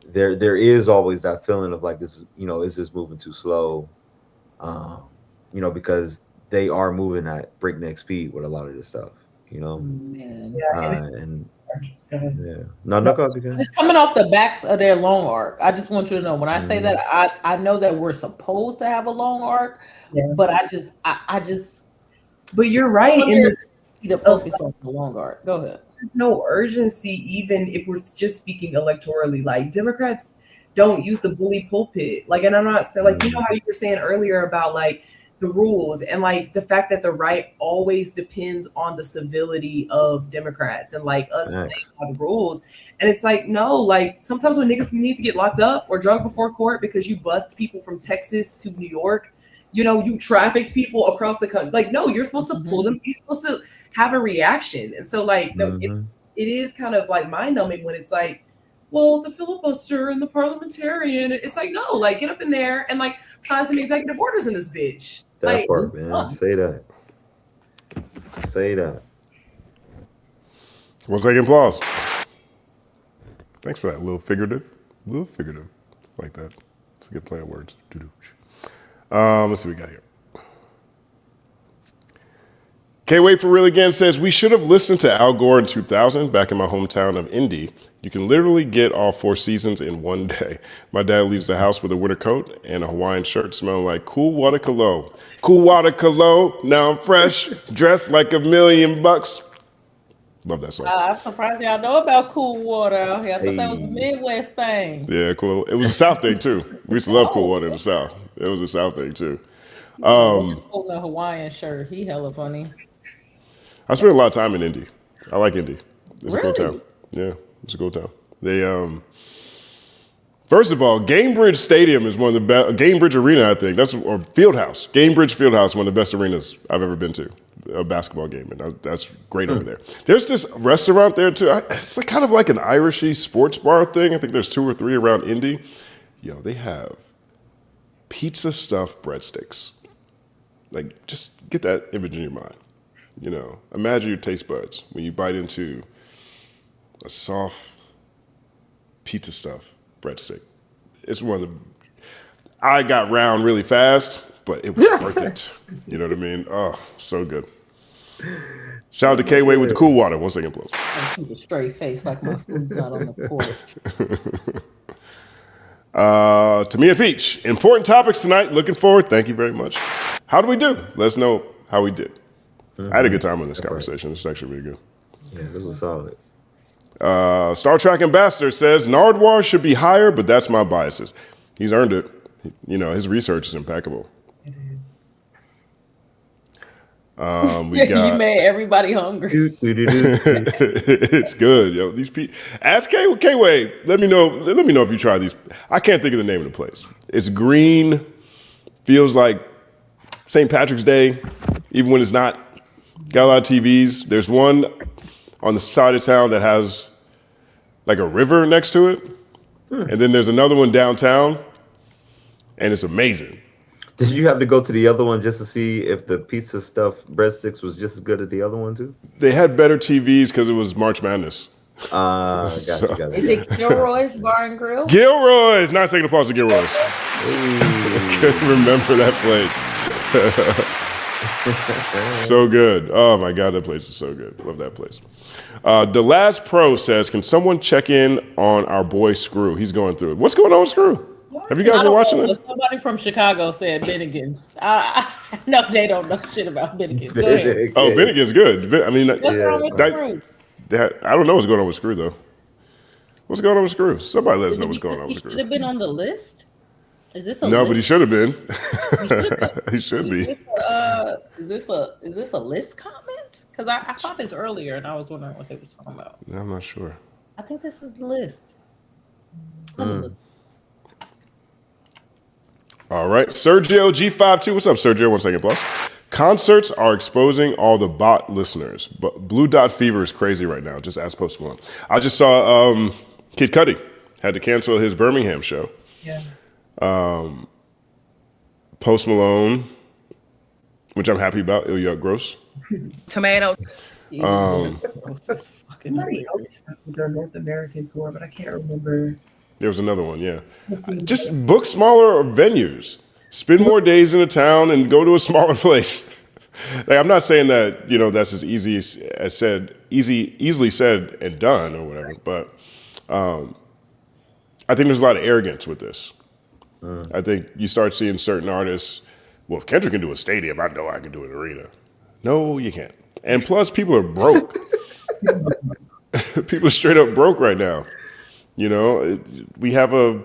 there is always that feeling of like this, you know, is this moving too slow? You know, because they are moving at breakneck speed with a lot of this stuff, you know. Man. It's coming off the backs of their long arc. I just want you to know when I say that, I know that we're supposed to have a long arc, but I just. But you're right in this. To focus on the long arc. Go ahead. There's no urgency, even if we're just speaking electorally. Like Democrats don't use the bully pulpit. Like, and I'm not saying like you know how you were saying earlier about like the rules and like the fact that the right always depends on the civility of Democrats and like us playing by the rules. And it's like, no, like sometimes when niggas need to get locked up or drug before court because you bust people from Texas to New York, you know, you trafficked people across the country. Like, no, you're supposed to pull them. You're supposed to have a reaction. And so like, no, it is kind of like mind numbing when it's like, well, the filibuster and the parliamentarian, it's like, no, like get up in there and like sign some executive orders in this bitch. That like, part, man. Say that. Say that. 1 second applause. Thanks for that, Lil Figurative. Lil Figurative. Like that. It's a good play on words. Let's see what we got here. Can't Wait for Real Again says, we should have listened to Al Gore in 2000 back in my hometown of Indy. You can literally get all 4 seasons in one day. My dad leaves the house with a winter coat and a Hawaiian shirt smelling like cool water cologne. Cool water cologne, now I'm fresh, dressed like $1 million. Love that song. I'm surprised y'all know about cool water out here. I thought that was a Midwest thing. Yeah, cool. It was a South thing too. We used to love cool water in the South. It was a South thing too. Holding a Hawaiian shirt, he hella funny. I spent a lot of time in Indy. I like Indy. It's a cool Really? town. Yeah, it's a cool town. They First of all, Gamebridge Stadium is one of the best. Gamebridge Arena, I think or Fieldhouse. Gamebridge Fieldhouse, one of the best arenas I've ever been to. A basketball game, and that's great over there. There's this restaurant there too. It's kind of like an Irishy sports bar thing. I think there's 2 or 3 around Indy. Yo, they have pizza stuffed breadsticks. Like, just get that image in your mind. You know, imagine your taste buds when you bite into a soft pizza stuffed breadstick. It's one of the. I got round really fast, but it was worth it. You know what I mean? Oh, so good. Shout out to K-Way with the cool water. 1 second, please. I keep a straight face like my food's not on the porch. Tamia Peach, important topics tonight. Looking forward. Thank you very much. How do we do? Let us know how we did. I had a good time on this conversation. This is actually really good. Yeah, this was solid. Star Trek Ambassador says Nardwuar should be higher, but that's my biases. He's earned it. You know, his research is impeccable. It is. We got. You made everybody hungry. It's good, yo. These people. Ask K-Way. Let me know if you try these. I can't think of the name of the place. It's green. Feels like St. Patrick's Day, even when it's not. Got a lot of TVs. There's one on the side of town that has like a river next to it, and then there's another one downtown, and it's amazing. Did you have to go to the other one just to see if the pizza stuffed breadsticks was just as good as the other one too? They had better TVs because it was March Madness. Got it. Is it Gilroy's Bar and Grill? Gilroy's. Not taking applause to Gilroy's. Couldn't remember that place. So good. Oh my God, that place is so good. Love that place. The Last Pro says, can someone check in on our boy Screw? He's going through it. What's going on with Screw? Have you guys been watching it? Somebody from Chicago said Bennigan's. No, they don't know shit about Bennigan's. Go ahead. Oh, Bennigan's good. I mean, What's wrong with Screw? I don't know what's going on with Screw though. What's going on with Screw? Somebody let us know what's going on with He Screw. should have been on the list. Is this a No, list? but he should have been. He should be. Is this a list comment? Because I saw this earlier and I was wondering what they were talking about. I'm not sure. I think this is the list. All right, Sergio G52. What's up, Sergio? 1 second, plus. Concerts are exposing all the bot listeners, but Blue Dot Fever is crazy right now. Just ask Post Malone. I just saw Kid Cudi had to cancel his Birmingham show. Yeah. Post Malone, which I'm happy about. Ilya Gross. Tomato. Fucking Somebody else has their North American tour, but I can't remember. There was another one, yeah. Just book smaller venues. Spend more days in a town and go to a smaller place. Like, I'm not saying that, that's as easy as said, easily said and done or whatever, but I think there's a lot of arrogance with this. I think you start seeing certain artists, well, if Kendrick can do a stadium, I know I can do an arena. No, you can't. And plus, people are broke. People are straight up broke right now. We have a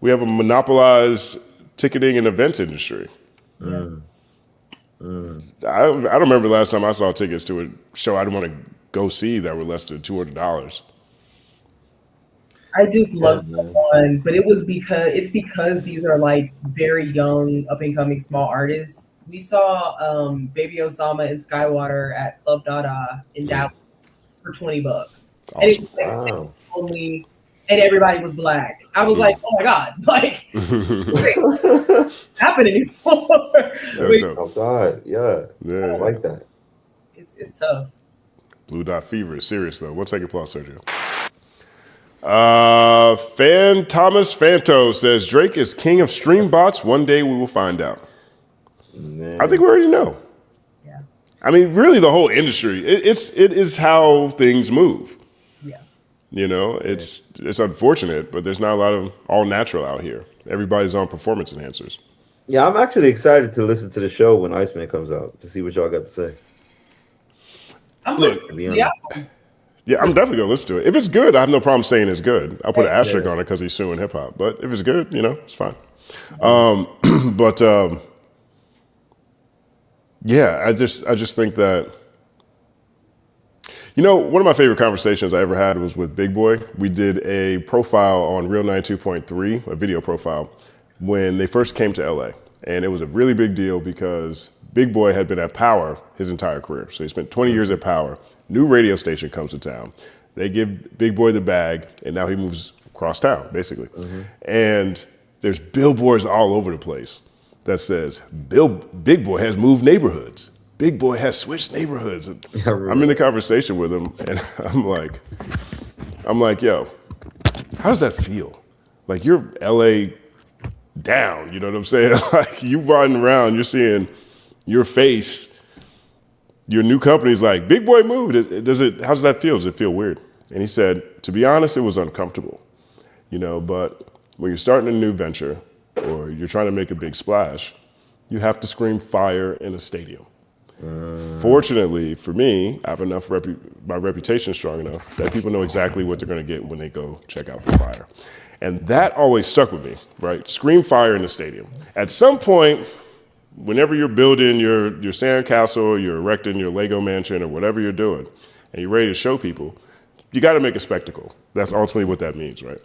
monopolized ticketing and events industry. I don't remember the last time I saw tickets to a show I didn't want to go see that were less than $200. I just loved the one, but it's because these are like very young, up and coming small artists. We saw Baby Osama and Skywater at Club Dada in Dallas for $20. Awesome. And it was like only, and everybody was black. I was like, oh my God, like what's happening anymore? Outside, yeah. I like that. It's tough. Blue Dot Fever is serious though. 1 second, applause, Sergio. Fan Thomas Fanto says Drake is king of stream bots. One day we will find out. Man. I think we already know. Yeah. I mean, really, the whole industry. It is how things move. Yeah. It's unfortunate, but there's not a lot of all natural out here. Everybody's on performance enhancers. Yeah, I'm actually excited to listen to the show when Iceman comes out to see what y'all got to say. I'm listening. Yeah. Yeah, I'm definitely gonna listen to it. If it's good, I have no problem saying it's good. I'll put an asterisk on it because he's suing hip hop. But if it's good, it's fine. Yeah, I just think that, You know, one of my favorite conversations I ever had was with Big Boy. We did a profile on Real 92.3, a video profile, when they first came to LA. And it was a really big deal because Big Boy had been at Power his entire career. So he spent 20 years at Power. New radio station comes to town. They give Big Boy the bag, and now he moves across town, basically. And there's billboards all over the place that says, Big Boy has moved neighborhoods. Big Boy has switched neighborhoods. I'm in the conversation with him, and I'm like, yo, how does that feel? Like, you're LA down, you know what I'm saying? Like, you riding around, you're seeing your face, your new company's like, Big Boy moved. How does that feel? Does it feel weird? And he said, to be honest, it was uncomfortable, you know, but when you're starting a new venture or you're trying to make a big splash, you have to scream fire in a stadium. Fortunately for me, I have enough, my reputation strong enough that people know exactly what they're going to get when they go check out the fire. And that always stuck with me, right? Scream fire in the stadium. At some point, whenever you're building your sandcastle, you're erecting your Lego mansion or whatever you're doing, and you're ready to show people, you got to make a spectacle. That's ultimately what that means, right?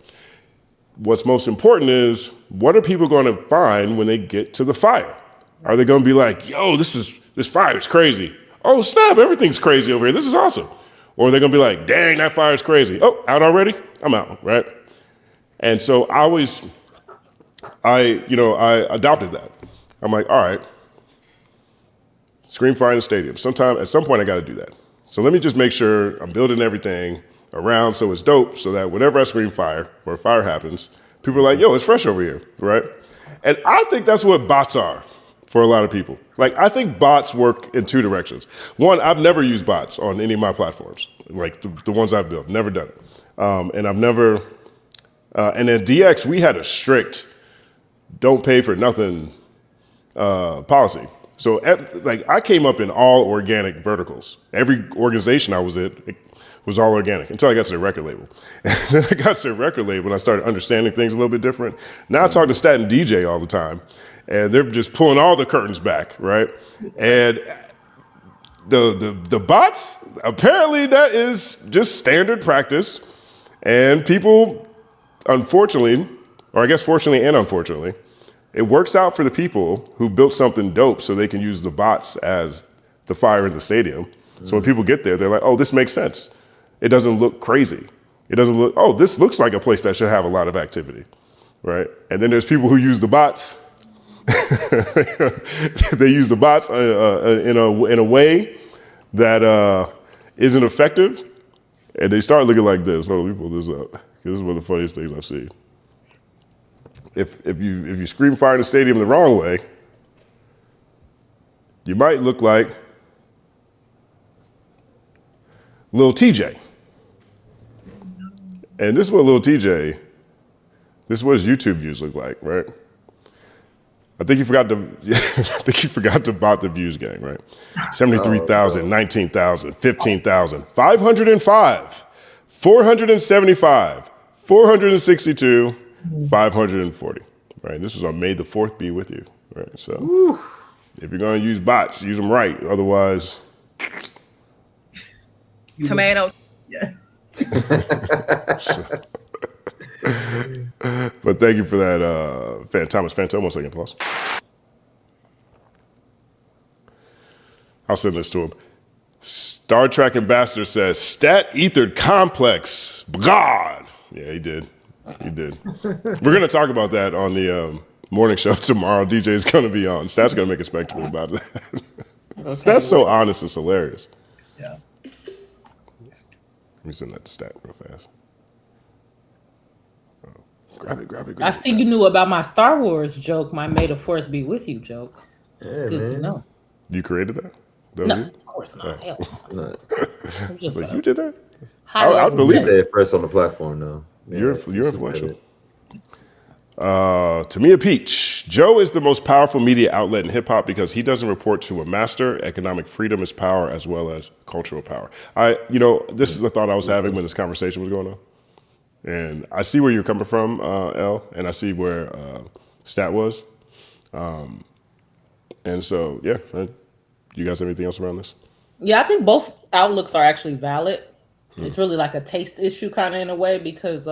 What's most important is, what are people going to find when they get to the fire? Are they going to be like, yo, this fire is crazy. Oh, snap, everything's crazy over here. This is awesome. Or are they going to be like, dang, that fire's crazy. Oh, out already? I'm out, right? And so I adopted that. I'm like, all right, scream fire in the stadium. At some point, I got to do that. So let me just make sure I'm building everything around so it's dope, so that whenever I scream fire or fire happens, people are like, yo, it's fresh over here, right? And I think that's what bots are for a lot of people. Like, I think bots work in two directions. One, I've never used bots on any of my platforms, like the ones I've built, never done it. And I've never, and at DX, we had a strict don't pay for nothing policy. So I came up in all organic verticals. Every organization I was in, it was all organic until I got to the record label. And then I got to the record label and I started understanding things a little bit different. Now I talk to Stat and DJ all the time, and they're just pulling all the curtains back, right? And the bots, apparently that is just standard practice. And people, unfortunately, or I guess fortunately and unfortunately, it works out for the people who built something dope so they can use the bots as the fire in the stadium. So when people get there, they're like, oh, this makes sense. It doesn't look crazy. It doesn't look, oh, this looks like a place that should have a lot of activity, right? And then there's people who use the bots. They use the bots in a way that isn't effective. And they start looking like this. Hold on, let me pull this up. This is one of the funniest things I've seen. If you scream fire in the stadium the wrong way, you might look like Lil TJ. And this is what Lil TJ, this is what his YouTube views look like, right? I think you forgot to bot the views gang, right? 73,000, 19,000, 15,000, 505, 475, 462, 540, right? This was on May the 4th be with you, right? So if you're going to use bots, use them right. Otherwise, tomato. Yeah. But thank you for that, Thomas Phantom. 1 second, pause. I'll send this to him. Star Trek Ambassador says, Stat Ethered Complex. God. Yeah, he did. He did. We're going to talk about that on the morning show tomorrow. DJ's going to be on. Stat's going to make a spectacle about that. Stat's so honest, it's hilarious. Yeah. Let me send that to Stat real fast. Grab it. I see you knew about my Star Wars joke, my May the 4th be with you joke. Yeah, Good man. to know. You created that? No, of course not. Hell no. I'm just Like, you did that? highlighting I believe You said it first on the platform, though. You're influential. Tamia Peach. Joe is the most powerful media outlet in hip hop because he doesn't report to a master. Economic freedom is power as well as cultural power. This is the thought I was having when this conversation was going on. And I see where you're coming from, Elle, and I see where Stat was. And so, yeah, you guys have anything else around this? Yeah, I think both outlooks are actually valid. It's really like a taste issue kind of in a way because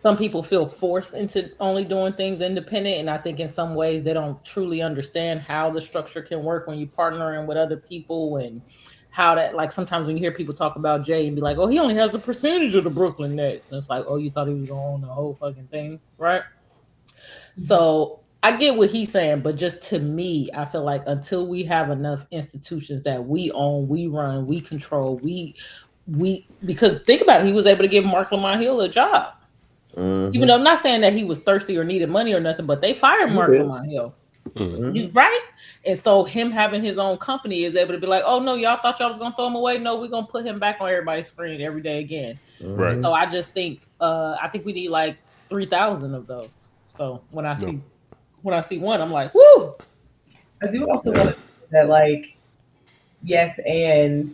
some people feel forced into only doing things independent, and I think in some ways they don't truly understand how the structure can work when you partnering with other people and how that, like, sometimes when you hear people talk about Jay and be like, oh, he only has a percentage of the Brooklyn Nets, and it's like, oh, you thought he was gonna own the whole fucking thing, right? So I get what he's saying, but just to me, I feel like until we have enough institutions that we own, we run, we control, we because think about it, he was able to give Mark Lamont Hill a job. Even though I'm not saying that he was thirsty or needed money or nothing, but they fired Mark Lamont Hill. Right? And so him having his own company is able to be like, oh no, y'all thought y'all was gonna throw him away. No, we're gonna put him back on everybody's screen every day again. Right. So I just think I think we need like 3,000 of those. So when I see one, I'm like, whoo. I do also want to say that, like, yes, and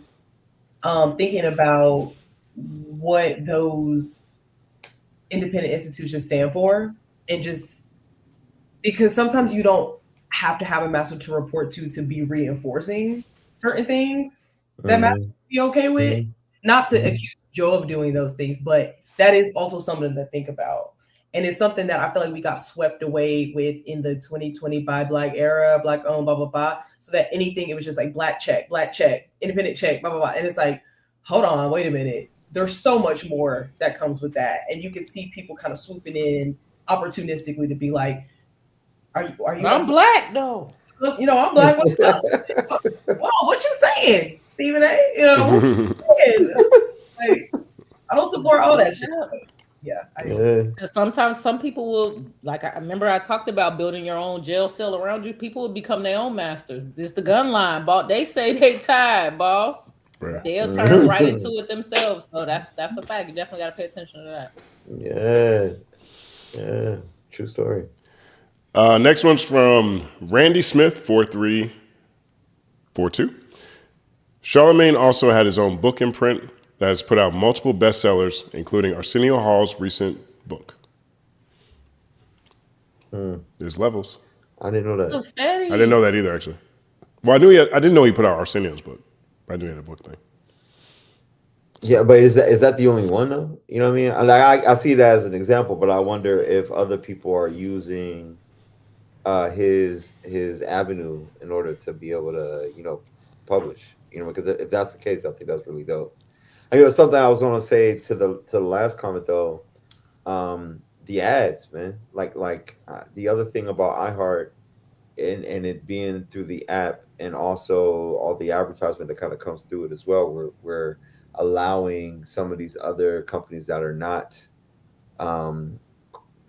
thinking about what those independent institutions stand for, and just because sometimes you don't have to have a master to report to be reinforcing certain things that master would be okay with. Not to accuse Joe of doing those things, but that is also something to think about. And it's something that I feel like we got swept away with in the 2020 by Black era, Black owned, blah, blah, blah. So that anything, it was just like black check, independent check, blah, blah, blah. And it's like, hold on, wait a minute. There's so much more that comes with that. And you can see people kind of swooping in opportunistically to be like, are you? I'm black though. Look, you know, I'm black. What's up? Whoa, what you saying, Stephen A? You know, like, I don't support all that shit. Yeah, I do. Sometimes some people will, like, I remember I talked about building your own jail cell around you. People will become their own masters. This the gun line, boss. They say they tired, boss. Right. They'll turn right into it themselves. So that's a fact. You definitely got to pay attention to that. Yeah, true story. Next one's from Randy Smith, 4342. Charlamagne also had his own book imprint that has put out multiple bestsellers, including Arsenio Hall's recent book. There's levels. I didn't know that. I didn't know that either, actually. Well, I didn't know he put out Arsenio's book. I knew he had a book thing. Yeah, but is that the only one though? You know what I mean? Like I see it as an example, but I wonder if other people are using his avenue in order to be able to, you know, publish. You know, because if that's the case, I think that's really dope. I mean, something I was going to say to the last comment though, the ads, man. Like the other thing about iHeart and it being through the app, and also all the advertisement that kind of comes through it as well. We're allowing some of these other companies that are not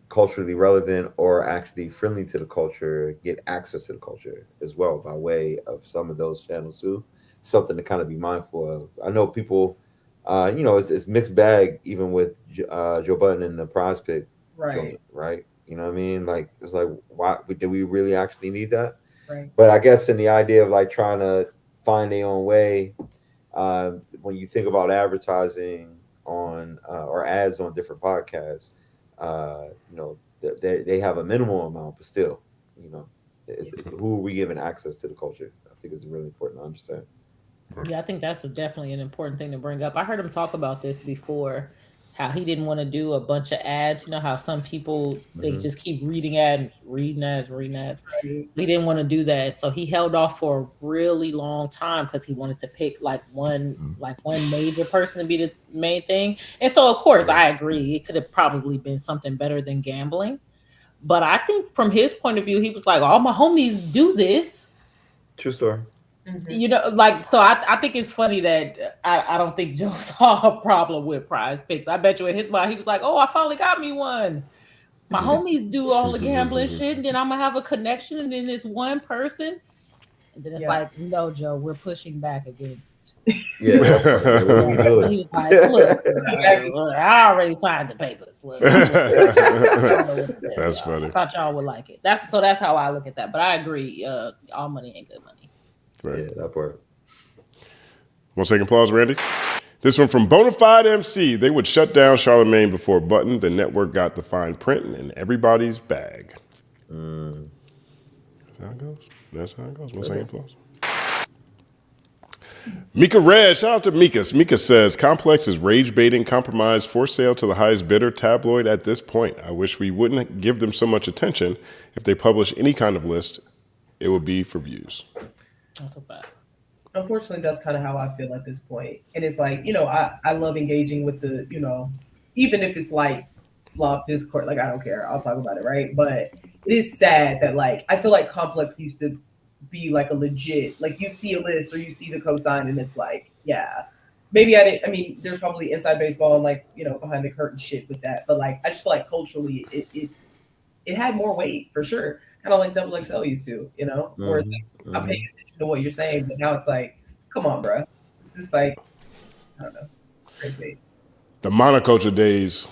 culturally relevant or actually friendly to the culture get access to the culture as well by way of some of those channels too. Something to kind of be mindful of. I know people, you know, it's mixed bag even with Joe Budden and the Prize Pick, right? You know what I mean? Like, it's like, why do we really actually need that? Right. But I guess in the idea of like trying to find their own way, when you think about advertising on or ads on different podcasts, you know, they have a minimal amount, but still, you know, who are we giving access to the culture? I think it's really important to understand. Yeah, I think that's definitely an important thing to bring up. I heard him talk about this before, how he didn't want to do a bunch of ads. You know how some people, they just keep reading ads. He didn't want to do that. So he held off for a really long time because he wanted to pick like one major person to be the main thing. And so, of course, I agree. It could have probably been something better than gambling. But I think from his point of view, he was like, all my homies do this. True story. You know, like, so I think it's funny that I don't think Joe saw a problem with Prize Picks. I bet you in his mind, he was like, oh, I finally got me one. My homies do all the gambling shit, and then I'm going to have a connection, and then this one person. And then it's like, no, Joe, we're pushing back against. Yeah. He was like, look, I already signed the papers. Look, that's funny. I thought y'all would like it. That's how I look at that. But I agree. All money ain't good money. Right. Yeah, that part. 1 second applause, Randy. This one from Bonafide MC. They would shut down Charlamagne before Button. The network got the fine print in everybody's bag. That's how it goes. 1 second applause. Mika Red, shout out to Mika. Mika says, Complex is rage baiting, compromise, forced sale to the highest bidder tabloid at this point. I wish we wouldn't give them so much attention. If they publish any kind of list, it would be for views. Not so bad. Unfortunately, that's kind of how I feel at this point. And it's like, I love engaging with the, even if it's like slop Discord, like I don't care, I'll talk about it, right? But it is sad that like I feel like Complex used to be like a legit, like you see a list or you see the cosign and it's like, yeah, maybe there's probably inside baseball and like, behind the curtain shit with that. But like I just feel like culturally it had more weight for sure. Kind of like Double XL used to, where it's like I'm paying attention to what you're saying, but now it's like, come on, bro. It's just like, I don't know. Crazy. The monoculture days.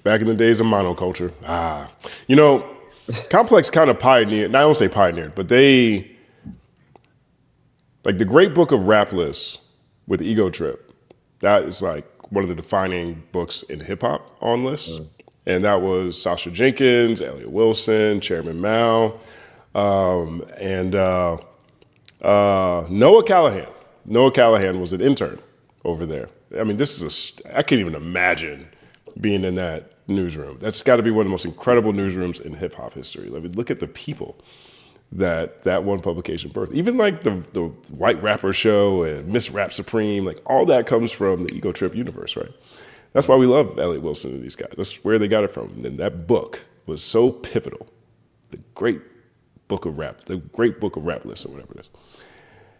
Back in the days of monoculture. Complex kind of pioneered, I don't say pioneered, but they, like the Great Book of Rap Lists with Ego Trip, that is like one of the defining books in hip hop on lists. And that was Sasha Jenkins, Elliott Wilson, Chairman Mao, and Noah Callahan. Noah Callahan was an intern over there. I mean, I can't even imagine being in that newsroom. That's got to be one of the most incredible newsrooms in hip hop history. I mean, look at the people that one publication birthed. Even like the White Rapper Show and Miss Rap Supreme, like all that comes from the Ego Trip universe, right? That's why we love Elliott Wilson and these guys. That's where they got it from. And that book was so pivotal. The Great Book of Rap List or whatever it is.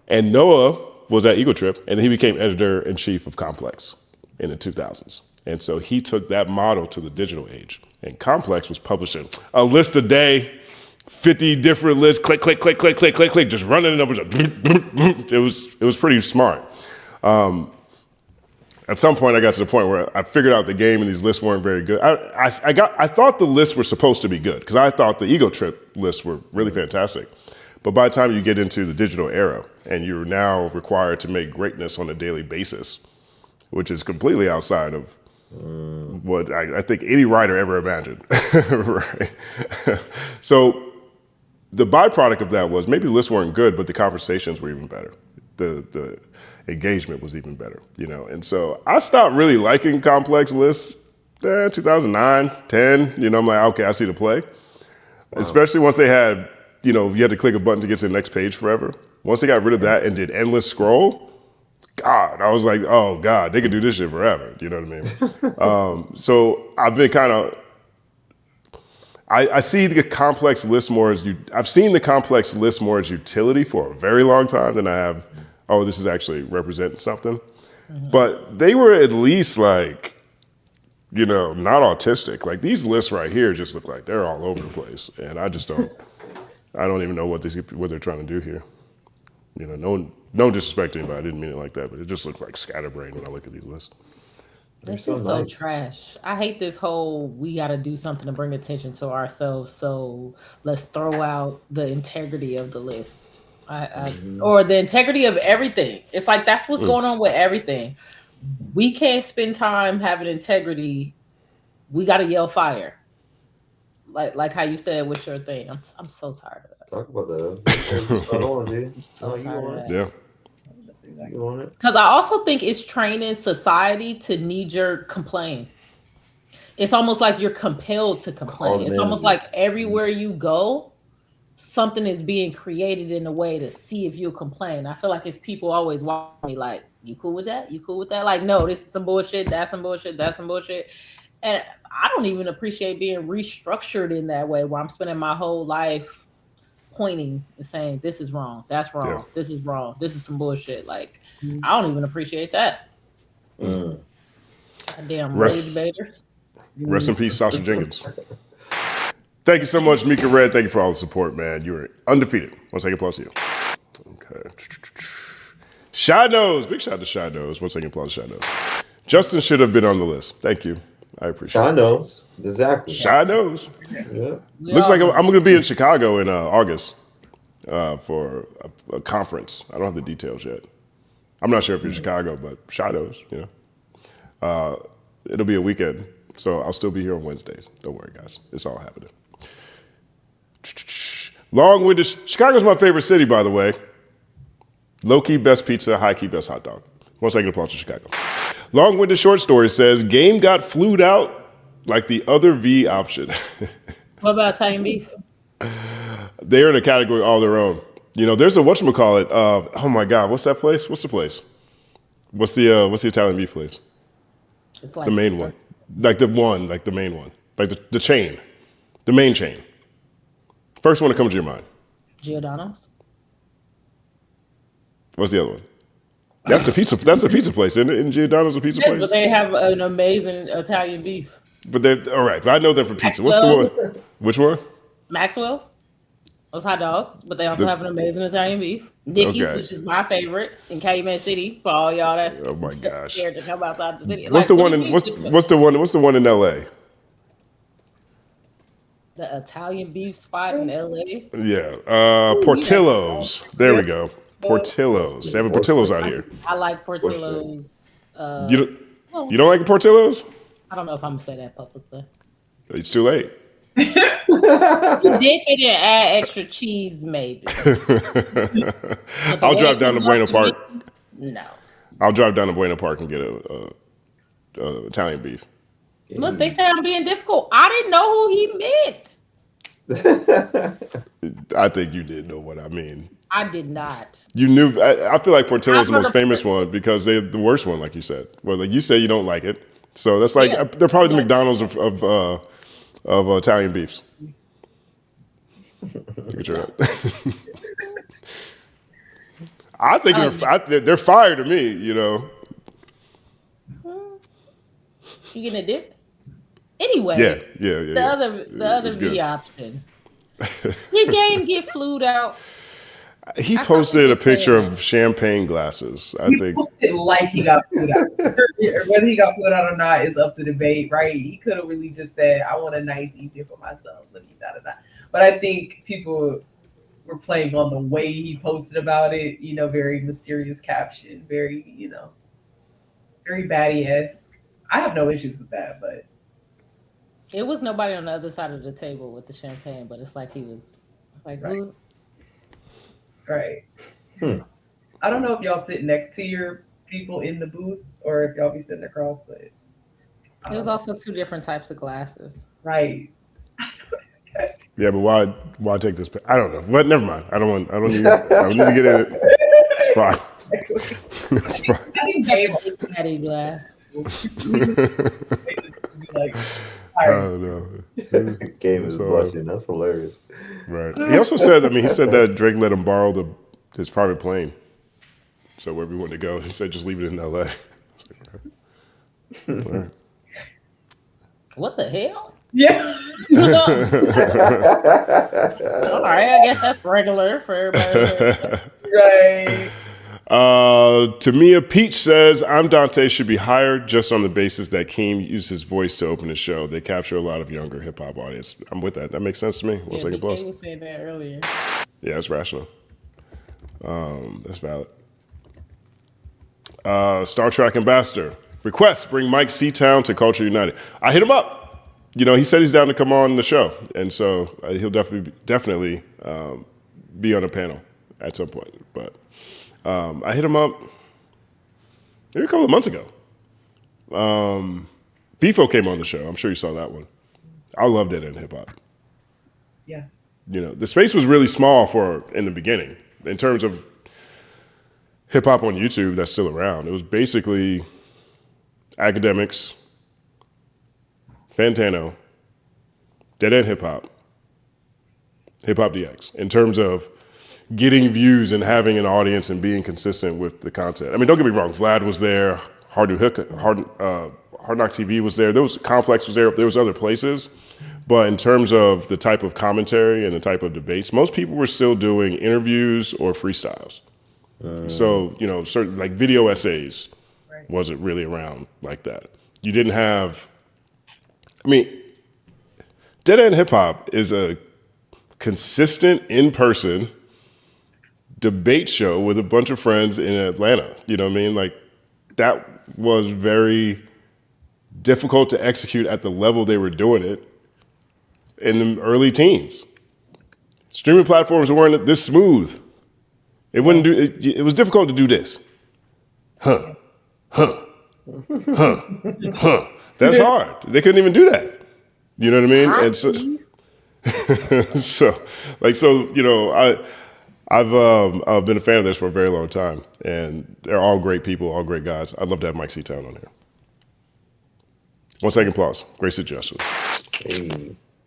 And Noah was at Ego Trip, and he became editor-in-chief of Complex in the 2000s. And so he took that model to the digital age. And Complex was publishing a list a day, 50 different lists, click, click, click, click, click, click, click, just running the numbers. It was pretty smart. At some point, I got to the point where I figured out the game and these lists weren't very good. I thought the lists were supposed to be good because I thought the Ego Trip lists were really fantastic. But by the time you get into the digital era and you're now required to make greatness on a daily basis, which is completely outside of what I think any writer ever imagined, right? So the byproduct of that was maybe the lists weren't good, but the conversations were even better. The engagement was even better, And so I stopped really liking complex lists 2009, 10. I'm like, okay, I see the play. Wow. Especially once they had, you had to click a button to get to the next page forever. Once they got rid of that and did endless scroll, God, I was like, oh God, they could do this shit forever. You know what I mean? So I've been kind of, I see the complex list more as I've seen the complex list more as utility for a very long time than I have, oh, this is actually representing something. Mm-hmm. But they were at least like, not autistic. Like these lists right here just look like they're all over the place. And I just don't, I don't even know what they're trying to do here. No disrespect to anybody, I didn't mean it like that, but it just looks like scatterbrained when I look at these lists. This is so trash. I hate this whole we got to do something to bring attention to ourselves. So let's throw out the integrity of the list or the integrity of everything. It's like that's what's going on with everything. We can't spend time having integrity. We got to yell fire. Like how you said with your thing. I'm so tired of that. Talk about that. Yeah. Because I also think it's training society to knee-jerk complain. It's almost like you're compelled to complain. It's almost like everywhere you go, something is being created in a way to see if you'll complain. I feel like it's people always watching me like, you cool with that? You cool with that? Like, no, this is some bullshit. That's some bullshit. That's some bullshit. And I don't even appreciate being restructured in that way where I'm spending my whole life pointing and saying, this is wrong. That's wrong. Yeah. This is wrong. This is some bullshit. Like, I don't even appreciate that. Damn debaters. Rest in peace, Sasha Jenkins. Thank you so much, Mika Red. Thank you for all the support, man. You were undefeated. 1 second applause to you. Okay. Shy Nose. Big shout out to Shy Nose. 1 second applause to Shy Nose. Justin should have been on the list. Thank you. I appreciate it. Shy Nose. Exactly. Shy Nose. Yeah. Looks like I'm going to be in Chicago in August for a conference. I don't have the details yet. I'm not sure if you're in Chicago, but Shy Nose, it'll be a weekend, so I'll still be here on Wednesdays. Don't worry, guys. It's all happening. Long-winded. Chicago's my favorite city, by the way. Low-key best pizza, high-key best hot dog. 1 second applause to Chicago. Long-winded short story says, game got flued out like the other V option. What about Italian beef? They're in a category all their own. You know, there's a whatchamacallit, oh my God, what's that place? What's the place? What's the Italian beef place? It's like the main one. Like the main one. Like the chain. The main chain. First one that comes to your mind. Giordano's. What's the other one? That's the pizza place, isn't it? Isn't Giordano's a pizza place? But they have an amazing Italian beef. But they're all right. But I know them for pizza. What's the one? Which one? Maxwell's. Those hot dogs, but they also have an amazing Italian beef. Dickie's, Okay. which is my favorite in Calumet City for all y'all that's Oh my gosh. scared to come outside the city. What's the one in what's the one in LA? The Italian beef spot in LA. Yeah. Portillo's. There we go. Portillo's. They have a Portillo's out here. I like Portillo's. You don't like Portillo's? I don't know if I'm gonna say that publicly. It's too late. Dip it and add extra cheese, maybe. I'll drive down to Bueno Park. No. I'll drive down to Bueno Park and get a Italian beef. Look, they say I'm being difficult. I didn't know who he meant. I think you did know what I mean. I did not. You knew. I feel like Portillo's the most famous one because they're the worst one, like you said. Well, like you say, you don't like it, so that's like they're probably the McDonald's of Italian beefs. Look at your I think they're fire to me. You know. You getting a dip? Anyway. Yeah. The other V option. Did game get flued out? He posted a picture of champagne glasses. I think posted like he got flued out. Whether he got flued out or not is up to debate, right? He could have really just said, "I want a nice evening for myself." Let me da. But I think people were playing on the way he posted about it. You know, very mysterious caption, very very baddie-esque. I have no issues with that, but it was nobody on the other side of the table with the champagne, but it's like he was like, right. Who? Right. I don't know if y'all sit next to your people in the booth or if y'all be sitting across, but There's also two different types of glasses. Right. Yeah, but why take this? I don't know. But never mind. I don't need to get in it. It's fine. It's fine. I think game Patty glass. I don't know. Game is blushing. That's hilarious. Right. He also said, he said that Drake let him borrow his private plane. So wherever he wanted to go, he said just leave it in LA. Right. What the hell? Yeah. All right, I guess that's regular for everybody. Right. Tamia Peach says, I'm Dante should be hired just on the basis that Keem used his voice to open his show. They capture a lot of younger hip hop audience. I'm with that. That makes sense to me. One second, BK boss. was saying that earlier. Yeah, it's rational. That's valid. Star Trek Ambassador. Request, bring Mike Seatown to Culture United. I hit him up. You know, he said he's down to come on the show. And so he'll definitely be on a panel at some point. But I hit him up maybe a couple of months ago. FIFO came on the show. I'm sure you saw that one. I loved it in hip hop. Yeah. You know, the space was really small in the beginning in terms of hip hop on YouTube that's still around. It was basically academics, Fantano, Dead End Hip Hop, Hip Hop DX in terms of getting views and having an audience and being consistent with the content. I mean, don't get me wrong. Vlad was there. Hard Knock TV was there. There was Complex was there. There was other places. But in terms of the type of commentary and the type of debates, most people were still doing interviews or freestyles. So, you know, certain like video essays wasn't really around like that. You didn't have, Dead End Hip Hop is a consistent in-person debate show with a bunch of friends in Atlanta. You know what I mean? Like, that was very difficult to execute at the level they were doing it in the early teens. Streaming platforms weren't this smooth. It wouldn't do. It was difficult to do this. Huh. That's hard. They couldn't even do that. You know what I mean? And so, I've been a fan of this for a very long time, and they're all great people, all great guys. I'd love to have Mike C-Town on here. 1 second applause. Great suggestion.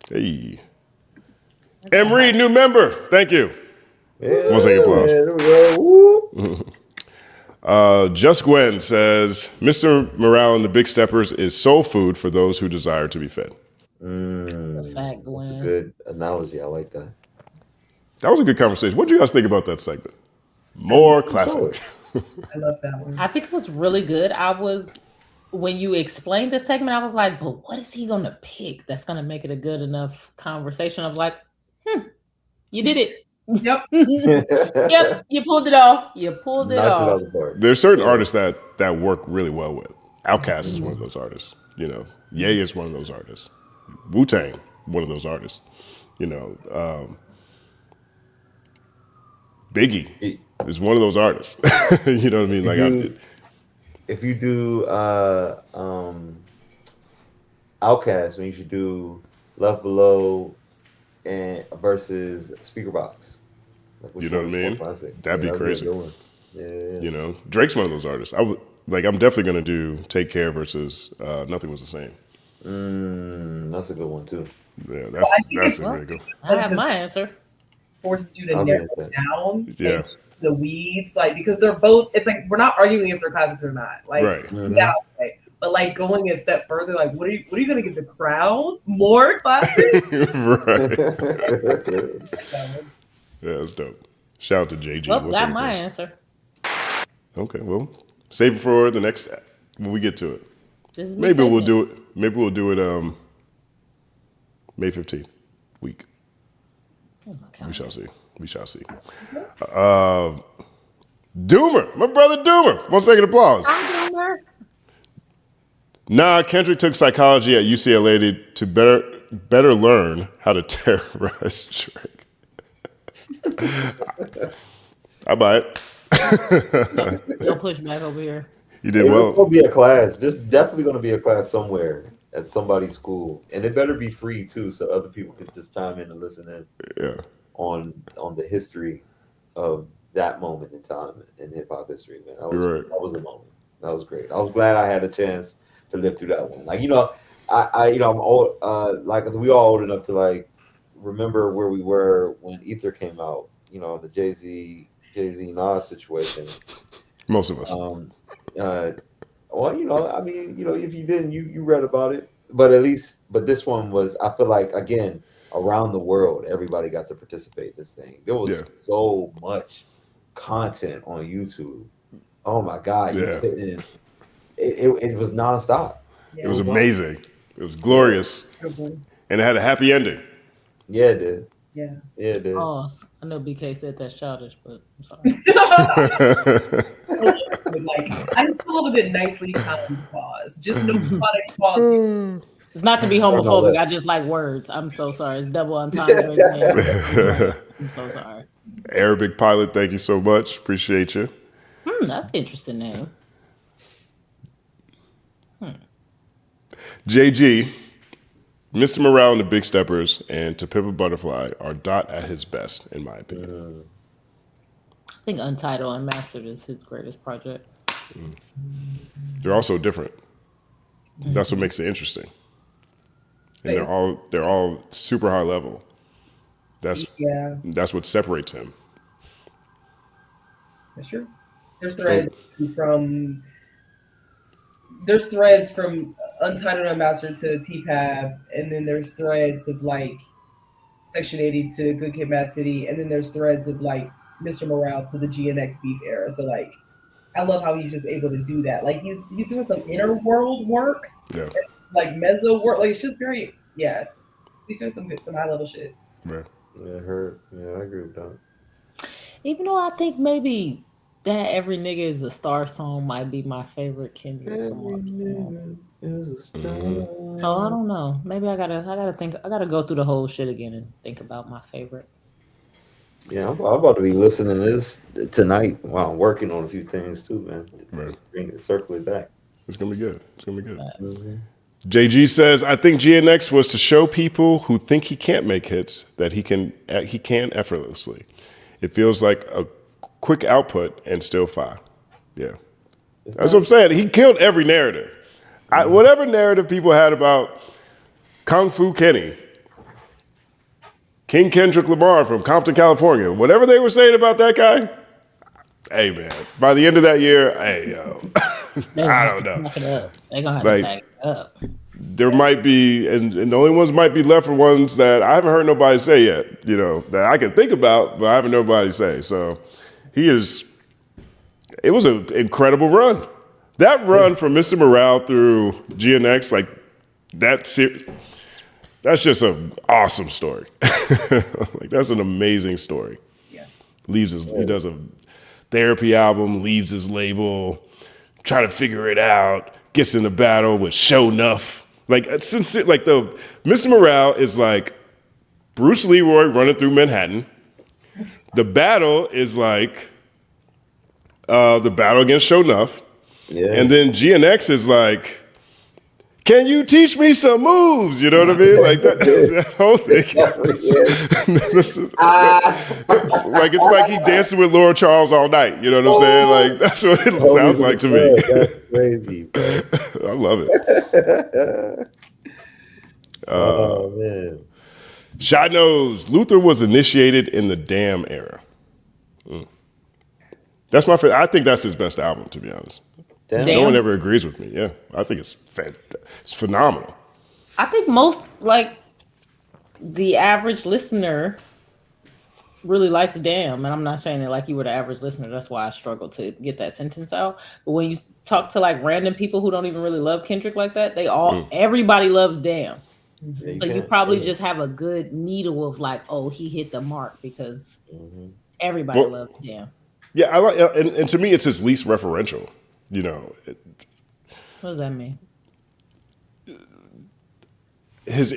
Hey. M. Reed, new member. Thank you. Yeah, 1 second applause. Just Gwen says, Mr. Morale and the Big Steppers is soul food for those who desire to be fed. That's a good analogy. I like that. That was a good conversation. What do you guys think about that segment? More classic. I love that one. I think it was really good. When you explained the segment, I was like, but what is he gonna pick that's gonna make it a good enough conversation? I was like, you did it. Yep. Yep, you pulled it off. You pulled it off. There's certain artists that work really well with. Outkast is one of those artists. You know, Ye is one of those artists. Wu-Tang, one of those artists. You know, Biggie is one of those artists. You know what I mean? If you do Outkast, when you should do Left Below and versus Speakerbox. You know what I mean? That'd be crazy. Yeah. You know, Drake's one of those artists. I'm definitely gonna do Take Care versus Nothing Was the Same. That's a good one too. Yeah, that's a really good. I have my answer. Forces you to narrow it down. Yeah. The weeds, because they're both. It's like we're not arguing if they're classics or not. Right. Yeah. Okay. But going a step further, what are you gonna give the crowd? More classics? Right. Yeah, that's dope. Shout out to JG. Well, got my answer. Okay, well, save it for the next when we get to it. Maybe we'll do it. Maybe we'll do it May 15th week. We shall see. We shall see. Doomer, my brother Doomer. 1 second applause. Hi, Doomer. Nah, Kendrick took psychology at UCLA to better learn how to terrorize Drake. I buy it. No pushback over here. You did well. There's going to be a class. There's definitely going to be a class somewhere at somebody's school, and it better be free too, so other people can just chime in and listen in. Yeah. On the history of that moment in time in hip hop history, man. That was a moment. That was great. I was glad I had a chance to live through that one. I'm old. We all old enough to remember where we were when Ether came out. You know, the Jay-Z Nas situation. Most of us. If you didn't, you read about it. But this one was, I feel like, again, around the world, everybody got to participate in this thing. There was so much content on YouTube. Oh my God. Yeah. It was nonstop. It was amazing. It was glorious. And it had a happy ending. Yeah, it did. Yeah. Yeah, it did. Oh, I know BK said that's childish, but I'm sorry. I just love a good nicely timed pause. Just no product pause. It's not to be homophobic. I just like words. I'm so sorry. It's double entendre. I'm so sorry. Arabic Pilot, thank you so much. Appreciate you. That's an interesting name. JG, Mr. Morale and the Big Steppers, and To Pimp a Butterfly are Dot at his best, in my opinion. I think Untitled Unmastered is his greatest project. They're also different. That's what makes it interesting. And they're all super high level. That's what separates him. That's true. There's threads from Untitled Unmastered to T-Pab, and then there's threads of Section 80 to Good Kid, Mad City, and then there's threads of Mr. Morale to the GNX beef era. So I love how he's just able to do that. He's doing some inner world work. Yeah. It's mezzo work. It's just very He's doing some high level shit. Yeah. Yeah, I agree with that. Even though I think maybe That Every Nigga Is a Star song might be my favorite Kendrick Lamar song. So I don't know. Maybe I gotta think. I gotta go through the whole shit again and think about my favorite. Yeah, I'm about to be listening to this tonight while I'm working on a few things too, man. Right. Circle it back. It's gonna be good. It's gonna be good. Mm-hmm. JG says, I think GNX was to show people who think he can't make hits that he can effortlessly. It feels like a quick output and still fire. Yeah. That's what I'm saying. He killed every narrative. Whatever narrative people had about Kung Fu Kenny, King Kendrick Lamar from Compton, California, whatever they were saying about that guy, hey, man, by the end of that year, hey, yo, I don't know. They're going to have to back it up. There might be, and the only ones might be left are ones that I haven't heard nobody say yet, you know, that I can think about, but I haven't heard nobody say. So it was an incredible run. That run from Mr. Morale through GNX, like that's just an awesome story. Like that's an amazing story. Yeah. He does a therapy album, leaves his label, try to figure it out, gets in a battle with Show Nuff. Like the Mr. Morale is like Bruce Leroy running through Manhattan. The battle is like the battle against Show Nuff. Yeah. And then GNX is like, can you teach me some moves? You know what I mean? Like that whole thing. Like it's like he dancing with Laura Charles all night. You know what I'm saying? Like that's what it sounds like to me. That's crazy, bro. I love it. Oh man. Shot knows Luther was initiated in the Damn era. That's my favorite. I think that's his best album, to be honest. Damn. No one ever agrees with me. Yeah, I think it's phenomenal. I think most, like, the average listener really likes Damn, and I'm not saying that like you were the average listener. That's why I struggled to get that sentence out. But when you talk to like random people who don't even really love Kendrick like that, everybody loves Damn. So you probably just have a good needle of like, oh, he hit the mark because everybody loves Damn. Yeah, I like, and to me, it's his least referential. You know, what does that mean? His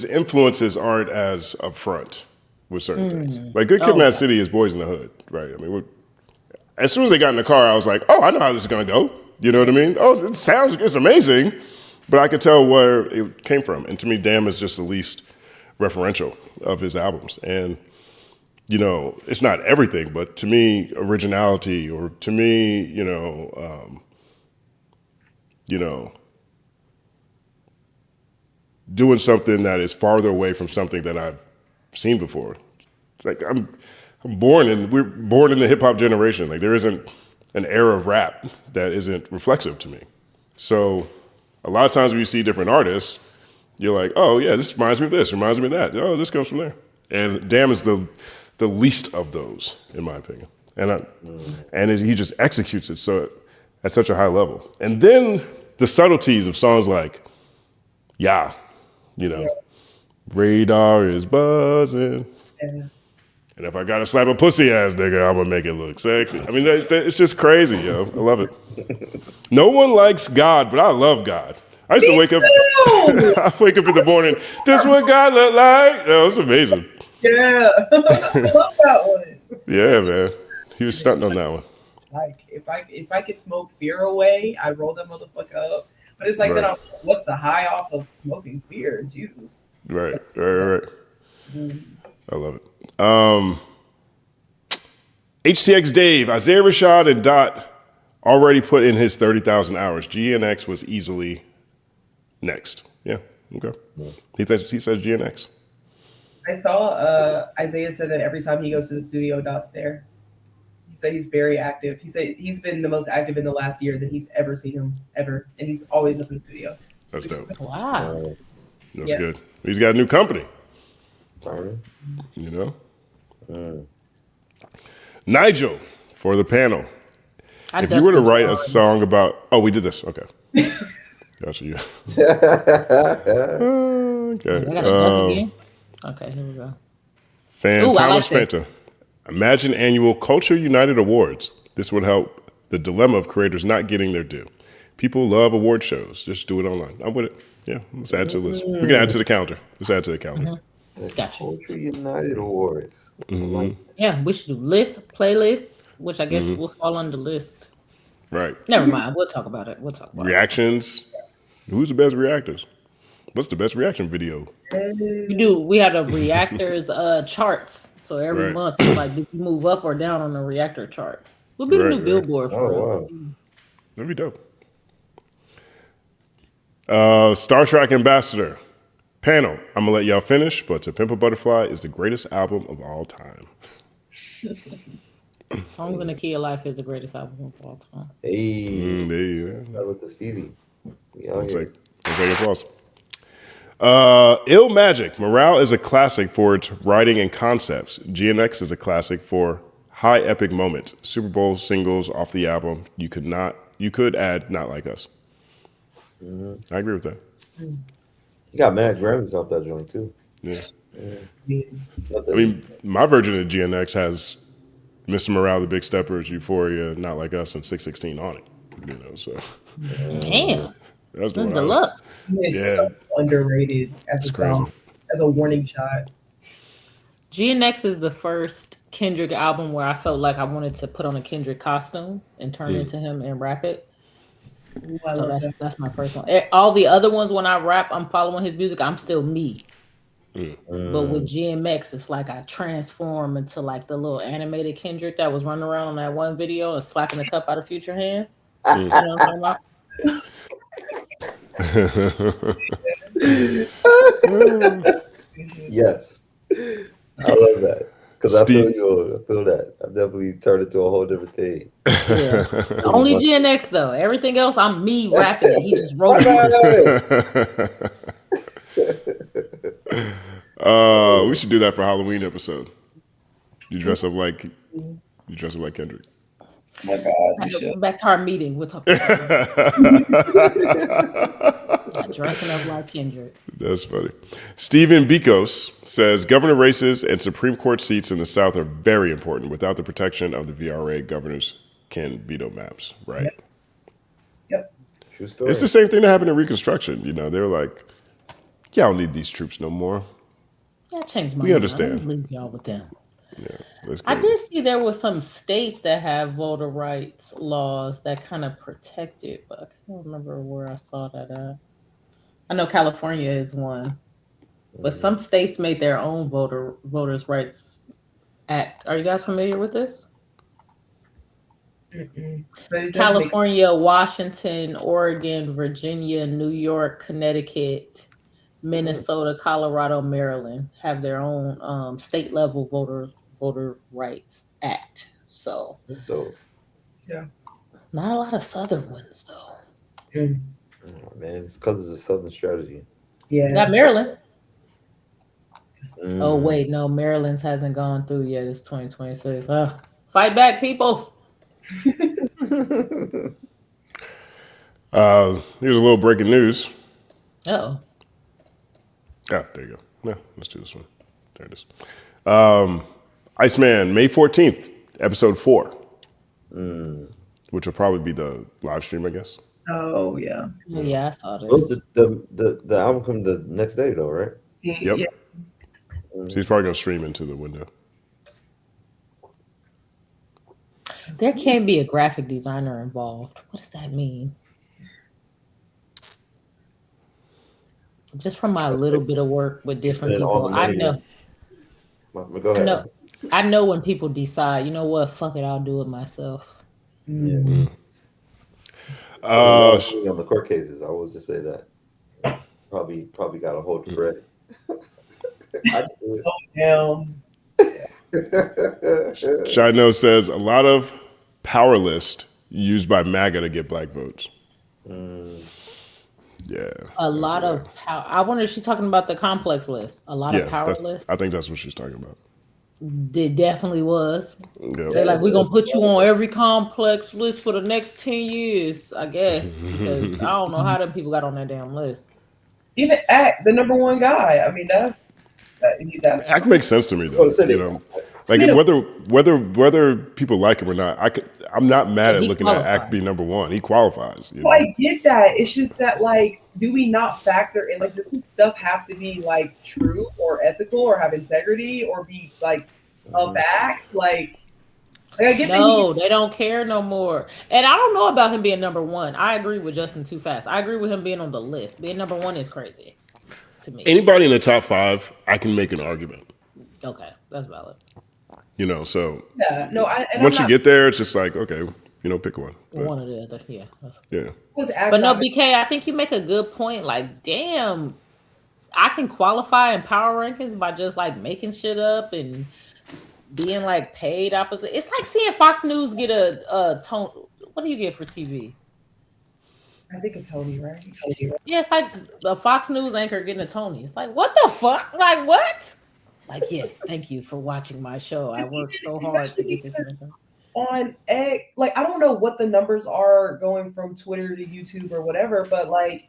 influences aren't as upfront with certain things. Like Good Kid, Mad City is Boys in the Hood, right? I mean, as soon as they got in the car, I was like, oh, I know how this is gonna go. You know what I mean? Oh, it's amazing, but I could tell where it came from. And to me, Damn is just the least referential of his albums. And you know, it's not everything, but to me, originality, or to me, doing something that is farther away from something that I've seen before. It's like we're born in the hip hop generation. Like there isn't an era of rap that isn't reflexive to me. So a lot of times when you see different artists, you're like, oh yeah, this reminds me of this, reminds me of that. Oh, this comes from there. And Damn is the least of those, in my opinion. And he just executes it at such a high level. And then the subtleties of songs like, yeah, you know, radar is buzzing. Yeah. And if I gotta slap a pussy ass nigga, I'm gonna make it look sexy. I mean, it's just crazy, yo. I love it. No one likes God, but I love God. I used to wake up, I wake up in the morning, this what God look like? Oh, it's amazing. Yeah, I love that one. Yeah, man. He was stunting on that one. Like, if I could smoke fear away, I roll that motherfucker up. But it's like, then what's the high off of smoking fear? Jesus. Right. I love it. HTX Dave, Isaiah Rashad and Dot already put in his 30,000 hours. GNX was easily next. Yeah, okay. He says GNX. I saw Isaiah said that every time he goes to the studio, Dot's there. He said he's very active. He said he's been the most active in the last year that he's ever seen him, ever. And he's always up in the studio. That's dope. Wow. That's good. He's got a new company. You know? Nigel, for the panel. If you were to write a song about... Oh, we did this. Okay. Gotcha. Yeah. Okay. Okay, here we go. Thomas Fanta. Imagine annual Culture United Awards. This would help the dilemma of creators not getting their due. People love award shows. Just do it online. I'm with it. Yeah, let's add to the list. We can add to the calendar. Let's add to the calendar. Gotcha. Poetry United Awards. Mhm. Yeah, we should do list, playlists, which I guess will fall on the list. Right. Never mind. We'll talk about it. Reactions. Who's the best reactors? What's the best reaction video? We had a reactors charts. So every Right. month, it's like, did you move up or down on the reactor charts? We'll be the new Billboard for real. Wow. That'd be dope. Star Trek Ambassador. Panel. I'm gonna let y'all finish, but To Pimp a Butterfly is the greatest album of all time. Songs in the Key of Life is the greatest album of all time. Hey. There you go. That with the Stevie. One second applause. Ill Magic. Morale is a classic for its writing and concepts. GNX is a classic for high epic moments. Super Bowl singles off the album. You could add Not Like Us. I agree with that. You got mad Grammys off that joint too. Yeah. I mean, my version of GNX has Mr. Morale, The Big Steppers, Euphoria, Not Like Us, and 616 on it. You know, so damn, that's the deluxe. It's so underrated as a song, as a warning shot. GNX is the first Kendrick album where I felt like I wanted to put on a Kendrick costume and turn into him and rap it. Ooh, So that's my first one. All the other ones, when I rap, I'm following his music. I'm still me. But with GMX, it's like I transform into like the little animated Kendrick that was running around on that one video and slapping the cup out of Future hand. You know what I'm talking about? Yes, I love that. Because I feel you. I feel that. I've definitely turned it to a whole different thing. Yeah. Only GNX though. Everything else, I'm me rapping it. He just wrote it. We should do that for Halloween episode. You dress up like Kendrick. My God. Back to our meeting. We'll talk about dressing up like Kendrick. That's funny. Stephen Bikos says governor races and Supreme Court seats in the South are very important. Without the protection of the VRA, governors can veto maps. Right. Yep. True story. It's the same thing that happened in Reconstruction. You know, they were like, y'all don't need these troops no more. Yeah, changed my We mind. understand. I don't leave y'all with them. Yeah, that's I crazy. did see there were some states that have voter rights laws that kind of protect it, but I can't remember where I saw that at. I know California is one, but some states made their own voters' rights act. Are you guys familiar with this? California, Washington, Oregon, Virginia, New York, Connecticut, Minnesota, Colorado, Maryland have their own state level voter rights act. So that's dope. Yeah. Not a lot of Southern ones though. Oh, man, it's because of the Southern strategy. Yeah. You got Maryland. Oh wait, no, Maryland's hasn't gone through yet. It's 2026. Fight back, people. Here's a little breaking news. Oh. Ah, there you go. No, let's do this one. There it is. Iceman, May 14th, episode 4. Which will probably be the live stream, I guess. Oh yeah. Yeah, I saw this. The album comes the next day though, right? Yep. Yeah. So he's probably gonna stream into the window. There can be a graphic designer involved. What does that mean? Just from my little bit of work with different people, I know. Go ahead. I know when people decide, you know what, fuck it, I'll do it myself. Yeah. On the court cases, I will just say that. Probably got a hold of bread. Shino says a lot of power list used by MAGA to get black votes. Yeah. A lot of power. I wonder if she's talking about the complex list. A lot of power list. I think that's what she's talking about. It definitely was. Yep. They're like, we're gonna put you on every complex list for the next 10 years, I guess. Because I don't know how them people got on that damn list. Even Act, the #1 guy. I mean, that's Act makes sense to me though. You know, Like whether people like him or not, I'm not mad at looking at Act be number one. He qualifies. You know? Well, I get that. It's just that, like, do we not factor in, like, does his stuff have to be like true or ethical or have integrity or be like a fact? Like I get no, they don't care no more. And I don't know about him being number one. I agree with Justin too fast. I agree with him being on the list. Being number one is crazy to me. Anybody in the top 5, I can make an argument. Okay, that's valid. You know, so yeah, no. Once you get there, it's just like, okay, you know, pick one. But, one or the other, yeah. Yeah. But no, BK, I think you make a good point. Like, damn, I can qualify in power rankings by just like making shit up and being like paid opposite. It's like seeing Fox News get a tone. What do you get for TV? I think a Tony, right? Yeah, it's like the Fox News anchor getting a Tony. It's like, what the fuck? Like, what? Like, yes, thank you for watching my show. I worked so hard to get this. On X, like, I don't know what the numbers are going from Twitter to YouTube or whatever, but like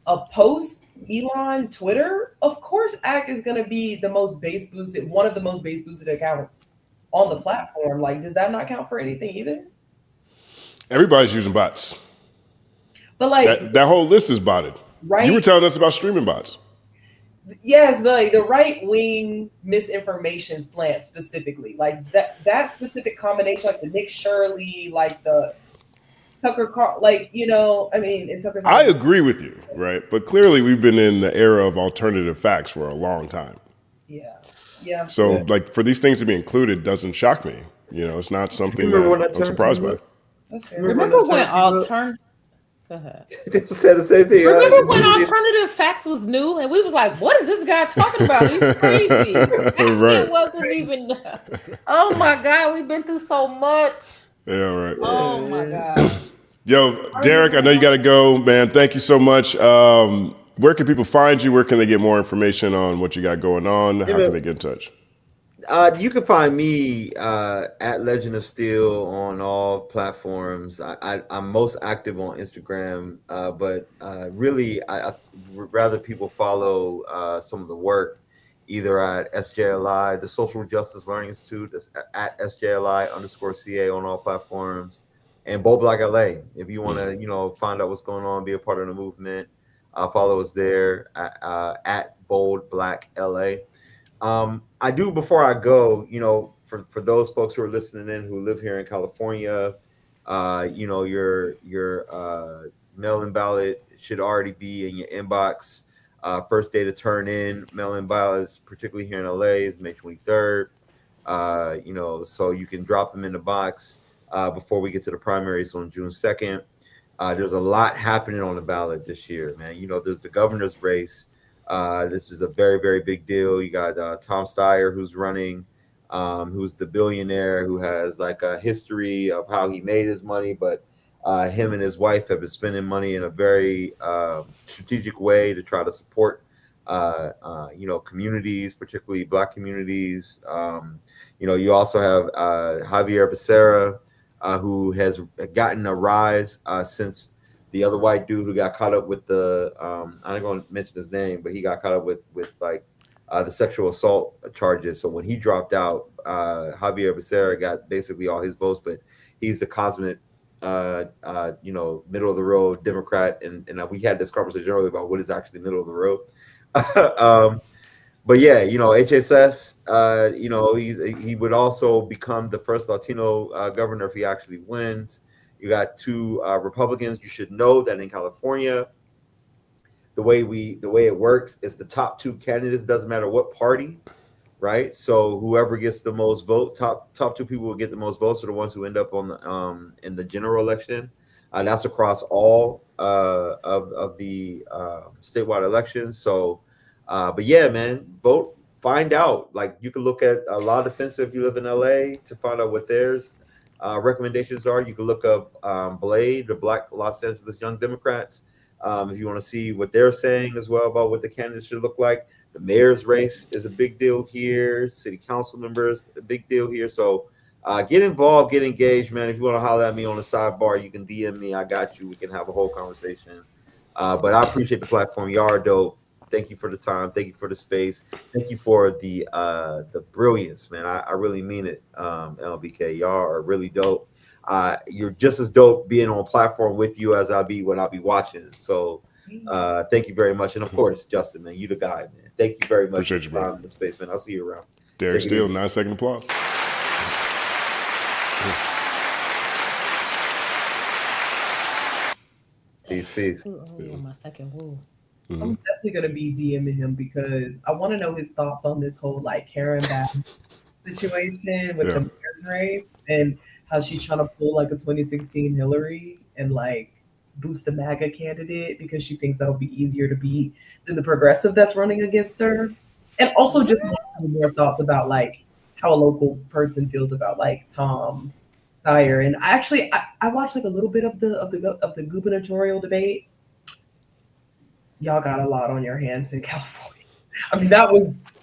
a post Elon Twitter, of course, Act is going to be the most base boosted, one of the most base boosted accounts on the platform. Like, does that not count for anything either? Everybody's using bots. But like that whole list is botted. Right. You were telling us about streaming bots. Yes, but like the right wing misinformation slant specifically, like that specific combination, like the Nick Shirley, like the Tucker Carl, like, you know, I mean, in Tucker's. I agree with you, right? But clearly, we've been in the era of alternative facts for a long time. Yeah. So, like, for these things to be included doesn't shock me. You know, it's not something that I'm surprised by. Remember when alternative? Go ahead. Said the same thing. Remember when alternative facts was new and we was like, "What is this guy talking about? He's crazy." That shit wasn't even. Oh my God, we've been through so much. Yeah, right. Oh my God. Yo, Derek, I know you got to go, man. Thank you so much. Where can people find you? Where can they get more information on what you got going on? How can they get in touch? You can find me at Legend of Steele on all platforms. I'm most active on Instagram, but really I would rather people follow some of the work either at SJLI, the Social Justice Learning Institute, that's at SJLI_CA on all platforms, and Bold Black LA. If you want to, find out what's going on, be a part of the movement, follow us there at Bold Black LA. I do, before I go, for those folks who are listening in who live here in California, your mail-in ballot should already be in your inbox. First day to turn in mail-in ballots, particularly here in LA, is May 23rd. So you can drop them in the box before we get to the primaries on June 2nd. There's a lot happening on the ballot this year, man. There's the governor's race. This is a very, very big deal. You got Tom Steyer, who's running, who's the billionaire who has like a history of how he made his money, but him and his wife have been spending money in a very strategic way to try to support, communities, particularly Black communities. You also have Javier Becerra, who has gotten a rise since the other white dude who got caught up with the, I'm not going to mention his name, but he got caught up with the sexual assault charges. So when he dropped out, Javier Becerra got basically all his votes, but he's the consummate, middle of the road Democrat. And we had this conversation earlier about what is actually middle of the road. But yeah, HSS, he would also become the first Latino governor if he actually wins. You got two Republicans. You should know that in California, the way it works is the top two candidates, doesn't matter what party, right? So whoever gets the most votes, top two people will get the most votes are the ones who end up on the in the general election. That's across all of the statewide elections. So, but yeah, man, vote, find out. Like, you can look at a lot of Defensive if you live in LA to find out what theirs recommendations are. You can look up Blade, the Black Los Angeles Young Democrats, if you want to see what they're saying as well about what the candidates should look like. The mayor's race is a big deal here. City council members, a big deal here. So get involved, get engaged, man. If you want to holler at me on the sidebar, you can DM me. I got you. We can have a whole conversation. But I appreciate the platform. Y'all are dope. Thank you for the time. Thank you for the space. Thank you for the brilliance, man. I really mean it. LBK, y'all are really dope. You're just as dope being on platform with you as I'll be when I'll be watching. So thank you very much. And of course, Justin, man, you the guy, man. Thank you very much. Appreciate you, for bro. the space, man. I'll see you around. Derek Steele, 9-second applause. Peace. Ooh, my second woo. I'm definitely gonna be DMing him because I want to know his thoughts on this whole like Karen Bass situation with the mayor's race and how she's trying to pull like a 2016 Hillary and like boost the MAGA candidate because she thinks that'll be easier to beat than the progressive that's running against her. And also just more thoughts about like how a local person feels about like Tom Steyer. And I watched like a little bit of the gubernatorial debate. Y'all got a lot on your hands in California. I mean, that was.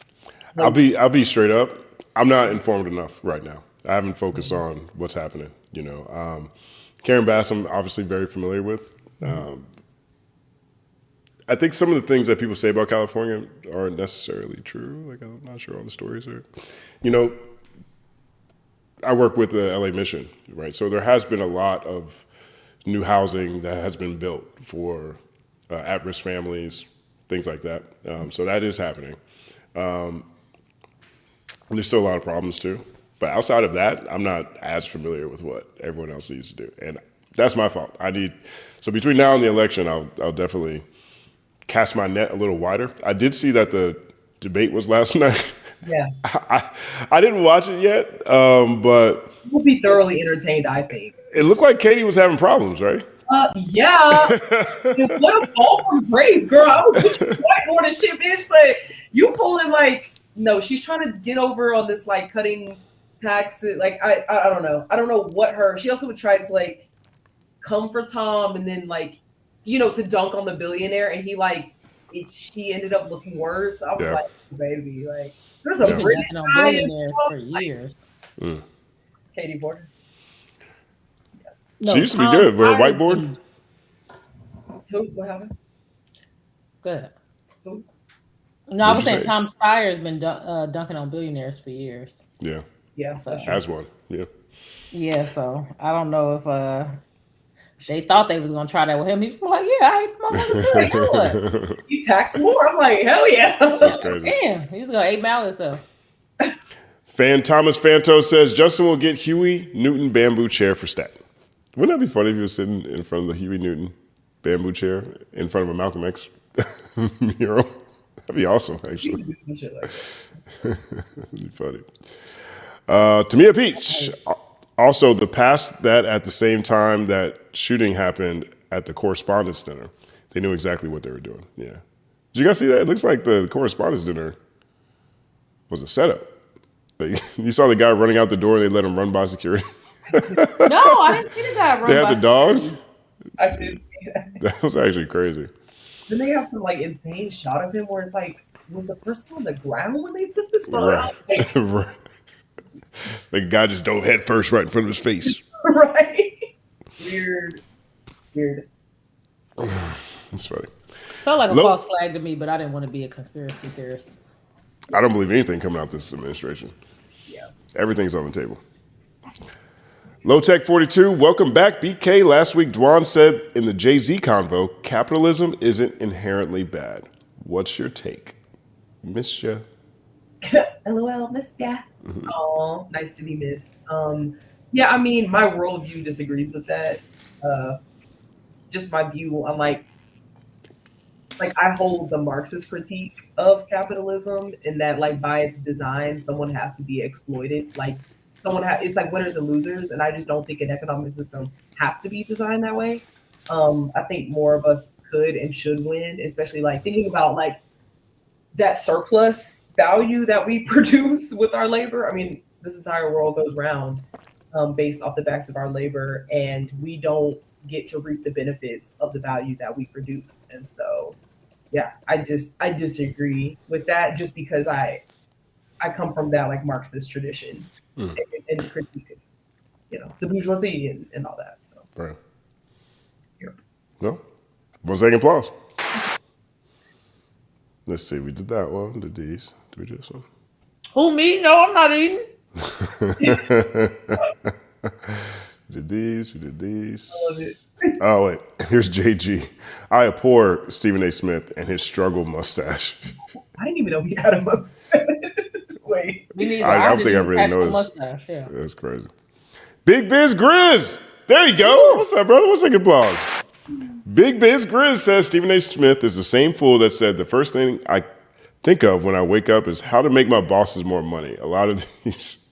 Like, I'll be straight up. I'm not informed enough right now. I haven't focused on what's happening. You know, Karen Bass, I'm obviously very familiar with. I think some of the things that people say about California aren't necessarily true. Like, I'm not sure all the stories are. You know, I work with the LA Mission, right? So there has been a lot of new housing that has been built for at-risk families, things like that. So that is happening. There's still a lot of problems too. But outside of that, I'm not as familiar with what everyone else needs to do. And that's my fault. So between now and the election, I'll definitely cast my net a little wider. I did see that the debate was last night. Yeah. I didn't watch it yet, but we'll be thoroughly entertained, I think. It looked like Katie was having problems, right? Yeah. What a fall from grace, girl. I was with you whiteboard and shit, bitch, but you pulling like, no, she's trying to get over on this like cutting taxes. Like, I don't know. I don't know what she also would try to like come for Tom and then like, you know, to dunk on the billionaire, and she ended up looking worse. I was like, baby, like there's a British guy billionaires for years. Katie Porter. No, she used to be good with a whiteboard. Who? What happened? Good. Who? No, I was saying Tom Steyer has been dunking on billionaires for years. Yeah. Yeah. So. As one. Yeah. Yeah. So I don't know if they thought they was gonna try that with him. He was like, "Yeah, I hate my motherfucker too. You tax more?" I'm like, "Hell yeah!" That's crazy. Damn, he's gonna 8 Mile himself. Fan Thomas Fanto says Justin will get Huey Newton bamboo chair for stat. Wouldn't that be funny if he was sitting in front of the Huey Newton bamboo chair in front of a Malcolm X mural? That'd be awesome, actually. Some shit like that. That'd be funny. Tamia Peach. Also, the past that at the same time that shooting happened at the Correspondence Dinner, they knew exactly what they were doing. Yeah. Did you guys see that? It looks like the Correspondence Dinner was a setup. Like, you saw the guy running out the door, and they let him run by security. No, I didn't see the guy run They had by the dog? security. I did see that. That was actually crazy. Then they have some like insane shot of him where it's like, was the person on the ground when they took this photo? Right. Like, Right. The guy just dove head first right in front of his face. right? Weird. That's funny. Felt like a false flag to me, but I didn't want to be a conspiracy theorist. I don't believe anything coming out this administration. Yeah. Everything's on the table. Low Tech 42, welcome back. BK, last week Dwan said in the Jay-Z convo, capitalism isn't inherently bad. What's your take? Miss ya. LOL, missed ya. Oh, nice to be missed. Yeah, I mean, my worldview disagrees with that. Just my view on like I hold the Marxist critique of capitalism in that like by its design, someone has to be exploited. Like it's like winners and losers, and I just don't think an economic system has to be designed that way. I think more of us could and should win, especially like thinking about like that surplus value that we produce with our labor. I mean, this entire world goes round based off the backs of our labor, and we don't get to reap the benefits of the value that we produce. And so, yeah, I disagree with that just because I come from that like Marxist tradition and critique of, you know, the bourgeoisie and all that. So, Right. Yep. No? 1 second applause. Let's see. We did that one. Did these? Did we do this one? Who, me? No, I'm not eating. We did these. We did these. I love it. Oh, wait. Here's JG. I abhor Stephen A. Smith and his struggle mustache. I didn't even know he had a mustache. Wait. I don't think I really noticed. Yeah. That's crazy. Big Biz Grizz. There you go. What's up, brother? What's up? Applause. Big Biz Grizz says Stephen A. Smith is the same fool that said the first thing I think of when I wake up is how to make my bosses more money. A lot of these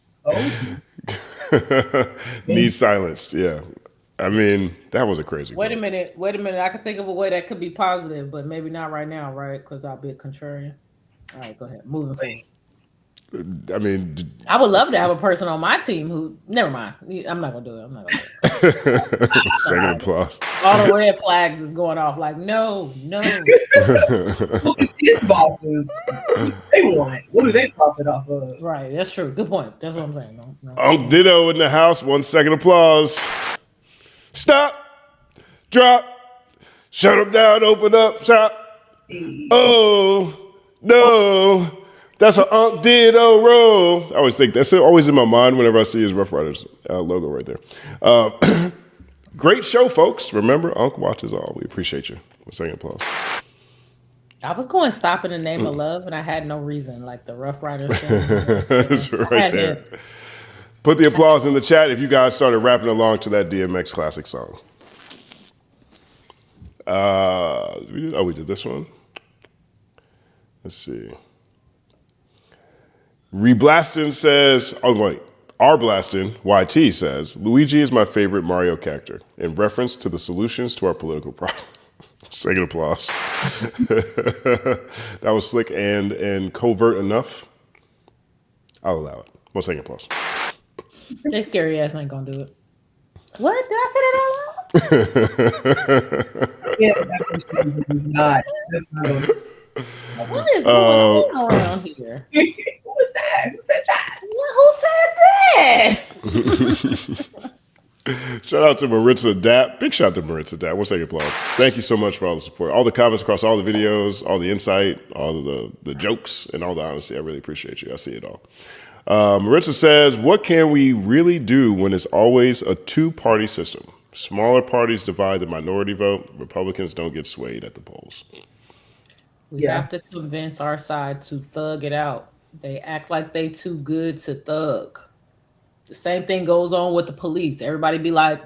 need silenced. Yeah. I mean, that was a crazy Wait a minute. I could think of a way that could be positive, but maybe not right now, right? Because I'll be a contrarian. All right, go ahead. Moving forward. I mean, I would love to have a person on my team who, never mind. I'm not going to do it. Second applause. All the red flags is going off like, no. Well, it's his bosses. They want. What do they profit off of? Right, that's true. Good point. That's what I'm saying. No. Unc Ditto in the house. 1 second applause. Stop. Drop. Shut them down. Open up. Shop. Oh, no. That's an Unc Ditto roll. I always think that's always in my mind whenever I see his Rough Riders logo right there. Great show, folks. Remember, Unc watches all. We appreciate you. 1 second applause. I was going Stop in the Name of Love, and I had no reason, like the Rough Riders thing. That's right there. Put the applause in the chat if you guys started rapping along to that DMX classic song. We did this one. Let's see. Reblastin says, R-Blastin, YT says, Luigi is my favorite Mario character in reference to the solutions to our political problems. Second applause. That was slick and covert enough. I'll allow it. 1 second applause. They scary ass ain't gonna do it. What? Did I say that out loud? Yeah, that is not. That's not. What is going on around here? Who was that? Who said that? Who said that? Shout out to Maritza Dapp. Big shout out to Maritza Dapp. 1 second applause. Thank you so much for all the support. All the comments across all the videos, all the insight, all the jokes, and all the honesty. I really appreciate you. I see it all. Maritza says, what can we really do when it's always a two-party system? Smaller parties divide the minority vote. Republicans don't get swayed at the polls. We have to convince our side to thug it out. They act like they too good to thug. The same thing goes on with the police. Everybody be like,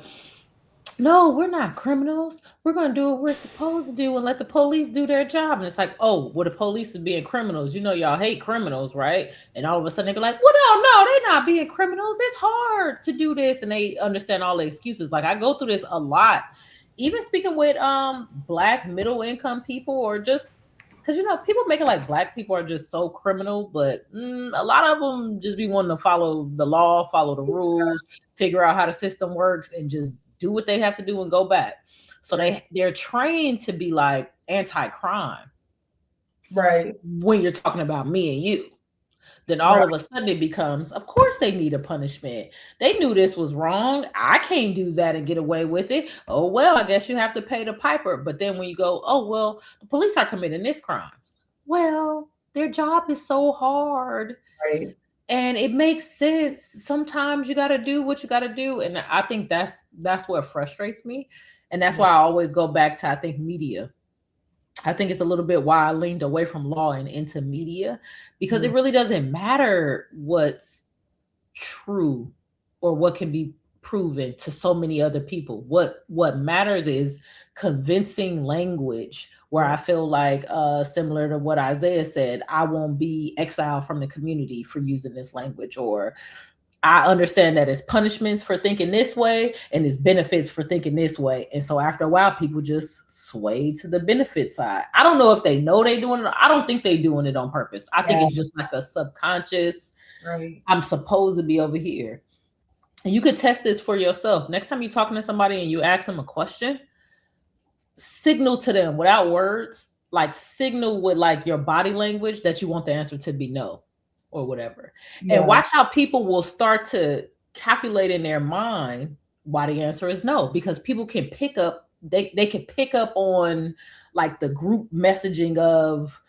no, we're not criminals. We're going to do what we're supposed to do and let the police do their job. And it's like, oh, well, the police is being criminals. You know, y'all hate criminals, right? And all of a sudden they be like, well, no, they're not being criminals. It's hard to do this. And they understand all the excuses. Like, I go through this a lot. Even speaking with Black middle income people, or just because, you know, people make it like Black people are just so criminal, but a lot of them just be wanting to follow the law, follow the rules, figure out how the system works, and just do what they have to do and go back. So they're trained to be like anti-crime. Right. When you're talking about me and you. Then all of a sudden it becomes, of course they need a punishment. They knew this was wrong. I can't do that and get away with it. Oh, well, I guess you have to pay the piper. But then when you go, oh, well, the police are committing this crimes. Well, their job is so hard. Right. And it makes sense. Sometimes you got to do what you got to do. And I think that's what frustrates me. And that's why I always go back to, I think, media. I think it's a little bit why I leaned away from law and into media, because it really doesn't matter what's true or what can be proven to so many other people. What matters is convincing language where I feel like, similar to what Isaiah said, I won't be exiled from the community for using this language, or I understand that it's punishments for thinking this way and it's benefits for thinking this way. And so after a while, people just sway to the benefit side. I don't know if they know they're doing it. I don't think they're doing it on purpose. I think it's just like a subconscious, I'm supposed to be over here. And you could test this for yourself. Next time you're talking to somebody and you ask them a question, signal to them without words, like signal with like your body language that you want the answer to be no. Or whatever. And watch how people will start to calculate in their mind why the answer is no, because people can pick up they can pick up on like the group messaging of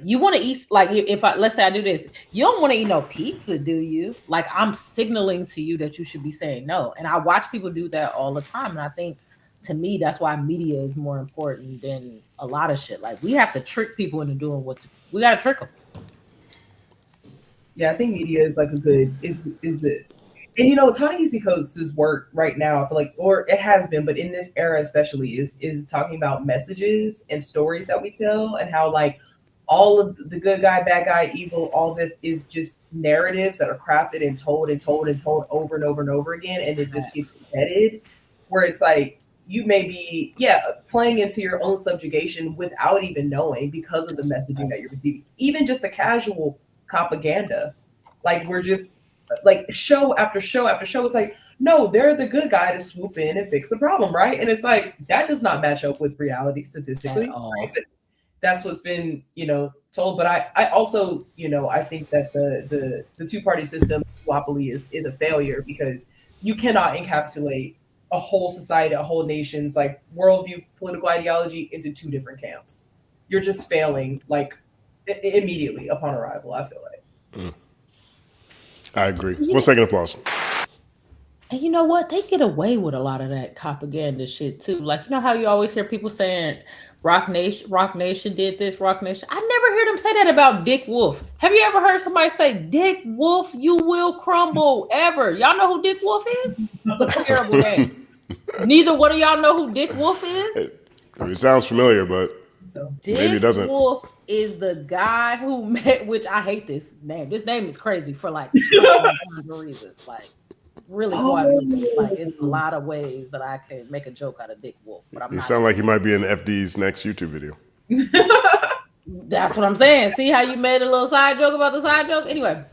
you want to eat, like if I let's say I do this, you don't want to eat no pizza, do you? Like I'm signaling to you that you should be saying no. And I watch people do that all the time. And I think to me, that's why media is more important than a lot of shit. Like we have to trick people into doing we got to trick them. Yeah, I think media is like a good is it. And you know, Ta-Nehisi Coates' work right now, I feel like, or it has been, but in this era especially, is talking about messages and stories that we tell, and how like all of the good guy, bad guy, evil, all this is just narratives that are crafted and told and told and told over and over and over again, and it just gets embedded, where it's like you may be playing into your own subjugation without even knowing because of the messaging that you're receiving, even just the casual propaganda, like we're just. Like show after show after show, it's like, no, they're the good guy to swoop in and fix the problem, right? And it's like that does not match up with reality statistically. Right? But that's what's been, told. But I also, I think that the two-party system duopoly is a failure because you cannot encapsulate a whole society, a whole nation's like worldview, political ideology into two different camps. You're just failing like immediately upon arrival, I feel like. I agree. 1 second applause. And you know what? They get away with a lot of that propaganda shit too. Like, you know how you always hear people saying Rock Nation did this, Rock Nation. I never heard them say that about Dick Wolf. Have you ever heard somebody say, Dick Wolf, you will crumble, ever? Y'all know who Dick Wolf is? It's a terrible name. Neither one of y'all know who Dick Wolf is? It sounds familiar, but maybe it doesn't. Dick Wolf is the guy who met, which I hate this name. This name is crazy for like reasons. Like really like it's a lot of ways that I can make a joke out of Dick Wolf. But I'm You sound like he might be in FD's next YouTube video. That's what I'm saying. See how you made a little side joke about the side joke? Anyway,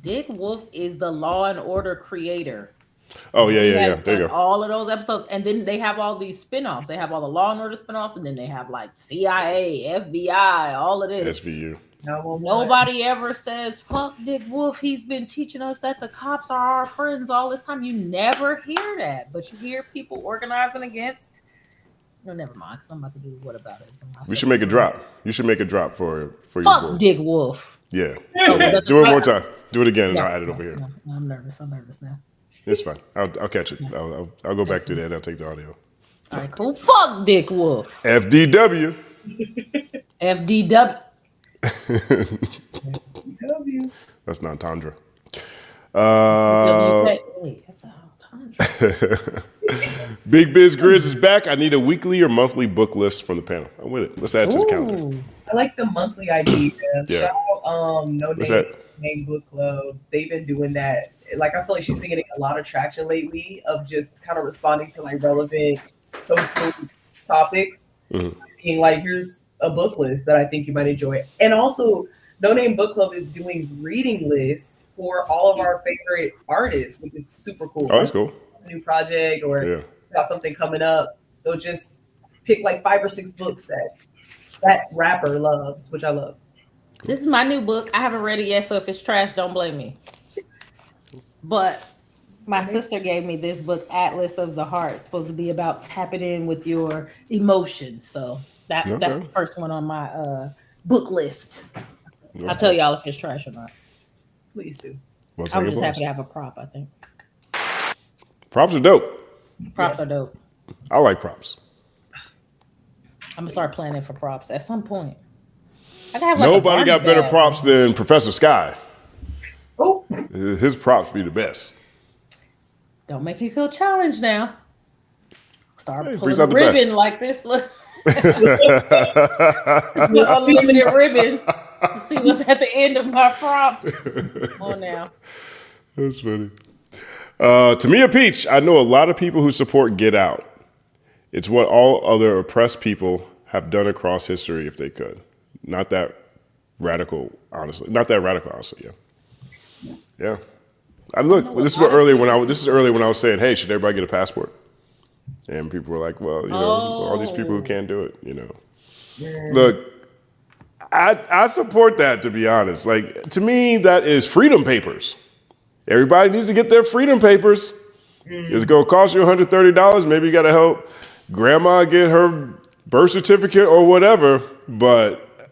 Dick Wolf is the Law and Order creator. Oh, yeah. There you go. All of those episodes. And then they have all these spinoffs. They have all the Law and Order spinoffs, and then they have like CIA, FBI, all of this. SVU. Nobody ever says, fuck Dick Wolf. He's been teaching us that the cops are our friends all this time. You never hear that. But you hear people organizing against. No, never mind, because I'm about to do what about it. We should make a drop. You should make a drop for your fuck book. Dick Wolf. Yeah. Do it one time. Do it again, and I'll add it over here. No, I'm nervous now. It's fine. I'll catch it. I'll go back to that. I'll take the audio. All right, cool. Fuck Dick Wolf. FDW. FDW. That's not Tandra. Big Biz Grids is back. I need a weekly or monthly book list from the panel. I'm with it. Let's add to the calendar. I like the monthly idea. Yeah. Shout out No Name Book Club. They've been doing that. Like I feel like she's been getting a lot of traction lately of just kind of responding to like relevant social topics. Being like, here's a book list that I think you might enjoy. And also No Name Book Club is doing reading lists for all of our favorite artists, which is super cool. Oh, that's cool. A new project or got something coming up. They'll just pick like 5 or 6 books that rapper loves, which I love. This is my new book. I haven't read it yet, so if it's trash, don't blame me. But my sister gave me this book, Atlas of the Heart. It's supposed to be about tapping in with your emotions. So that's the first one on my book list. I'll tell y'all if it's trash or not. Please do. I was just happy to have a prop, I think. Props are dope. Props are dope. I like props. I'm going to start planning for props at some point. I can have like Nobody got better props than Professor Sky. Oh, his props be the best. Don't make me feel challenged now. Start pulling brings the out the ribbon best. like this. Look. Unlimited ribbon. See what's at the end of my prop. Come on now. That's funny. Tamia Peach, I know a lot of people who support Get Out. It's what all other oppressed people have done across history if they could. Not that radical, honestly. Yeah. Yeah. This is earlier when I was saying, hey, should everybody get a passport? And people were like, well, all these people who can't do it, Look, I support that, to be honest. Like, to me, that is freedom papers. Everybody needs to get their freedom papers. It's going to cost you $130. Maybe you got to help grandma get her birth certificate or whatever. But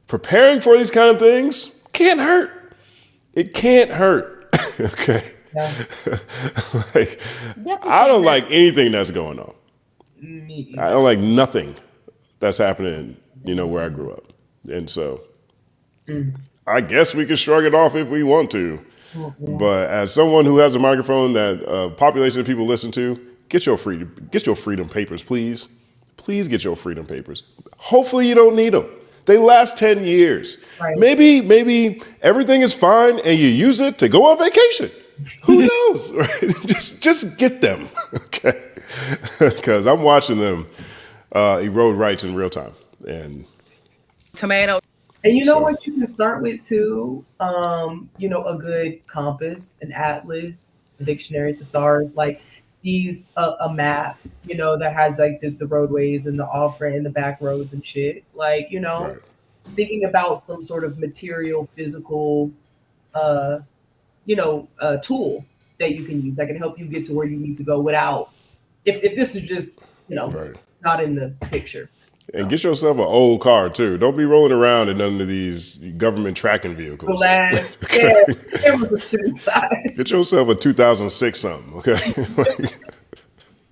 preparing for these kind of things can't hurt. It can't hurt. Okay. Yeah. Like, I don't like anything that's going on. I don't like nothing that's happening, where I grew up. And so I guess we can shrug it off if we want to. But as someone who has a microphone that a population of people listen to, get your freedom papers, please. Please get your freedom papers. Hopefully you don't need them. They last 10 years. Right. Maybe everything is fine and you use it to go on vacation. Who knows? Right? Just get them, okay? Because I'm watching them erode rights in real time. And tomato. And you know what you can start with too? A good compass, an atlas, a dictionary, thesaurus, like these a map, that has like the roadways and the off-ramp and the back roads and shit. Like, right. Thinking about some sort of material, physical tool that you can use that can help you get to where you need to go without if this is just, right. not in the picture. And get yourself an old car too. Don't be rolling around in none of these government tracking vehicles. There was a shit inside. Get yourself a 2006 something, okay?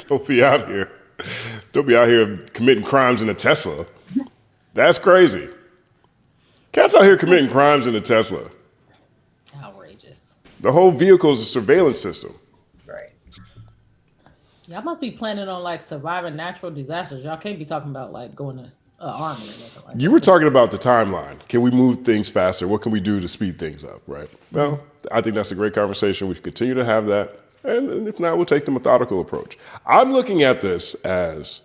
Don't be out here committing crimes in a Tesla. That's crazy. Cats out here committing crimes in a Tesla. Outrageous. The whole vehicle is a surveillance system. Right. Y'all must be planning on like surviving natural disasters. Y'all can't be talking about like going to army or nothing like that. You were talking about the timeline. Can we move things faster? What can we do to speed things up, right? Well, I think that's a great conversation. We can continue to have that. And if not, we'll take the methodical approach. I'm looking at this as,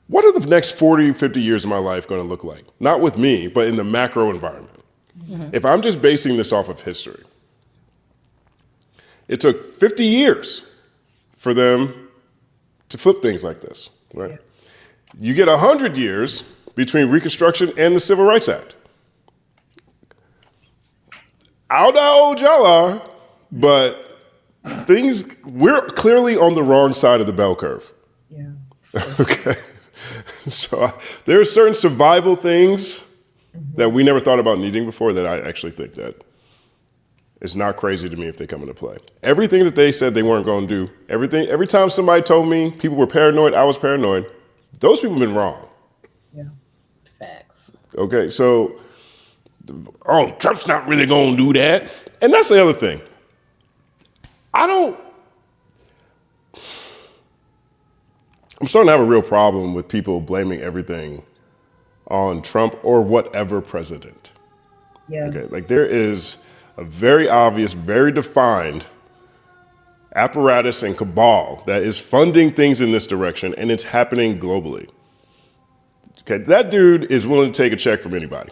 what are the next 40, 50 years of my life going to look like? Not with me, but in the macro environment. Mm-hmm. If I'm just basing this off of history, it took 50 years for them to flip things like this, right? Yeah. You get 100 years between Reconstruction and the Civil Rights Act. I don't know how old y'all are, but we're clearly on the wrong side of the bell curve. Yeah. Okay. So there are certain survival things that we never thought about needing before that I actually think that it's not crazy to me if they come into play. Everything that they said they weren't going to do, every time somebody told me people were paranoid, I was paranoid. Those people have been wrong. Yeah. Facts. Okay, so, Trump's not really going to do that. And that's the other thing. I'm starting to have a real problem with people blaming everything on Trump or whatever president. Yeah. Okay, like there is a very obvious, very defined apparatus and cabal that is funding things in this direction, and it's happening globally. Okay, that dude is willing to take a check from anybody.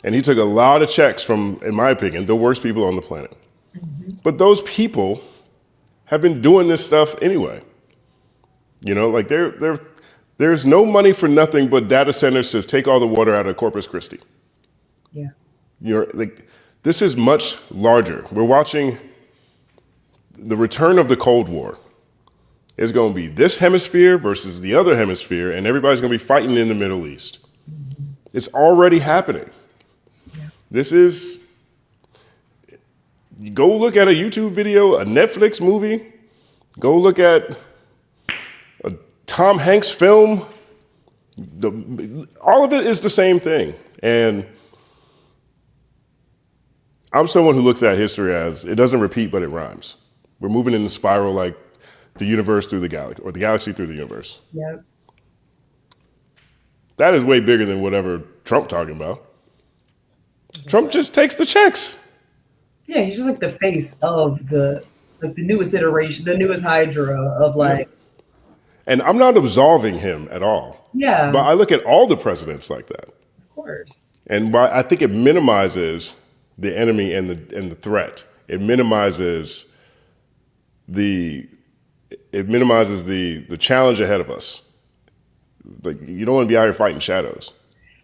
And he took a lot of checks from, in my opinion, the worst people on the planet. Mm-hmm. But those people have been doing this stuff anyway. Like there's no money for nothing but data centers to take all the water out of Corpus Christi. Yeah. This is much larger. We're watching the return of the Cold War. It's going to be this hemisphere versus the other hemisphere, and everybody's going to be fighting in the Middle East. Mm-hmm. It's already happening. Yeah. This is, go look at a YouTube video, a Netflix movie, go look at a Tom Hanks film. All of it is the same thing. And I'm someone who looks at history as it doesn't repeat, but it rhymes. We're moving in a spiral like the universe through the galaxy, or the galaxy through the universe. Yep. That is way bigger than whatever Trump talking about. Trump just takes the checks. Yeah, he's just like the face of the newest iteration, the newest Hydra of like. And I'm not absolving him at all. Yeah. But I look at all the presidents like that. Of course. And I think it minimizes the enemy and the threat. It minimizes the challenge ahead of us. Like, you don't want to be out here fighting shadows.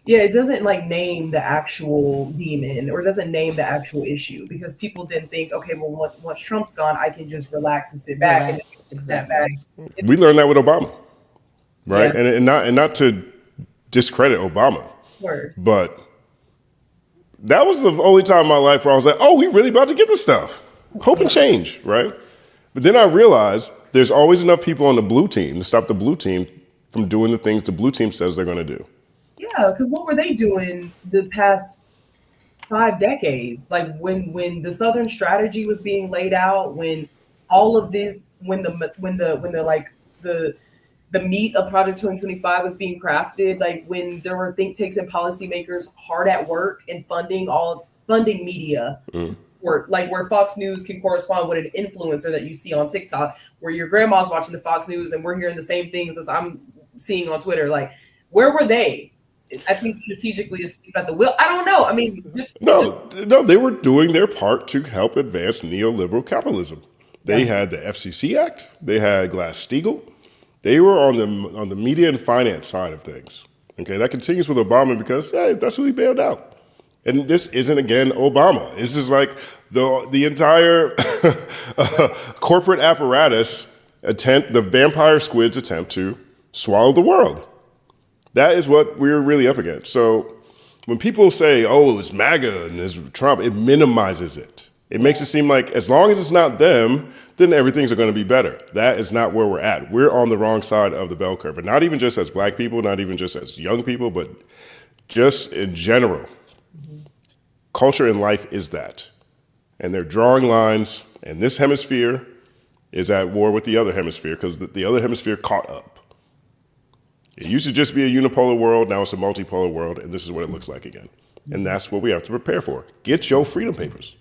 Yeah, it doesn't like name the actual demon or doesn't name the actual issue because people then think, okay, well, once Trump's gone, I can just relax and sit back and it's that back. We learned that with Obama, right? Yeah. And not to discredit Obama, Worse. but that was the only time in my life where I was like, oh, we really about to get this stuff. Hope and change, right? But then I realized there's always enough people on the blue team to stop the blue team from doing the things the blue team says they're going to do. Yeah, because what were they doing the past 5 decades? Like when the Southern strategy was being laid out, when all of this, when the meat of Project 2025 was being crafted, like when there were think tanks and policymakers hard at work and funding media to support, like where Fox News can correspond with an influencer that you see on TikTok, where your grandma's watching the Fox News and we're hearing the same things as I'm seeing on Twitter. Like, where were they? I think strategically it's at the will. I don't know. I mean, No, they were doing their part to help advance neoliberal capitalism. They had the FCC Act. They had Glass-Steagall. They were on the media and finance side of things. Okay, that continues with Obama because that's who he bailed out. And this isn't again Obama. This is like the entire corporate apparatus the vampire squid's attempt to swallow the world. That is what we're really up against. So when people say, oh, it's MAGA and it's Trump, it minimizes it. It makes it seem like as long as it's not them, then everything's going to be better. That is not where we're at. We're on the wrong side of the bell curve. And not even just as black people, not even just as young people, but just in general. Culture and life is that. And they're drawing lines, and this hemisphere is at war with the other hemisphere because the other hemisphere caught up. It used to just be a unipolar world, now it's a multipolar world, and this is what it looks like again. And that's what we have to prepare for. Get your freedom papers.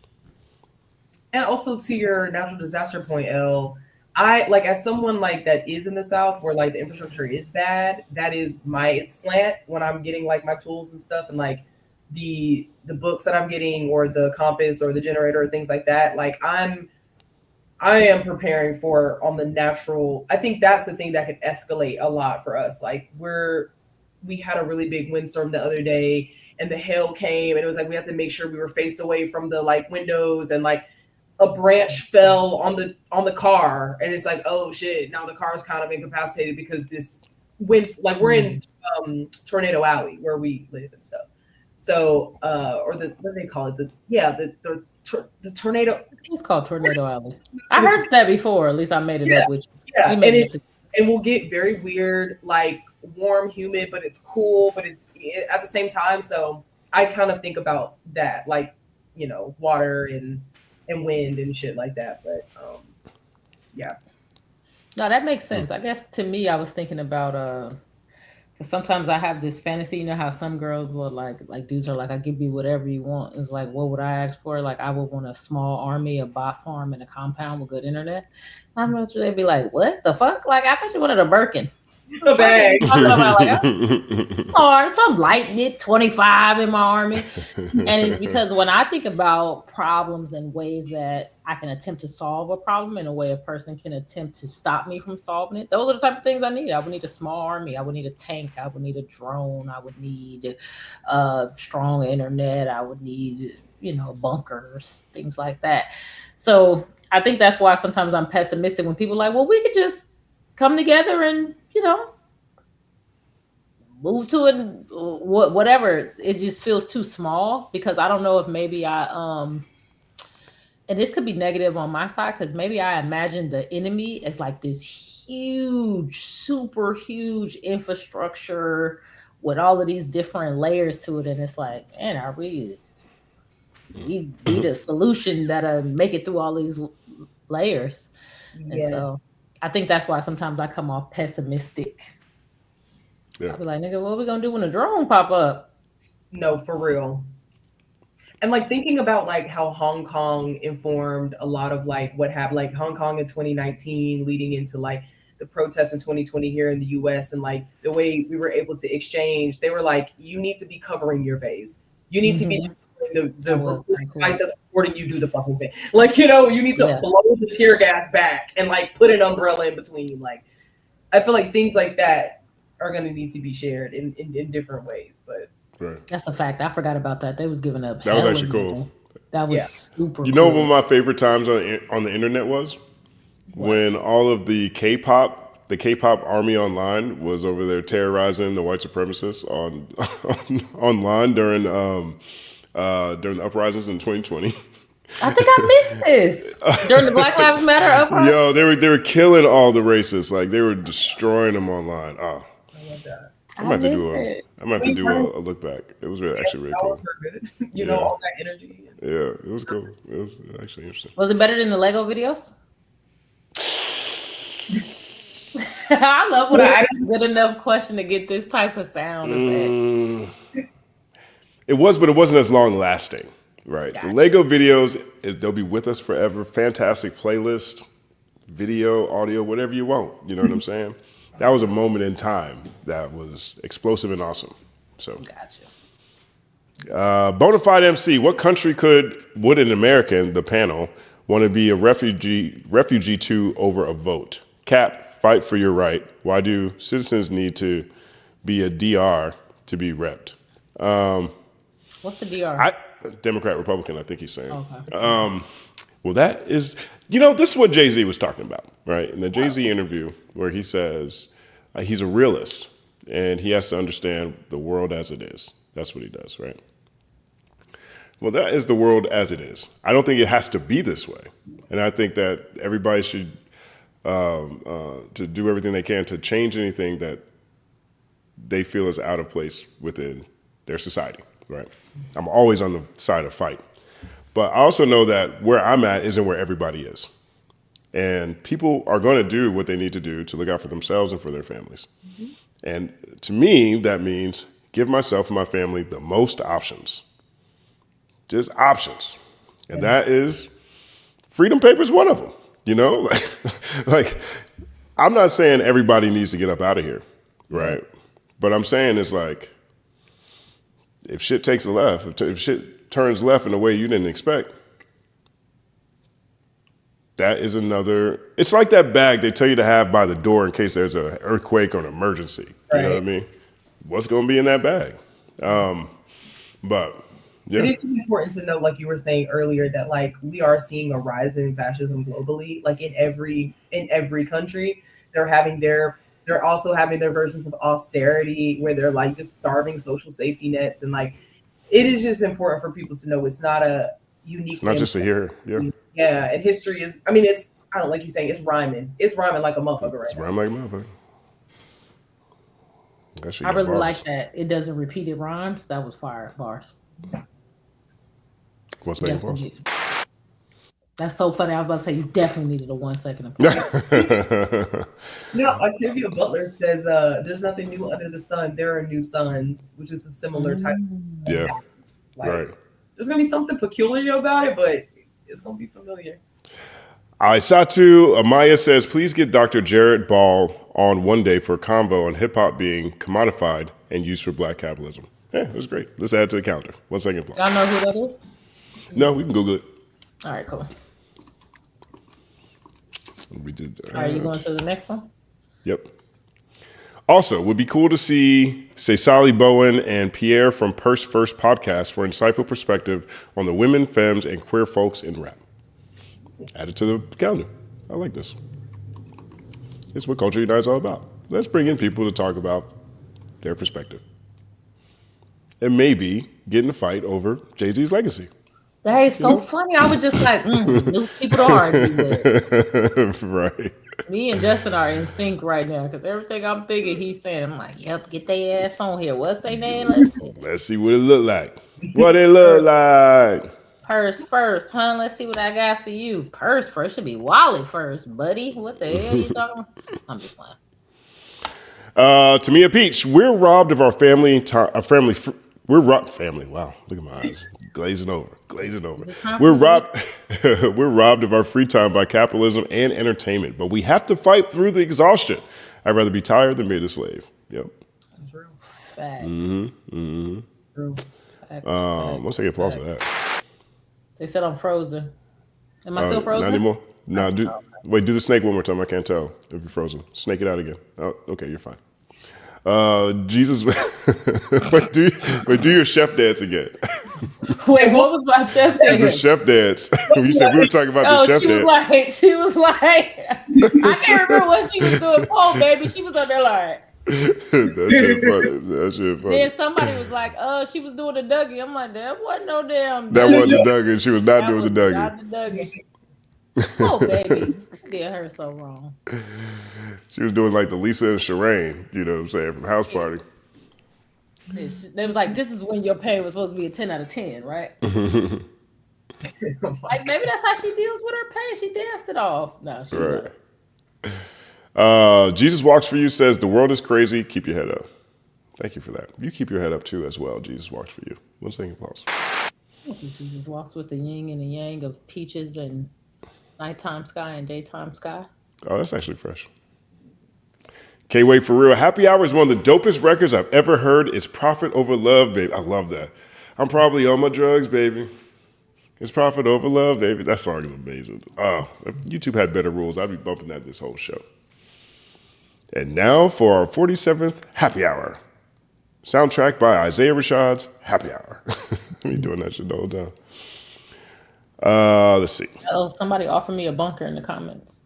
And also to your natural disaster point, Elle, I like as someone like that is in the South where like the infrastructure is bad, that is my slant when I'm getting like my tools and stuff and like the books that I'm getting or the compass or the generator or things like that. Like I am preparing for on the natural. I think that's the thing that could escalate a lot for us. Like we had a really big windstorm the other day and the hail came and it was like we had to make sure we were faced away from the like windows and like a branch fell on the car and it's like, oh shit, now the car is kind of incapacitated because this wind, like we're in Tornado Alley where we live and stuff. So or what do they call it? The tornado. It's called Tornado Alley. I heard that before. At least I made it up with you. Yeah, and we'll get very weird, like warm, humid, but it's cool, but it's at the same time. So I kind of think about that, like, you know, water and wind and shit like that. But yeah. No, that makes sense. I guess to me, I was thinking about because sometimes I have this fantasy, you know how some girls will like dudes are like, I give you whatever you want. It's like, what would I ask for? Like, I would want a small army, a bot farm, and a compound with good internet. I'm not sure they'd be like, what the fuck? Like, I thought you wanted a Birkin. A bag. Or some light mid 25 in my army. And it's because when I think about problems and ways that I can attempt to solve a problem in a way a person can attempt to stop me from solving it, those are the type of things I need. I would need a small army. I would need a tank. I would need a drone. I would need strong internet. I would need, you know, bunkers, things like that. So I think that's why sometimes I'm pessimistic when people are like, well, we could just come together and, you know, move to it, whatever. It just feels too small because I don't know if maybe and this could be negative on my side because maybe I imagine the enemy as like this huge, super huge infrastructure with all of these different layers to it. And it's like, man, are we need a solution that'll make it through all these layers. And so I think that's why sometimes I come off pessimistic. Yeah. I'll be like, nigga, what are we gonna do when a drone pop up? No, for real. And like thinking about like how Hong Kong informed a lot of like what happened, like Hong Kong in 2019 leading into like the protests in 2020 here in the US and like the way we were able to exchange, they were like, you need to be covering your face. You need to be the device that's recording you do the fucking thing. Like, you know, you need to blow the tear gas back and like put an umbrella in between. Like, I feel like things like that are going to need to be shared in different ways. But Right. That's a fact. I forgot about that. They was giving up. That was hell actually of cool. money. That was super. You know, cool. one of my favorite times on the internet was when all of the K-pop army online was over there terrorizing the white supremacists online during the uprisings in 2020. I think I missed this during the Black Lives Matter uprising. Yo, they were killing all the racists. Like they were destroying them online. Oh, I love that. I'm gonna have to do a look back. It was actually really cool. You know, all that energy. Yeah, it was cool. It was actually interesting. Was it better than the Lego videos? I love when I ask a good enough question to get this type of sound effect. It was, but it wasn't as long lasting. Right. Gotcha. The Lego videos, they'll be with us forever. Fantastic playlist, video, audio, whatever you want. You know what I'm saying? That was a moment in time that was explosive and awesome. So, gotcha. Bonafide MC, what country would an American, the panel, want to be a refugee to over a vote? Cap, fight for your right. Why do citizens need to be a DR to be repped? What's the DR? Democrat, Republican, I think he's saying. Okay. Well, that is, this is what Jay-Z was talking about, right? In the Jay-Z interview where he says he's a realist and he has to understand the world as it is. That's what he does, right? Well, that is the world as it is. I don't think it has to be this way. And I think that everybody should to do everything they can to change anything that they feel is out of place within their society, right? I'm always on the side of fight. But I also know that where I'm at isn't where everybody is. And people are going to do what they need to do to look out for themselves and for their families. Mm-hmm. And to me, that means give myself and my family the most options. Just options. And that is freedom paper is one of them. Like I'm not saying everybody needs to get up out of here, right? But I'm saying it's like, if shit takes a left, if shit turns left in a way you didn't expect, that is another. It's like that bag they tell you to have by the door in case there's an earthquake or an emergency. Right. You know what I mean? What's going to be in that bag? But yeah, it is important to know, like you were saying earlier, that like we are seeing a rise in fascism globally. Like in every country, they're also having their versions of austerity where they're like just starving social safety nets. And like, it is just important for people to know it's not a unique. It's not just a here. Yeah. Yeah. And history is, I don't like you saying it's rhyming. It's rhyming like a motherfucker right It's now. rhyming like a motherfucker. I really like that. It doesn't repeat it rhymes. That was fire bars. One second pause. That's so funny. I was about to say you definitely needed a 1 second pause. Octavia Butler says there's nothing new under the sun. There are new suns, which is a similar type. Yeah. Like, right. There's gonna be something peculiar about it, but it's gonna be familiar. Satu Amaya says, please get Dr. Jared Ball on one day for a convo on hip hop being commodified and used for black capitalism. Yeah, it was great. Let's add it to the calendar. 1 second. Y'all know who that is? No, we can Google it. All right, cool. We did. Are you going to the next one? Yep. Also, would be cool to see Sally Bowen and Pierre from Purse First podcast for insightful perspective on the women, femmes, and queer folks in rap. Add it to the calendar. I like this. It's what Culture Unite is all about. Let's bring in people to talk about their perspective. And maybe get in a fight over Jay-Z's legacy. That is so funny. I was just like, new people to argue with. Right. Me and Justin are in sync right now because everything I'm thinking he's saying, I'm like, yep, get their ass on here. What's their name? Let's see what it look like. What it look like. Purse first, huh? Let's see what I got for you. Purse first. Should be Wallet first, buddy. What the hell are you talking about? I'm just playing. Tamia Peach, we're robbed of our family time. Family. Wow, look at my eyes glazing over. We're robbed of our free time by capitalism and entertainment, but we have to fight through the exhaustion. I'd rather be tired than made a slave. Yep. That's real. Facts. True. Let's take a pause of that. They said I'm frozen. Am I still frozen? Not anymore. No, do the snake one more time. I can't tell if you're frozen. Snake it out again. Oh, okay, you're fine. Jesus, wait, do your chef dance again. Wait, what was my chef The dance? chef dance. You said we were talking about the chef dance. She was like, I can't remember what she was doing. Oh, baby, she was up there like. That shit funny. That shit funny. Then somebody was like, she was doing the Dougie. I'm like, that wasn't no damn Dougie. That wasn't the Dougie. She was not doing the Dougie. Not the Dougie. Oh, baby. She did her so wrong. She was doing like the Lisa and Shireen, you know what I'm saying, from House Party. They was like, this is when your pain was supposed to be a 10 out of 10, right? Like, maybe that's how she deals with her pain. She danced it off. No, she right. Jesus Walks For You says, the world is crazy. Keep your head up. Thank you for that. You keep your head up too as well. Jesus Walks For You. One second, pause. Jesus walks with the yin and the yang of peaches and nighttime sky and daytime sky. Oh, that's actually fresh. Can't wait for real. Happy Hour is one of the dopest records I've ever heard. It's Profit Over Love, baby. I love that. I'm probably on my drugs, baby. It's Profit Over Love, baby. That song is amazing. Oh, if YouTube had better rules, I'd be bumping that this whole show. And now for our 47th Happy Hour. Soundtrack by Isaiah Rashad's Happy Hour. Me doing that shit the whole time. Let's see. Oh, somebody offered me a bunker in the comments.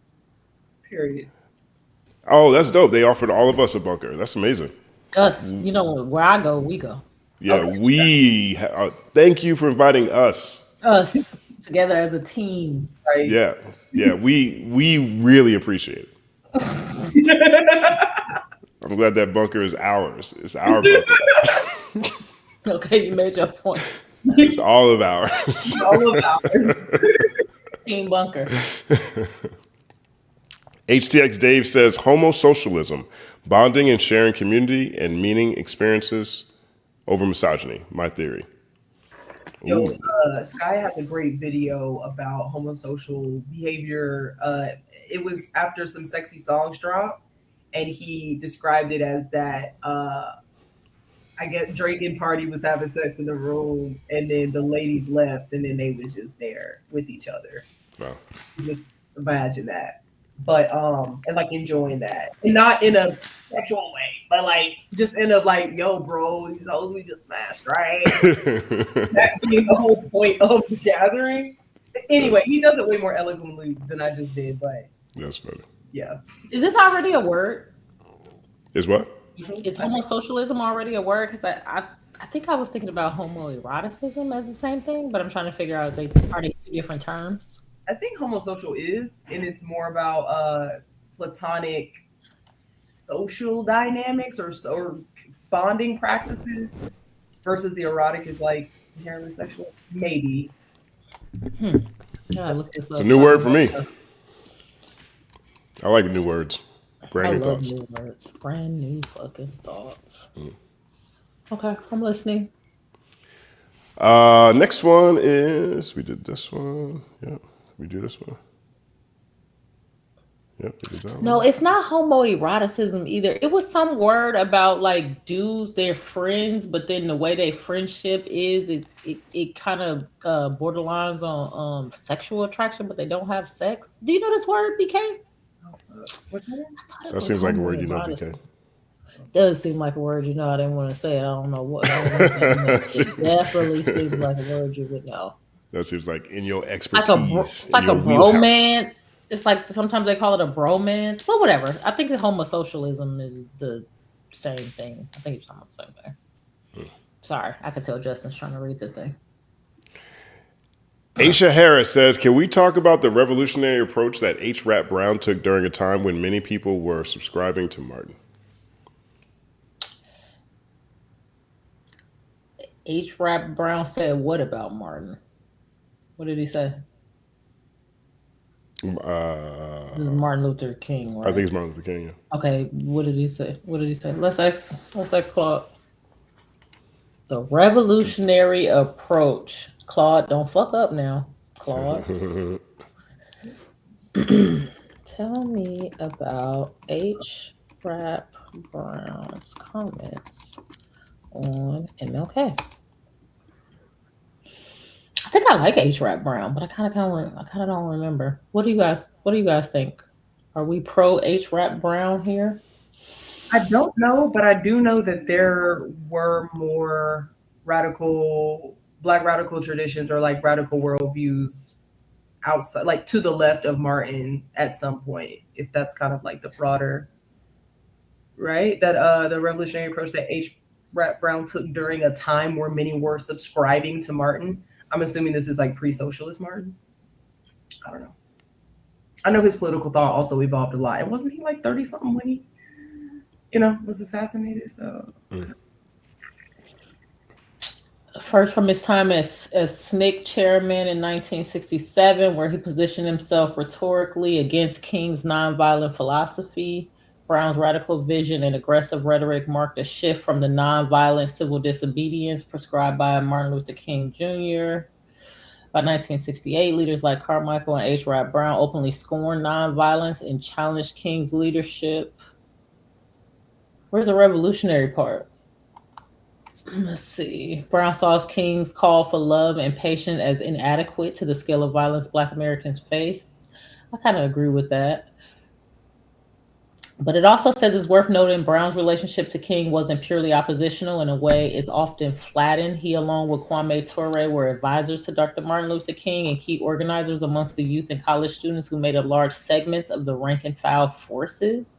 Period. Oh, that's dope. They offered all of us a bunker. That's amazing. Us, you know, where I go, we go. Yeah, thank you for inviting us. Us together as a team. Right. Yeah, we really appreciate it. I'm glad that bunker is ours. It's our bunker. Okay, you made your point. It's all of ours. All of ours. Team bunker. HTX Dave says, homosocialism, bonding and sharing community and meaning experiences over misogyny, my theory. Yo, Sky has a great video about homosocial behavior. It was after some sexy songs dropped, and he described it as that, I guess Drake and Party was having sex in the room, and then the ladies left, and then they was just there with each other. Wow. Just imagine that. But and like enjoying that, and not in a sexual way, but like just in a like, yo, bro, these hoes we just smashed, right? That being the whole point of the gathering. Anyway, he does it way more eloquently than I just did, but that's funny. Yeah. Is this already a word? Is what? Is homosocialism already a word? Because I think I was thinking about homoeroticism as the same thing, but I'm trying to figure out are they two different terms? I think homosocial is, and it's more about platonic social dynamics or bonding practices versus the erotic is like inherently sexual. Maybe. Yeah, look this up. It's a new word for me. I like new words. Brand new thoughts. New words. Brand new fucking thoughts. Okay, I'm listening. Next one is, we did this one. Yeah. We do this one. Yep, we did that one. No, it's not homoeroticism either. It was some word about like dudes, they're friends, but then the way they friendship is, it kind of borderlines on sexual attraction, but they don't have sex. Do you know this word, BK? That seems like a word you know, BK. Does seem like a word you know. I didn't want to say it. I don't know what. It definitely seems like a word you would know. That seems like in your expertise. It's like a bromance. It's like sometimes they call it a bromance, but whatever. I think the homosocialism is the same thing. I think it's talking about the same thing. Sorry, I could tell Justin's trying to read the thing. Aisha Harris says, can we talk about the revolutionary approach that H. Rap Brown took during a time when many people were subscribing to Martin? H. Rap Brown said what about Martin? What did he say? This is Martin Luther King, right? I think it's Martin Luther King, yeah. Okay, what did he say? Let's ask Claude. The revolutionary approach. Claude, don't fuck up now. Claude. Tell me about H. Rap Brown's comments on MLK. I think I like H. Rap Brown, but I kind of don't remember. What do you guys think? Are we pro H. Rap Brown here? I don't know, but I do know that there were more Black radical traditions or like radical worldviews outside, like to the left of Martin at some point, if that's kind of like the broader, right? That the revolutionary approach that H. Rap Brown took during a time where many were subscribing to Martin. I'm assuming this is like pre-socialist Martin. I don't know. I know his political thought also evolved a lot. And wasn't he like 30 something when he, was assassinated? So First, from his time as SNCC chairman in 1967, where he positioned himself rhetorically against King's nonviolent philosophy. Brown's radical vision and aggressive rhetoric marked a shift from the nonviolent civil disobedience prescribed by Martin Luther King Jr. By 1968, leaders like Carmichael and H. Rap Brown openly scorned nonviolence and challenged King's leadership. Where's the revolutionary part? Let's see. Brown saw King's call for love and patience as inadequate to the scale of violence Black Americans faced. I kind of agree with that. But it also says it's worth noting Brown's relationship to King wasn't purely oppositional. In a way, it's often flattened. He, along with Kwame Ture, were advisors to Dr. Martin Luther King and key organizers amongst the youth and college students who made up large segments of the rank and file forces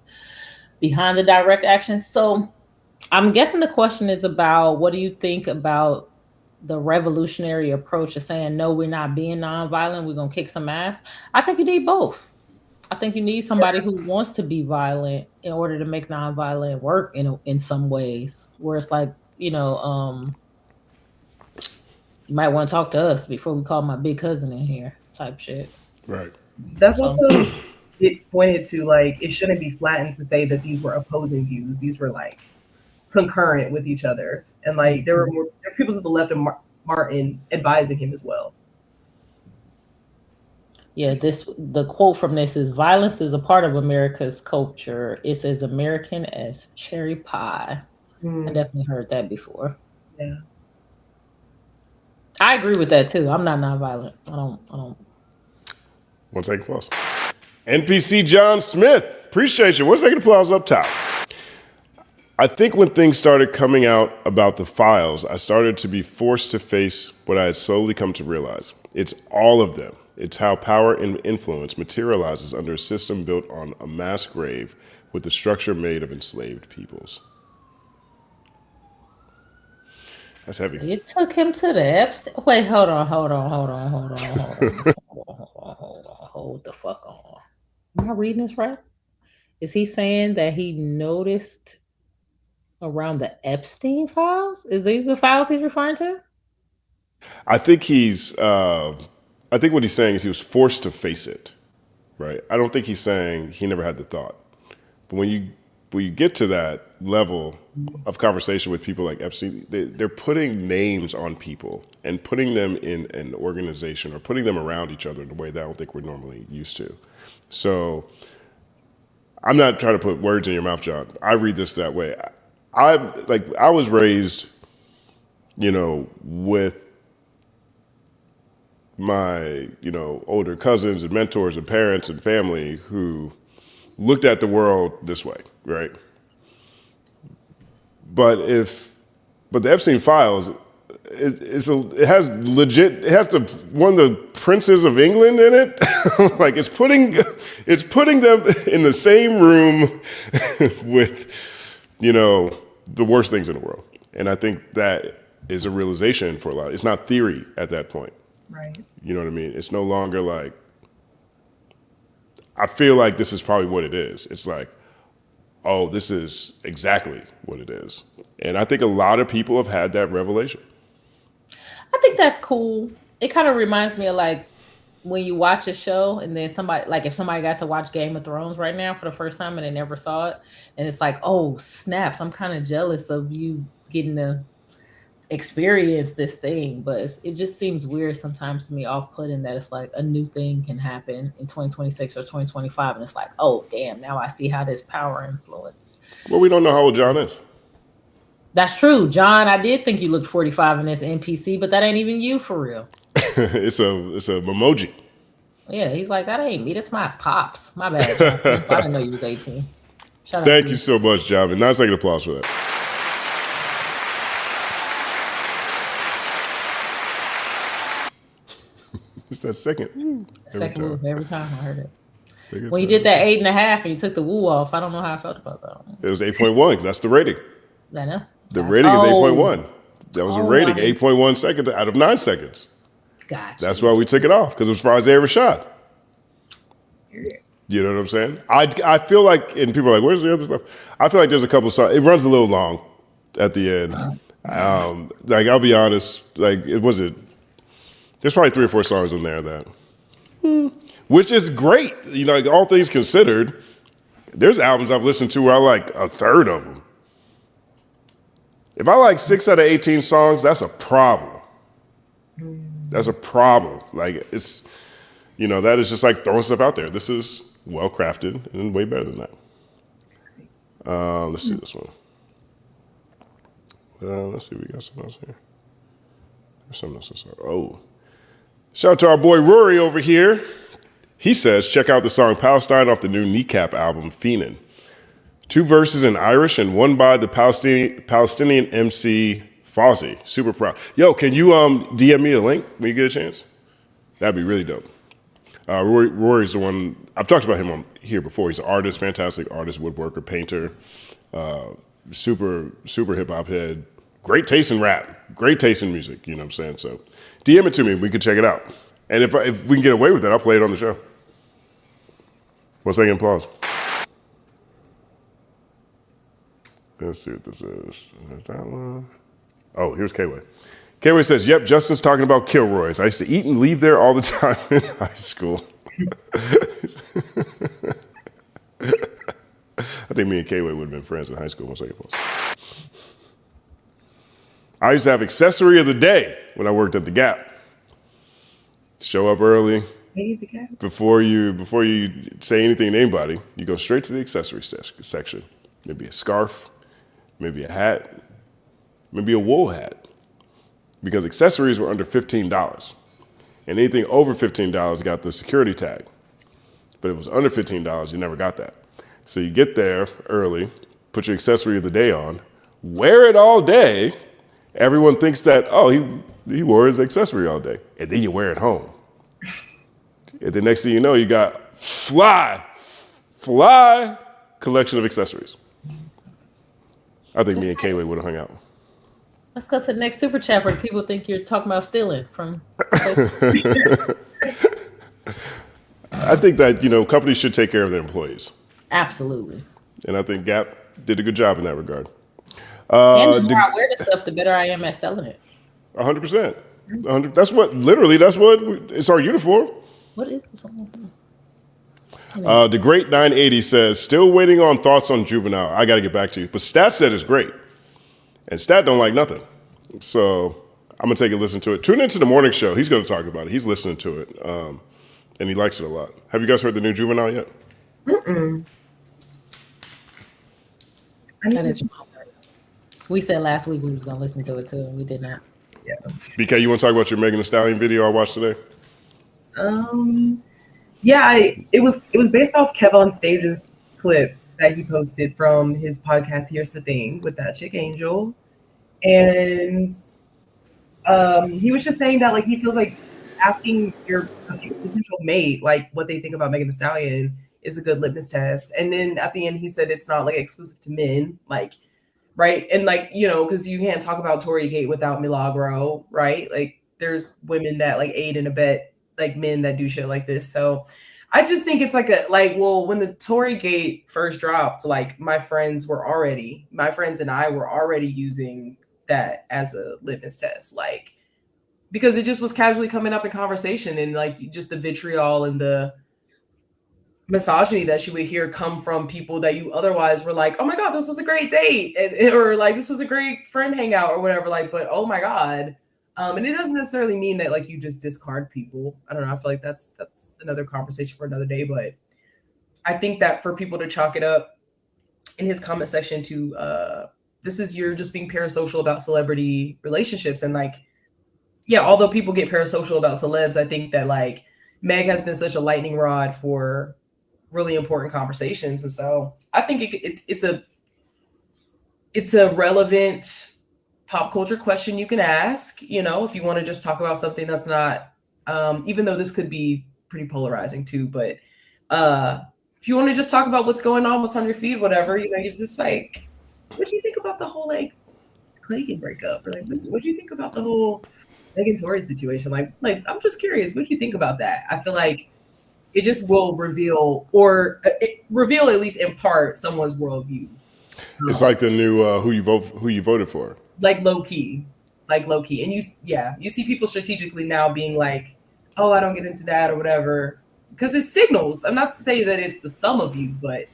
behind the direct action. So I'm guessing the question is about, what do you think about the revolutionary approach of saying, no, we're not being nonviolent, we're going to kick some ass? I think you need both. I think you need somebody who wants to be violent in order to make nonviolent work in some ways, where it's like, you might want to talk to us before we call my big cousin in here type shit. Right. That's also it pointed to, like, it shouldn't be flattened to say that these were opposing views. These were like concurrent with each other. And like there were people to the left of Martin advising him as well. Yeah, the quote from this is, violence is a part of America's culture. It's as American as cherry pie. I definitely heard that before. Yeah. I agree with that too. I'm not nonviolent. I don't. 1 second applause. NPC John Smith, appreciate you. 1 second applause up top. I think when things started coming out about the files, I started to be forced to face what I had slowly come to realize. It's all of them. It's how power and influence materializes under a system built on a mass grave with the structure made of enslaved peoples. That's heavy. You took him to the Epstein. Wait, hold on. Hold the fuck on. Am I reading this right? Is he saying that he noticed around the Epstein files? Is these the files he's referring to? I think I think what he's saying is he was forced to face it, right? I don't think he's saying he never had the thought. But when you get to that level of conversation with people like Epstein, they're putting names on people and putting them in an organization or putting them around each other in a way that I don't think we're normally used to. So I'm not trying to put words in your mouth, John. I read this that way. I was raised, with my, older cousins and mentors and parents and family who looked at the world this way, right? But the Epstein files, it has one of the princes of England in it. Like it's putting them in the same room with, the worst things in the world. And I think that is a realization for a lot. It's not theory at that point. Right. You know what I mean? It's no longer like, I feel like this is probably what it is. It's like, oh, this is exactly what it is. And I think a lot of people have had that revelation. I think that's cool. It kind of reminds me of like when you watch a show and then somebody, like if somebody got to watch Game of Thrones right now for the first time and they never saw it, and it's like, oh, snaps, I'm kind of jealous of you getting to experience this thing. But it just seems weird sometimes to me, off-putting, that it's like a new thing can happen in 2026 or 2025 and it's like, oh damn, now I see how this power influenced. Well, we don't know how old John is. That's true, John. I did think you looked 45 in this NPC, but that ain't even you for real. It's a emoji. Yeah, he's like, that ain't me. That's my pops. My bad, John. I didn't know you was 18. Thank you so much, Javin. 9-second applause for that. It's that second. Second move every time I heard it. Second When you time. did that 8.5 and you took the woo off, I don't know how I felt about that one. It was 8.1. That's the rating. I know. The rating is 8.1. That was a rating, right. 8.1 seconds out of 9 seconds. Gotcha. That's why we took it off, because it was for Isaiah Rashad. You know what I'm saying? I feel like, and people are like, where's the other stuff? I feel like there's a couple songs. It runs a little long at the end. Like, I'll be honest, like, there's probably 3 or 4 songs in there that, which is great. You know, like, all things considered, there's albums I've listened to where I like a third of them. If I like 6 out of 18 songs, that's a problem. That's a problem. Like, it's, you know, that is just like throwing stuff out there. This is well crafted and way better than that. Let's see this one. Let's see, we got something else here. There's something else I saw. Oh. Shout out to our boy Rory over here. He says, check out the song Palestine off the new Kneecap album, Fiendin'. 2 verses in Irish and one by the Palestinian MC Fozzy. Super proud. Yo, can you DM me a link when you get a chance? That'd be really dope. Rory's the one, I've talked about him on here before. He's an artist, fantastic artist, woodworker, painter, super hip hop head. Great taste in rap, great taste in music, you know what I'm saying? So DM it to me, we can check it out. And if we can get away with it, I'll play it on the show. 1 second applause. Let's see what this is. Is that one? Oh, here's K-Way. K-Way says, yep, Justin's talking about Kilroy's. I used to eat and leave there all the time in high school. I think me and K-Way would have been friends in high school. 1 second applause. I used to have accessory of the day when I worked at the Gap. Show up early. Before you say anything to anybody, you go straight to the accessory section. Maybe a scarf, maybe a hat, maybe a wool hat. Because accessories were under $15. And anything over $15 got the security tag. But if it was under $15, you never got that. So you get there early, put your accessory of the day on, wear it all day. Everyone thinks that, oh, he wore his accessory all day. And then you wear it home. And the next thing you know, you got fly collection of accessories. I think me and K-Way would have hung out. Let's go to the next super chat where people think you're talking about stealing from. I think that, you know, companies should take care of their employees. Absolutely. And I think Gap did a good job in that regard. And the more I wear the stuff, the better I am at selling it. 100%. That's what it's our uniform. What is this? The Great 980 says, still waiting on thoughts on Juvenile. I got to get back to you. But Stat said it's great. And Stat don't like nothing. So I'm going to take a listen to it. Tune into the morning show. He's going to talk about it. He's listening to it. And he likes it a lot. Have you guys heard the new Juvenile yet? Mm-mm. We said last week we was going to listen to it too. We did not. Yeah. BK, you want to talk about your Megan Thee Stallion video I watched today? Yeah, it was based off Kev on Stage's clip that he posted from his podcast Here's the Thing with that chick Angel. And he was just saying that like he feels like asking your potential mate like what they think about Megan Thee Stallion is a good litmus test. And then at the end he said it's not like exclusive to men, like right? And like, you know, because you can't talk about Tory Gate without Milagro, right? Like there's women that like aid and abet like men that do shit like this. So I just think it's like well, when the Tory Gate first dropped, like my friends and I were already using that as a litmus test, like, because it just was casually coming up in conversation and like just the vitriol and the misogyny that you would hear come from people that you otherwise were like, oh my God, this was a great date. Or like, this was a great friend hangout or whatever, like, but oh my God. And it doesn't necessarily mean that like you just discard people. I don't know. I feel like that's another conversation for another day. But I think that for people to chalk it up in his comment section to you're just being parasocial about celebrity relationships. And like, yeah, although people get parasocial about celebs, I think that like Meg has been such a lightning rod for really important conversations. And so I think it's a relevant pop culture question you can ask, you know, if you want to just talk about something that's not, even though this could be pretty polarizing too, but if you want to just talk about what's going on, what's on your feed, whatever, you know, it's just like, what do you think about the whole like Clayton breakup? Or like, what do you think about the whole Megan Tory situation? Like I'm just curious, what do you think about that? I feel like it just will reveal, or reveal at least in part, someone's worldview. It's like the new who you voted for. Like low key, and you see people strategically now being like, oh, I don't get into that or whatever, because it signals. I'm not to say that it's the sum of you, but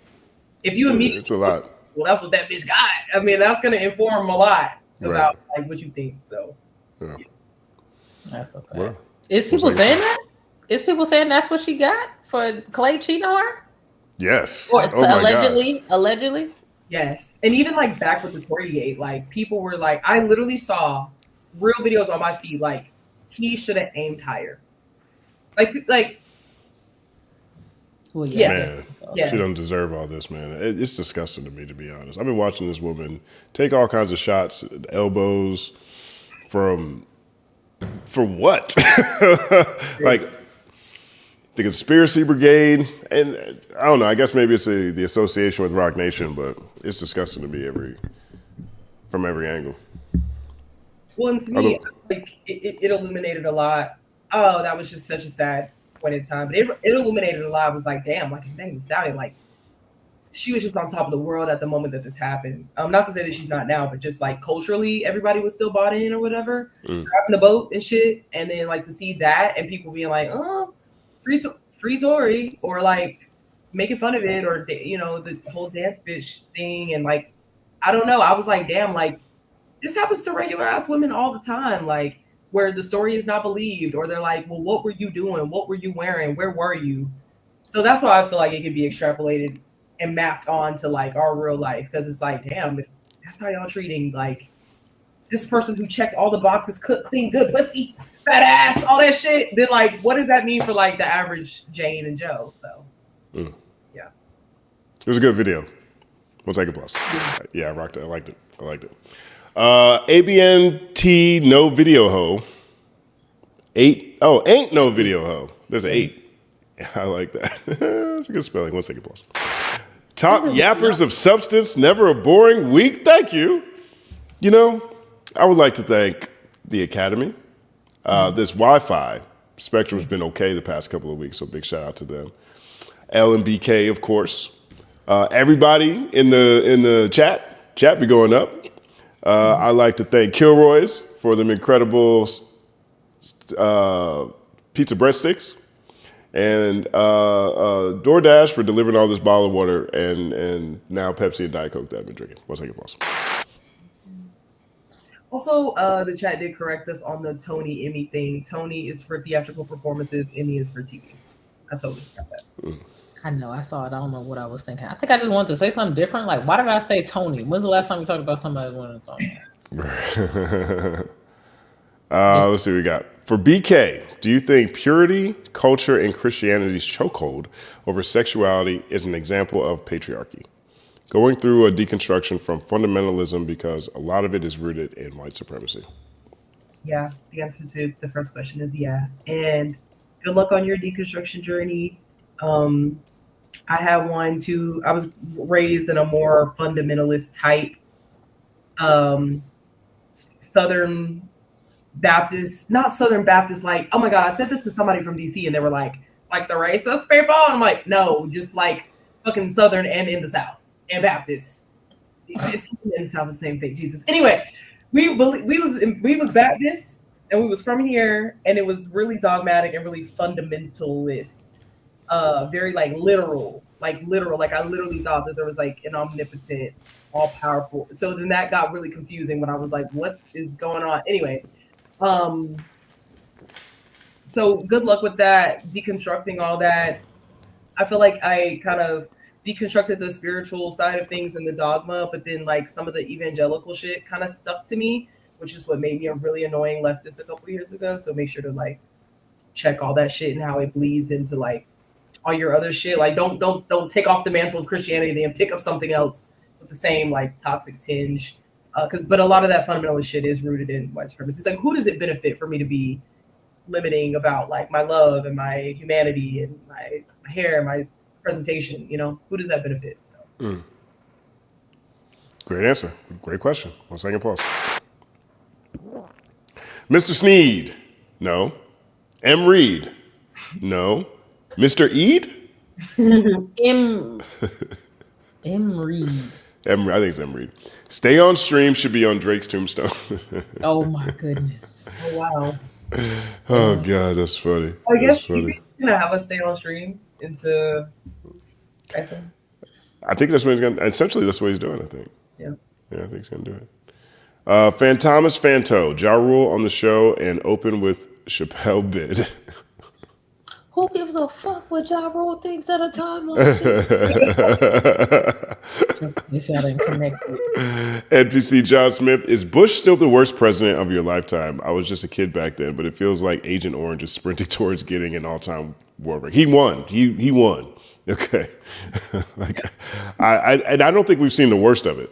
if you immediately, it's a lot. Well, that's what that bitch got. I mean, that's going to inform a lot about like what you think. So yeah. That's okay. Well, is people saying that? Is people saying that's what she got for Clay cheating on her? Yes. Or allegedly. Yes. And even like back with the Torygate, like people were like, I literally saw real videos on my feed, like he should have aimed higher. Like well, man, she don't deserve all this, man. It's disgusting to me, to be honest. I've been watching this woman take all kinds of shots, elbows, for what? Like the conspiracy brigade, and I don't know. I guess maybe it's the association with Rock Nation, but it's disgusting to me from every angle. Well, and to me, like it illuminated a lot. Oh, that was just such a sad point in time. But it illuminated a lot. I was like, damn, like Megan Thee Stallion, like she was just on top of the world at the moment that this happened. Not to say that she's not now, but just like culturally, everybody was still bought in or whatever, driving the boat and shit. And then like to see that and people being like, oh, free Tory, or like making fun of it, or you know, the whole dance bitch thing, and like I don't know. I was like, damn, like this happens to regular ass women all the time, like where the story is not believed, or they're like, well, what were you doing? What were you wearing? Where were you? So that's why I feel like it could be extrapolated and mapped on to like our real life, because it's like, damn, if that's how y'all treating like this person who checks all the boxes, cook, clean, good pussy, fat ass, all that shit, then like what does that mean for like the average Jane and Joe? So yeah, it was a good video. We'll take a plus. Yeah, I rocked it. I liked it. ABNT no video ho. 8. Oh, ain't no video ho. There's an 8. I like that. That's a good spelling. 1 second plus. Top yappers of substance, never a boring week. Thank you. You know, I would like to thank the Academy. This Wi-Fi spectrum's been okay the past couple of weeks, so big shout out to them. L and BK, of course. Everybody in the chat be going up. I'd like to thank Kilroy's for them incredible pizza breadsticks. And DoorDash for delivering all this bottle of water, and now Pepsi and Diet Coke that I've been drinking. 1 second, pause. Also, the chat did correct us on the Tony Emmy thing. Tony is for theatrical performances, Emmy is for TV. I totally got that. I know, I saw it. I don't know what I was thinking. I think I just wanted to say something different. Like, why did I say Tony? When's the last time we talked about somebody winning a song? Let's see what we got. For BK, do you think purity, culture, and Christianity's chokehold over sexuality is an example of patriarchy? Going through a deconstruction from fundamentalism because a lot of it is rooted in white supremacy. Yeah, the answer to the first question is yeah. And good luck on your deconstruction journey. I had one too. I was raised in a more fundamentalist type Southern Baptist, not Southern Baptist, like, oh my God, I said this to somebody from DC and they were like the racist people? And I'm like, no, just like fucking Southern and in the South and Baptist. It's in the South, the same thing, Jesus. Anyway, we was Baptist and we was from here, and it was really dogmatic and really fundamentalist, very like literal. Like I literally thought that there was like an omnipotent, all powerful. So then that got really confusing when I was like, what is going on? Anyway, so good luck with that, deconstructing all that. I feel like I kind of deconstructed the spiritual side of things and the dogma, but then like some of the evangelical shit kind of stuck to me, which is what made me a really annoying leftist a couple years ago. So make sure to like check all that shit and how it bleeds into like all your other shit. Like, don't take off the mantle of Christianity and pick up something else with the same like toxic tinge. But a lot of that fundamentalist shit is rooted in white supremacy. It's like, who does it benefit for me to be limiting about like my love and my humanity and my hair and my presentation? You know, who does that benefit? So. Great answer. Great question. 1 second pause. Mr. Sneed? No. M. Reed? No. Mr. Eid? M. Reed. I think it's M. Reed. Stay on stream should be on Drake's tombstone. Oh my goodness. Oh wow. Oh God, that's funny. I guess you're gonna have us stay on stream into. I think that's what he's gonna. Essentially, that's what he's doing. I think. Yeah. Yeah, I think he's gonna do it. Fantomas Fanto, Ja Rule on the show and open with Chappelle bid. Who gives a fuck what Ja Rule thinks at a time like this? This y'all didn't connect with. NPC John Smith, is Bush still the worst president of your lifetime? I was just a kid back then, but it feels like Agent Orange is sprinting towards getting an all-time war record. He won. He won. Okay. I don't think we've seen the worst of it.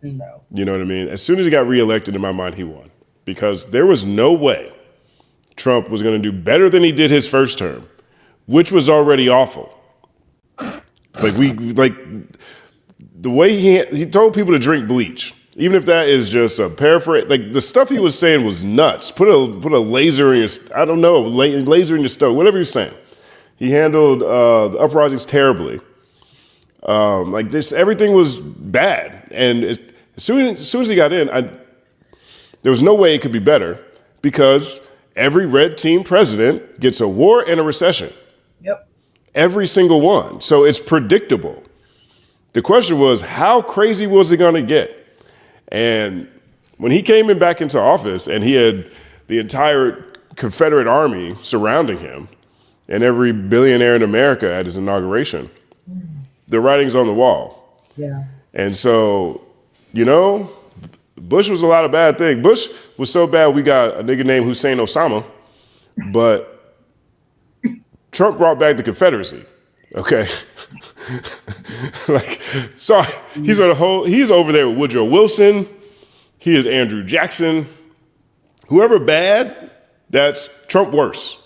No. You know what I mean? As soon as he got reelected, in my mind, he won. Because there was no way Trump was going to do better than he did his first term, which was already awful. Like the way he told people to drink bleach, even if that is just a paraphrase. Like the stuff he was saying was nuts. Put a laser in your, I don't know, laser in your stomach, whatever you're saying. He handled the uprisings terribly. Like this, everything was bad. And as soon as he got in, there was no way it could be better because every red team president gets a war and a recession. Yep. Every single one. So it's predictable. The question was, how crazy was it going to get? And when he came back into office and he had the entire Confederate army surrounding him and every billionaire in America at his inauguration, the writing's on the wall. Yeah. And so, you know, Bush was a lot of bad things. Bush was so bad we got a nigga named Hussein Osama, but Trump brought back the Confederacy. Okay. Like, sorry, he's over there with Woodrow Wilson. He is Andrew Jackson. Whoever bad, that's Trump worse.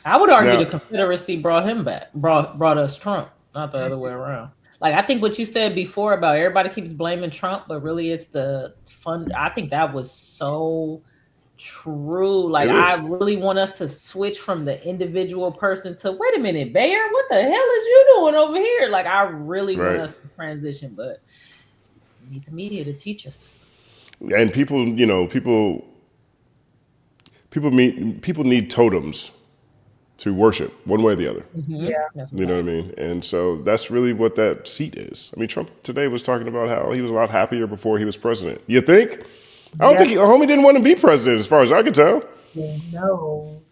I would argue the Confederacy brought him back, brought us Trump, not the other way around. Like, I think what you said before about everybody keeps blaming Trump, but really it's the fun. I think that was so true. Like, I really want us to switch from the individual person to, wait a minute, Bayer, what the hell is you doing over here? Like, I really want us to transition, but we need the media to teach us. And people, you know, people need totems to worship one way or the other. Mm-hmm. Yeah. You know what I mean? And so that's really what that seat is. I mean, Trump today was talking about how he was a lot happier before he was president. You think? I don't think homie didn't want to be president as far as I could tell. No.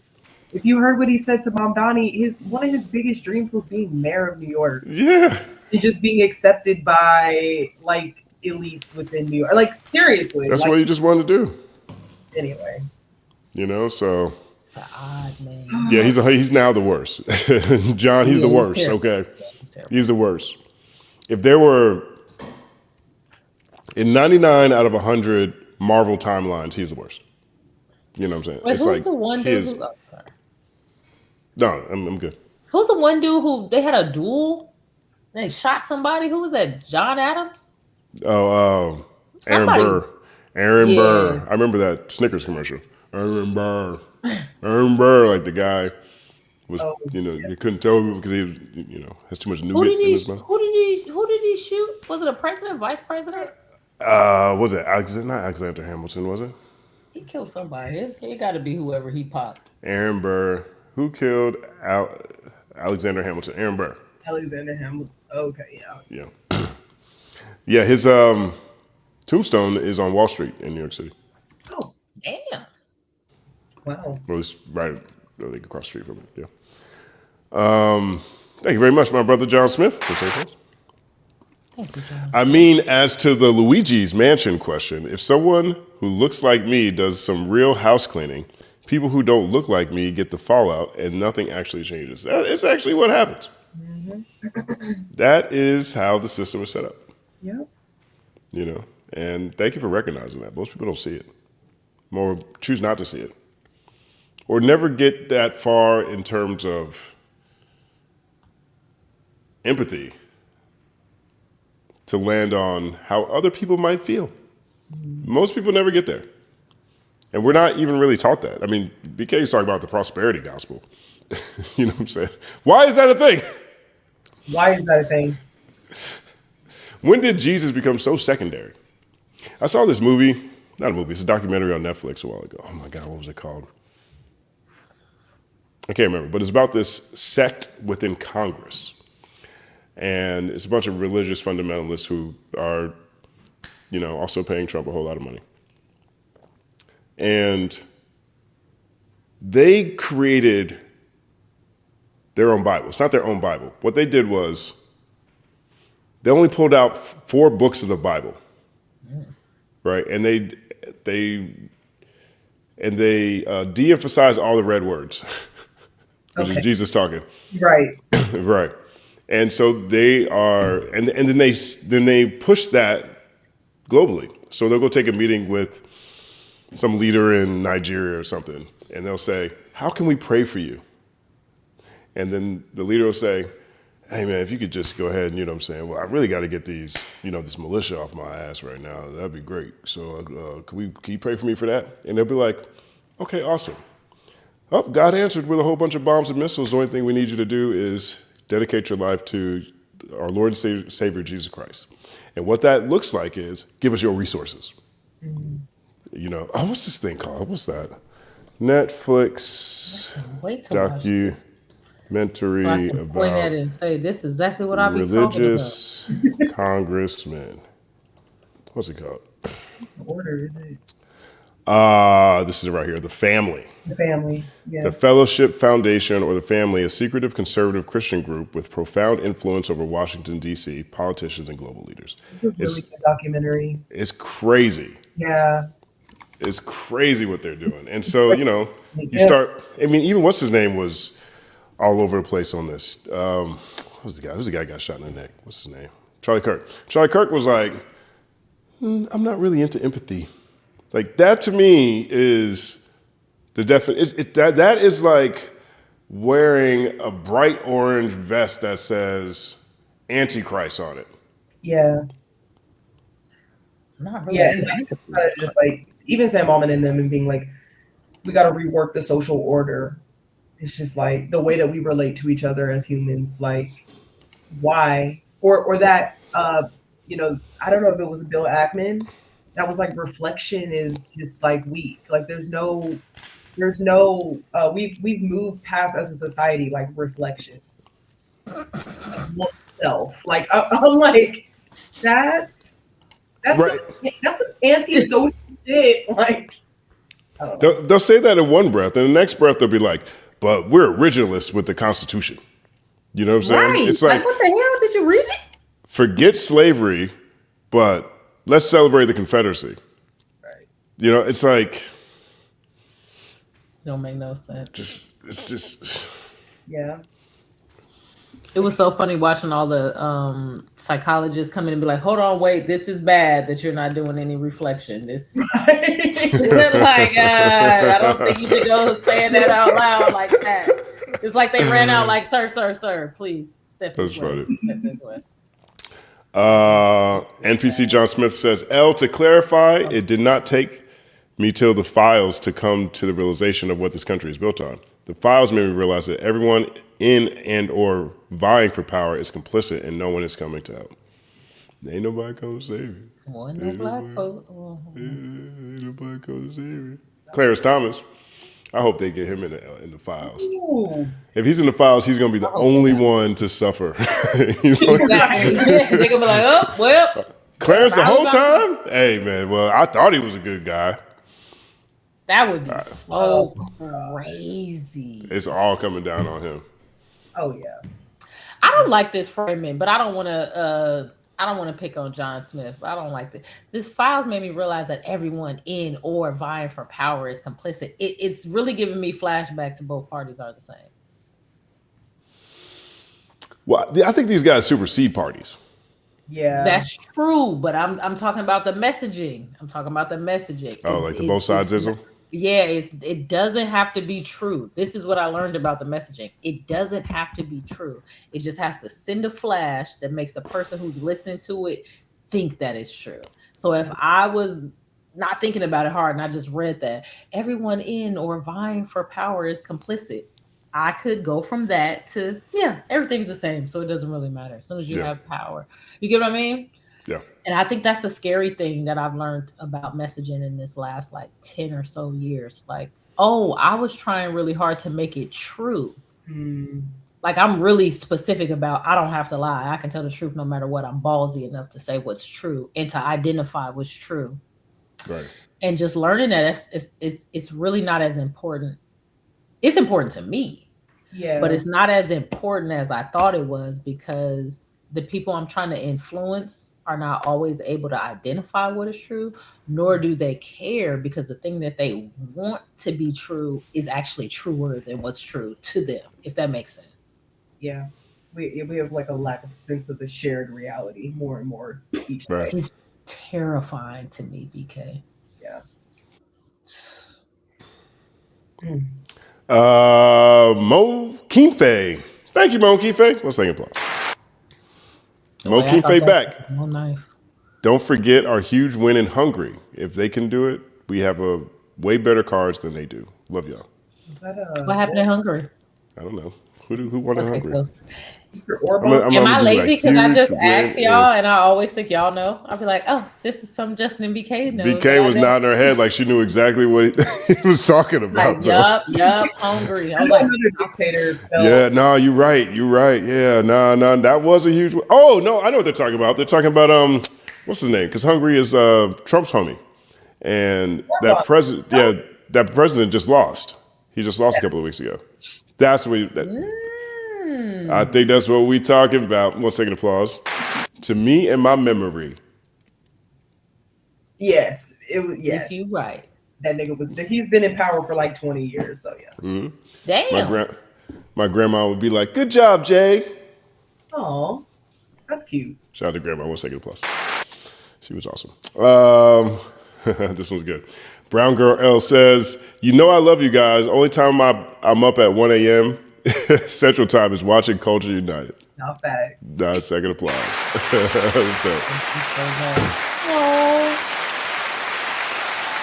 If you heard what he said to Mamdani, one of his biggest dreams was being mayor of New York. Yeah. And just being accepted by like elites within New York. Like, seriously. That's like, what he just wanted to do. Anyway. You know, so the odd man. Yeah, he's now the worst. John, he's the worst. Okay. He's the worst. If there were in 99 out of 100 Marvel timelines, he's the worst. You know what I'm saying? Wait, it's who's like the one dude who, no, I'm good. Who's the one dude who they had a duel? They shot somebody. Who was that? John Adams? Oh, Aaron Burr. Aaron Burr. I remember that Snickers commercial. Aaron Burr. Aaron Burr, like the guy was, you know, you couldn't tell him because he was, you know, has too much nougat in his mouth. Who did he shoot? Was it a president, vice president? Was it not Alexander Hamilton, was it? He killed somebody. It got to be whoever he popped. Aaron Burr. Who killed Alexander Hamilton? Aaron Burr. Alexander Hamilton. Okay, yeah. Yeah. Yeah, his tombstone is on Wall Street in New York City. Oh, damn. Wow. Well, it's right across the street from it, yeah. Thank you very much, my brother John Smith. Thank you, John. I mean, as to the Luigi's Mansion question, if someone who looks like me does some real house cleaning, people who don't look like me get the fallout and nothing actually changes. It's actually what happens. That is how the system is set up. Yep. You know, and thank you for recognizing that. Most people don't see it, or choose not to see it, or never get that far in terms of empathy to land on how other people might feel. Most people never get there. And we're not even really taught that. I mean, BK's talking about the prosperity gospel. You know what I'm saying? Why is that a thing? Why is that a thing? When did Jesus become so secondary? I saw this movie, not a movie, it's a documentary on Netflix a while ago. Oh my God, what was it called? I can't remember, but it's about this sect within Congress. And it's a bunch of religious fundamentalists who are, you know, also paying Trump a whole lot of money. And they created their own Bible. It's not their own Bible. What they did was they only pulled out 4 books of the Bible, right? And they de-emphasized all the red words, which is Jesus talking. Right. Right. And so they are, and then they push that globally. So they'll go take a meeting with some leader in Nigeria or something, and they'll say, "How can we pray for you?" And then the leader will say, "Hey man, if you could just go ahead and, you know what I'm saying, well, I really got to get these, you know, this militia off my ass right now. That'd be great. So can you pray for me for that?" And they'll be like, "Okay, awesome. Oh, God answered with a whole bunch of bombs and missiles. The only thing we need you to do is dedicate your life to our Lord and Savior, Jesus Christ. And what that looks like is give us your resources." You know, oh, what's this thing called? What's that? Netflix documentary So I can about point at it and say, this is exactly what I be religious congressmen. What's it called? What order is it? This is it right here. The Family. The Family. Yeah. The Fellowship Foundation, or the Family, a secretive conservative Christian group with profound influence over Washington, D.C., politicians, and global leaders. It's a really good documentary. It's crazy. Yeah. It's crazy what they're doing. And so, you know, you start, I mean, even what's his name was all over the place on this. Who's the guy? Who's the guy who got shot in the neck? What's his name? Charlie Kirk. Charlie Kirk was like, I'm not really into empathy. Like, that to me is the definition. That is like wearing a bright orange vest that says Antichrist on it. Yeah. Not really. Yeah, and like, just like even Sam Almond and them and being like, we got to rework the social order. It's just like the way that we relate to each other as humans. Like, why? Or that you know, I don't know if it was Bill Ackman that was like, reflection is just like weak. Like there's no we've moved past as a society like reflection, oneself. Like I'm like that's right. Some anti-social shit. Like they'll say that in one breath, and the next breath they'll be like, "But we're originalists with the Constitution." You know what I'm saying? Right. It's like, what the hell? Did you read it? Forget slavery, but let's celebrate the Confederacy. Right. You know, it's like Don't make no sense. it's just yeah. It was so funny watching all the psychologists come in and be like, hold on, wait, this is bad that you're not doing any reflection. This like, I don't think you should go saying that out loud like that. It's like they ran out like, sir, please step this way. Step this way. NPC John Smith says, "Elle, to clarify, it did not take me till the files to come to the realization of what this country is built on. The files made me realize that everyone in and or vying for power is complicit and no one is coming to help. Ain't nobody come to save you. Ain't nobody come to save you." Clarence Thomas, I hope they get him in the files. Ooh. If he's in the files, he's going to be the only one to suffer. Exactly. They're going to be like, oh, well. Clarence the whole time? Hey, man, well, I thought he was a good guy. That would be so crazy. It's all coming down on him. Oh, yeah. I don't like this framing, but I don't want to I don't want to pick on John Smith. I don't like this. This files made me realize that everyone in or vying for power is complicit. It's really giving me flashback to both parties are the same. Well, I think these guys supersede parties. Yeah, that's true. But I'm talking about the messaging. I'm talking about the messaging. Oh, like the both sides-ism? Yeah, it doesn't have to be true. This is what I learned about the messaging. It doesn't have to be true. It just has to send a flash that makes the person who's listening to it think that it's true. So if I was not thinking about it hard and I just read that everyone in or vying for power is complicit, I could go from that to, yeah, everything's the same. So it doesn't really matter as soon as you have power. You get what I mean? Yeah. And I think that's the scary thing that I've learned about messaging in this last like 10 or so years. Like, oh, I was trying really hard to make it true. Like I'm really specific about, I don't have to lie. I can tell the truth no matter what. I'm ballsy enough to say what's true and to identify what's true. Right. And just learning that it's really not as important. It's important to me. Yeah. But it's not as important as I thought it was because the people I'm trying to influence are not always able to identify what is true, nor do they care because the thing that they want to be true is actually truer than what's true to them, if that makes sense. Yeah. We have like a lack of sense of the shared reality more and more each day. It's terrifying to me, BK. Yeah. Mo Kinfe. Thank you, Mo Kinfe. One second, applause. Mo Kinfe back. No knife. Don't forget our huge win in Hungary. If they can do it, we have a way better cards than they do. Love y'all. Is that what happened in Hungary? I don't know. Who won in Hungary? Cool. Am I lazy because I just ask y'all and and I always think y'all know? I'll be like, oh, this is some Justin and BK knows. BK was nodding her head like she knew exactly what he was talking about. Like, yup, hungry. I was like, dictator. Yeah, no, you're right. Yeah, no, that was a huge one. Oh, no, I know what they're talking about. They're talking about, what's his name? Because Hungary is Trump's homie. And that president just lost. He just lost a couple of weeks ago. That's what I think that's what we talking about. 1 second, applause. To me and my memory. Yes, it was. Yes, if you right. That nigga was. He's been in power for like 20 years. So yeah. Mm-hmm. Damn. My grandma would be like, "Good job, Jay." Oh, that's cute. Shout out to grandma. 1 second, applause. She was awesome. This one's good. Brown Girl L says, "You know I love you guys. Only time I'm up at 1 a.m. Central Time is watching Culture United." No facts. Second applause. That was dope. Oh,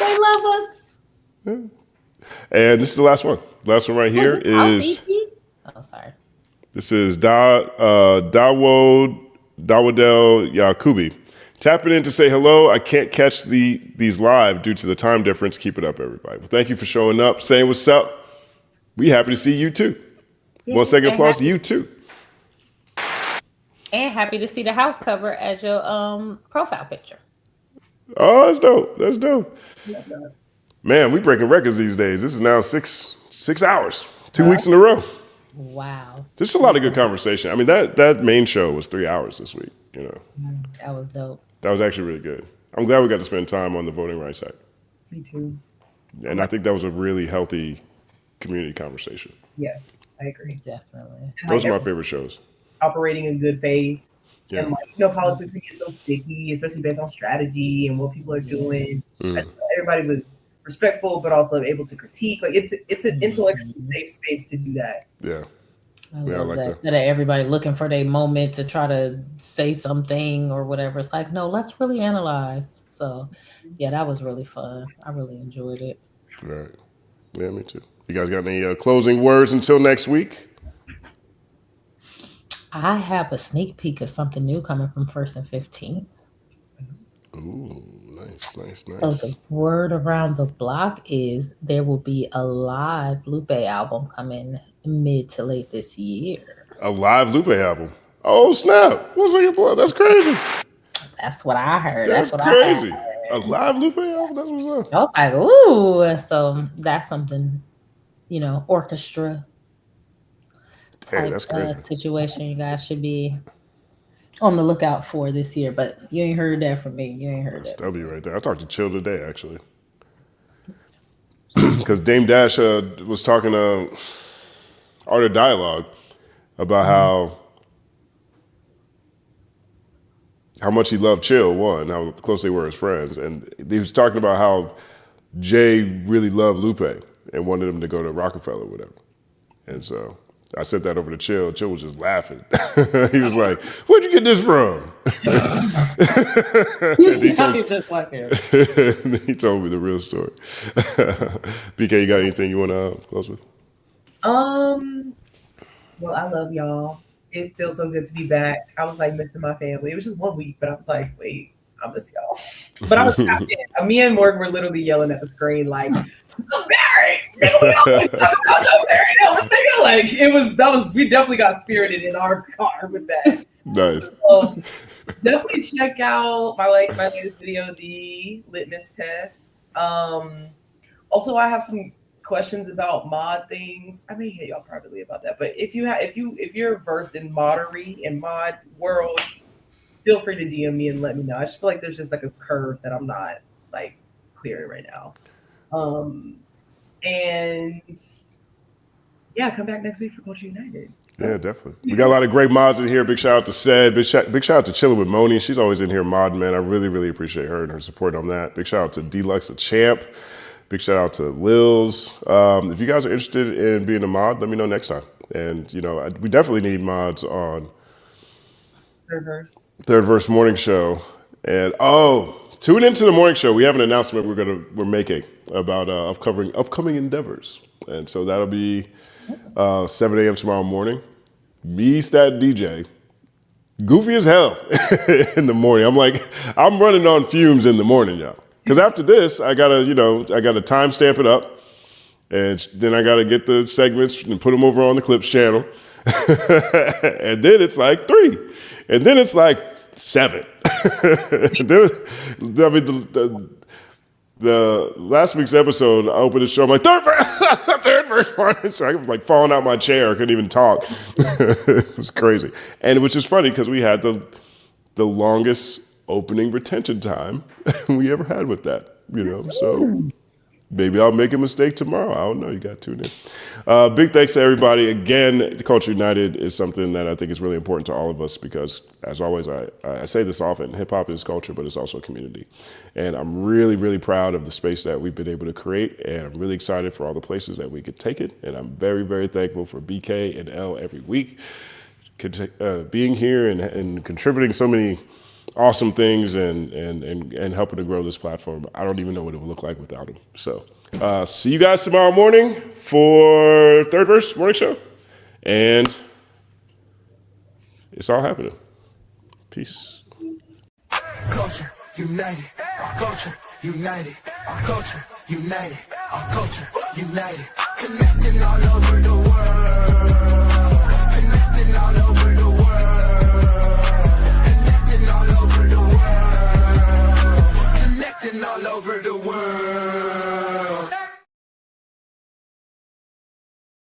they love us. And this is the last one. Last one right here is. Oh, sorry. This is Dawood Yakubi. Tapping in to say hello. I can't catch these live due to the time difference. Keep it up, everybody. Well, thank you for showing up, saying what's up. We happy to see you too. Yeah, 1 second applause to you too. And happy to see the house cover as your profile picture. Oh, that's dope. That's dope. Man, we breaking records these days. This is now six hours, 2 weeks in a row. Wow. Just a lot of good conversation. I mean, that main show was 3 hours this week, you know. That was dope. That was actually really good. I'm glad we got to spend time on the voting rights act. Me too. And I think that was a really healthy community conversation. Yes, I agree. Definitely. Those are my favorite shows. Operating in good faith. Yeah. And politics can get so sticky, especially based on strategy and what people are doing. Everybody was respectful, but also able to critique. Like it's an intellectually safe space to do that. Yeah. I like that. Instead of everybody looking for their moment to try to say something or whatever, it's like, no, let's really analyze. So, yeah, that was really fun. I really enjoyed it. Right. Yeah, me too. You guys got any closing words until next week? I have a sneak peek of something new coming from 1st and 15th. Ooh, nice. So the word around the block is there will be a live Lupe album coming mid to late this year. A live Lupe album? Oh, snap. 1 second, boy. That's crazy. That's what I heard. That's what crazy. I heard. A live Lupe album? That's what's up. I was like, ooh. So that's something, orchestra type that's crazy. Situation you guys should be on the lookout for this year. But you ain't heard that from me. You ain't heard That's that. W right there. I talked to Chill today, actually. Because Dame Dash was talking to Art of Dialogue about how much he loved Chill, one, how close they were as friends. And he was talking about how Jay really loved Lupe and wanted him to go to Rockefeller or whatever. And so I sent that over to Chill. Chill was just laughing. He was like, "Where'd you get this from?" You sound just like him. He told me the real story. BK, you got anything you want to close with? Well, I love y'all. It feels so good to be back. I was like missing my family. It was just 1 week, but I was like, wait, I miss y'all. But I was tapped in. Me and Morgan were literally yelling at the screen like, Barry! We always talk about Barry. Like we definitely got spirited in our car with that. Nice. Definitely check out my latest video, the litmus test. Also, I have some questions about mod things. I may hit y'all privately about that, but if you're versed in moddery and mod world, feel free to DM me and let me know. I just feel like there's just like a curve that I'm not like clearing right now. And yeah, come back next week for Culture United. Yeah, definitely. We got a lot of great mods in here. Big shout out to Sed. Big shout out to Chillin' with Moni. She's always in here modding, man. I really, really appreciate her and her support on that. Big shout out to Deluxe, the champ. Big shout out to Lils. If you guys are interested in being a mod, let me know next time. And, we definitely need mods on Third Verse Morning Show. And, tune into the morning show. We have an announcement we're making about upcoming endeavors. And so that'll be 7 a.m. tomorrow morning. Me, Stat DJ. Goofy as hell in the morning. I'm running on fumes in the morning, y'all. Because after this, I gotta timestamp it up, and then I gotta get the segments and put them over on the Clips channel, and then it's like 3, and then it's like 7. The last week's episode, I opened the show, I'm like, third verse morning show. I was like falling out my chair, I couldn't even talk. It was crazy, and which is funny because we had the longest opening retention time we ever had with that, so maybe I'll make a mistake tomorrow. I don't know. You got to tune in. Big thanks to everybody. Again, the Culture United is something that I think is really important to all of us because, as always, I say this often, hip-hop is culture, but it's also community. And I'm really, really proud of the space that we've been able to create, and I'm really excited for all the places that we could take it. And I'm very, very thankful for BK and Elle every week being here and contributing so many awesome things and helping to grow this platform. I don't even know what it would look like without him. So see you guys tomorrow morning for Third Verse Morning Show. And it's all happening. Peace. Culture united, culture united, culture united, culture united, connecting all over the world, connecting all over the world. All over the world.